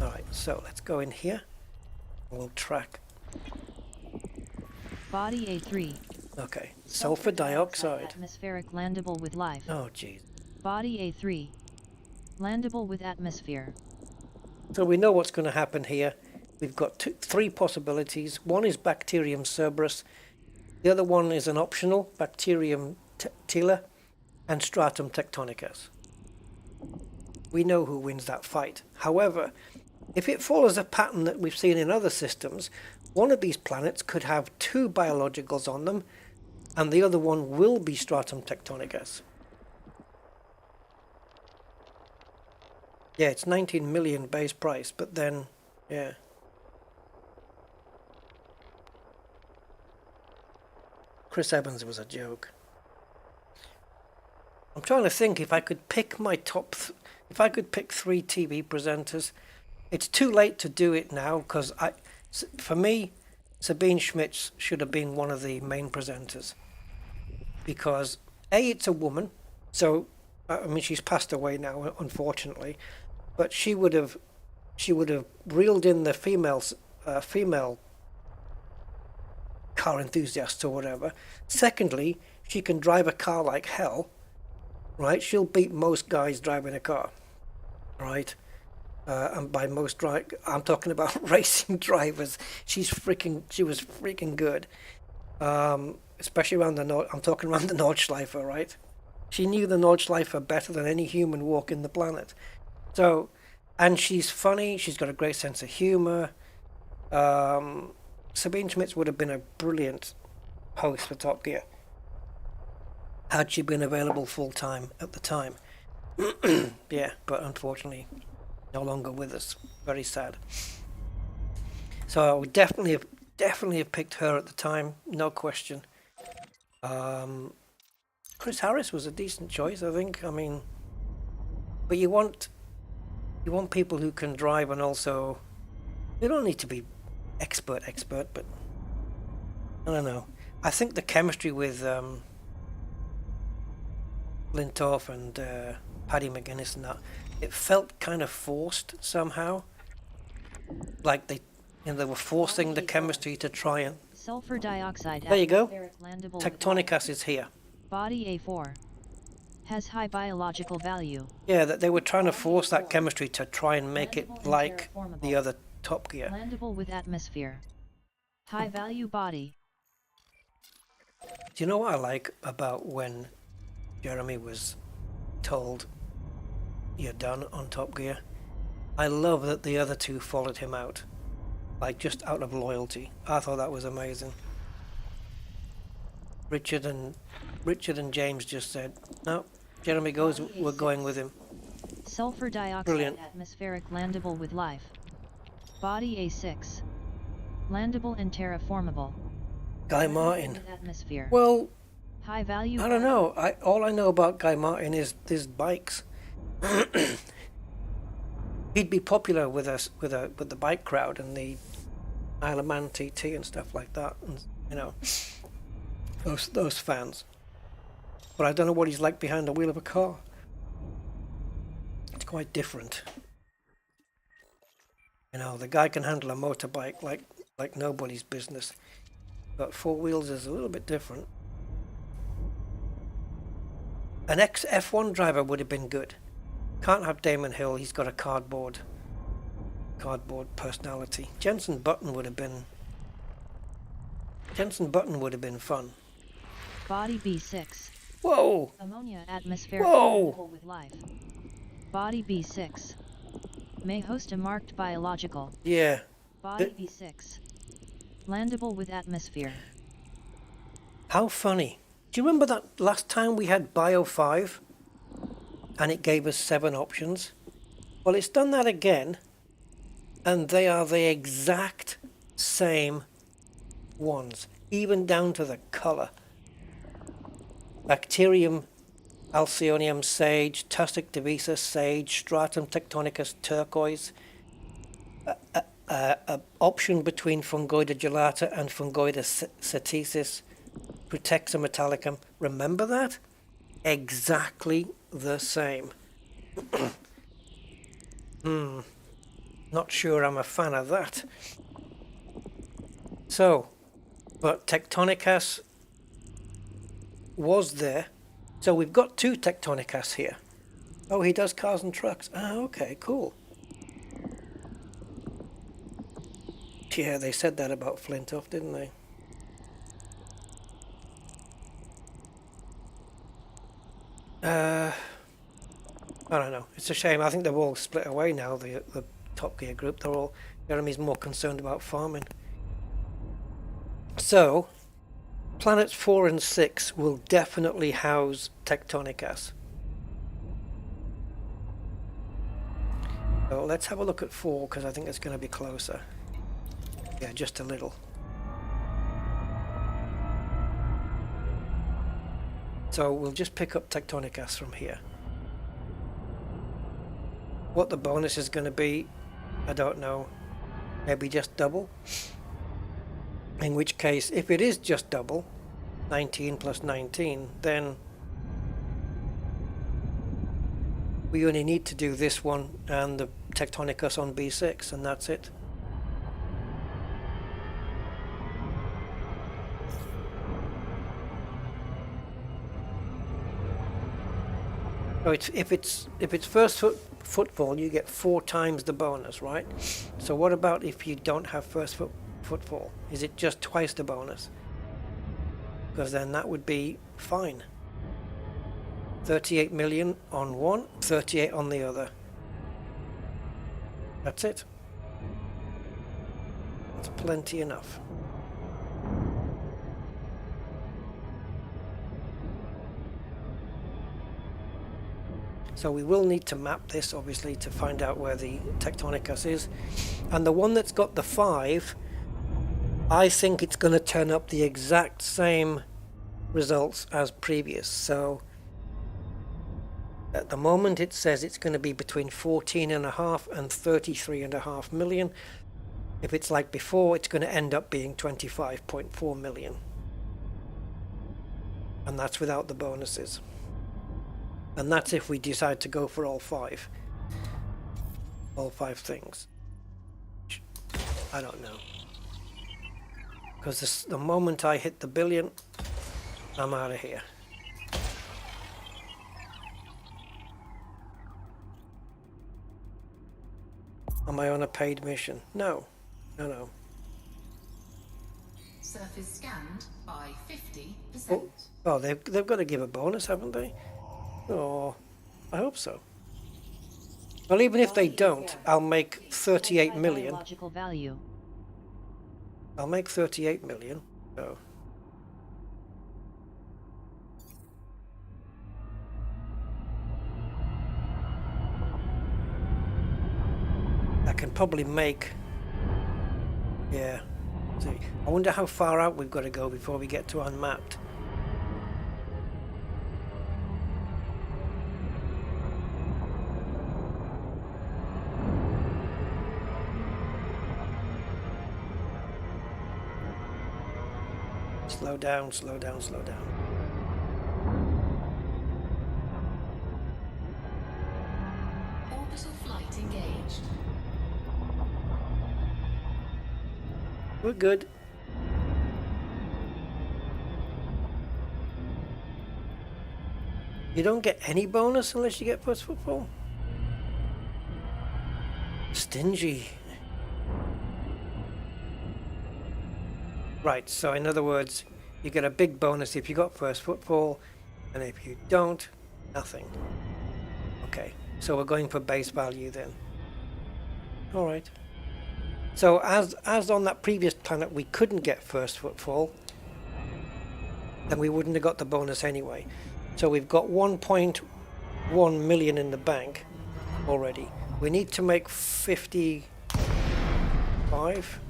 All right, so let's go in here. We'll track. Body A3. Okay, sulfur dioxide. Atmospheric landable with life. Oh, jeez. Body A3. Landable with atmosphere. So we know what's going to happen here. We've got three possibilities. One is Bacterium Cerberus. The other one is an optional, Bacterium Tila and Stratum Tectonicus. We know who wins that fight. However, if it follows a pattern that we've seen in other systems, one of these planets could have two biologicals on them, and the other one will be Stratum Tectonicus. Yeah, it's 19 million base price, but then, yeah. Chris Evans was a joke. I'm trying to think if I could pick my if I could pick 3 TV presenters. It's too late to do it now because for me, Sabine Schmitz should have been one of the main presenters. Because A, it's a woman, so I mean she's passed away now, unfortunately, but she would have reeled in the female car enthusiasts or whatever. Secondly, she can drive a car like hell, right? She'll beat most guys driving a car, right? And by most I'm talking about racing drivers. She was freaking good, especially around the I'm talking around the Nordschleife, right? She knew the Nordschleife better than any human walking the planet. So, and she's funny. She's got a great sense of humor. Sabine Schmitz would have been a brilliant host for Top Gear had she been available full time at the time. Yeah, but unfortunately no longer with us. Very sad. So I would definitely have picked her at the time, no question. Chris Harris was a decent choice, I think. I mean, but you want people who can drive and also they don't need to be expert, but I don't know. I think the chemistry with Flintoff and Paddy McGuinness and that, it felt kind of forced somehow. Like they were forcing the chemistry to try and. Sulfur dioxide. There you go. Landable Tectonicus is here. Body A4. Has high biological value. Yeah, that they were trying to force that chemistry to try and make it like the other Top Gear. Landable with atmosphere. High value body. Do you know what I like about when Jeremy was told you're done on Top Gear? I love that the other two followed him out, like just out of loyalty. I thought that was amazing. Richard and James just said, no, Jeremy goes, we're going with him. Sulfur dioxide. Brilliant. Atmospheric landable with life. Body A6. Landable and terraformable. Guy Martin. Atmosphere. Well, high value. I don't know. All I know about Guy Martin is his bikes. He'd be popular with us with the bike crowd and the Isle of Man TT and stuff like that, and you know, those fans. But I don't know what he's like behind the wheel of a car. It's quite different. You know, the guy can handle a motorbike like nobody's business. But four wheels is a little bit different. An ex-F1 driver would have been good. Can't have Damon Hill, he's got a cardboard personality. Jensen Button would have been fun. Body B6. Whoa! Ammonia atmospheric. Whoa! With life. Body B6. May host a marked biological. Yeah. Body B6. Landable with atmosphere. How funny. Do you remember that last time we had Bio 5 and it gave us 7 options? Well, it's done that again, and they are the exact same ones, even down to the color. Bacterium Alcyonium Sage, Tussock Divisa Sage, Stratum Tectonicus Turquoise, option between Fungoida gelata and Fungoida seticis, Prutexa metallicum. Remember that? Exactly the same. Not sure I'm a fan of that. So, but Tectonicus was there. So we've got 2 Tectonicus here. Oh, he does cars and trucks. Ah, okay, cool. Yeah, they said that about Flintoff, didn't they? I don't know. It's a shame. I think they're all split away now, the Top Gear group. Jeremy's more concerned about farming. So, planets 4 and 6 will definitely house Tectonicus. So let's have a look at 4, because I think it's going to be closer. Yeah, just a little. So we'll just pick up Tectonicus from here. What the bonus is going to be, I don't know. Maybe just double? In which case, if it is just double, 19 plus 19, then we only need to do this one and the Tectonicus on B6, and that's it. So if it's first footfall, you get 4 times the bonus, right? So what about if you don't have first footfall? Is it just twice the bonus? Because then that would be fine. 38 million on one, 38 on the other. That's it. That's plenty enough. So we will need to map this, obviously, to find out where the Tectonicus is. And the one that's got the 5, I think it's going to turn up the exact same results as previous. So at the moment it says it's going to be between 14.5 and 33.5 million. If it's like before, it's going to end up being 25.4 million. And that's without the bonuses. And that's if we decide to go for all 5. All 5 things. I don't know. Because the moment I hit the billion, I'm out of here. Am I on a paid mission? No. No. Surface scanned by 50%. Oh, they've got to give a bonus, haven't they? Oh, I hope so. Well, even if they don't, I'll make 38 million. Biological value. I'll make 38 million. So. I can probably make. Yeah. See, I wonder how far out we've got to go before we get to unmapped. Slow down, slow down, slow down. Orbital flight engaged. We're good. You don't get any bonus unless you get first footfall. Stingy. Right, so in other words, you get a big bonus if you got first footfall, and if you don't, nothing. Okay, so we're going for base value then. All right. So as on that previous planet we couldn't get first footfall, then we wouldn't have got the bonus anyway. So we've got 1.1 million in the bank already. We need to make 55.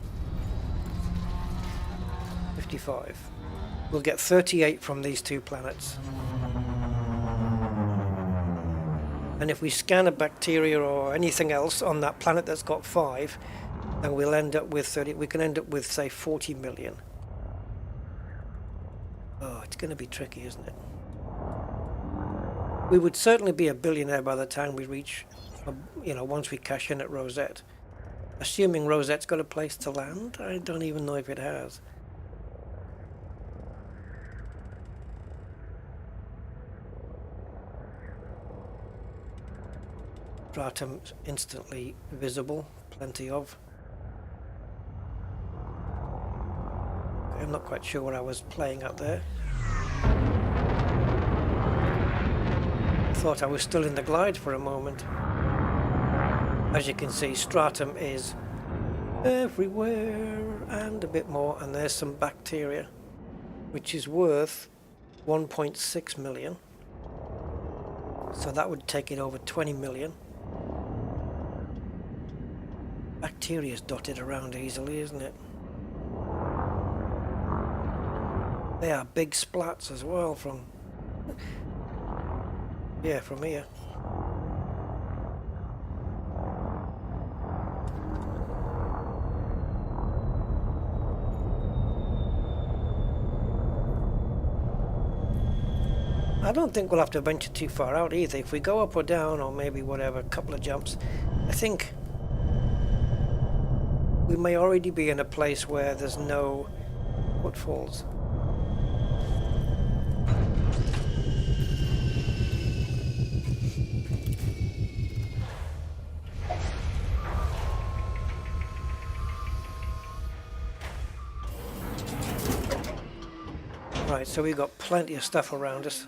We'll get 38 from these two planets. And if we scan a bacteria or anything else on that planet that's got 5, then we'll end up with 30. We can end up with, say, 40 million. Oh, it's going to be tricky, isn't it? We would certainly be a billionaire by the time we reach, once we cash in at Rosette. Assuming Rosette's got a place to land, I don't even know if it has. Stratum instantly visible, plenty of. I'm not quite sure what I was playing up there. I thought I was still in the glide for a moment. As you can see, stratum is everywhere and a bit more, and there's some bacteria, which is worth 1.6 million. So that would take it over 20 million. Bacteria is dotted around easily, isn't it? They are big splats as well from here. I don't think we'll have to venture too far out either. If we go up or down, or maybe whatever, a couple of jumps, I think we may already be in a place where there's no footfalls. Right, so we've got plenty of stuff around us.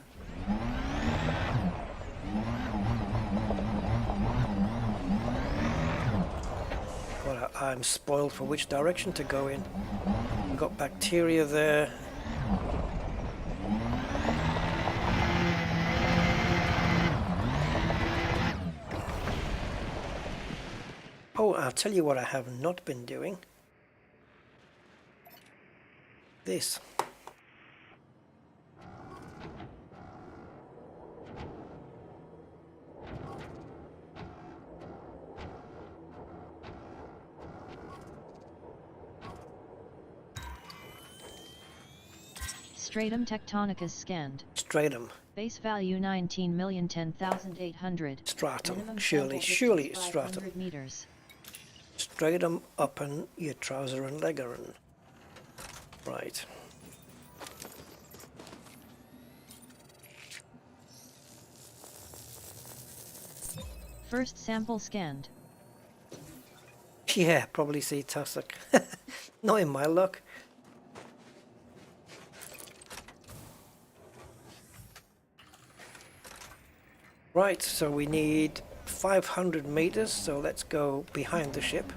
God, I'm spoiled for which direction to go in. We've got bacteria there. Oh, I'll tell you what I have not been doing. This. Stratum tectonicus scanned. Stratum. Base value 19,010,800. Stratum. Minimum Surely it's stratum. Meters. Stratum uppen your trouser and leggeren. Right. First sample scanned. Yeah, probably see tussock. Not in my luck. Right, so we need 500 meters, so let's go behind the ship.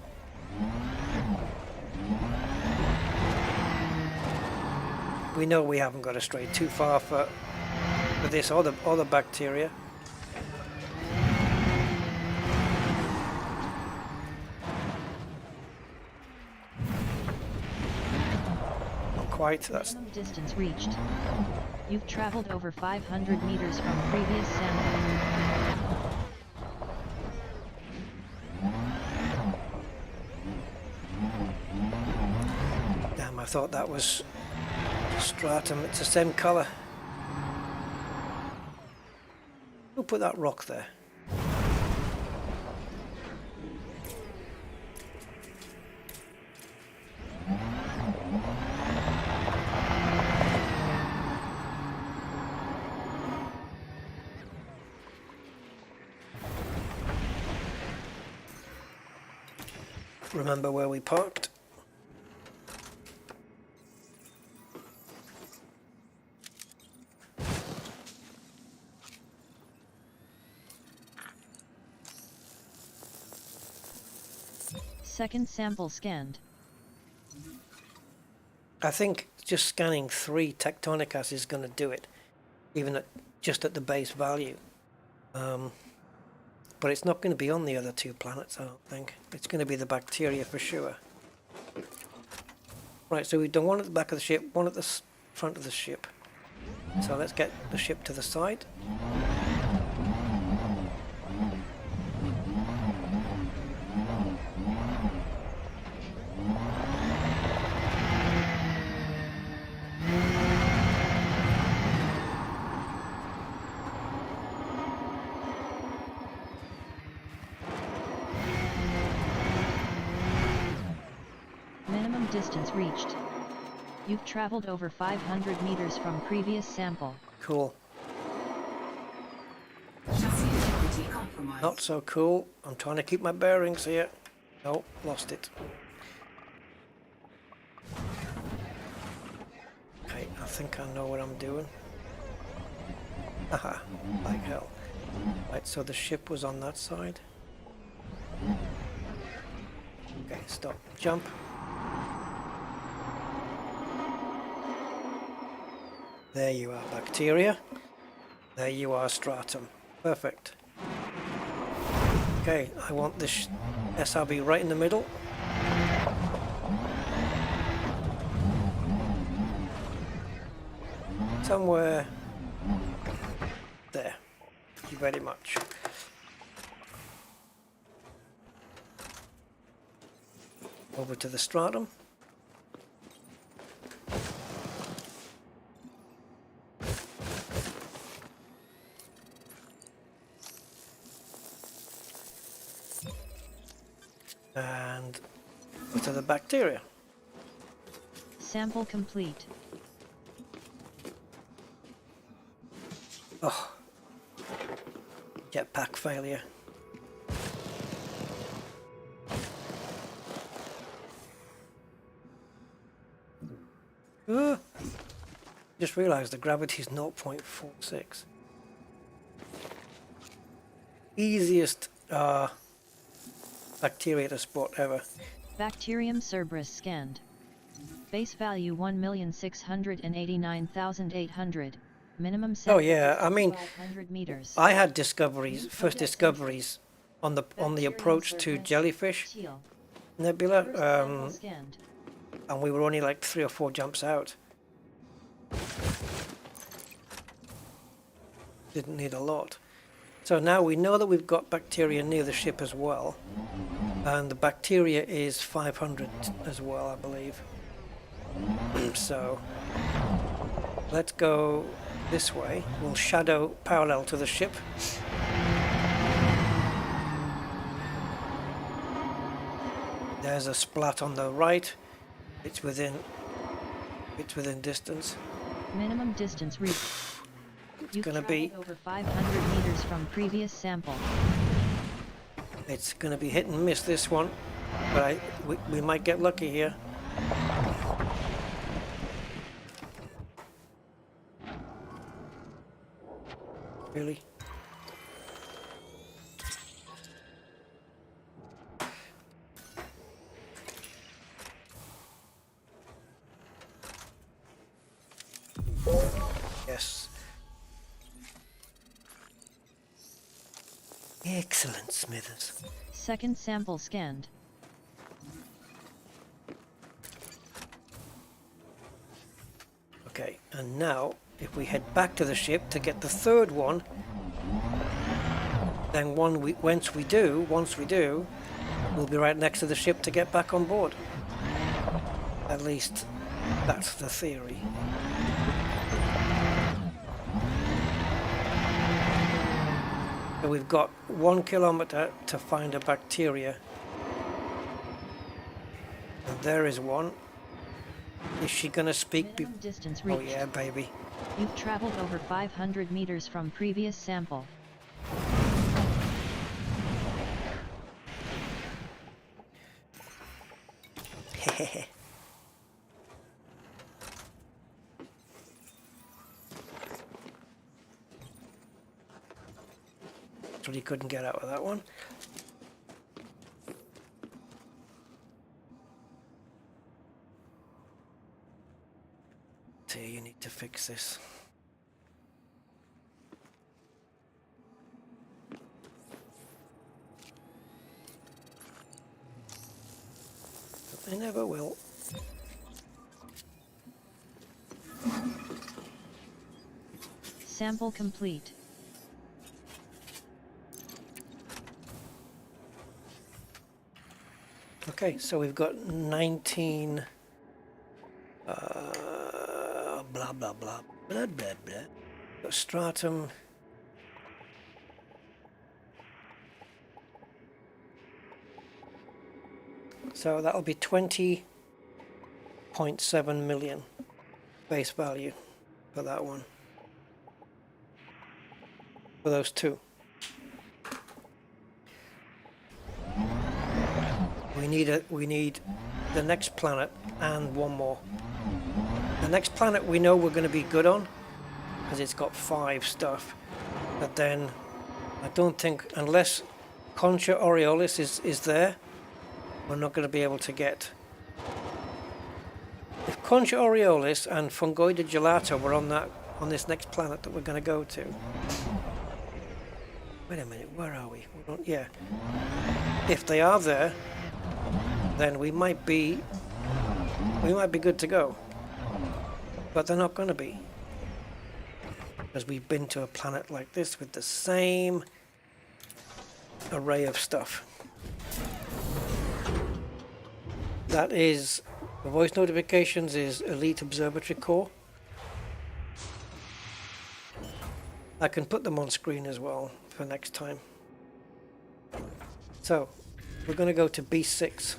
We know we haven't got to stray too far for this or the bacteria. Not quite, that's... Minimum distance reached. You've traveled over 500 meters from previous sample. Damn, I thought that was stratum. It's the same color. Who put that rock there? Remember where we parked? Second sample scanned. I think just scanning 3 tectonic ashes is going to do it, even just at the base value. But it's not going to be on the other 2 planets, I don't think. It's going to be the bacteria for sure. Right, so we've done one at the back of the ship, one at the front of the ship. So let's get the ship to the side. Distance reached. You've traveled over 500 meters from previous sample. Cool. Chassis integrity compromised. Not so cool. I'm trying to keep my bearings here. Oh, lost it. Okay, I think I know what I'm doing. Haha, like hell. Right, so the ship was on that side. Okay, stop. Jump. There you are, bacteria. There you are, stratum. Perfect. Okay, I want this SRB right in the middle. Somewhere there. Thank you very much. Over to the stratum. And to the bacteria. Sample complete. Oh, jetpack failure. Just realized the gravity is 0.46. Easiest bacteria to spot ever. Bacterium Cerberus scanned. Base value 1,689,800. Minimum sample. Oh yeah, I mean, 500 meters. I had discoveries, first discoveries on the approach to Jellyfish Teal. Nebula, Sample scanned. and we were only like 3 or 4 jumps out. Didn't need a lot. So now we know that we've got bacteria near the ship as well, and the bacteria is 500 as well, I believe. So let's go this way. We'll shadow parallel to the ship. There's a splat on the right. It's within distance. Minimum distance reached. You've gonna be- traveled over 500 meters from previous sample. It's going to be hit and miss this one, but we might get lucky here. Really? Yes. Excellent, Smithers. Second sample scanned. Okay, and now if we head back to the ship to get the third one, then once we do, we'll be right next to the ship to get back on board. At least that's the theory. So we've got 1 kilometer to find a bacteria. And there is one. Is she gonna speak? Minimum distance Oh reached. yeah, baby. You've traveled over 500 meters from previous sample. So he couldn't get out of that one. So you need to fix this. But they never will. Sample complete. Okay, so we've got 19 blah blah blah blah blah blah. Got stratum. So that'll be 20.7 million base value for that one. For those two. We need the next planet and one more. The next planet we know we're going to be good on because it's got 5 stuff. But then I don't think, unless Concha Aureolis is there, we're not going to be able to get. If Concha Aureolis and Fungoida Gelato were on this next planet that we're going to go to. Wait a minute, where are we? Yeah. If they are there, then we might be good to go. But they're not going to be. Because we've been to a planet like this with the same array of stuff. That is, the voice notifications is Elite Observatory Core. I can put them on screen as well for next time. So, we're going to go to B6.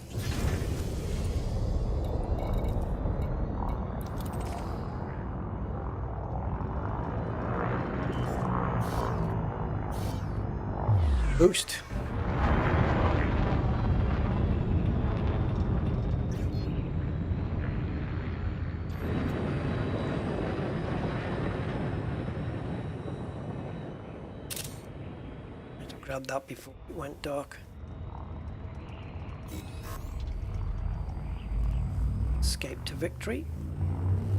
Boost. Had to grab that before it went dark. Escape to victory.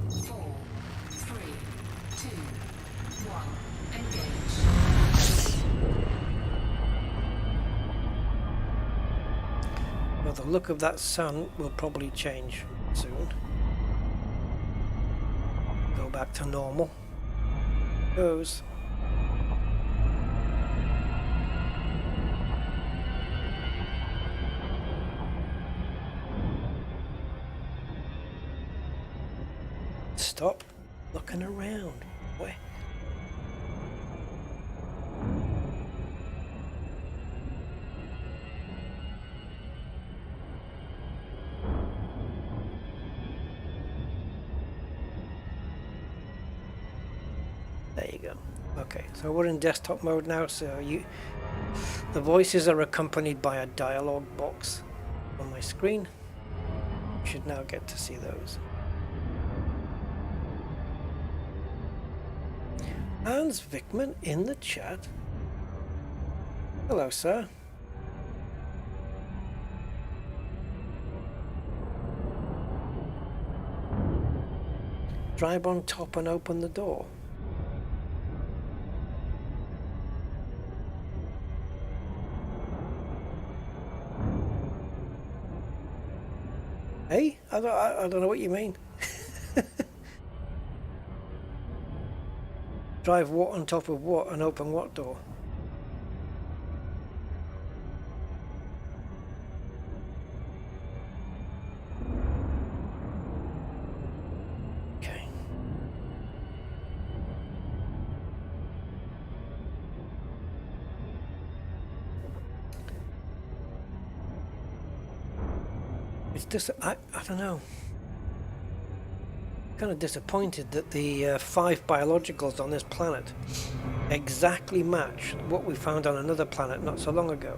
4, 3, 2, 1. Engage. Well, the look of that sun will probably change soon. Go back to normal. Goes. Stop looking around, boy. There you go. Okay, so we're in desktop mode now, so the voices are accompanied by a dialog box on my screen. You should now get to see those. Hans Vickman in the chat. Hello, sir. Drive on top and open the door. I don't know what you mean. Drive what on top of what and open what door? Okay. It's just, I don't know. Kind of disappointed that the 5 biologicals on this planet exactly match what we found on another planet not so long ago.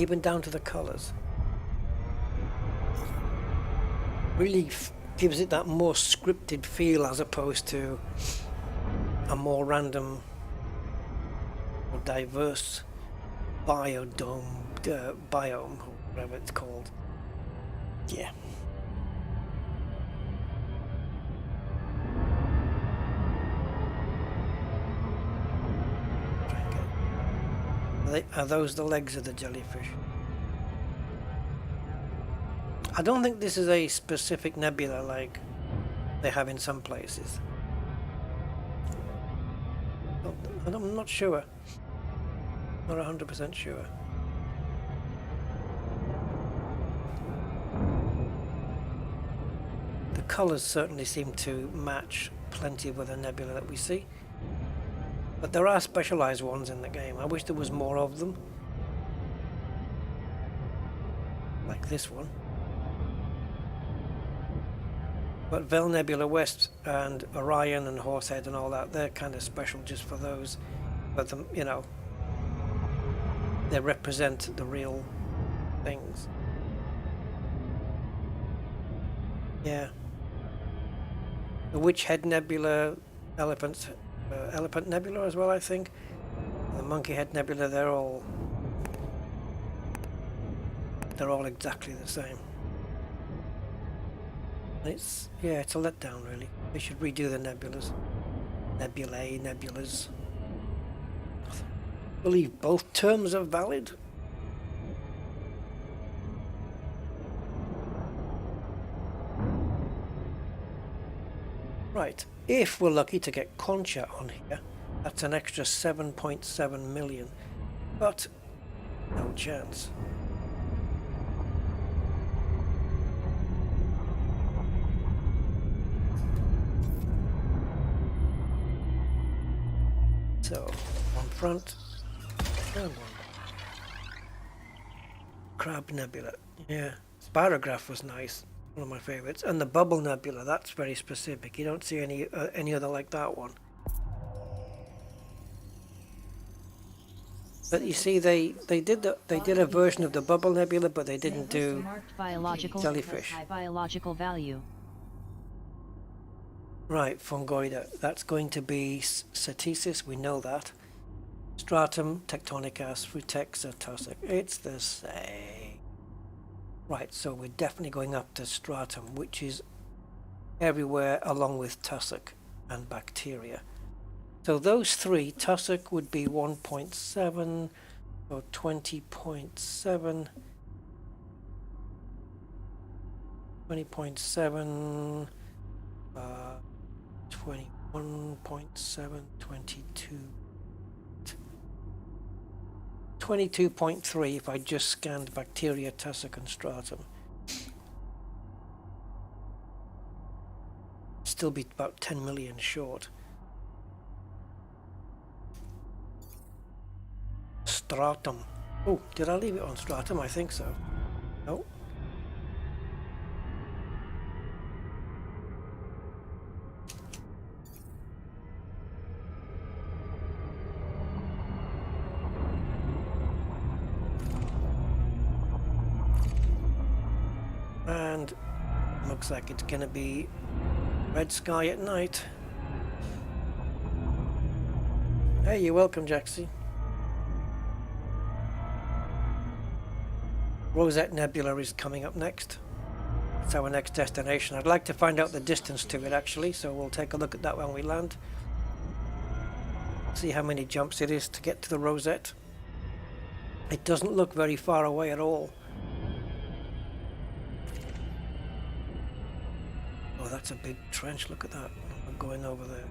Even down to the colors. Really gives it that more scripted feel as opposed to a more random or diverse biome, or whatever it's called. Yeah. Are those the legs of the jellyfish? I don't think this is a specific nebula like they have in some places. I'm not sure. Not 100% sure. The colours certainly seem to match plenty with the nebula that we see. But there are specialised ones in the game. I wish there was more of them. Like this one. But Vel Nebula West and Orion and Horsehead and all that, they're kind of special just for those. But them, you know, they represent the real things. Yeah. The Witch Head Nebula, Elephant Nebula as well, I think. The Monkey Head Nebula, they're all exactly the same. It's a letdown really. They should redo the nebulas. Nebulas. I believe both terms are valid. Right, if we're lucky to get Concha on here, that's an extra 7.7 million, but no chance. So, one front, and one. Crab Nebula, yeah. Spirograph was nice. One of my favourites, and the Bubble Nebula, that's very specific. You don't see any other like that one. But you see, they did a version of the Bubble Nebula, but they didn't do Jellyfish. High biological value. Right, Fungoida. That's going to be Cetisis. We know that. Stratum, Tectonicas, Frutexa, Tussock. It's the same. Right, so we're definitely going up to Stratum, which is everywhere along with Tussock and Bacteria. So those three, Tussock would be 1.7 or 20.7, 20.7, 21.7, 22. 22.3 if I just scanned Bacteria, Tussock and Stratum. Still be about 10 million short. Stratum. Oh, did I leave it on Stratum? I think so. No. And looks like it's gonna be red sky at night. Hey, you're welcome, Jaxie. Rosette Nebula is coming up next. It's our next destination. I'd like to find out the distance to it actually, so we'll take a look at that when we land. See how many jumps it is to get to the Rosette. It doesn't look very far away at all. Oh, that's a big trench. Look at that. I'm going over there.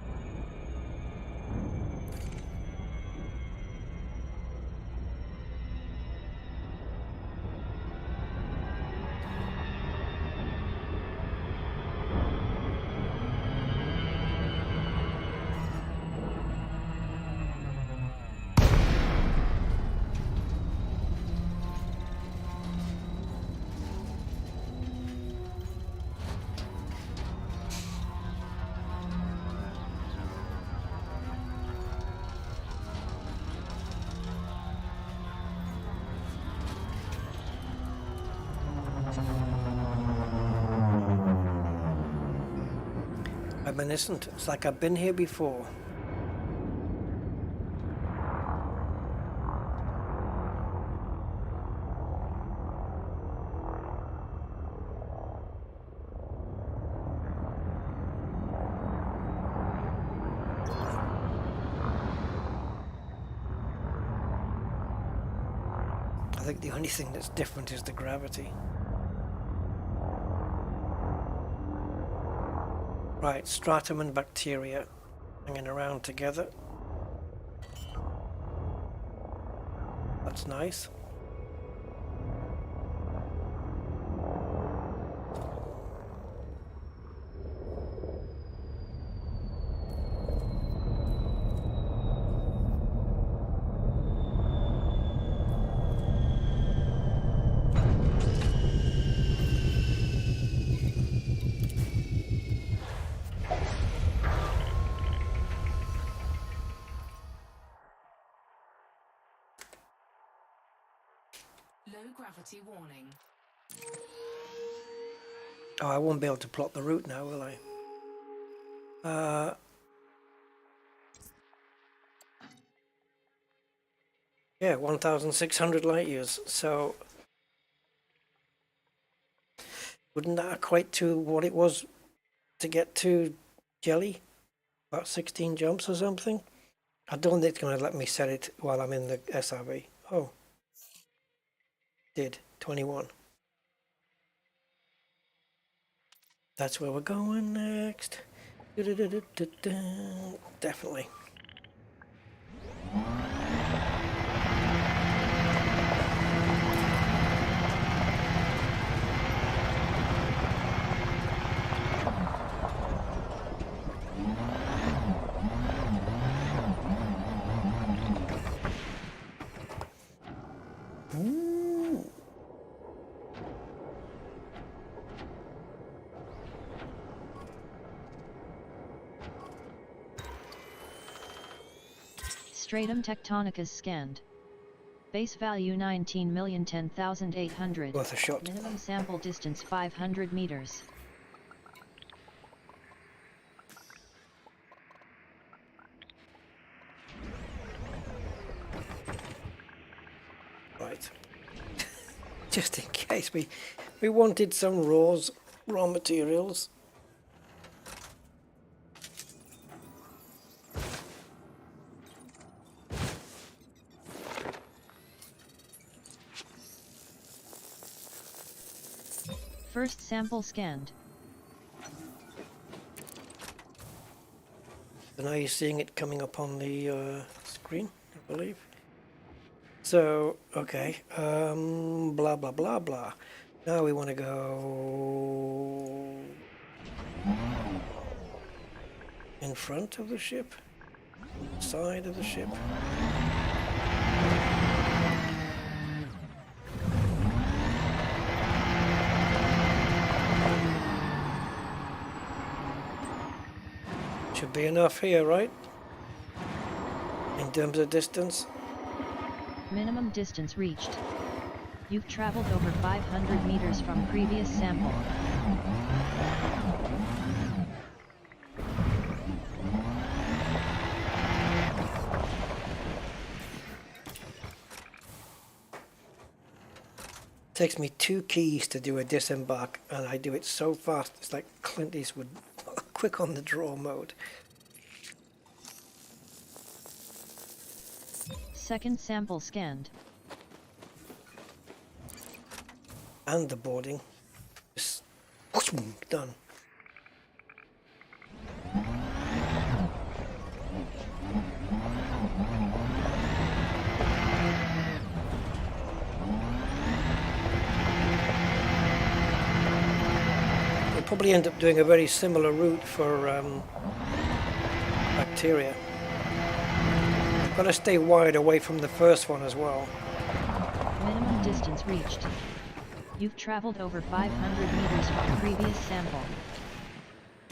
Reminiscent. It's like I've been here before. I think the only thing that's different is the gravity. Right, stratum and bacteria hanging around together. That's nice. Low gravity warning. Oh, I won't be able to plot the route now, will I? Yeah, 1,600 light years. So, wouldn't that equate to what it was to get to Jelly? About 16 jumps or something? I don't think it's going to let me set it while I'm in the SRV. Oh. Did. 21. That's where we're going next. Definitely. Stratum tectonicas scanned. Base value 19,010,800. Worth a shot. Minimum sample distance 500 meters. Right. Just in case we wanted some raw materials. First sample scanned. So now you're seeing it coming up on the screen, I believe. So, okay, blah, blah, blah, blah. Now we want to go in front of the ship, side of the ship. Should be enough here, right? In terms of distance. Minimum distance reached. You've traveled over 500 meters from previous sample. Takes me 2 keys to do a disembark, and I do it so fast. It's like Clint Eastwood, quick on the draw mode. Second sample scanned. and the boarding. Just done. We'll probably end up doing a very similar route for bacteria. Got to stay wide away from the first one as well. Minimum distance reached. You've traveled over 500 meters from previous sample.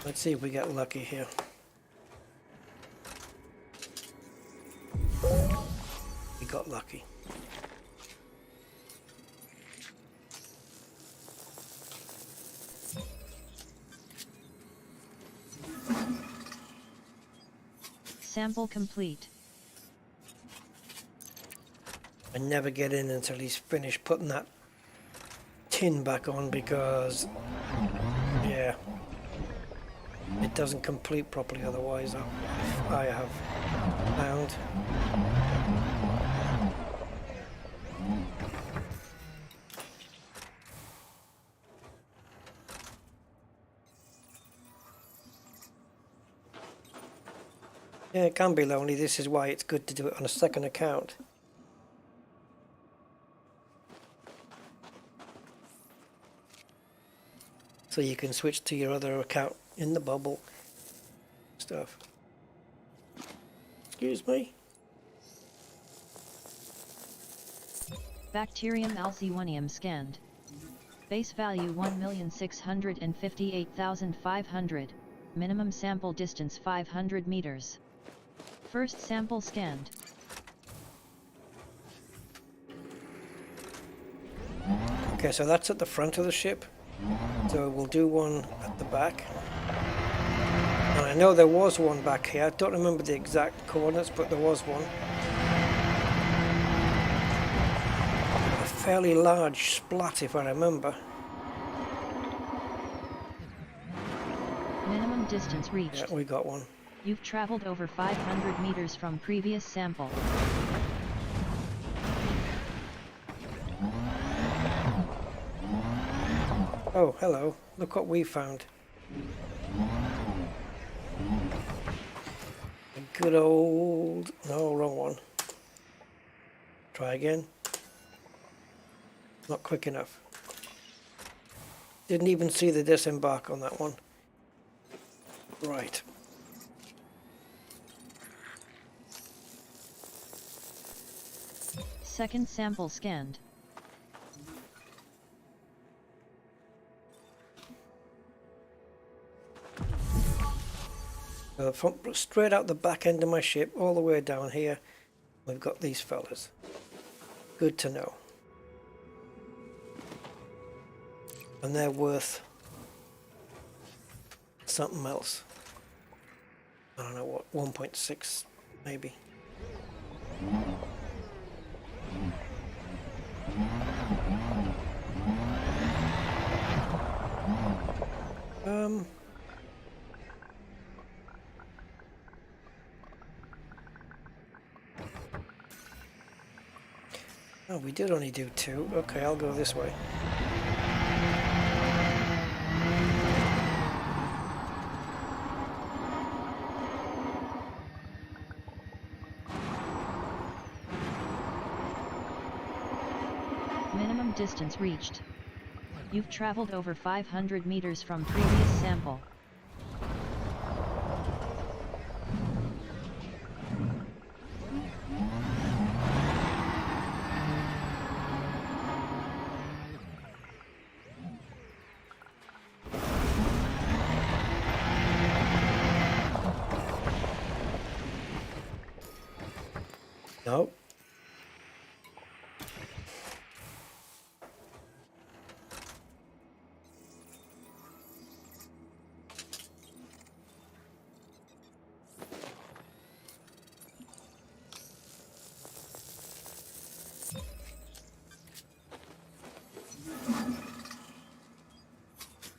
Let's see if we get lucky here. We got lucky. Sample complete. I never get in until he's finished putting that tin back on because, yeah, it doesn't complete properly otherwise. I have found. Yeah, it can be lonely. This is why it's good to do it on a second account. So you can switch to your other account in the bubble stuff. Excuse me. Bacterium alcewonium scanned. Base value 1,658,500. Minimum sample distance 500 meters. First sample scanned. Okay, so that's at the front of the ship. So we'll do one at the back. And I know there was one back here. I don't remember the exact coordinates, but there was one. A fairly large splat, if I remember. Minimum distance reached. Yeah, we got one. You've traveled over 500 meters from previous sample. Oh, hello. Look what we found. A good old... No, wrong one. Try again. Not quick enough. Didn't even see the disembark on that one. Right. Second sample scanned. From straight out the back end of my ship, all the way down here, we've got these fellas. Good to know. And they're worth something else. I don't know what, 1.6 maybe. Oh, we did only do 2. Okay, I'll go this way. Minimum distance reached. You've traveled over 500 meters from previous sample. No.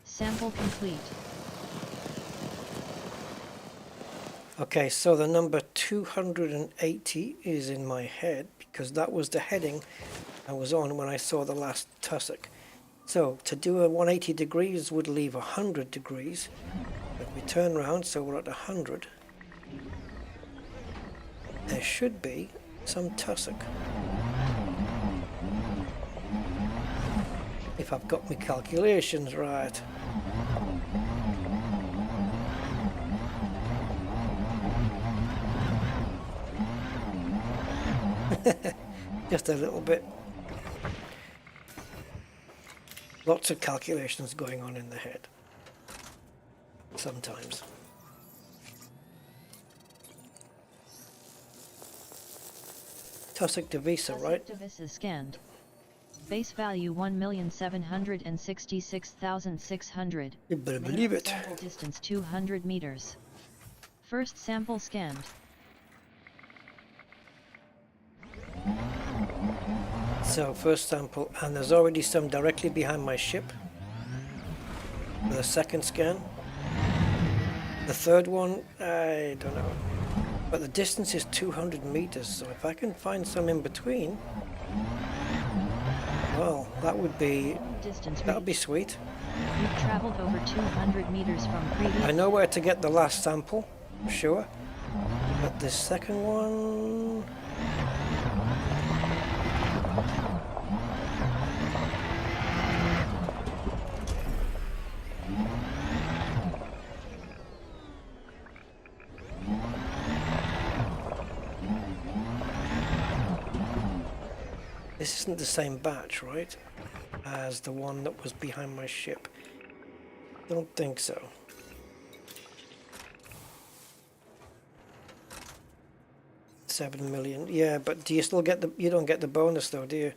Sample complete. Okay, so the number 280 is in my head because that was the heading I was on when I saw the last tussock. So to do a 180 degrees would leave 100 degrees. If we turn around, so we're at 100. There should be some tussock. If I've got my calculations right. Just a little bit. Lots of calculations going on in the head. Sometimes. Tussock Divisa, right? Tussock Divisa scanned. Base value 1,766,600. You better believe it. Sample distance 200 meters. First sample scanned. So first sample, and there's already some directly behind my ship. For the second scan. The third one, I don't know. But the distance is 200 meters, so if I can find some in between, well, that would be sweet. You've traveled over 200 meters from previous. I know where to get the last sample, sure. But the second one... This isn't the same batch, right? As the one that was behind my ship. Don't think so. $7 million. Yeah, but do you still get the... You don't get the bonus though, do you?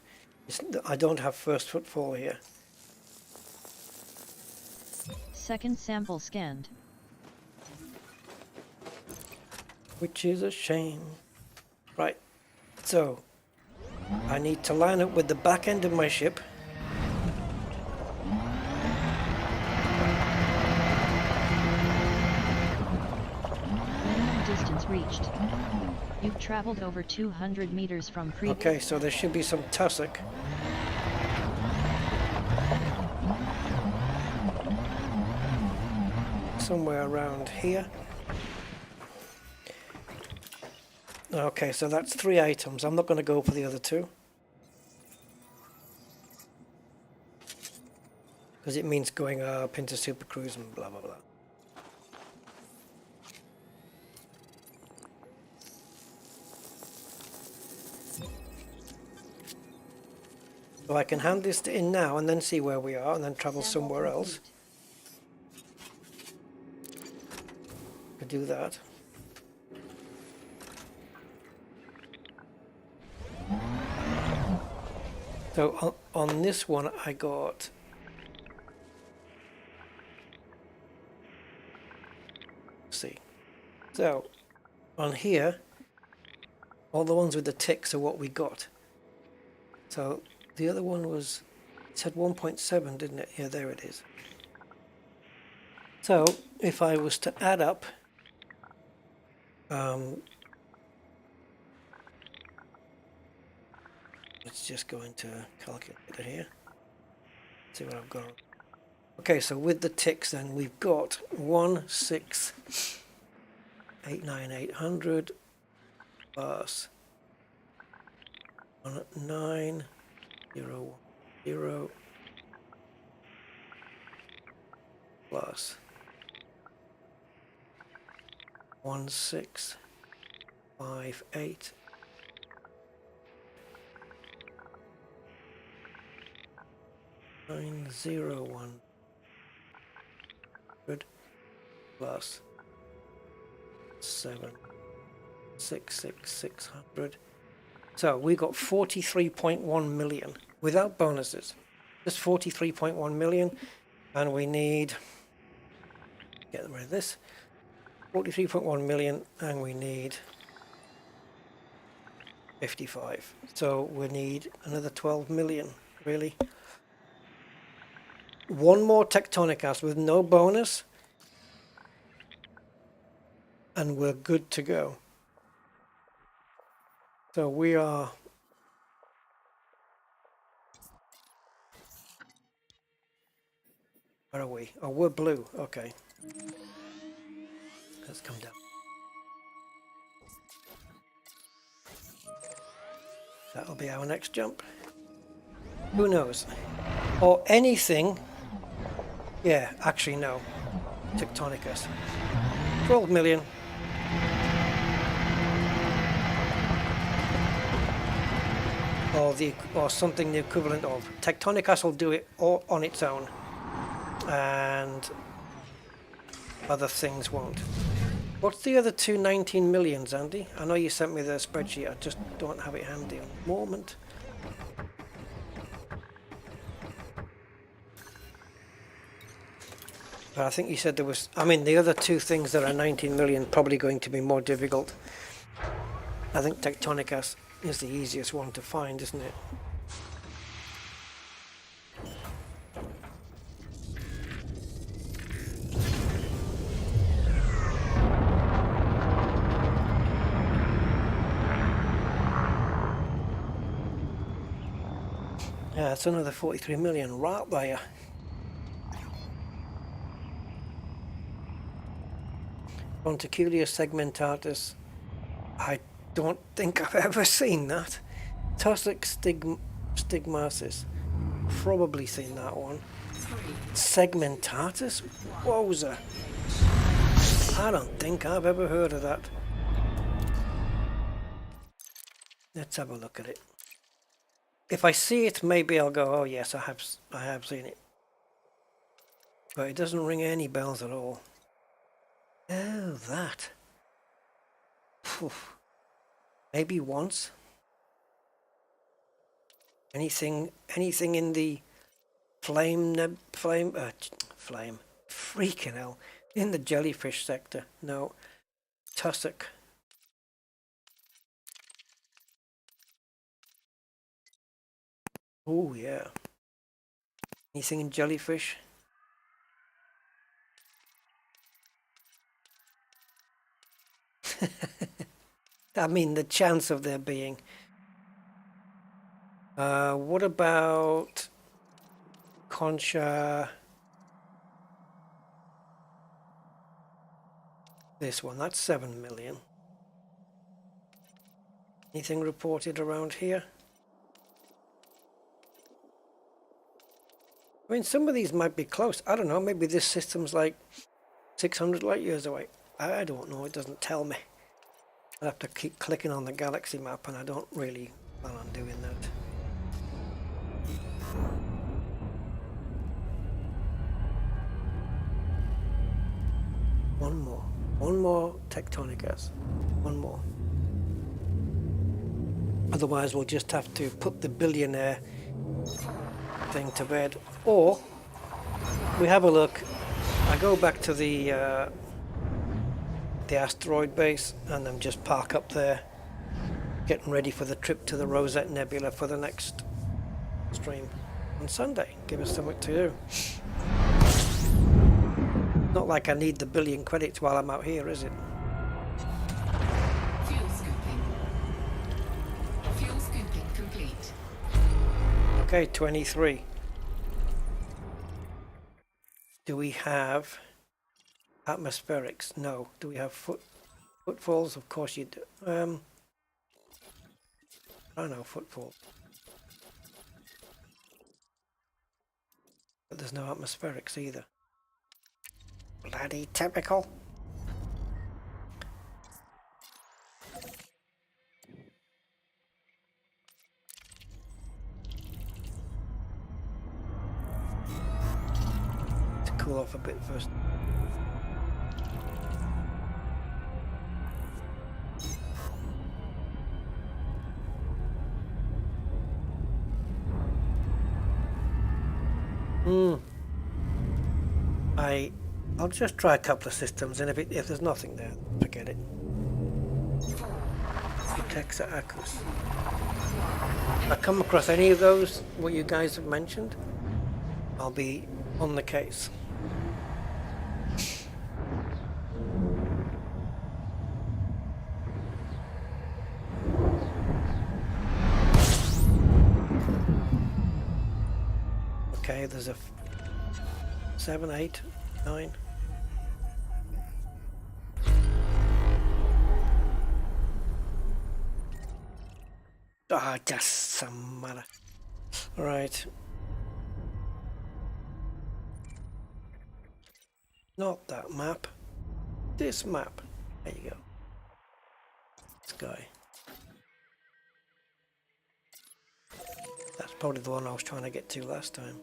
I don't have first footfall here. Second sample scanned. Which is a shame. Right. So... I need to line up with the back end of my ship. Minimum distance reached. You've traveled over 200 meters from previous. Okay, so there should be some tussock. Somewhere around here. Okay, so that's 3 items. I'm not going to go for the other 2. Because it means going up into Super Cruise and blah blah blah. So I can hand this in now and then see where we are and then travel somewhere else. I do that. So on this one I got see. So on here all the ones with the ticks are what we got. So the other one was, it said 1.7, didn't it? Yeah, there it is. So if I was to add up let's just go into calculator here. See what I've got. Okay, so with the ticks then we've got 1,689,800 plus 1,9,010 plus 1,658 901 plus 7,666,600. So we got 43.1 million without bonuses. Just 43.1 million, and we need, get rid of this, 43.1 million, and we need 55. So we need another 12 million, really. One more tectonic house with no bonus, and we're good to go. So we are Where are we? Oh, we're blue. Okay. Let's come down. That'll be our next jump. Who knows? Or anything. Yeah, actually no. Tectonicus. 12 million. Or something the equivalent of. Tectonicus will do it all on its own. And other things won't. What's the other two 19 millions, Andy? I know you sent me the spreadsheet, I just don't have it handy at the moment. But I think you said there was, I mean, the other two things that are 19 million probably going to be more difficult. I think Tectonicus is the easiest one to find, isn't it? Yeah, it's another 43 million right there. Monticulius segmentatus. I don't think I've ever seen that. Tussock stigmasis. Probably seen that one. Segmentatus? Wowza. I don't think I've ever heard of that. Let's have a look at it. If I see it, maybe I'll go, oh yes, I have seen it. But it doesn't ring any bells at all. Oh, that. Phew. Maybe once. Anything in the flame, freaking hell, in the jellyfish sector. No. Tussock. Oh yeah. Anything in jellyfish? I mean, the chance of there being. What about Concha? This one, that's 7 million. Anything reported around here? I mean, some of these might be close. I don't know, maybe this system's like 600 light years away. I don't know, it doesn't tell me. I have to keep clicking on the galaxy map, and I don't really plan on doing that. One more Tectonicus. One more. Otherwise, we'll just have to put the billionaire thing to bed. Or we have a look. I go back to the asteroid base and then just park up there, getting ready for the trip to the Rosette Nebula for the next stream on Sunday. Give us something to do. Not like I need the billion credits while I'm out here, is it? Fuel scooping. Fuel scooping complete. Okay, 23. Do we have atmospherics? No. Do we have footfalls? Of course you do. I don't know, footfall. But there's no atmospherics either. Bloody typical. To cool off a bit first. I'll just try a couple of systems, and if there's nothing there, forget it. Texa Acus. If I come across any of those, what you guys have mentioned, I'll be on the case. Okay, there's a 7, 8, 9. Ah, just some matter. Right. Not that map. This map. There you go. This guy. That's probably the one I was trying to get to last time.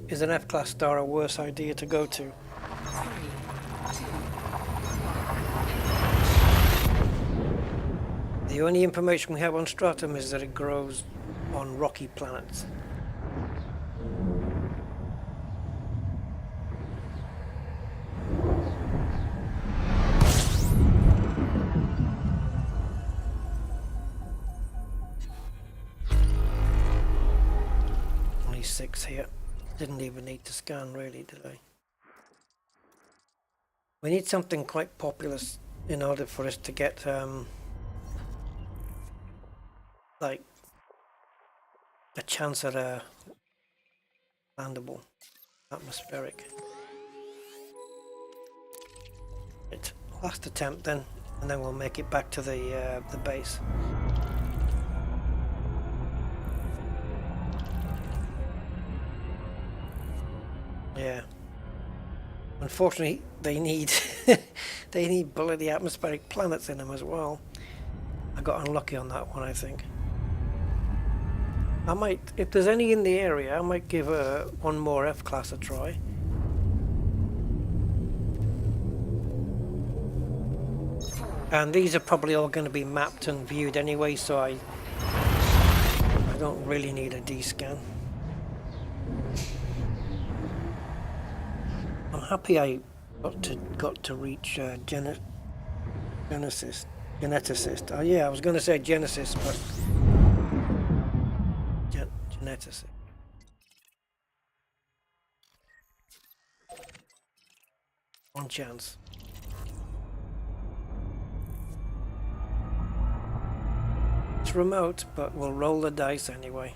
Is an F-class star a worse idea to go to? 3, 2, The only information we have on Stratum is that it grows on rocky planets. Only 6 here. Didn't even need to scan really, did I? We need something quite populous in order for us to get like a chance at a landable atmospheric. Right, last attempt then, and then we'll make it back to the base. Yeah. Unfortunately, they need they need bloody atmospheric planets in them as well. I got unlucky on that one, I think. I might, if there's any in the area, I might give one more F-class a try. And these are probably all going to be mapped and viewed anyway, so I don't really need a D-scan. I'm happy I got to reach geneticist. Oh yeah, I was going to say Genesis, but geneticist. One chance. It's remote, but we'll roll the dice anyway.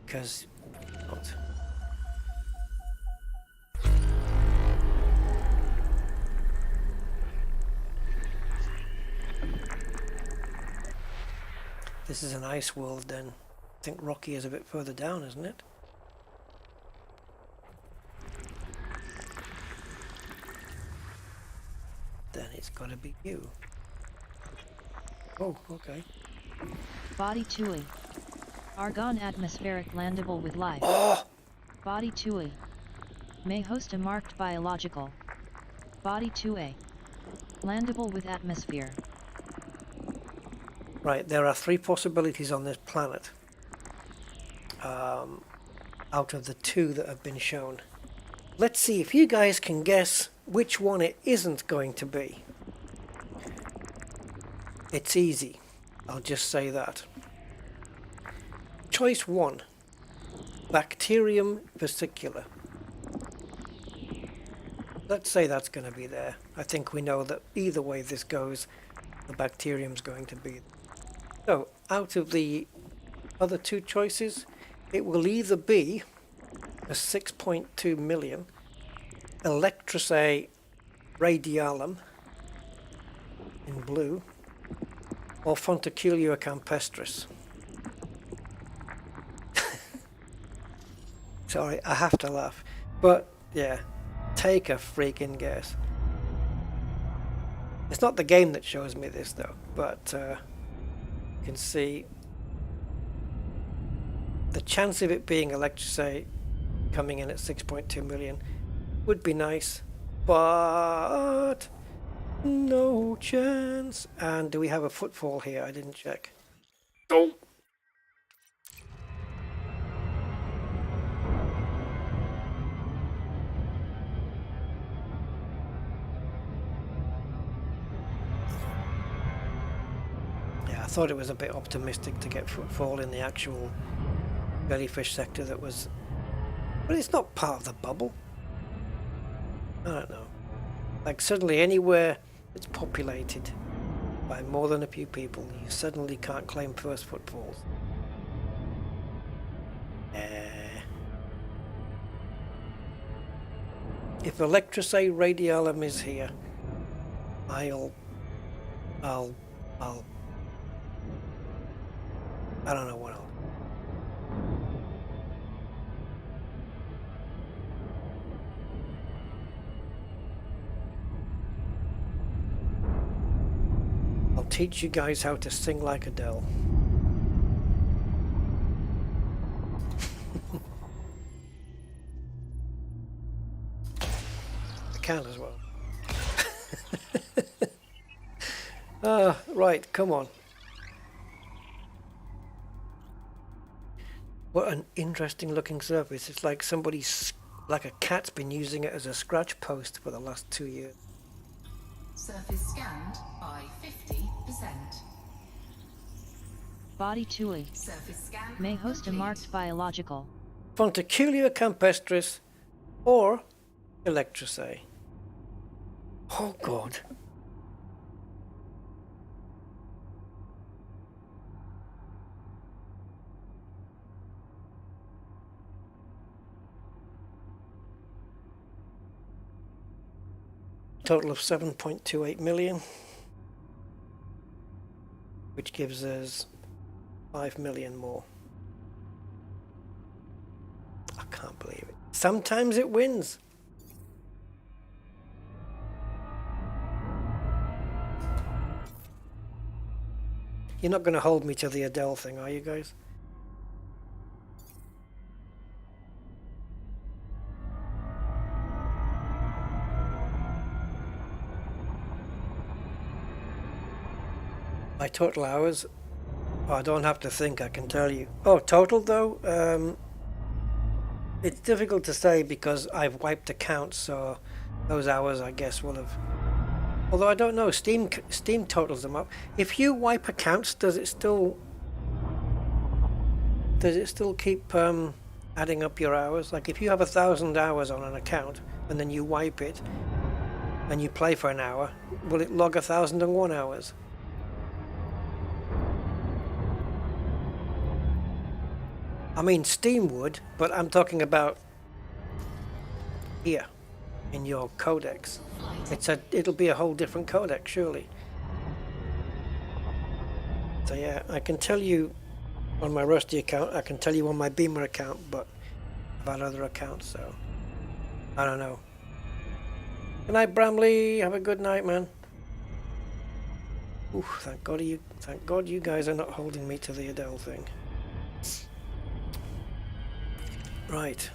Because not. This is an ice world then. I think Rocky is a bit further down, isn't it? Then it's got to be you. Oh, okay. Body 2E. Argon atmospheric landable with life. Oh! Body 2E. May host a marked biological. Body 2A. Landable with atmosphere. Right, there are 3 possibilities on this planet. Out of the 2 that have been shown. Let's see if you guys can guess which one it isn't going to be. It's easy. I'll just say that. Choice 1. Bacterium versicolor. Let's say that's going to be there. I think we know that either way this goes, the bacterium's going to be there. So, out of the other 2 choices, it will either be a 6.2 million Electrosae radialum in blue, or Fonticulea campestris. Sorry, I have to laugh. But, yeah, take a freaking guess. It's not the game that shows me this, though, but you can see the chance of it being Electrosae coming in at 6.2 million would be nice, but no chance. And do we have a footfall here? I didn't check. Oh! thought it was a bit optimistic to get footfall in the actual jellyfish sector that was... But it's not part of the bubble. I don't know. Like suddenly anywhere that's populated by more than a few people, you suddenly can't claim first footfalls. If Electrosay Radialum is here, I'll I don't know what I'll... I'll teach you guys how to sing like Adele. I can as well. Right, come on. What an interesting looking surface. It's like somebody's, like a cat's been using it as a scratch post for the last 2 years. Surface scanned by 50%. Body Tui. Surface scan May host a complete. marked biological. Fonticulia campestris or Electrosay. Oh God. Total of 7.28 million, which gives us 5 million more. I can't believe it. Sometimes it wins. You're not going to hold me to the Adele thing, are you guys? My total hours, oh, I don't have to think, I can tell you. Oh, total though, it's difficult to say because I've wiped accounts, so those hours I guess will have... Although I don't know, Steam totals them up. If you wipe accounts, does it still keep adding up your hours? Like if you have 1,000 hours on an account and then you wipe it and you play for an hour, will it log 1,001 hours? I mean, Steam would, but I'm talking about here in your codex. It'll be a whole different codex, surely. So yeah, I can tell you on my Rusty account, I can tell you on my Beamer account, but about other accounts, so I don't know. Good night, Bramley. Have a good night, man. Ooh, thank God you guys are not holding me to the Adele thing. Right.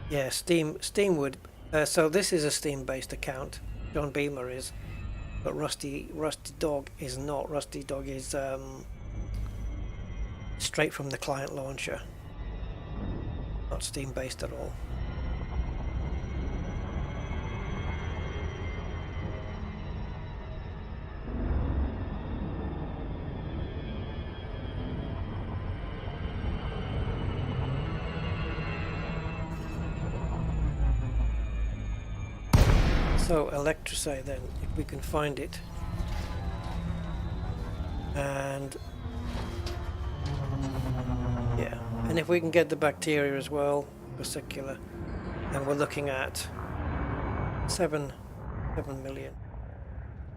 Yeah, Steam would. So this is a Steam-based account. John Beamer is, but Rusty Dog is not. Rusty Dog is straight from the client launcher. Not Steam based at all. So Electrosay then, if we can find it. And yeah, and if we can get the bacteria as well, vesicular, and we're looking at 7 million,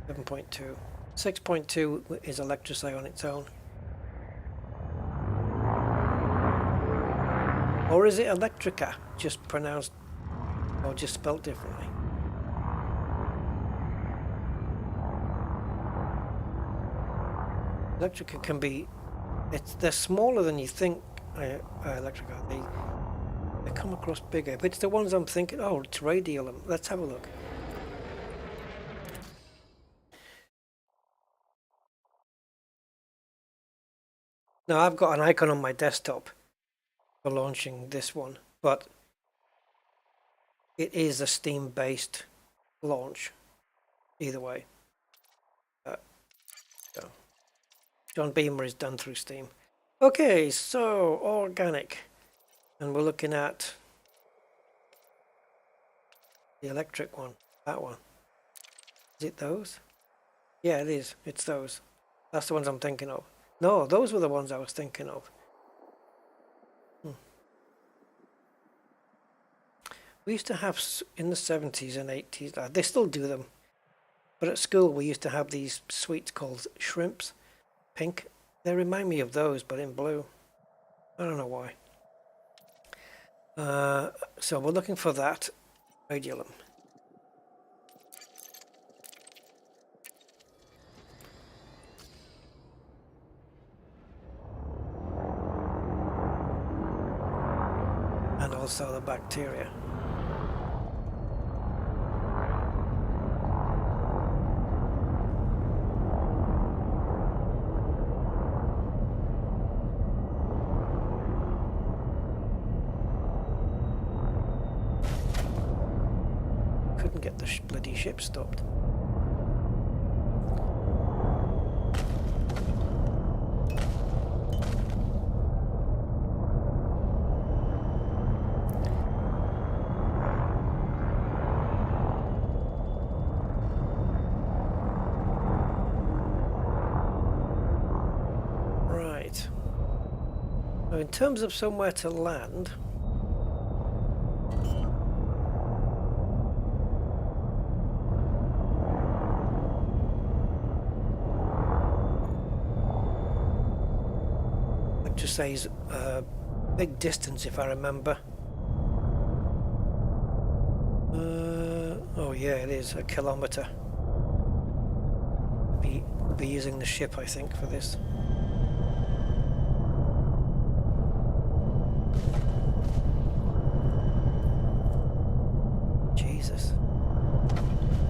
7.2. 6.2 is Electrosay on its own. Or is it Electrica, just pronounced, or just spelt differently? Electrica can be, they're smaller than you think, Electrica. They come across bigger, but it's the ones I'm thinking, oh, it's Radialum. Let's have a look. Now I've got an icon on my desktop for launching this one, but it is a Steam-based launch either way. So John Beamer is done through Steam. Okay, so organic, and we're looking at the electric one, that one. Is it those? Yeah, it is. It's those. That's the ones I'm thinking of. No, those were the ones I was thinking of. We used to have, in the 70s and 80s, they still do them, but at school we used to have these sweets called shrimps, pink. They remind me of those, but in blue. I don't know why. So we're looking for that radiolum. And also the bacteria. Couldn't get the bloody ship stopped. Right. So in terms of somewhere to land, to say is a big distance, if I remember. Oh yeah, it is a kilometer. Be using the ship, I think, for this. Jesus,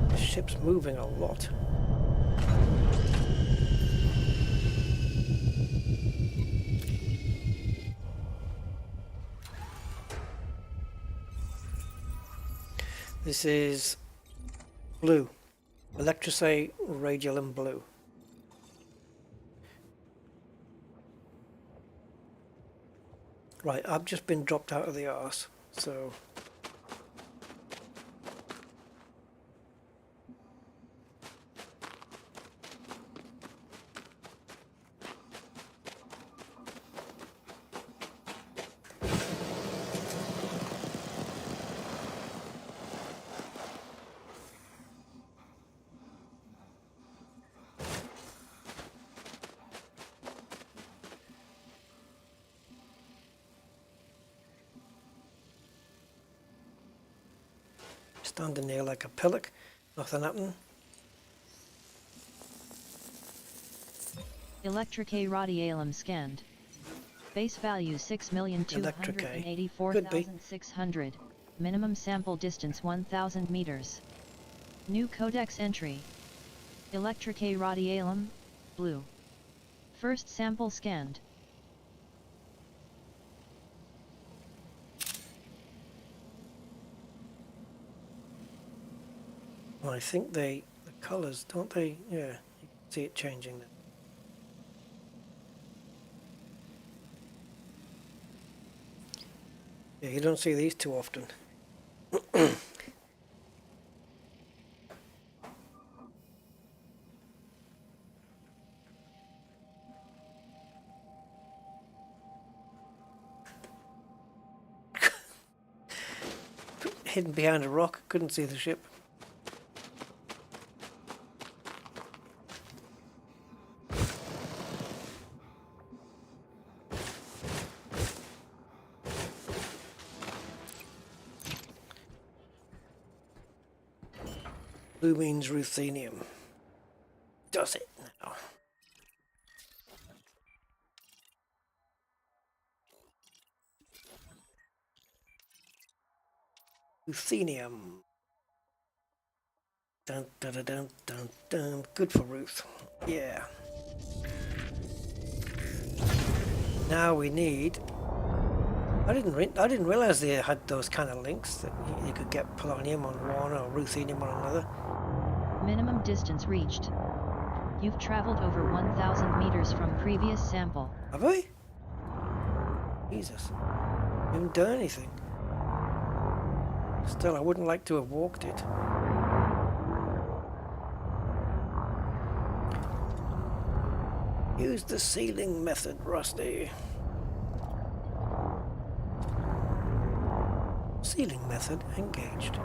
the ship's moving a lot. This is blue, Electrosay Radiolum Blue. Right, I've just been dropped out of the arse, so standing there like a pillock, nothing happening. Electric radiolum scanned. Base value 6,284,600. Minimum sample distance 1,000 meters. New codex entry. Electric radiolum, blue. First sample scanned. Well, I think the colours, don't they? Yeah, you can see it changing. Yeah, you don't see these too often. Hidden behind a rock, couldn't see the ship. Blue means ruthenium. Does it now? Ruthenium. Dun dun dun dun dun dun. Good for Ruth. Yeah. Now we need. I didn't realize they had those kind of links that you could get polonium on one or ruthenium on another. Minimum distance reached. You've traveled over 1,000 meters from previous sample. Have I? Jesus. I haven't done anything. Still, I wouldn't like to have walked it. Use the sealing method, Rusty. Sealing method engaged.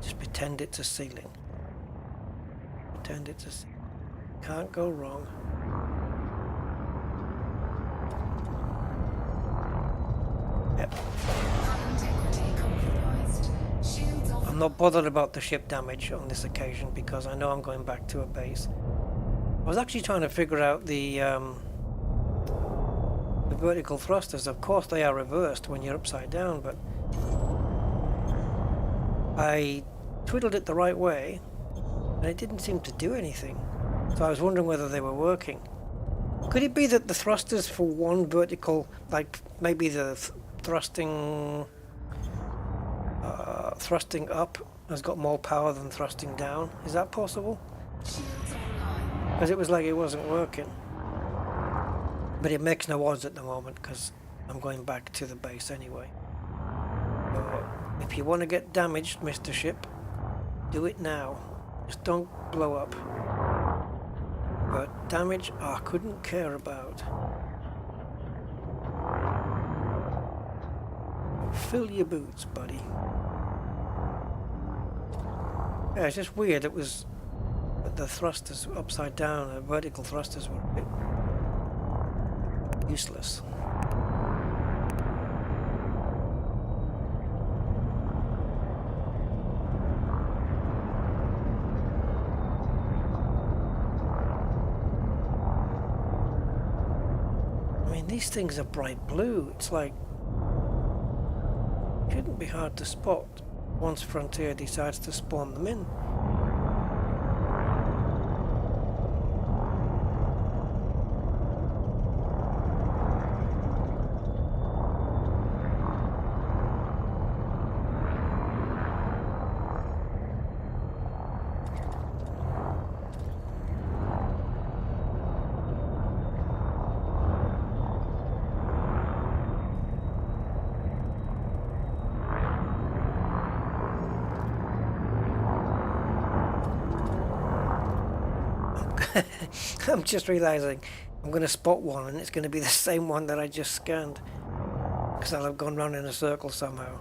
Just pretend it's a ceiling. Pretend it's a ceiling. Can't go wrong. Yep. I'm not bothered about the ship damage on this occasion because I know I'm going back to a base. I was actually trying to figure out the vertical thrusters. Of course they are reversed when you're upside down, but I twiddled it the right way and it didn't seem to do anything. So I was wondering whether they were working. Could it be that the thrusters for one vertical, like maybe the thrusting up has got more power than thrusting down? Is that possible? Because it was like it wasn't working. But it makes no odds at the moment because I'm going back to the base anyway. So if you want to get damaged, Mr. Ship, do it now. Just don't blow up. But damage, I couldn't care about. Fill your boots, buddy. Yeah, it's just weird. It was the thrusters upside down. The vertical thrusters were a bit useless. I mean, these things are bright blue. It's like it shouldn't be hard to spot once Frontier decides to spawn them in. I'm just realizing I'm going to spot one and it's going to be the same one that I just scanned because I'll have gone round in a circle somehow.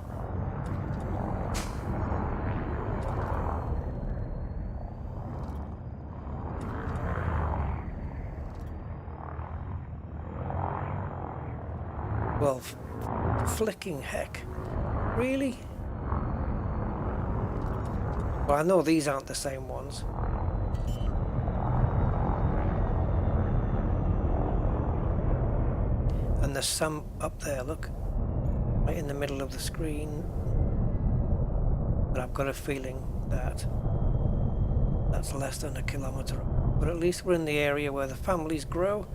Well, flicking heck. Really? Well, I know these aren't the same ones. And there's some up there, look, right in the middle of the screen. But I've got a feeling that that's less than a kilometre. But at least we're in the area where the families grow.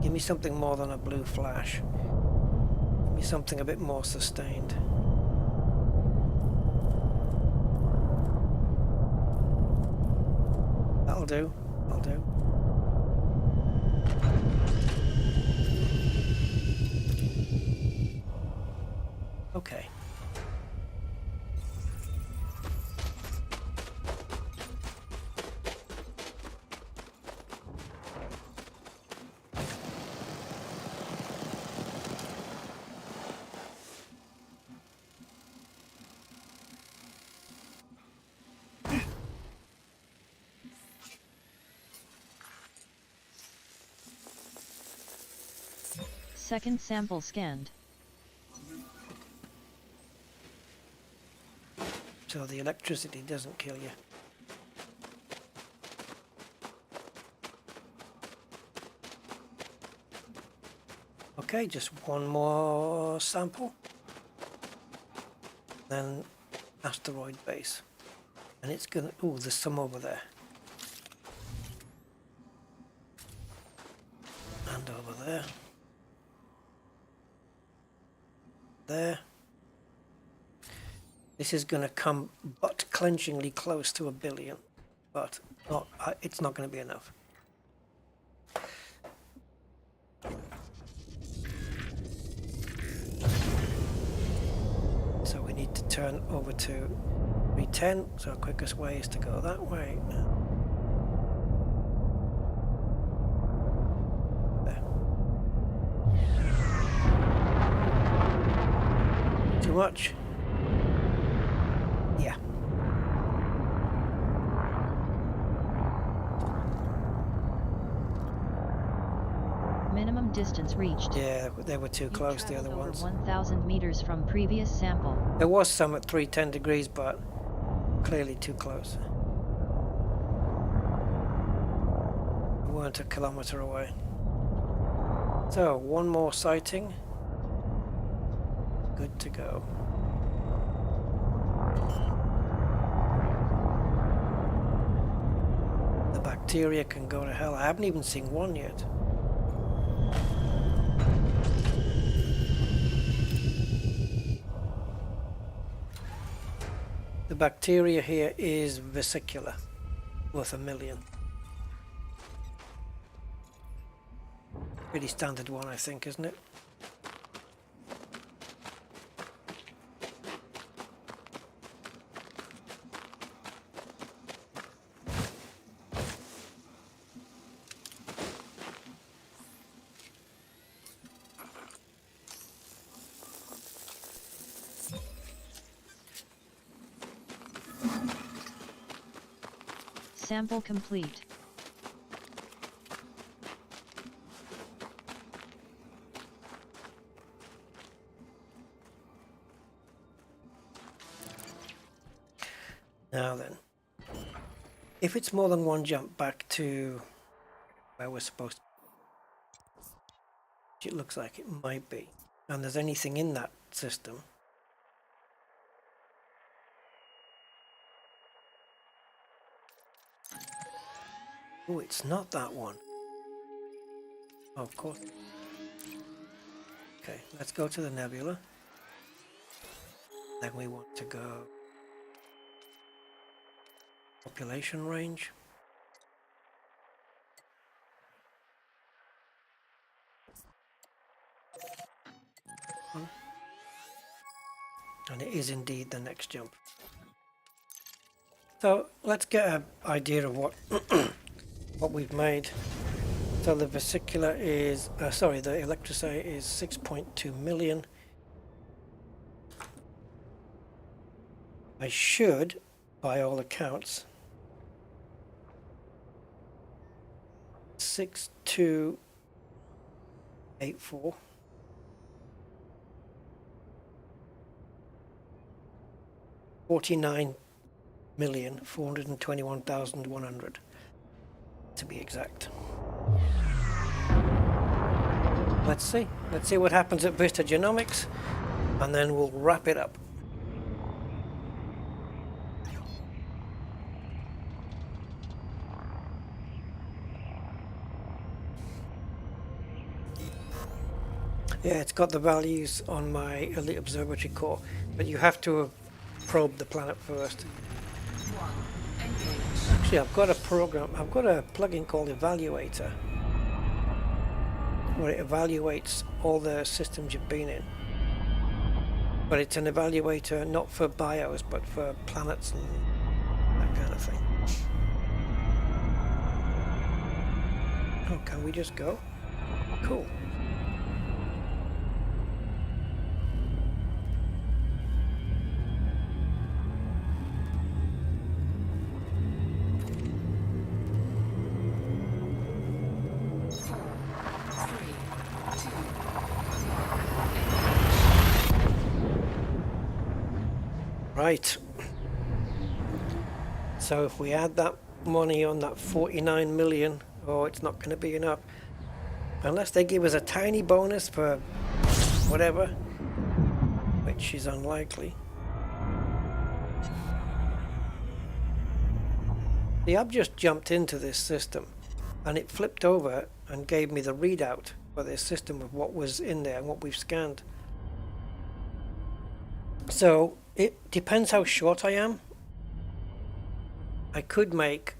Give me something more than a blue flash. Give me something a bit more sustained. That'll do. That'll do. Okay. Second sample scanned. So the electricity doesn't kill you. Okay, just one more sample. Then asteroid base. And it's gonna, oh, there's some over there. And over there. There. This is gonna come butt clenchingly close to 1 billion, but not, it's not gonna be enough. So we need to turn over to 310, so our quickest way is to go that way. There. Too much? Yeah. Minimum distance reached. Yeah, they were too close, the other Over ones. 1,000 meters from previous sample. There was some at 310 degrees, but clearly too close. We weren't a kilometer away. So, one more sighting. Good to go. The bacteria can go to hell. I haven't even seen one yet. The bacteria here is vesicular, worth 1 million. Pretty standard one, I think, isn't it? Sample complete. Now then, if it's more than one jump back to where we're supposed to, which it looks like it might be, and there's anything in that system, oh, it's not that one. Oh, of course. Okay, let's go to the nebula. Then we want to go population range. And it is indeed the next jump. So let's get an idea of what what we've made. So the vesicular is, the electrocyte is 6.2 million. I should, by all accounts, 6284. $49,421,100 to be exact. Let's see what happens at Vista Genomics, and then we'll wrap it up. Yeah, it's got the values on my Elite Observatory core, but you have to probe the planet first. Actually, I've got a plugin called Evaluator, where it evaluates all the systems you've been in. But it's an evaluator not for bios, but for planets and that kind of thing. Oh, can we just go? Cool. Right, so if we add that money on that 49 million, oh, it's not going to be enough. Unless they give us a tiny bonus for whatever, which is unlikely. See, I've just jumped into this system and it flipped over and gave me the readout for this system of what was in there and what we've scanned. So it depends how short I am. I could make,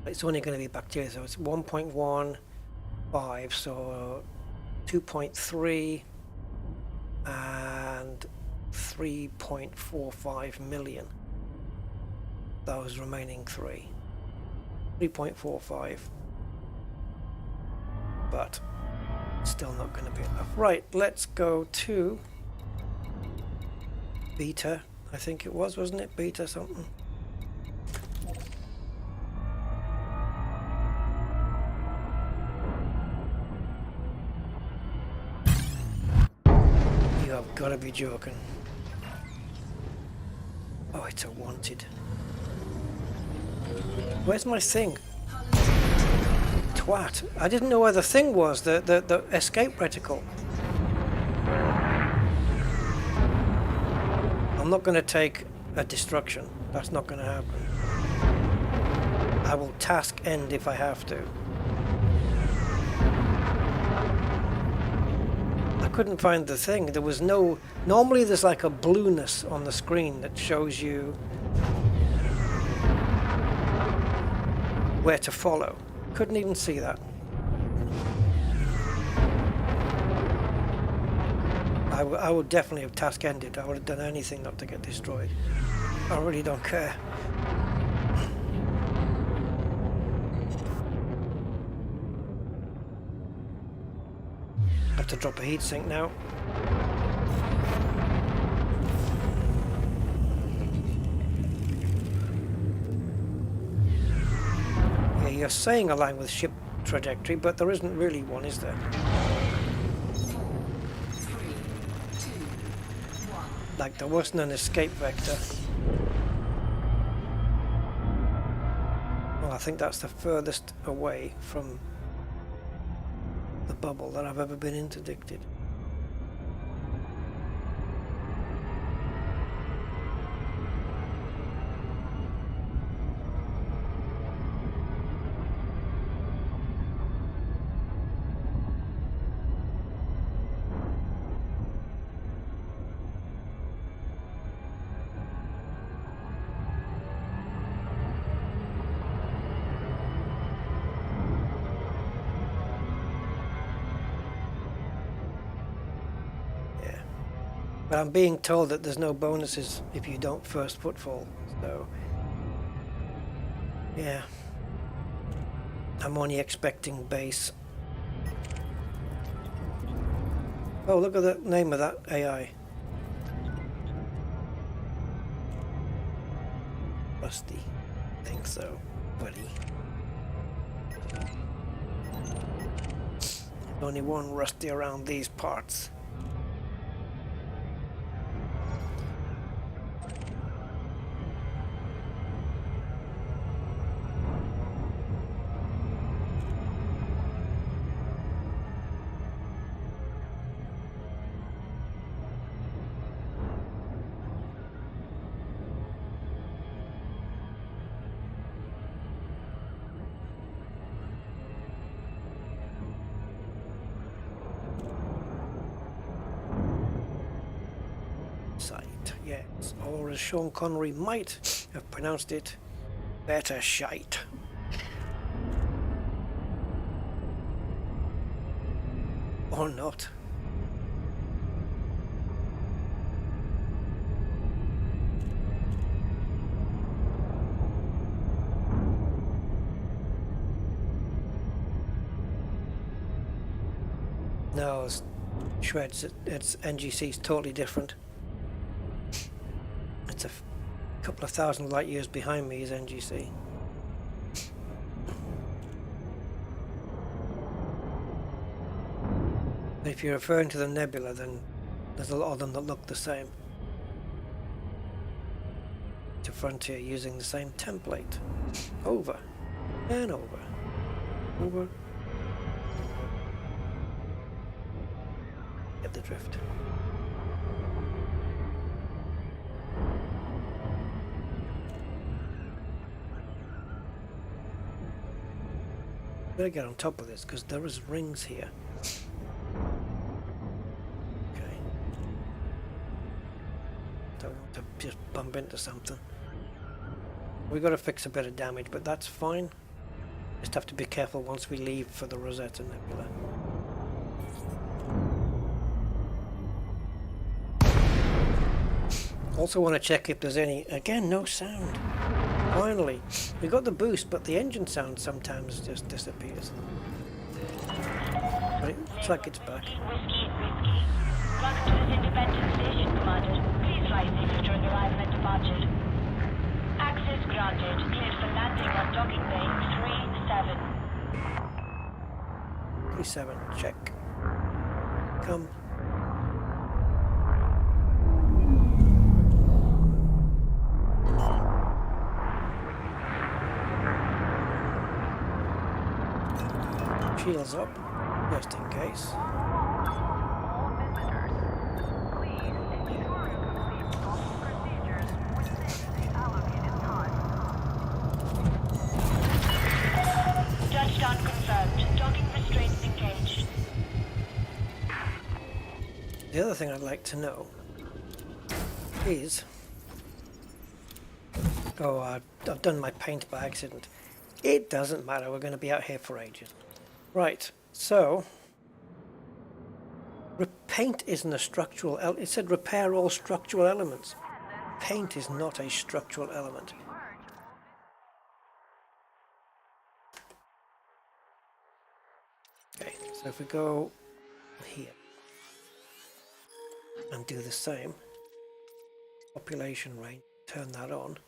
it's only going to be bacteria, so it's 1.15, so 2.3 and 3.45 million. Those remaining 3.45, but still not going to be enough. Right, let's go to beta. I think it was, wasn't it? Beta something. You have got to be joking. Oh, it's a wanted. Where's my thing? Twat. I didn't know where the thing was, the escape reticle. I'm not going to take a destruction. That's not going to happen. I will task end if I have to. I couldn't find the thing. There was no... Normally there's like a blueness on the screen that shows you where to follow. Couldn't even see that. I would definitely have task ended. I would have done anything not to get destroyed. I really don't care. Have to drop a heatsink now. Yeah, you're saying align with ship trajectory, but there isn't really one, is there? Like there wasn't an escape vector. Well, I think that's the furthest away from the bubble that I've ever been interdicted. But I'm being told that there's no bonuses if you don't first footfall, so yeah. I'm only expecting base. Oh, look at the name of that AI. Rusty. Think so, buddy. Only one Rusty around these parts. Yes, or as Sean Connery might have pronounced it, better shite. Or not. No, it's shreds. It's NGC's totally different. It's a couple of thousand light years behind me is NGC. If you're referring to the Nebula, then there's a lot of them that look the same. To Frontier using the same template over and over Over. Get the drift. Gotta get on top of this because there is rings here. Okay. Don't want to just bump into something. We got to fix a bit of damage, but that's fine. Just have to be careful once we leave for the Rosetta Nebula. Also want to check if there's any... Again, no sound. Finally. We got the boost, but the engine sound sometimes just disappears. But it looks like it's back. Whiskey. Welcome to this independent station, Commander. Please fly safely during arrival and departure. Access granted. Cleared for landing on docking bay 37. 37, check. Come. Shields up, just in case. Touchdown confirmed. Docking restraints engaged. The other thing I'd like to know is... Oh, I've done my paint by accident. It doesn't matter, we're going to be out here for ages. Right, so... Paint isn't a structural element. It said repair all structural elements. Paint is not a structural element. Okay, so if we go here and do the same, population range, turn that on.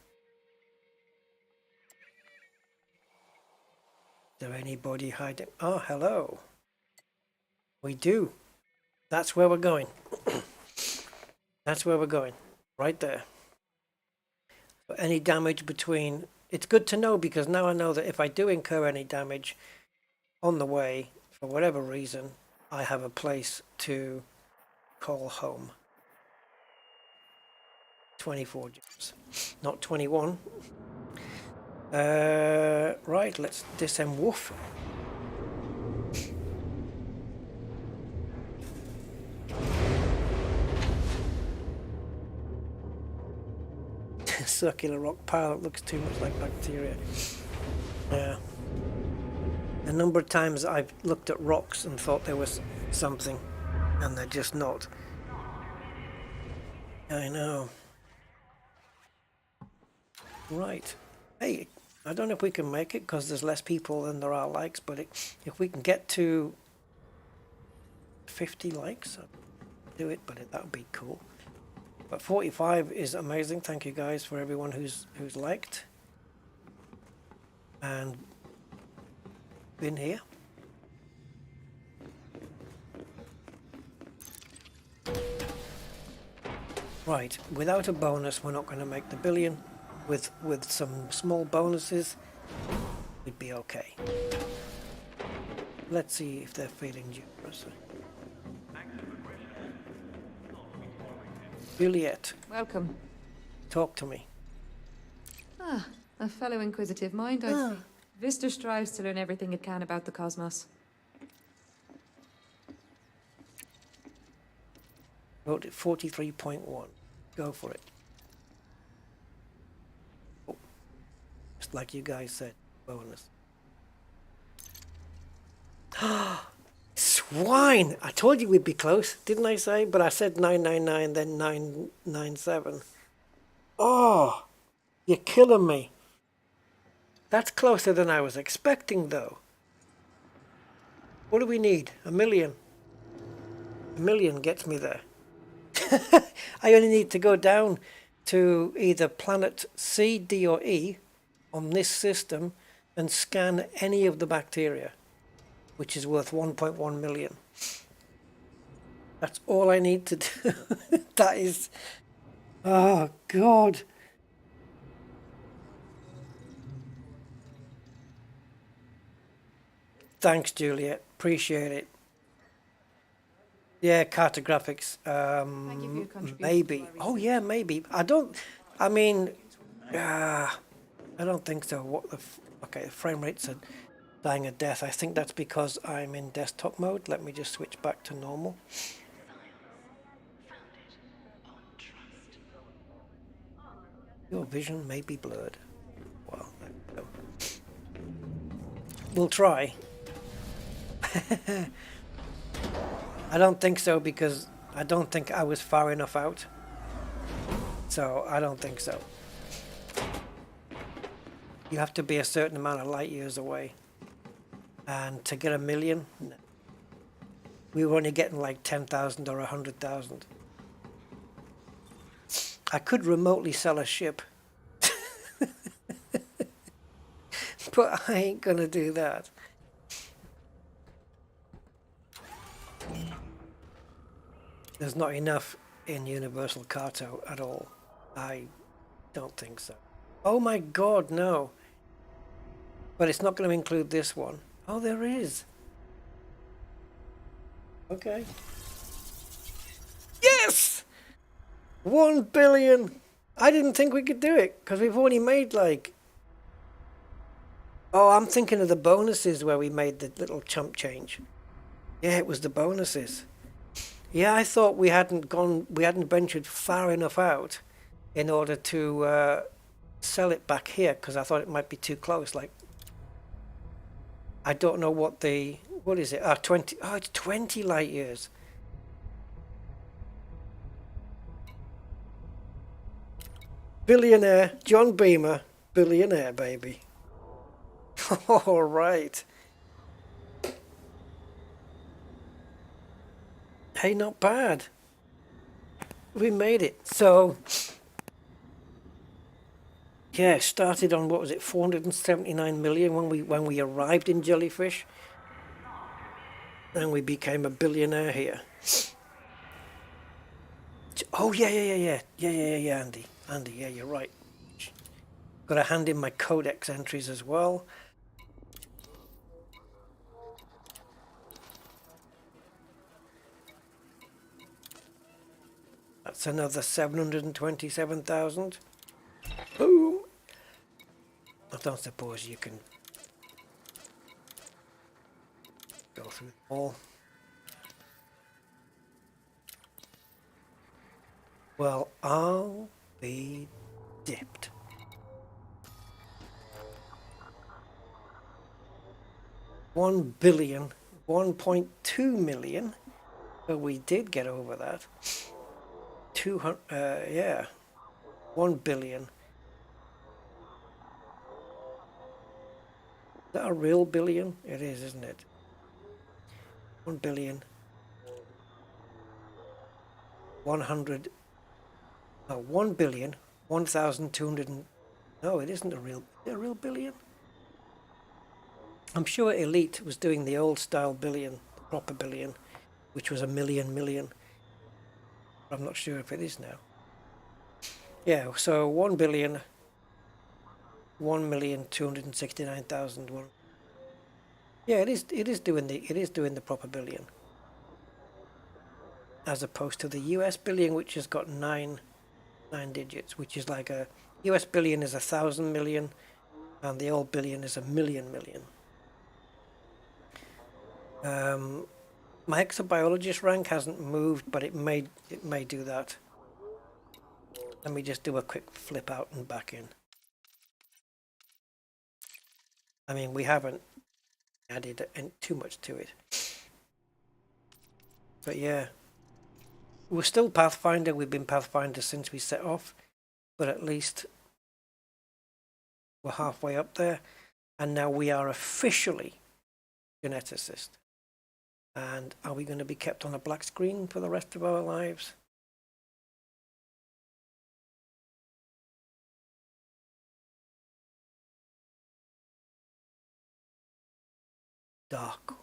Is there anybody hiding? Oh, hello. We do. That's where we're going. That's where we're going. Right there. So any damage between... It's good to know because now I know that if I do incur any damage on the way, for whatever reason, I have a place to call home. 24 jumps. Not 21. Right, let's disembwoof. Circular rock pile, it looks too much like bacteria. Yeah. A number of times I've looked at rocks and thought there was something, and they're just not. I know. Right. Hey, I don't know if we can make it because there's less people than there are likes, but if we can get to 50 likes, I'll do it, but that would be cool. But 45 is amazing. Thank you guys for everyone who's liked and been here. Right, without a bonus, we're not going to make the billion. With some small bonuses, we'd be okay. Let's see if they're feeling generous. Juliet, Welcome. talk to me. Ah, a fellow inquisitive mind, I see. Vista strives to learn everything it can about the cosmos. Wrote it 43.1. Go for it. Oh, just like you guys said, bonus. Swine! I told you we'd be close, didn't I say? But I said 999, then 997. Oh, you're killing me. That's closer than I was expecting, though. What do we need? 1 million. 1 million gets me there. I only need to go down to either planet C, D, or E on this system and scan any of the bacteria, which is worth 1.1 million. That's all I need to do. That is... Oh, God. Thanks, Juliet. Appreciate it. Yeah, cartographics. Thank you for your contribution Maybe. to our Oh research. yeah, maybe. I don't. I mean, I don't think so. What the? Okay, the frame rates are dying a death. I think that's because I'm in desktop mode. Let me just switch back to normal. Your vision may be blurred. Well, there we go. We'll try. I don't think so because I don't think I was far enough out. So I don't think so. You have to be a certain amount of light years away. And to get 1 million, no. We were only getting like 10,000 or 100,000. I could remotely sell a ship. But I ain't gonna do that. There's not enough in Universal Carto at all. I don't think so. Oh my god, no. But it's not going to include this one. Oh, there is. Okay. Yes! 1 billion! I didn't think we could do it, because we've only made like... Oh, I'm thinking of the bonuses where we made the little chump change. Yeah, it was the bonuses. Yeah, I thought we hadn't ventured far enough out in order to sell it back here, because I thought it might be too close. Like, I don't know what is it? 20, oh, it's 20 light years. Billionaire, John Beamer, billionaire, baby. All right. Hey, not bad. We made it. So, yeah, started on, what was it, 479 million when we arrived in Jellyfish. And we became a billionaire here. Oh, yeah, Andy. Andy, yeah, you're right. Got to hand in my codex entries as well. That's another 727,000. Boom! I don't suppose you can go through them all. Well, I'll be dipped. $1 billion, 1.2 million. But we did get over that. 200, yeah, 1 billion. Is that a real billion? It is, isn't it? 1 billion. 1 billion, 1,200. No, it isn't a real billion. I'm sure Elite was doing the old style billion, the proper billion, which was a million. I'm not sure if it is now. Yeah, so 1 billion, 1,269,000. Yeah, it is doing the proper billion. As opposed to the US billion, which has got nine digits, which is like a US billion is 1,000 million, and the old billion is a million. My exobiologist rank hasn't moved, but it may do that. Let me just do a quick flip out and back in. I mean, we haven't added too much to it. But yeah, we're still Pathfinder. We've been Pathfinder since we set off, but at least we're halfway up there. And now we are officially geneticist. And are we going to be kept on a black screen for the rest of our lives? Dark.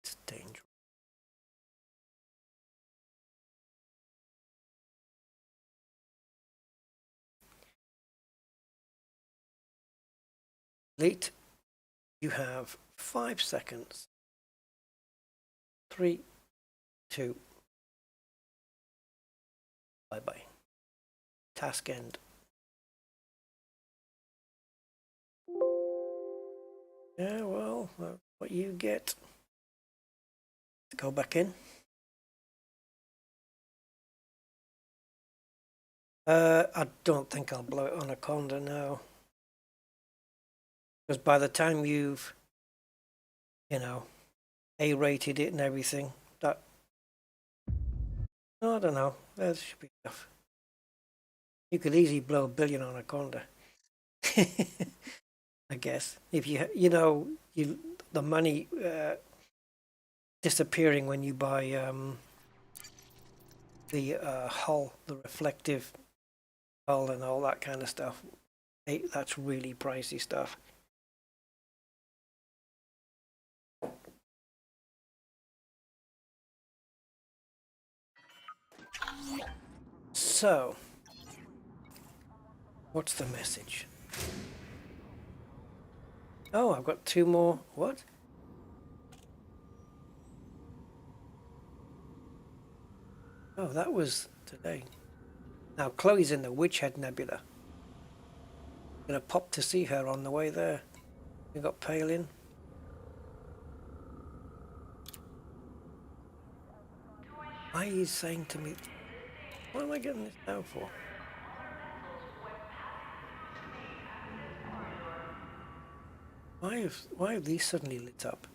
It's dangerous. Elite. You have 5 seconds. 3, 2, bye-bye. Task end. Yeah, well, that's what you get. Go back in. I don't think I'll blow it on a Conda now. Because by the time you've, you know, A-rated it and everything, that... I don't know. That should be enough. You could easily blow $1 billion on a Conda. I guess. If you know, the money disappearing when you buy the hull, the reflective hull and all that kind of stuff. That's really pricey stuff. So, what's the message? Oh, I've got 2 more. What? Oh, that was today. Now, Chloe's in the Witchhead Nebula. Gonna pop to see her on the way there. We got Pale in. Why are you saying to me, what am I getting this now for? Why have these suddenly lit up?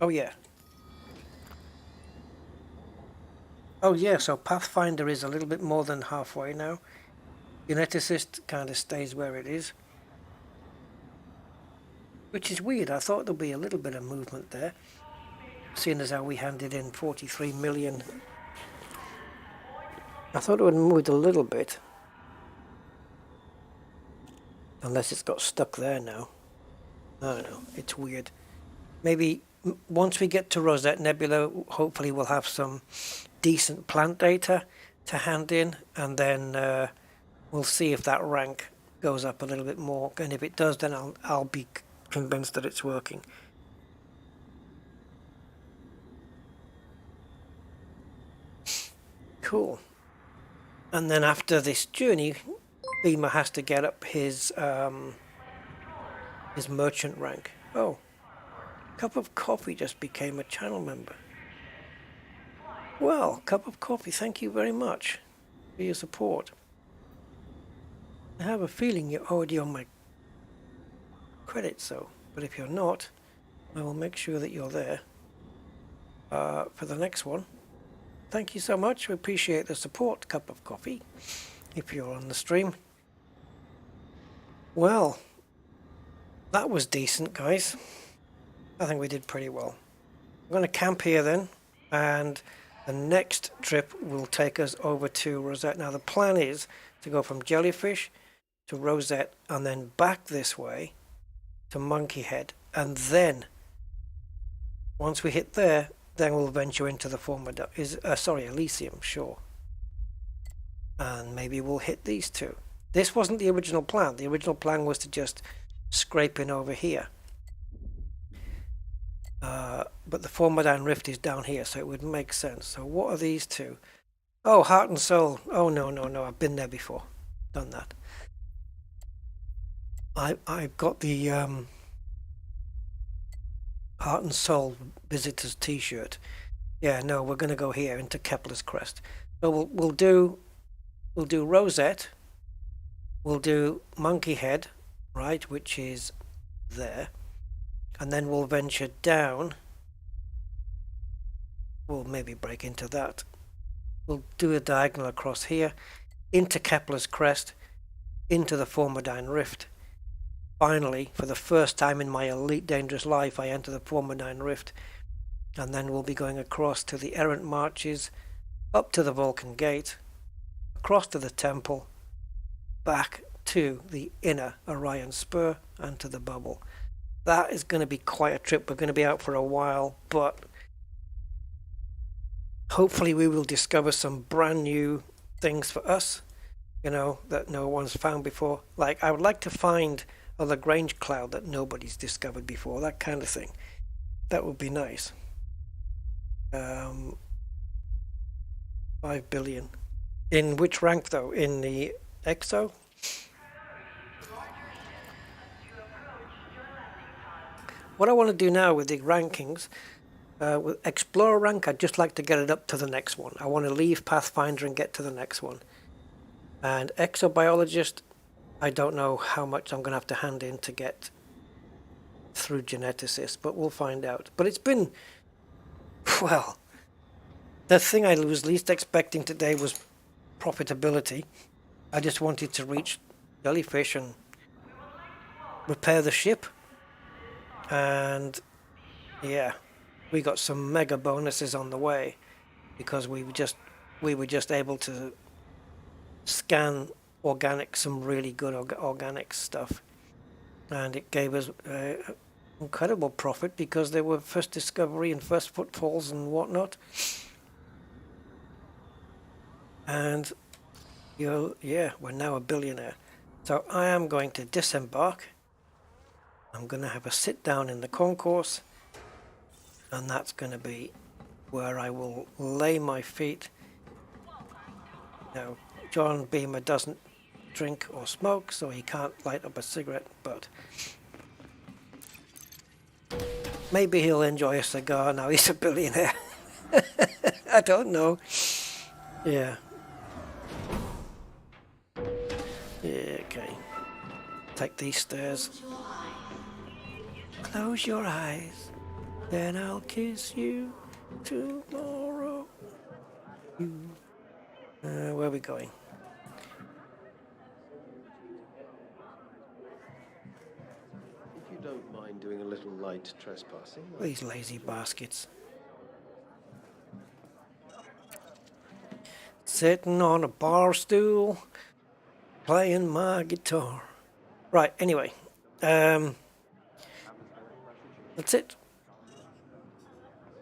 Oh yeah. Oh yeah, so Pathfinder is a little bit more than halfway now. Geneticist kind of stays where it is. Which is weird. I thought there'd be a little bit of movement there. Seeing as how we handed in 43 million. I thought it would have moved a little bit. Unless it's got stuck there now. I don't know. It's weird. Maybe once we get to Rosette Nebula, hopefully we'll have some decent plant data to hand in. And then we'll see if that rank goes up a little bit more. And if it does, then I'll be convinced that it's working. Cool. And then after this journey, Beamer has to get up his merchant rank. Oh, Cup of Coffee just became a channel member. Well, Cup of Coffee, thank you very much for your support. I have a feeling you're already on my credit, but if you're not, I will make sure that you're there for the next one. Thank you so much. We appreciate the support, Cup of Coffee, if you're on the stream. Well, that was decent, guys. I think we did pretty well. I'm going to camp here then, and the next trip will take us over to Rosette. Now, the plan is to go from Jellyfish to Rosette and then back this way to Monkey Head, and then once we hit there, then we'll venture into the former Elysium, sure. And maybe we'll hit these two. This wasn't the original plan. The original plan was to just scrape in over here. But the Formidine Rift is down here, so it would make sense. So what are these two? Oh, Heart and Soul. Oh, no. I've been there before. Done that. I've got the Heart and Soul Visitors T-shirt. Yeah, no, we're going to go here into Kepler's Crest. So we'll do Rosette. We'll do Monkey Head, right, which is there, and then we'll venture down. We'll maybe break into that. We'll do a diagonal across here, into Kepler's Crest, into the Formidine Rift. Finally, for the first time in my Elite Dangerous life, I enter the Formidine Rift, and then we'll be going across to the Errant Marches, up to the Vulcan Gate, across to the Temple, back to the inner Orion Spur, and to the Bubble. That is going to be quite a trip. We're going to be out for a while, but hopefully we will discover some brand new things for us, you know, that no one's found before. Like, I would like to find a Lagrange cloud that nobody's discovered before, that kind of thing. That would be nice. 5 billion. In which rank, though? In the EXO? What I want to do now with the rankings, with Explorer rank, I'd just like to get it up to the next one. I want to leave Pathfinder and get to the next one. And Exobiologist, I don't know how much I'm going to have to hand in to get through Geneticist, but we'll find out. But it's been, well, the thing I was least expecting today was profitability. I just wanted to reach Jellyfish and repair the ship. And yeah, we got some mega bonuses on the way because we were just able to scan some really good organic stuff, and it gave us incredible profit because they were first discovery and first footfalls and whatnot. And yeah, we're now a billionaire. So I am going to disembark. I'm going to have a sit down in the concourse, and that's going to be where I will lay my feet. Now, John Beamer doesn't drink or smoke, so he can't light up a cigarette, but maybe he'll enjoy a cigar now he's a billionaire. I don't know. Yeah. Yeah, okay. Take these stairs. Close your eyes, then I'll kiss you tomorrow. Where are we going? If you don't mind doing a little light trespassing. These lazy baskets. Sitting on a bar stool, playing my guitar. Right, anyway. That's it.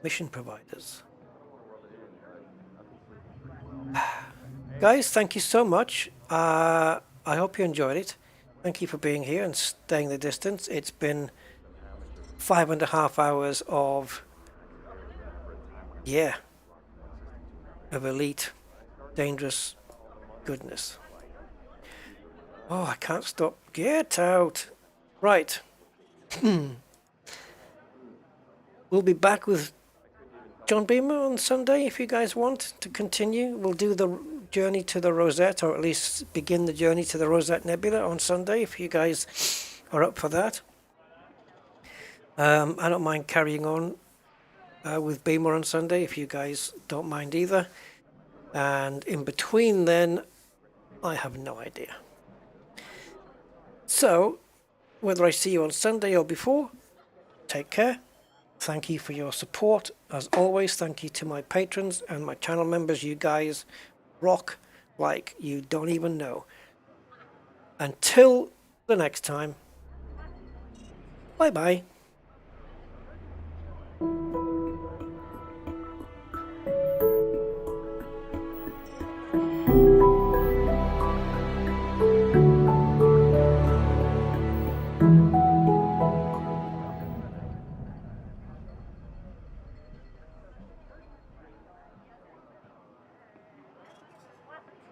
Mission providers. Guys, thank you so much. I hope you enjoyed it. Thank you for being here and staying the distance. It's been 5.5 hours of elite, dangerous goodness. Oh, I can't stop. Get out. Right. We'll be back with John Beamer on Sunday if you guys want to continue. We'll do the journey to the Rosette, or at least begin the journey to the Rosette Nebula on Sunday if you guys are up for that. I don't mind carrying on with Beamer on Sunday if you guys don't mind either. And in between then, I have no idea. So, whether I see you on Sunday or before, take care. Thank you for your support. As always, thank you to my patrons and my channel members. You guys rock like you don't even know. Until the next time, bye-bye.